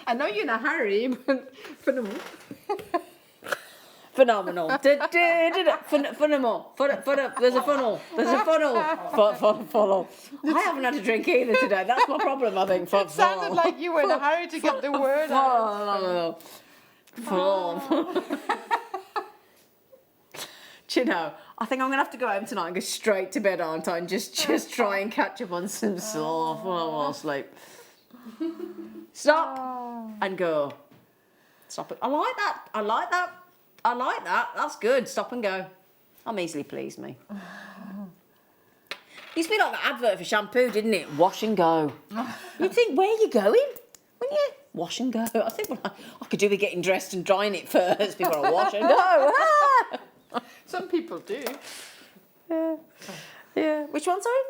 Speaker 5: I know you're in a hurry, but phenomenal.
Speaker 4: Phenomenal. Phenomenal. There's a funnel. There's a funnel. Funnel. I haven't had a drink either today. That's my problem, I think.
Speaker 5: It sounded like you were in a hurry to get the word out.
Speaker 4: Do you know, I think I'm going to have to go home tonight and go straight to bed, aren't I? And just try and catch up on some sleep. Stop and go. Stop it. I like that. I like that. I like that. That's good. Stop and go. I'm easily pleased, me. Used to be like that advert for shampoo, didn't it? Wash and go. You'd think, where are you going? Wouldn't you? Wash and go. I think I could do with getting dressed and drying it first before I wash and go.
Speaker 5: Some people do.
Speaker 4: Yeah. Which one, sorry?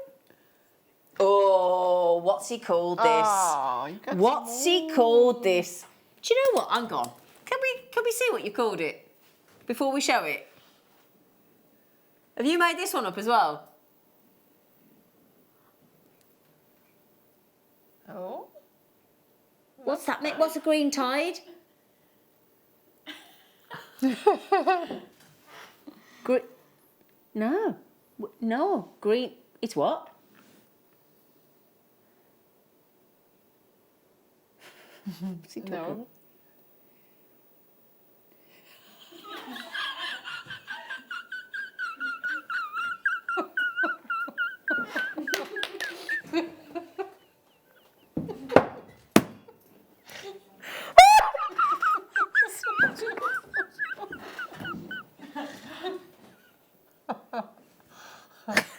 Speaker 4: Oh, what's he called this?
Speaker 5: Oh, you got
Speaker 4: what's he called this? Do you know what? Hang on. Can we see what you called it before we show it? Have you made this one up as well?
Speaker 5: Oh.
Speaker 4: What's that? What's a green tide? No, green. It's what? What's he talking about?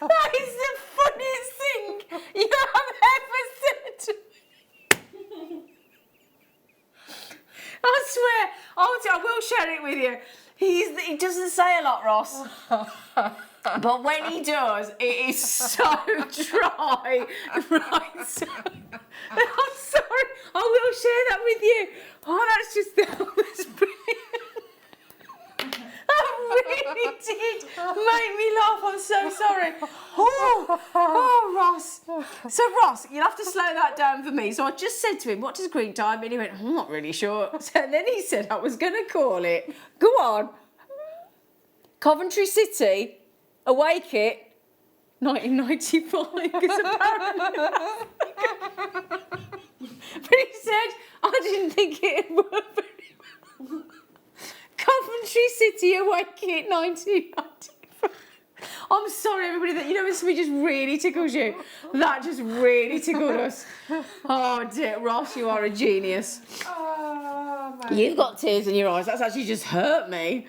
Speaker 4: That is the funniest thing you have ever said to me. I swear, I will share it with you. He doesn't say a lot, Ross. But when he does, it is so dry. Right, so, I'm sorry, I will share that with you. That was brilliant. That really did make me laugh. I'm so sorry. Oh, Ross. So, Ross, you'll have to slow that down for me. So I just said to him, what does green time mean? He went, I'm not really sure. So then he said I was going to call it, go on, Coventry City, away kit, 1995. Because apparently but he said, I didn't think it would work very well. Coventry City away kit 1995. I'm sorry, everybody, that when somebody just really tickles you. That just really tickled us. Oh dear, Ross, you are a genius.
Speaker 5: Oh, my
Speaker 4: You've got tears in your eyes. That's actually just hurt me.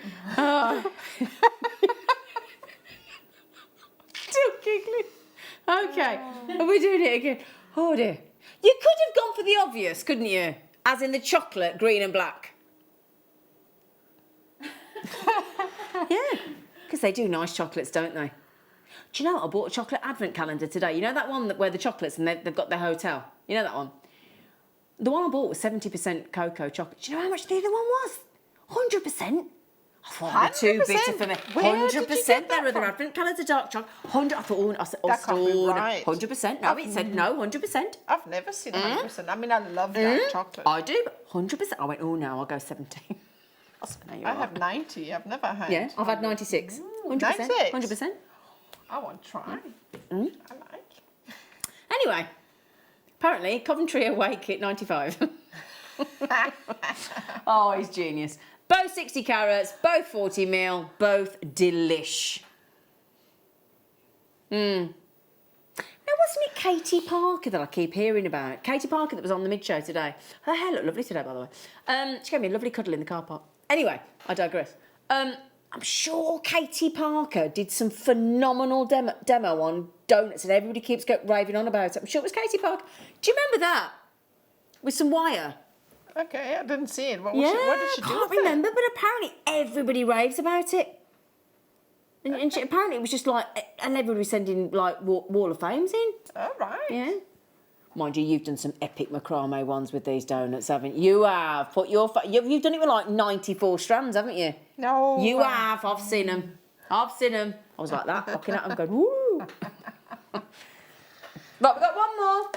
Speaker 4: Still giggling. Okay, are we doing it again? Oh dear. You could have gone for the obvious, couldn't you? As in the chocolate, green and black. Yeah, because they do nice chocolates, don't they? Do you know what? I bought a chocolate advent calendar today. You know that one where the chocolates and they've got their hotel? You know that one? The one I bought was 70% cocoa chocolate. Do you know how much the other one was? 100%. I thought they were too bitter for me. 100%. Their other advent calendar, dark chocolate. 100. I thought,
Speaker 5: that can't be right.
Speaker 4: 100%. No, it said no, 100%.
Speaker 5: I've never seen 100%. I mean, I love dark chocolate.
Speaker 4: I do, but 100%. I went, oh no, I'll go 17.
Speaker 5: I have 90. I've never had.
Speaker 4: Yeah, I've had 96. 100%.
Speaker 5: 96?
Speaker 4: 100%.
Speaker 5: I want to try. I like.
Speaker 4: Anyway, apparently Coventry away kit 95. Oh, he's genius. Both 60 carats, both 40 mil, both delish. Now, wasn't it Katie Parker that I keep hearing about? Katie Parker that was on the mid-show today. Her hair looked lovely today, by the way. She gave me a lovely cuddle in the car park. Anyway, I digress. I'm sure Katie Parker did some phenomenal demo on donuts and everybody keeps raving on about it. I'm sure it was Katie Parker. Do you remember that? With some wire.
Speaker 5: Okay, I didn't see it. What
Speaker 4: Yeah,
Speaker 5: did she do?
Speaker 4: I can't remember, but apparently everybody raves about it. And apparently it was just like, and everybody was sending like Wall of Fames in.
Speaker 5: All right.
Speaker 4: Yeah. Mind you, you've done some epic macrame ones with these donuts, haven't you? You have. You've done it with like 94 strands, haven't you?
Speaker 5: No.
Speaker 4: You have. I've seen them. I was like that, looking at them, going, woo. Right, we've got one more.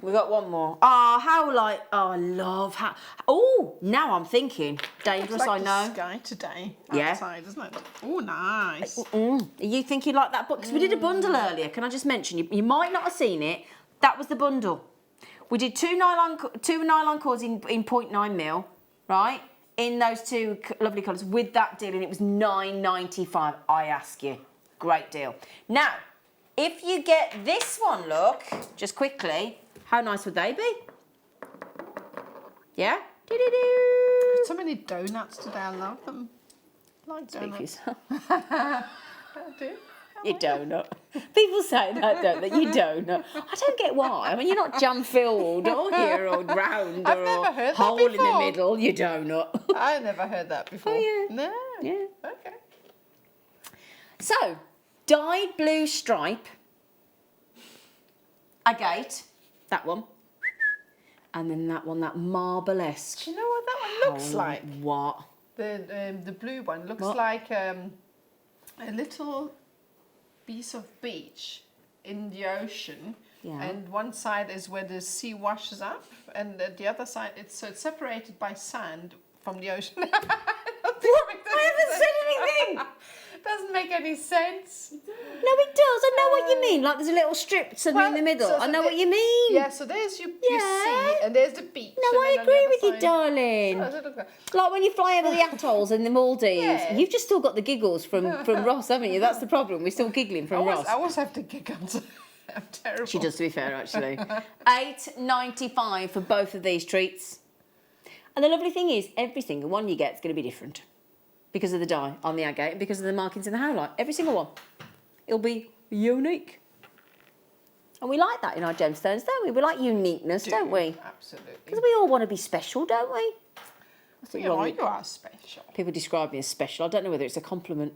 Speaker 4: We got one more. Oh, how like, oh, I love how. Oh, now I'm thinking. Dangerous,
Speaker 5: It's like
Speaker 4: I know.
Speaker 5: the sky today
Speaker 4: Yeah.
Speaker 5: outside, isn't it? Oh, nice.
Speaker 4: Are you thinking like that? Because we did a bundle earlier. Can I just mention, you might not have seen it. That was the bundle. We did two nylon cords in 0.9 mil, right? In those two lovely colours with that deal, and it was $9.95. I ask you, great deal. Now, if you get this one, look, just quickly, how nice would they be? Yeah?
Speaker 5: So many donuts today, I love them. I like donuts.
Speaker 4: Speak for yourself.
Speaker 5: I do.
Speaker 4: You donut. People say that, don't they? You donut. I don't get why. I mean, you're not jam-filled or here or round
Speaker 5: I've
Speaker 4: or
Speaker 5: never heard that
Speaker 4: hole in the
Speaker 5: before.
Speaker 4: middle. You donut.
Speaker 5: I never heard that before.
Speaker 4: Oh, yeah.
Speaker 5: No.
Speaker 4: Yeah.
Speaker 5: Okay.
Speaker 4: So, dyed blue stripe, agate, that one, and then that one, that marble-esque.
Speaker 5: Do you know what that one looks like?
Speaker 4: What?
Speaker 5: The blue one looks
Speaker 4: What?
Speaker 5: like a little piece of beach in the ocean,
Speaker 4: Yeah.
Speaker 5: and one side is where the sea washes up, and the other side it's separated by sand from the ocean.
Speaker 4: I haven't said anything.
Speaker 5: Doesn't make any sense.
Speaker 4: No, it does. I know what you mean. Like there's a little strip somewhere in the middle.
Speaker 5: so
Speaker 4: I know
Speaker 5: the-
Speaker 4: what you mean.
Speaker 5: Yeah, so there's you
Speaker 4: Yeah.
Speaker 5: see, and there's the beach.
Speaker 4: No,
Speaker 5: and
Speaker 4: I
Speaker 5: then on the
Speaker 4: agree
Speaker 5: other
Speaker 4: with you,
Speaker 5: side-
Speaker 4: darling.
Speaker 5: So does it look like-
Speaker 4: Like when you fly over the atolls in the Maldives,
Speaker 5: Yeah.
Speaker 4: you've just still got the giggles from Ross, haven't you? That's the problem. We're still giggling from Ross.
Speaker 5: I always have to giggles. I'm terrible.
Speaker 4: She does, to be fair, actually. $8.95 for both of these treats. And the lovely thing is, every single one you get is going to be different because of the dye on the agate and because of the markings in the howlite. Every single one. It'll be unique. And we like that in our gemstones, don't we? We like uniqueness, don't we?
Speaker 5: Absolutely.
Speaker 4: Because we all want to be special, don't we? What's
Speaker 5: You are special.
Speaker 4: People describe me as special. I don't know whether it's a compliment.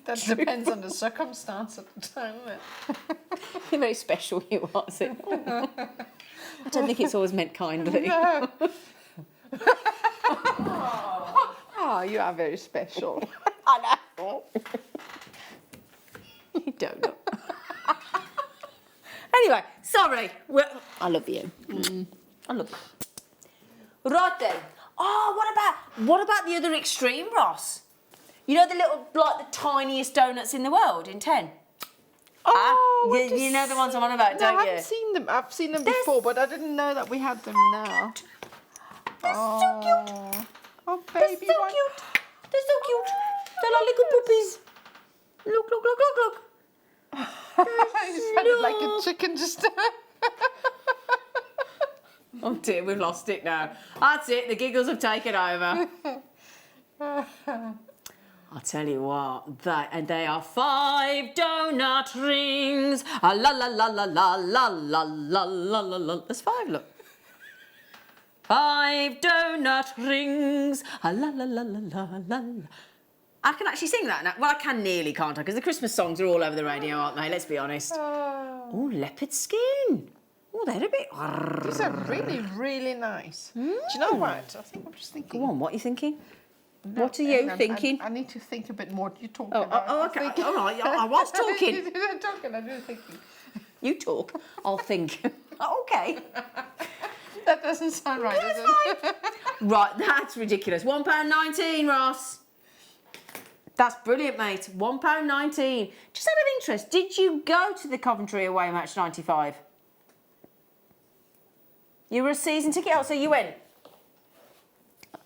Speaker 5: That depends on the circumstance at the time. Isn't it?
Speaker 4: You're very special, you are. So. I don't think it's always meant kindly.
Speaker 5: No. Oh, you are very special.
Speaker 4: I know. You don't know. Anyway, sorry. I love you. I love you. Right then. Oh, what about the other extreme, Ross? You know the little, like the tiniest donuts in the world in 10?
Speaker 5: Oh,
Speaker 4: you know the ones I'm on about, don't
Speaker 5: I
Speaker 4: you?
Speaker 5: haven't seen them. I've seen them before, but I didn't know that we had them now.
Speaker 4: They're so cute.
Speaker 5: Oh, baby.
Speaker 4: They're so cute. They're so cute. They're like little puppies. Look, look, look, look, look.
Speaker 5: It sounded like a chicken just.
Speaker 4: Oh dear, we've lost it now. That's it, the giggles have taken over. I'll tell you what, they are 5 donut rings. La la la la la la la la la la la. There's 5, look. 5 donut rings. La la la la la la. I can actually sing that now. Well, I can nearly, can't I? Because the Christmas songs are all over the radio, aren't they? Let's be honest. Oh, leopard skin. Oh, they're a bit...
Speaker 5: These are really, really nice. Do you know what? I think I'm just thinking.
Speaker 4: Go on, what are you thinking? What are you thinking?
Speaker 5: I need to think a bit more. You talk.
Speaker 4: Oh, okay. All right, I was talking.
Speaker 5: You're talking, I'm just thinking.
Speaker 4: You talk, I'll think. Okay.
Speaker 5: That doesn't sound right, does it?
Speaker 4: Right, that's ridiculous. £1.19, Ross. That's brilliant, mate. £1.19. Just out of interest, did you go to the Coventry away match 95? You were a season ticket? Oh, so you went.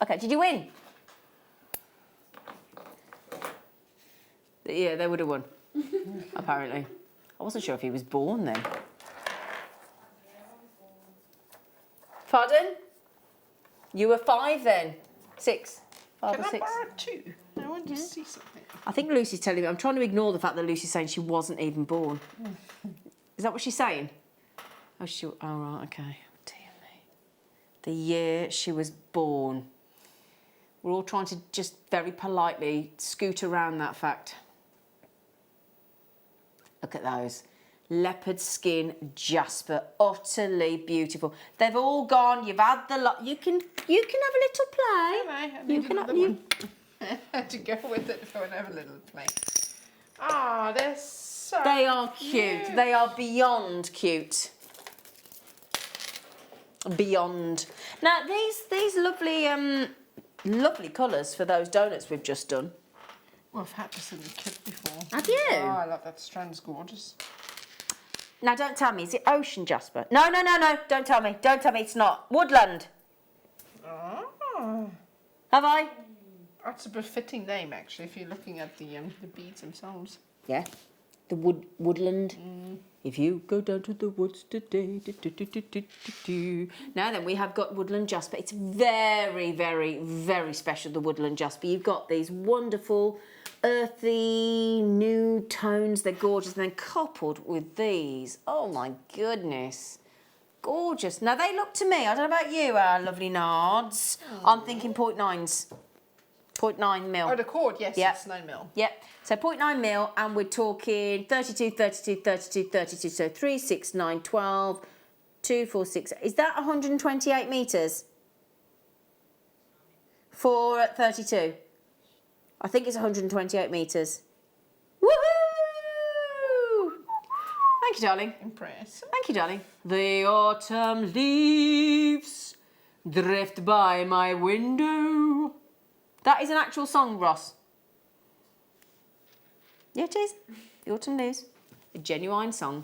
Speaker 4: Okay, did you win? Yeah, they would have won, apparently. I wasn't sure if he was born then. Pardon? You were 5 then? 6? 5
Speaker 5: Can
Speaker 4: or 6?
Speaker 5: I borrow 2? I want to see something.
Speaker 4: I think Lucy's telling me. I'm trying to ignore the fact that Lucy's saying she wasn't even born. Is that what she's saying? Oh, right, okay. Dear me. The year she was born. We're all trying to just very politely scoot around that fact. Look at those. Leopard skin jasper, utterly beautiful. They've all gone. You've had the lot. You can have a little play.
Speaker 5: You can have one. I had to go with it for another little play. Ah, they're so
Speaker 4: They are cute. They are beyond cute. beyond. Now these lovely colours for those donuts we've just done.
Speaker 5: Well, I've had this in the kit before.
Speaker 4: Have you?
Speaker 5: Oh, I love that strand's gorgeous.
Speaker 4: Now don't tell me, is it ocean jasper? No, don't tell me. Don't tell me it's not. Woodland.
Speaker 5: Oh.
Speaker 4: Have I?
Speaker 5: That's a befitting name, actually, if you're looking at the beads themselves.
Speaker 4: Yeah. The woodland. If you go down to the woods today. Now then, we have got woodland jasper. It's very, very, very special, the woodland jasper. You've got these wonderful, earthy, nude tones. They're gorgeous. And then coupled with these. Oh, my goodness. Gorgeous. Now, they look to me, I don't know about you, our lovely nards. I'm thinking 0.9s. 0.9 mil.
Speaker 5: Oh, the cord, yes,
Speaker 4: Yep.
Speaker 5: it's 9 mil.
Speaker 4: Yep. So 0.9 mil, and we're talking 32, 32, 32, 32. So 3, 6, 9, 12, 2, 4, 6. Is that 128 metres? For 32. I think it's 128 metres. Woohoo! Thank you, darling.
Speaker 5: Impressive.
Speaker 4: Thank you, darling. The autumn leaves drift by my window. That is an actual song, Ross. Yeah, it is. The autumn leaves. A genuine song.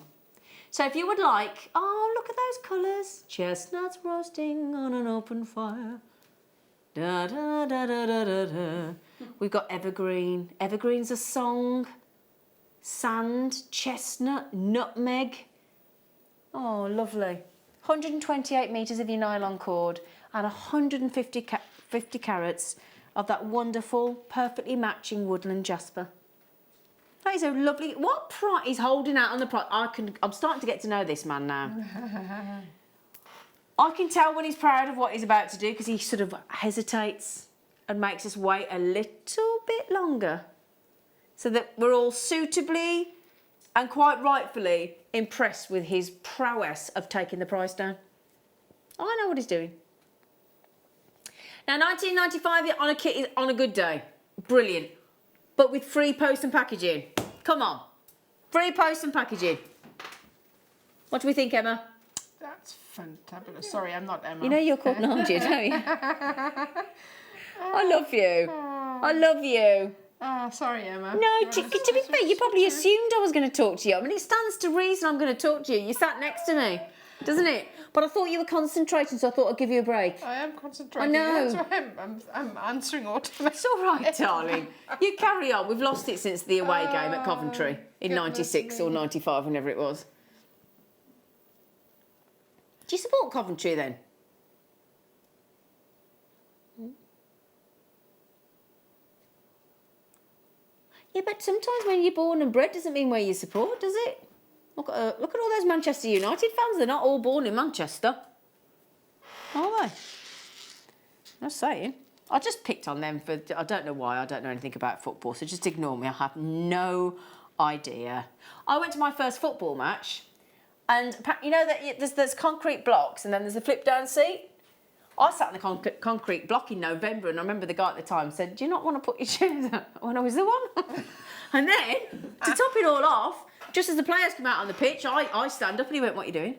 Speaker 4: So if you would like, oh, look at those colours. Chestnuts roasting on an open fire. Da da da da da da da. We've got evergreen. Evergreen's a song. Sand, chestnut, nutmeg. Oh, lovely. 128 metres of your nylon cord and 150 carats of that wonderful, perfectly matching woodland jasper. That is a lovely. What price? He's holding out on the price. I'm starting to get to know this man now. I can tell when he's proud of what he's about to do because he sort of hesitates and makes us wait a little bit longer, so that we're all suitably and quite rightfully impressed with his prowess of taking the price down. I know what he's doing. Now, $19.95 on a kit is on a good day. Brilliant. But with free post and packaging. Come on. Free post and packaging. What do we think, Emma?
Speaker 5: That's fantabulous. Sorry, I'm not Emma.
Speaker 4: You know you're called Nigel, don't you? I love you. I love you.
Speaker 5: Oh, sorry, Emma.
Speaker 4: No, to be fair, you probably assumed I was going to talk to you. I mean, it stands to reason I'm going to talk to you. You sat next to me, doesn't it? But I thought you were concentrating, so I thought I'd give you a break.
Speaker 5: I am concentrating.
Speaker 4: I know.
Speaker 5: That's why I'm answering automatically.
Speaker 4: It's all right, darling. You carry on. We've lost it since the away game at Coventry in '96 or '95, whenever it was. Do you support Coventry then? Yeah, but sometimes when you're born and bred doesn't mean where you support, does it? Look at all those Manchester United fans. They're not all born in Manchester, are they? Just saying. I just picked on them for, I don't know why, I don't know anything about football, so just ignore me. I have no idea. I went to my first football match, and you know that there's concrete blocks and then there's a flip down seat? I sat in the concrete block in November, and I remember the guy at the time said, do you not want to put your chairs out when I was the one? And then, to top it all off, just as the players come out on the pitch, I stand up and he went, what are you doing?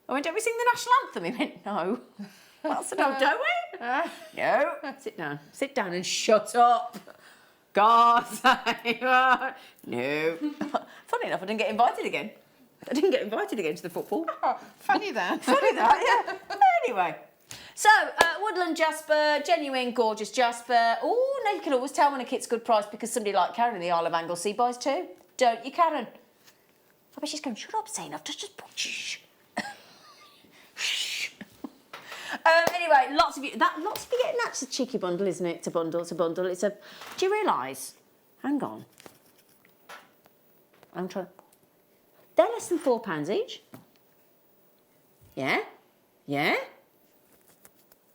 Speaker 4: I went, don't we sing the national anthem? He went, no. I said, no, don't we? No. Sit down and shut up. God save us. No. Funny enough, I didn't get invited again. To the football.
Speaker 5: Oh, funny that.
Speaker 4: Funny that, yeah. Anyway. So, woodland jasper, genuine, gorgeous jasper. Oh, now you can always tell when a kit's good price because somebody like Karen in the Isle of Anglesey buys too. Don't you, Karen? I bet she's going, shut up, say enough. Just put shh. Shh. Anyway, lots of you getting that's a cheeky bundle, isn't it? It's a bundle. Do you realise? Hang on. I'm trying. They're less than £4 each. Yeah?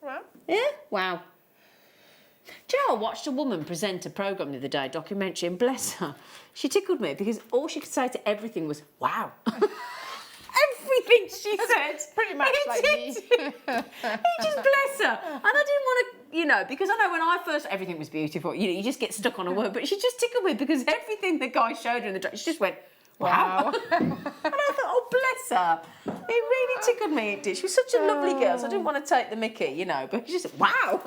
Speaker 5: Well,
Speaker 4: yeah? Wow. Do you know, I watched a woman present a programme the other day, a documentary, and bless her, she tickled me because all she could say to everything was, wow. Everything she said.
Speaker 5: Pretty much like me.
Speaker 4: He just bless her. And I didn't want to, because I know when I first, everything was beautiful. You just get stuck on a word, but she just tickled me because everything the guy showed her in the doc, she just went, Wow. And I thought, oh, bless her. It really tickled me, it did. She was such a lovely girl, so I didn't want to take the mickey, you know, but she just said, wow.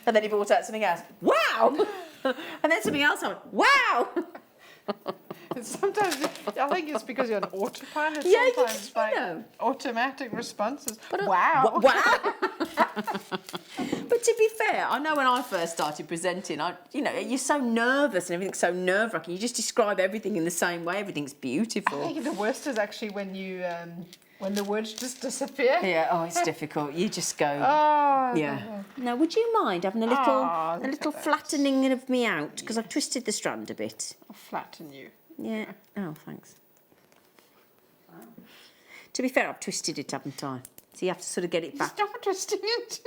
Speaker 4: And then he brought out something else. Wow. And then something else, I went, wow.
Speaker 5: Sometimes, I think it's because you're on autopilot.
Speaker 4: Yeah, you
Speaker 5: sometimes,
Speaker 4: just,
Speaker 5: like,
Speaker 4: you know.
Speaker 5: automatic responses.
Speaker 4: But,
Speaker 5: Wow.
Speaker 4: Wow. But to be fair, I know when I first started presenting, you're so nervous and everything's so nerve-wracking. You just describe everything in the same way. Everything's beautiful.
Speaker 5: I think the worst is actually when you, when the words just disappear.
Speaker 4: Yeah, oh, it's difficult. You just go,
Speaker 5: Oh,
Speaker 4: yeah. Now, would you mind having a little flattening of me out? Because I've twisted the strand a bit.
Speaker 5: I'll flatten you.
Speaker 4: Yeah. Oh, thanks. To be fair, I've twisted it, haven't I? So you have to sort of get it back.
Speaker 5: Stop twisting it.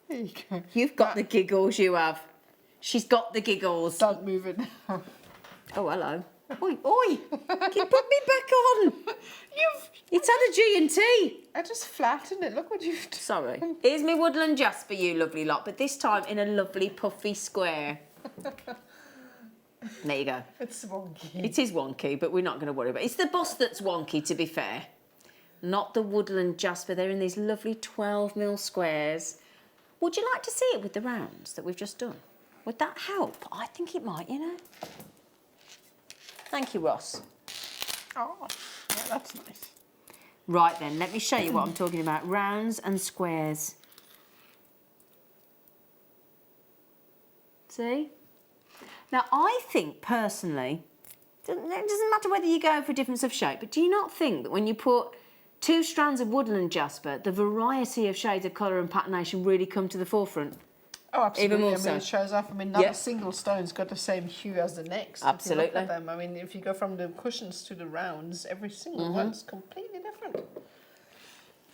Speaker 5: There you go.
Speaker 4: You've got the giggles, you have. She's got the giggles.
Speaker 5: Don't move it now.
Speaker 4: Oh, hello. Oi, oi! Can you put me back on? It's had a G&T.
Speaker 5: I just flattened it. Look what you've done.
Speaker 4: Sorry. Here's me woodland jasper, you lovely lot, but this time in a lovely puffy square. There you go.
Speaker 5: It's wonky.
Speaker 4: It is wonky, but we're not going to worry about it. It's the bust that's wonky, to be fair. Not the woodland jasper. They're in these lovely 12mm squares. Would you like to see it with the rounds that we've just done? Would that help? I think it might, you know. Thank you, Ross.
Speaker 5: Oh, yeah, that's nice.
Speaker 4: Right then, let me show you what I'm talking about. Rounds and squares. See? Now, I think, personally, it doesn't matter whether you go for difference of shape, but do you not think that when you put 2 strands of woodland jasper, the variety of shades of colour and patternation really come to the forefront?
Speaker 5: Oh, absolutely.
Speaker 4: Even more
Speaker 5: I mean,
Speaker 4: so.
Speaker 5: it shows off. I mean, not a single stone's got the same hue as the next.
Speaker 4: Absolutely.
Speaker 5: If you look at them. I mean, if you go from the cushions to the rounds, every single one's completely different.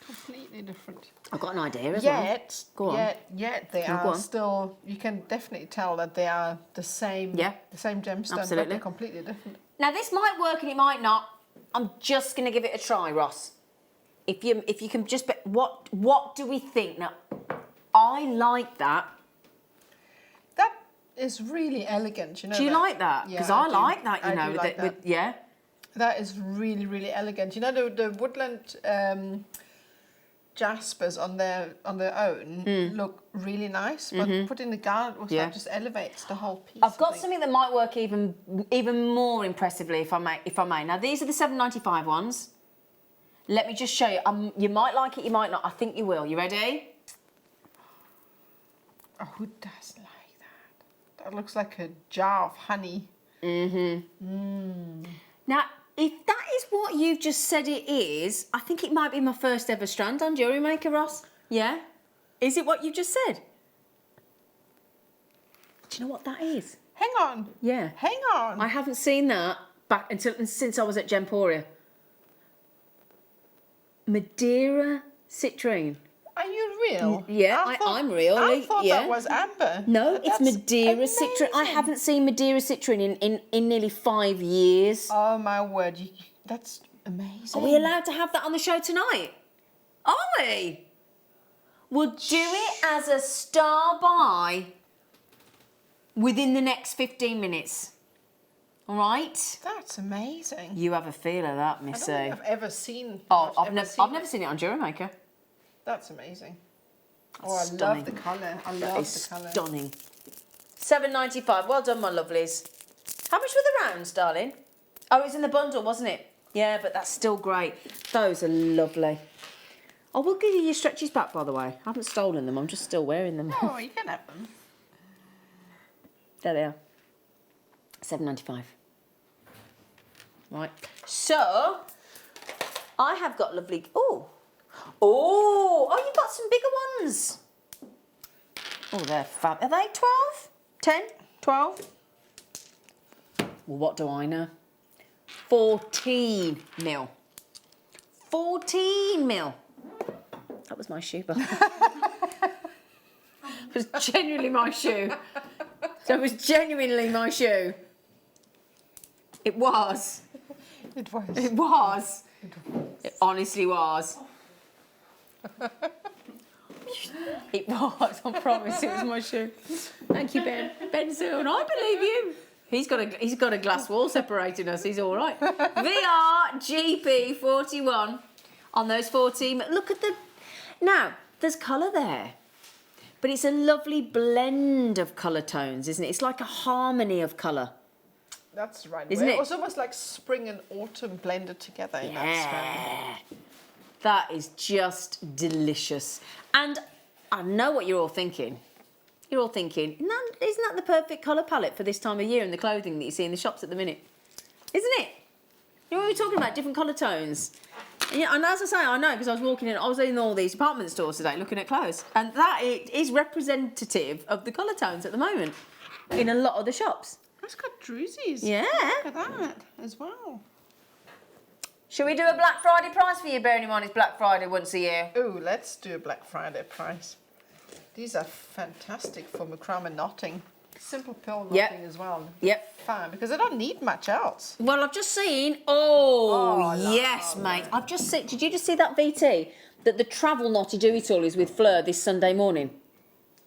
Speaker 5: Completely different.
Speaker 4: I've got an idea as well. Go on.
Speaker 5: Yet they
Speaker 4: No, go
Speaker 5: are
Speaker 4: on.
Speaker 5: still, you can definitely tell that they are the same,
Speaker 4: Yeah.
Speaker 5: the same gemstone, but
Speaker 4: Absolutely.
Speaker 5: they're completely different.
Speaker 4: Now, this might work and it might not. I'm just going to give it a try, Ross. If you can just... What do we think? Now, I like that.
Speaker 5: That is really elegant, you know.
Speaker 4: Do you like that?
Speaker 5: Yeah,
Speaker 4: Because
Speaker 5: I
Speaker 4: I
Speaker 5: do.
Speaker 4: like that, you
Speaker 5: I
Speaker 4: know.
Speaker 5: do like that.
Speaker 4: Yeah.
Speaker 5: That is really, really elegant. You know, the woodland jaspers on their own look really nice, but putting the garnet with that just elevates the whole piece.
Speaker 4: I've got something that might work even more impressively, if I may. Now, these are the $7.95 ones. Let me just show you. You might like it, you might not. I think you will. You ready?
Speaker 5: Oh, who doesn't like that? That looks like a jar of honey.
Speaker 4: Now, if that is what you've just said it is, I think it might be my first ever strand on Jewellery Maker, Ross. Yeah? Is it what you've just said? Do you know what that is?
Speaker 5: Hang on.
Speaker 4: Yeah.
Speaker 5: Hang on.
Speaker 4: I haven't seen that since I was at Gemporia. Madeira citrine.
Speaker 5: Are you real?
Speaker 4: Yeah, I'm real.
Speaker 5: I thought
Speaker 4: yeah.
Speaker 5: that was amber.
Speaker 4: No, it's
Speaker 5: That's
Speaker 4: Madeira citrine. I
Speaker 5: amazing.
Speaker 4: haven't seen Madeira citrine in nearly 5 years.
Speaker 5: Oh my word, that's amazing.
Speaker 4: Are we allowed to have that on the show tonight? Are we? We'll do it as a star buy within the next 15 minutes. All right?
Speaker 5: That's amazing.
Speaker 4: You have a feel of that,
Speaker 5: I
Speaker 4: Missy.
Speaker 5: don't think I've ever seen.
Speaker 4: Oh, I've never seen it on Jewellery Maker.
Speaker 5: That's amazing. Oh, I
Speaker 4: stunning.
Speaker 5: love the colour. I
Speaker 4: That
Speaker 5: love
Speaker 4: is
Speaker 5: the colour.
Speaker 4: stunning. $7.95. Well done, my lovelies. How much were the rounds, darling? Oh, it was in the bundle, wasn't it? Yeah, but that's still great. Those are lovely. I will give you your stretchies back, by the way. I haven't stolen them. I'm just still wearing them.
Speaker 5: Oh, you can have them.
Speaker 4: There they are. $7.95. Right. So, I have got lovely... Oh, you've got some bigger ones. Oh, they're fab. Are they 12? 10? 12? Well, what do I know? 14 mil. 14 mil. That was my shoe, but it was genuinely my shoe. That was genuinely my shoe. It was.
Speaker 5: It was.
Speaker 4: It was. It honestly was. It was. I promise it was my shoe. Thank you, Ben. Ben Soon. I believe you. He's got a glass wall separating us. He's all right. VRGP41 on those 14. Look at the... Now, there's colour there. But it's a lovely blend of colour tones, isn't it? It's like a harmony of colour.
Speaker 5: That's right.
Speaker 4: Isn't it?
Speaker 5: It's almost like spring and autumn blended together in that strand.
Speaker 4: That is just delicious. And I know what you're all thinking. You're all thinking, isn't that the perfect colour palette for this time of year and the clothing that you see in the shops at the minute? Isn't it? You know what we're talking about, different colour tones. And as I say, I know because I was in all these department stores today looking at clothes. And that is representative of the colour tones at the moment in a lot of the shops.
Speaker 5: It's got drusies.
Speaker 4: Yeah.
Speaker 5: Look at that as well.
Speaker 4: Shall we do a Black Friday price for you, bearing in mind it's Black Friday once a year?
Speaker 5: Oh, let's do a Black Friday price. These are fantastic for macrame knotting. Simple pearl knotting as well.
Speaker 4: Yep.
Speaker 5: Fine, because I don't need much else.
Speaker 4: Well, I've just seen... Oh, yes, mate. I've just seen... Did you just see that VT? That the travel knotty do-it-all is with Fleur this Sunday morning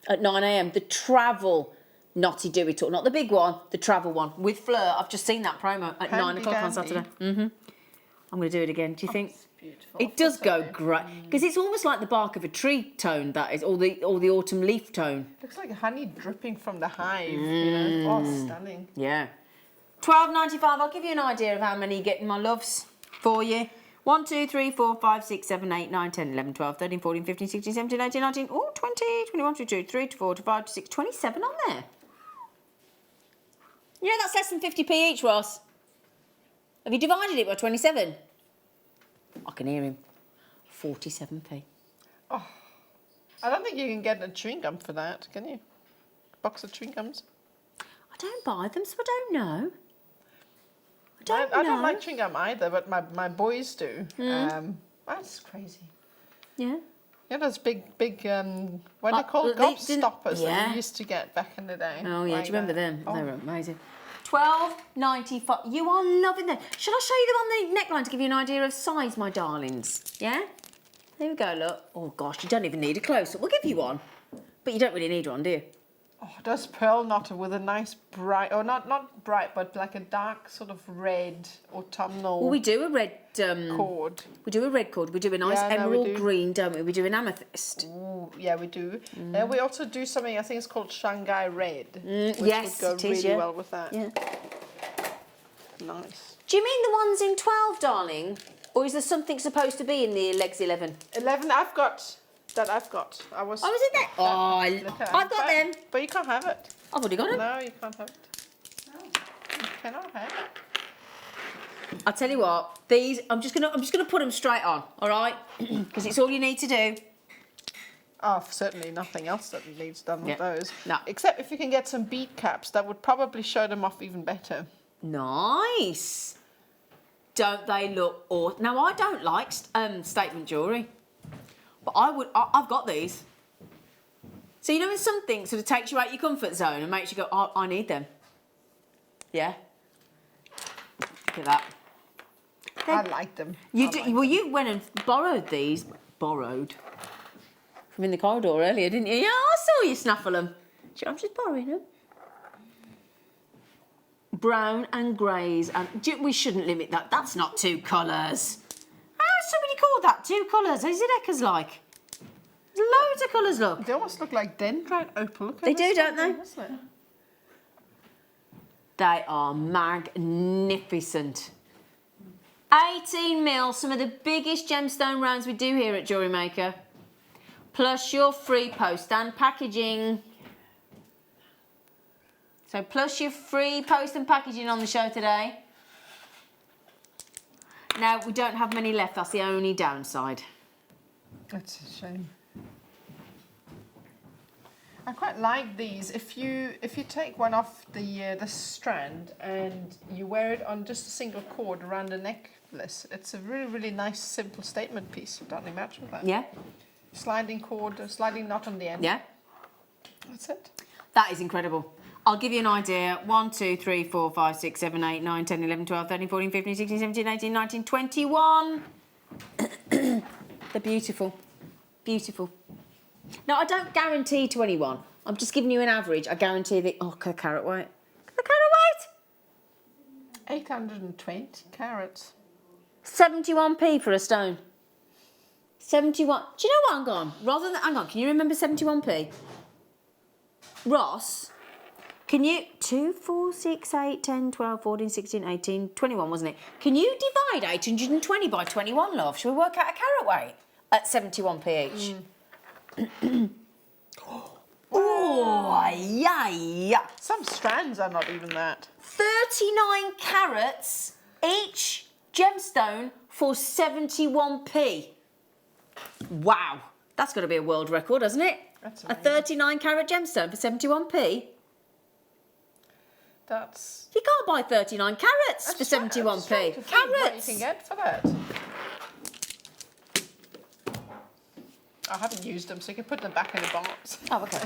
Speaker 4: at 9 a.m. The travel knotty do-it-all. Not the big one, the travel one. With Fleur. I've just seen that promo at 9 o'clock on Saturday. I'm going to do it again. Do you think?
Speaker 5: Beautiful.
Speaker 4: It does go great because it's almost like the bark of a tree tone. That is, or the autumn leaf tone.
Speaker 5: Looks like honey dripping from the hive. You know? Oh, stunning.
Speaker 4: Yeah. £12.95. I'll give you an idea of how many you get in my loves for you. 1, 2, 3, 4, 5, 6, 7, 8, 9, 10, 11, 12, 13, 14, 15, 16, 17, 18, 19, 20, 21, 22, 23, 24, 25, 26, 27 on there. You know that's less than 50p each, Ross. Have you divided it by 27? I can hear him. 47p.
Speaker 5: Oh, I don't think you can get a chewing gum for that, can you? Box of chewing gums.
Speaker 4: I don't buy them, so I don't know. I
Speaker 5: don't like chewing gum either, but my boys do. That's crazy.
Speaker 4: Yeah.
Speaker 5: Yeah, those big, what are they called? Gobstoppers that you used to get back in the day.
Speaker 4: Oh, yeah.
Speaker 5: Like
Speaker 4: Do you remember
Speaker 5: that.
Speaker 4: them? They were amazing. £12.95. You are loving them. Shall I show you them on the neckline to give you an idea of size, my darlings? Yeah? There we go, look. Oh, gosh, you don't even need a close-up. We'll give you one. But you don't really need one, do you?
Speaker 5: Oh, those pearl knotted with a nice bright, or not bright, but like a dark sort of red autumnal.
Speaker 4: Well, we do a red
Speaker 5: cord.
Speaker 4: We do a red cord. We do a nice emerald green, don't we? We do an amethyst.
Speaker 5: Ooh, yeah, we do. We also do something, I think it's called Shanghai red. Which
Speaker 4: yes,
Speaker 5: would go really well with that.
Speaker 4: Yeah.
Speaker 5: Nice.
Speaker 4: Do you mean the ones in 12, darling? Or is there something supposed to be in the legs 11?
Speaker 5: 11, I've got. I was.
Speaker 4: Oh, is it there? Oh, I've got them.
Speaker 5: But you can't have it.
Speaker 4: I've already got them.
Speaker 5: No, you can't have it. No, you cannot have it.
Speaker 4: I'll tell you what. These, I'm just gonna put them straight on. All right, because it's all you need to do.
Speaker 5: Oh, certainly nothing else that needs done with those.
Speaker 4: No.
Speaker 5: Except if you can get some bead caps, that would probably show them off even better.
Speaker 4: Nice. Don't they look awesome? Now, I don't like statement jewellery. But I've got these. So, you know when something sort of takes you out your comfort zone and makes you go, oh, I need them. Yeah? Look at that.
Speaker 5: I like them.
Speaker 4: You went and borrowed these. Borrowed. From in the corridor earlier, didn't you? Yeah, I saw you snaffle them. I'm just borrowing them. Brown and greys. And we shouldn't limit that. That's not 2 colours. Somebody called that 2 colours. Is it Eckers like? There's loads of colours, look.
Speaker 5: They almost look like dendrite opal. Look at
Speaker 4: They do, don't they?
Speaker 5: Isn't it?
Speaker 4: They are magnificent. 18 mil, some of the biggest gemstone rounds we do here at Jewellery Maker. Plus your free post and packaging. So plus your free post and packaging on the show today. Now, we don't have many left. That's the only downside.
Speaker 5: That's a shame. I quite like these. If you take one off the strand and you wear it on just a single cord around the necklace, it's a really, really nice, simple statement piece. Don't imagine that.
Speaker 4: Yeah.
Speaker 5: Sliding cord, sliding knot on the end.
Speaker 4: Yeah.
Speaker 5: That's it.
Speaker 4: That is incredible. I'll give you an idea. 1, 2, 3, 4, 5, 6, 7, 8, 9, 10, 11, 12, 13, 14, 15, 16, 17, 18, 19, 21. They're beautiful. Beautiful. Now, I don't guarantee 21. I'm just giving you an average. I guarantee that... Oh, the carrot white. The carrot white.
Speaker 5: 820 carats.
Speaker 4: 71p for a stone. 71. Do you know what? Hang on. Rather than, hang on, can you remember 71p? Ross, can you, 2, 4, 6, 8, 10, 12, 14, 16, 18, 21, wasn't it? Can you divide 820 by 21, love? Shall we work out a carat weight at 71p each? Oh, yeah.
Speaker 5: Some strands are not even that.
Speaker 4: 39 carats each gemstone for 71p. Wow. That's got to be a world record, hasn't it?
Speaker 5: That's
Speaker 4: a
Speaker 5: amazing.
Speaker 4: 39 carat gemstone for 71p.
Speaker 5: That's...
Speaker 4: You can't buy 39 carats for 71p.
Speaker 5: What you
Speaker 4: Carats!
Speaker 5: can get for that. I haven't used them, so you can put them back in the box.
Speaker 4: Oh, okay.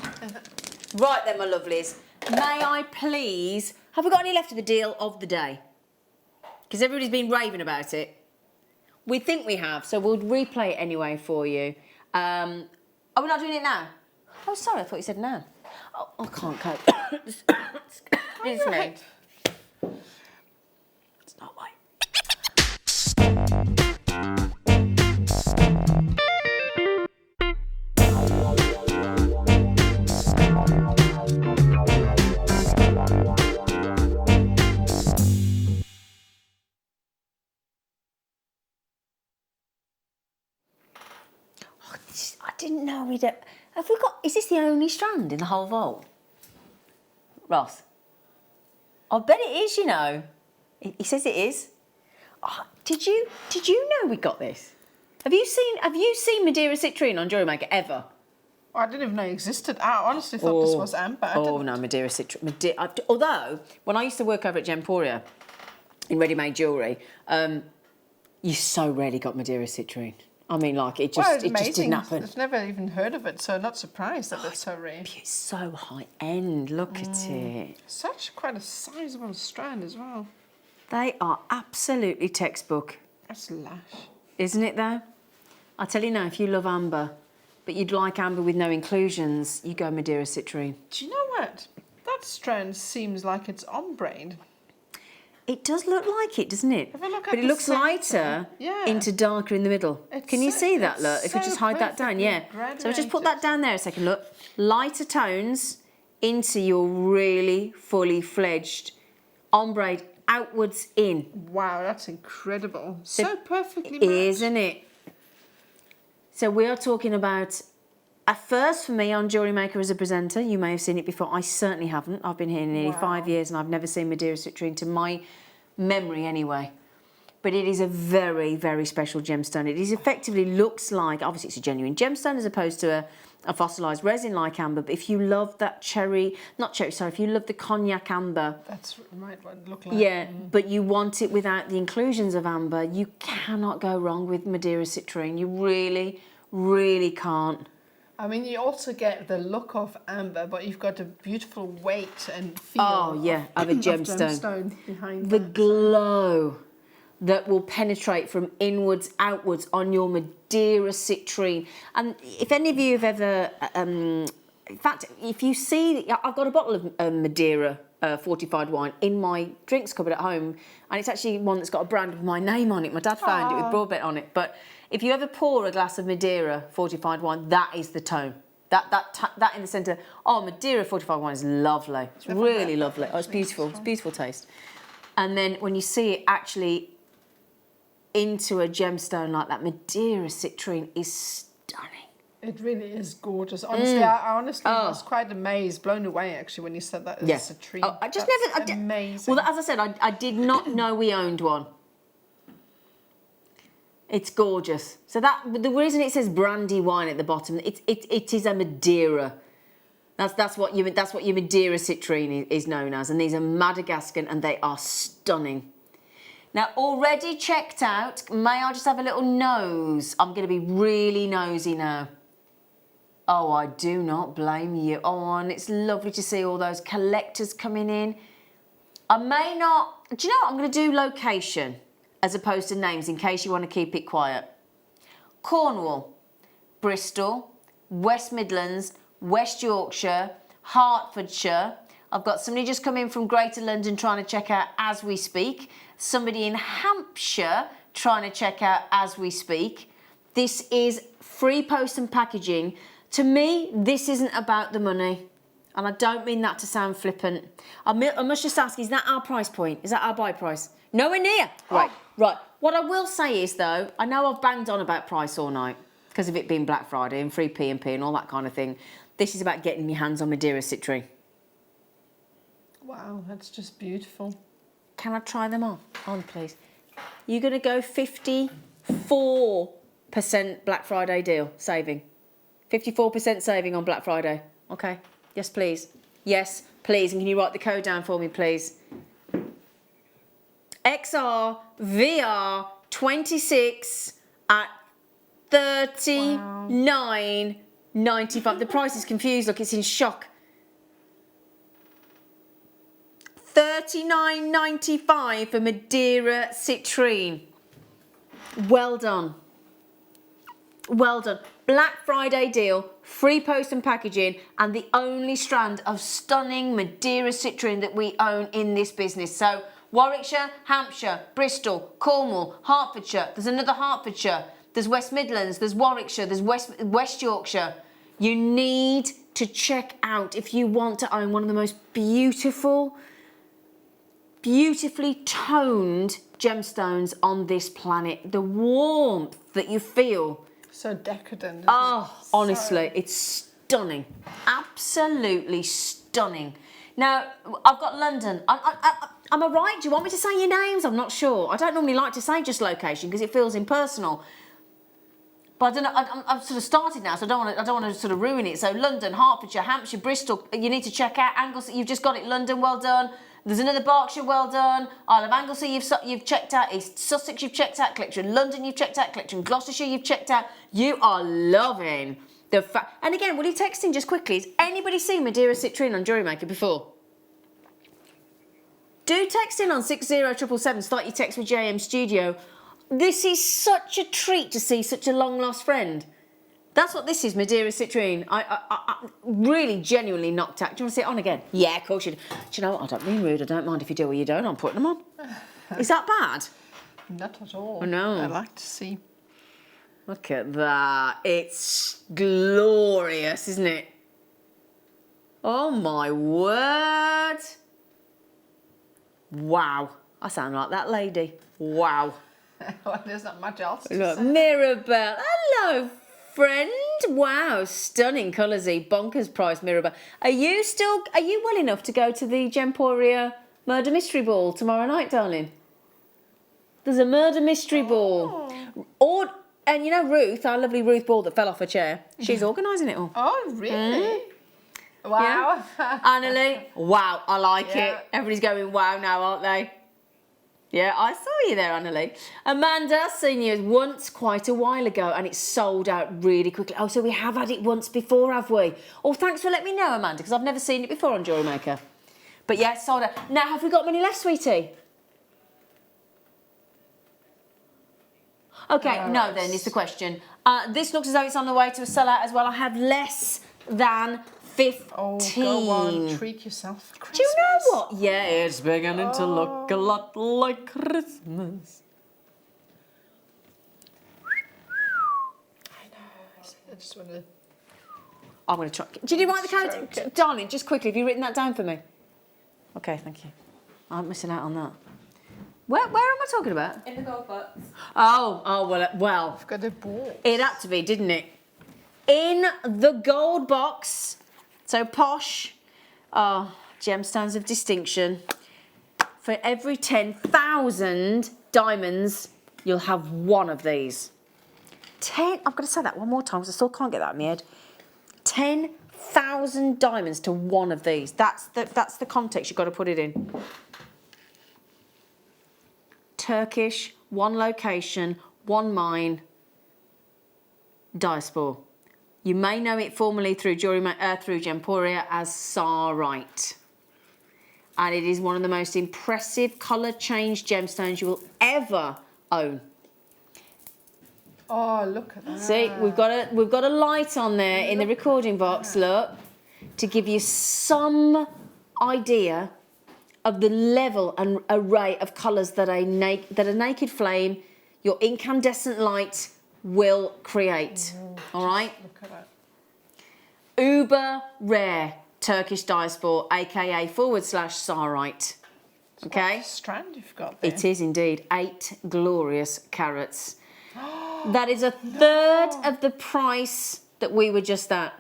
Speaker 4: Right then, my lovelies. May I please... Have we got any left of the deal of the day? Because everybody's been raving about it. We think we have, so we'll replay it anyway for you. Are we not doing it now? Oh, sorry, I thought you said now. Oh, I can't cope. Excuse me. It's not right. I didn't know we'd... Have we got... Is this the only strand in the whole vault? Ross? I bet it is, you know. He says it is. Oh, did you know we got this? Have you seen Madeira citrine on Jewellery Maker ever?
Speaker 5: I didn't even know it existed. I honestly thought this was amber.
Speaker 4: Oh no, Madeira citrine. Although when I used to work over at Gemporia in ready-made jewellery, you so rarely got Madeira citrine. I mean, like it just didn't happen.
Speaker 5: I've never even heard of it, so not surprised that it's so rare.
Speaker 4: It's so high end. Look at it.
Speaker 5: Such quite a sizable strand as well.
Speaker 4: They are absolutely textbook.
Speaker 5: That's lush.
Speaker 4: Isn't it though? I tell you now, if you love amber, but you'd like amber with no inclusions, you go Madeira citrine.
Speaker 5: Do you know what? That strand seems like it's ombre.
Speaker 4: It does look like it, doesn't it?
Speaker 5: Have a look at
Speaker 4: but it
Speaker 5: the
Speaker 4: looks
Speaker 5: centre.
Speaker 4: lighter
Speaker 5: Yeah.
Speaker 4: into darker in the middle. Can you see that, look? If we
Speaker 5: so
Speaker 4: just hide that down, yeah.
Speaker 5: perfectly
Speaker 4: So just put that
Speaker 5: graduated.
Speaker 4: down there a second, look. Lighter tones into your really fully fledged ombre outwards in.
Speaker 5: Wow, that's incredible. So perfectly matched.
Speaker 4: Isn't it? So we are talking about a first for me on Jewellery Maker as a presenter. You may have seen it before. I certainly haven't. I've been here nearly 5 years and I've never seen Madeira citrine to my memory anyway. But it is a very, very special gemstone. It is effectively looks like, obviously it's a genuine gemstone as opposed to a fossilised resin like amber. But if you love that if you love the cognac amber.
Speaker 5: That's right, what it looked like.
Speaker 4: Yeah, but you want it without the inclusions of amber, you cannot go wrong with Madeira citrine. You really, really can't.
Speaker 5: I mean, you also get the look of amber, but you've got a beautiful weight and feel
Speaker 4: of a
Speaker 5: gemstone behind
Speaker 4: the
Speaker 5: that.
Speaker 4: glow that will penetrate from inwards outwards on your Madeira citrine. And if any of you have ever, in fact, if you see, I've got a bottle of Madeira fortified wine in my drinks cupboard at home, and it's actually one that's got a brand with my name on it. My dad found it with Broadbent on it. But if you ever pour a glass of Madeira fortified wine, that is the tone. That in the centre. Oh, Madeira fortified wine is lovely. It's really lovely. Oh, it's beautiful. It's a beautiful taste. And then when you see it actually into a gemstone like that, Madeira citrine is stunning.
Speaker 5: It really is gorgeous. Honestly, I honestly was quite amazed, blown away actually when you said that as a citrine.
Speaker 4: Oh, I just
Speaker 5: That's
Speaker 4: never.
Speaker 5: amazing.
Speaker 4: Well, as I said, I did not know we owned one. It's gorgeous. So the reason it says brandy wine at the bottom, it is a Madeira. That's what your Madeira citrine is known as, and these are Madagascan, and they are stunning. Now, already checked out. May I just have a little nose? I'm going to be really nosy now. Oh, I do not blame you. Oh, and it's lovely to see all those collectors coming in. I may not... Do you know what? I'm going to do location as opposed to names in case you want to keep it quiet. Cornwall, Bristol, West Midlands, West Yorkshire, Hertfordshire, I've got somebody just come in from Greater London trying to check out as we speak. Somebody in Hampshire trying to check out as we speak. This is free post and packaging. To me, this isn't about the money. And I don't mean that to sound flippant. I must just ask, is that our price point? Is that our buy price? Nowhere near. Right, right. What I will say is, though, I know I've banged on about price all night because of it being Black Friday and free P&P and all that kind of thing. This is about getting your hands on Madeira citrine.
Speaker 5: Wow, that's just beautiful.
Speaker 4: Can I try them on? On, please. You're going to go 54% Black Friday deal, saving. 54% saving on Black Friday. Okay. Yes, please. Yes, please. And can you write the code down for me, please? XRVR26 at $39.95. The price is confused. Look, it's in shock. $39.95 for Madeira citrine. Well done. Well done. Black Friday deal, free post and packaging, and the only strand of stunning Madeira citrine that we own in this business. So Warwickshire, Hampshire, Bristol, Cornwall, Hertfordshire. There's another Hertfordshire. There's West Midlands. There's Warwickshire. There's West Yorkshire. You need to check out if you want to own one of the most beautifully toned gemstones on this planet. The warmth that you feel.
Speaker 5: So decadent.
Speaker 4: Oh, honestly, it's stunning. Absolutely stunning. Now, I've got London. Am I right? Do you want me to say your names? I'm not sure. I don't normally like to say just location because it feels impersonal. But I don't know. I've sort of started now, so I don't want to sort of ruin it. So London, Hertfordshire, Hampshire, Bristol. You need to check out Anglesey. You've just got it. London, well done. There's another Berkshire, well done. Isle of Anglesey, you've checked out. East Sussex, you've checked out. Collection London, you've checked out. Collection Gloucestershire, you've checked out. You are loving the fact. And again, will you text in just quickly? Has anybody seen Madeira citrine on Jewellery Maker before? Do text in on 60777. Start your text with JM Studio. This is such a treat to see such a long lost friend. That's what this is, Madeira citrine. I really genuinely knocked out. Do you want to see it on again? Yeah, of course you do. Do you know what? I don't mean rude. I don't mind if you do or you don't. I'm putting them on. Is that bad?
Speaker 5: Not at all.
Speaker 4: I know.
Speaker 5: I like to see.
Speaker 4: Look at that. It's glorious, isn't it? Oh, my word. Wow. I sound like that lady. Wow.
Speaker 5: Well, there's not much else to
Speaker 4: Look,
Speaker 5: say.
Speaker 4: Mirabelle. Hello, friend. Wow, stunning colours, bonkers price, Mirabelle. Are you well enough to go to the Gemporia Murder Mystery Ball tomorrow night, darling? There's a murder mystery ball. And you know Ruth, our lovely Ruth Ball that fell off her chair, she's organising it all.
Speaker 5: Oh, really? Wow.
Speaker 4: Yeah. Annalie, wow, I like it. Everybody's going wow now, aren't they? Yeah, I saw you there, Annalie. Amanda, seen you once quite a while ago and it's sold out really quickly. Oh, so we have had it once before, have we? Oh, thanks for letting me know, Amanda, because I've never seen it before on Jewellery Maker. But yeah, it's sold out. Now, have we got many left, sweetie? Okay, no then is the question. This looks as though it's on the way to a sellout as well. I have less than 15.
Speaker 5: Oh, go on, treat yourself for Christmas.
Speaker 4: Do you know what? Yeah, it's beginning to look a lot like Christmas.
Speaker 5: I know. I just want to...
Speaker 4: I'm going to try. Did you write the code? Darling, just quickly, have you written that down for me? Okay, thank you. I'm missing out on that. Where am I talking about?
Speaker 6: In the gold box.
Speaker 4: Oh, well.
Speaker 5: I've got a ball.
Speaker 4: It had to be, didn't it? In the gold box. So posh. Oh, gemstones of distinction. For every 10,000 diamonds, you'll have one of these. I've got to say that one more time because I still can't get that in my head. 10,000 diamonds to one of these. That's the context you've got to put it in. Turkish, one location, one mine, diaspora. You may know it formally through through Gemporia as Sarite. And it is one of the most impressive colour change gemstones you will ever own.
Speaker 5: Oh, look at that.
Speaker 4: See, we've got a light on there in the recording box, look, to give you some idea of the level and array of colours that a naked flame, your incandescent light will create. All right?
Speaker 5: Look at that.
Speaker 4: Uber rare Turkish dye sport, aka / Sarite. Okay?
Speaker 5: Strand you've got there.
Speaker 4: It is indeed 8 glorious carats. That is a third of the price that we were just at.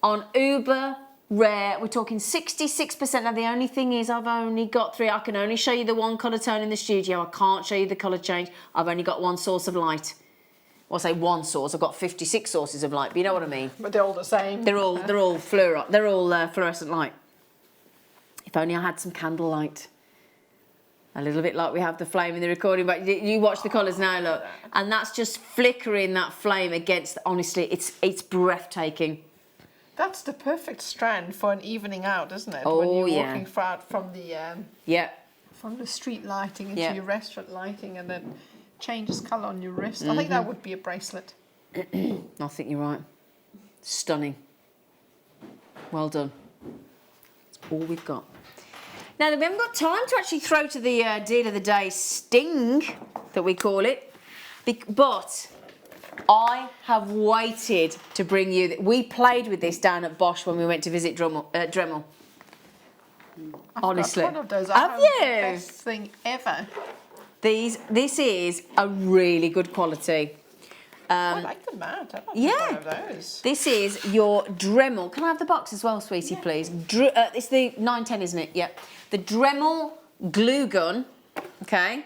Speaker 4: On Uber rare, we're talking 66%. Now the only thing is I've only got 3. I can only show you the one colour tone in the studio. I can't show you the colour change. I've only got one source of light. Well, I say one source. I've got 56 sources of light, but you know what I mean.
Speaker 5: But they're all the same.
Speaker 4: They're all fluorescent light. If only I had some candlelight. A little bit like we have the flame in the recording, but you watch the colours now, look. And that's just flickering that flame against, honestly, it's breathtaking.
Speaker 5: That's the perfect strand for an evening out, isn't it?
Speaker 4: Oh,
Speaker 5: when you're
Speaker 4: yeah.
Speaker 5: walking out from the street lighting into your restaurant lighting, and then changes colour on your wrist. I think that would be a bracelet.
Speaker 4: I think you're right. Stunning. Well done. That's all we've got. Now, we haven't got time to actually throw to the deal of the day sting, that we call it, but I have waited to bring you... We played with this down at Bosch when we went to visit Dremel. Honestly.
Speaker 5: Got one of those.
Speaker 4: Have you?
Speaker 5: The best thing ever.
Speaker 4: This is a really good quality.
Speaker 5: I like the mat. I'd like one of those.
Speaker 4: This is your Dremel. Can I have the box as well, sweetie, please? It's the 910, isn't it? Yep. The Dremel glue gun. Okay.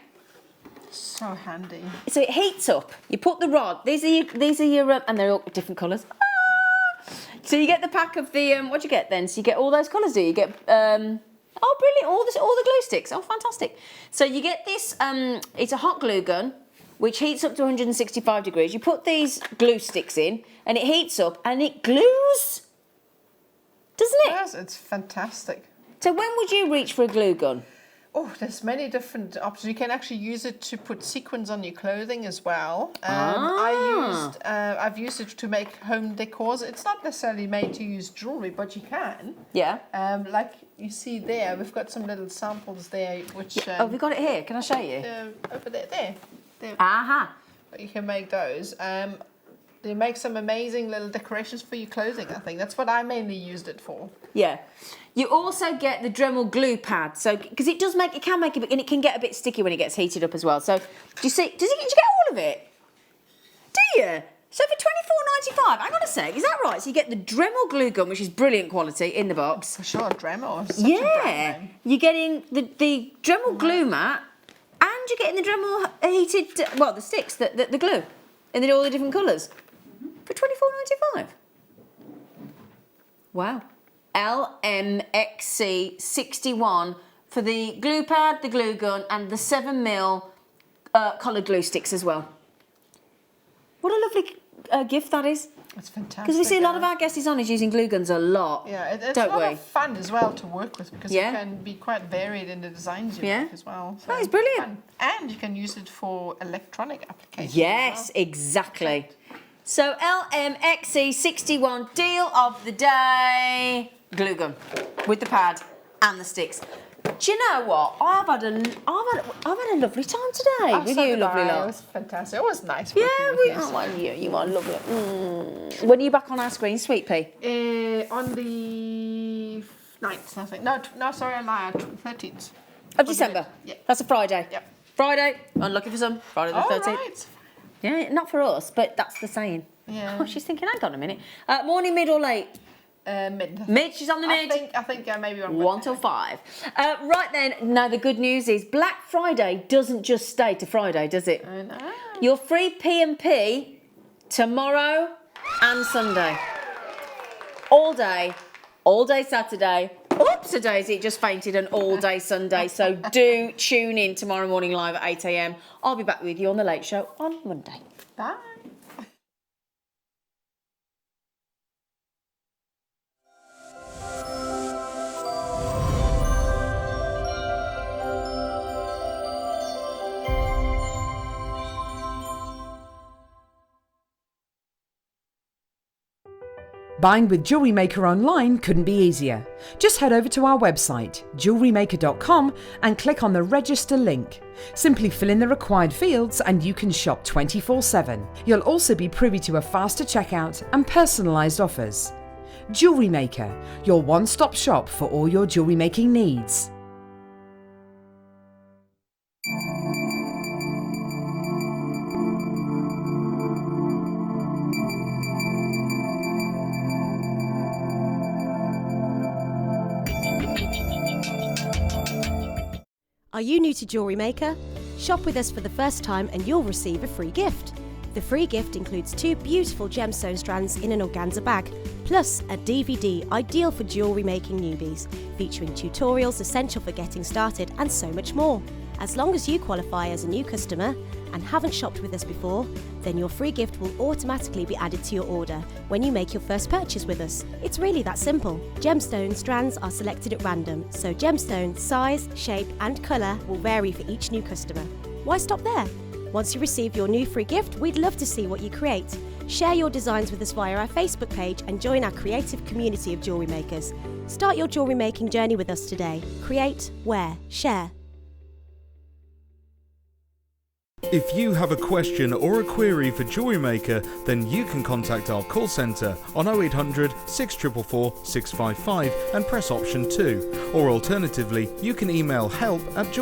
Speaker 5: So handy.
Speaker 4: So it heats up. You put the rod. These are your and they're all different colours. So you get the pack of the what do you get then? So you get all those colours. Do you get oh brilliant! All the glue sticks. Oh fantastic! So you get this. It's a hot glue gun, which heats up to 165 degrees. You put these glue sticks in, and it heats up, and it glues. Doesn't it?
Speaker 5: Yes, it's fantastic.
Speaker 4: So when would you reach for a glue gun?
Speaker 5: Oh, there's many different options. You can actually use it to put sequins on your clothing as well. I've used it to make home decors. It's not necessarily made to use jewellery, but you can.
Speaker 4: Yeah.
Speaker 5: Like you see there, we've got some little samples there, which...
Speaker 4: oh, we've got it here. Can I show you?
Speaker 5: Over there.
Speaker 4: Aha.
Speaker 5: You can make those. They make some amazing little decorations for your clothing, I think. That's what I mainly used it for.
Speaker 4: Yeah. You also get the Dremel glue pad, so because it can make it, and it can get a bit sticky when it gets heated up as well. So, do you get all of it? Do you? So for £24.95, hang on a sec, is that right? So you get the Dremel glue gun, which is brilliant quality, in the box.
Speaker 5: For sure, Dremel. Such a brand name.
Speaker 4: You're getting the Dremel glue mat, and you're getting the Dremel heated, the sticks, the glue, in all the different colours, for £24.95. Wow. LMXC 61 for the glue pad, the glue gun, and the 7mm coloured glue sticks as well. What a lovely gift that is.
Speaker 5: It's fantastic.
Speaker 4: Because we see a lot of our guests on is using glue guns a lot.
Speaker 5: Yeah, it's
Speaker 4: don't
Speaker 5: a lot
Speaker 4: we?
Speaker 5: of fun as well to work with, because it can be quite varied in the designs you make as well. So
Speaker 4: that is brilliant.
Speaker 5: fun. And you can use it for electronic applications.
Speaker 4: Yes, exactly. So LMXC 61 deal of the day. Glue gun with the pad and the sticks. Do you know what? I've had a lovely time today with you, lovely love.
Speaker 5: It was fantastic. It was nice.
Speaker 4: Yeah, you are lovely. When are you back on our screen, Sweet Pea?
Speaker 5: On the 9th, I think. No, sorry, I lied. 13th.
Speaker 4: Of December?
Speaker 5: Yeah.
Speaker 4: That's a Friday?
Speaker 5: Yep.
Speaker 4: Friday, unlucky for some, Friday the 13th.
Speaker 5: Right.
Speaker 4: Yeah, not for us, but that's the saying.
Speaker 5: Yeah.
Speaker 4: Oh, she's thinking, hang on a minute. Morning, mid or late?
Speaker 5: Mid.
Speaker 4: Mid, she's on the mid.
Speaker 5: I think maybe on
Speaker 4: 1 till 5. Right then, now the good news is Black Friday doesn't just stay to Friday, does it?
Speaker 5: I know.
Speaker 4: You're free P&P tomorrow and Sunday. All day Saturday. Oops, a daisy, just fainted, an all-day Sunday. So do tune in tomorrow morning live at 8 a.m. I'll be back with you on The Late Show on Monday.
Speaker 5: Bye.
Speaker 1: Buying with Jewellery Maker online couldn't be easier. Just head over to our website, JewelleryMaker.com, and click on the register link. Simply fill in the required fields and you can shop 24/7. You'll also be privy to a faster checkout and personalised offers. Jewellery Maker, your one-stop shop for all your jewellery making needs.
Speaker 12: Are you new to Jewellery Maker? Shop with us for the first time and you'll receive a free gift. The free gift includes 2 beautiful gemstone strands in an organza bag, plus a DVD ideal for jewellery making newbies, featuring tutorials essential for getting started and so much more. As long as you qualify as a new customer and haven't shopped with us before, then your free gift will automatically be added to your order when you make your first purchase with us. It's really that simple. Gemstone strands are selected at random, so gemstone size, shape and colour will vary for each new customer. Why stop there? Once you receive your new free gift, we'd love to see what you create. Share your designs with us via our Facebook page and join our creative community of jewellery makers. Start your jewellery making journey with us today. Create, wear, share.
Speaker 3: If you have a question or a query for Jewellery Maker, then you can contact our call centre on 0800 644 655 and press option 2. Or alternatively, you can email help@jewellery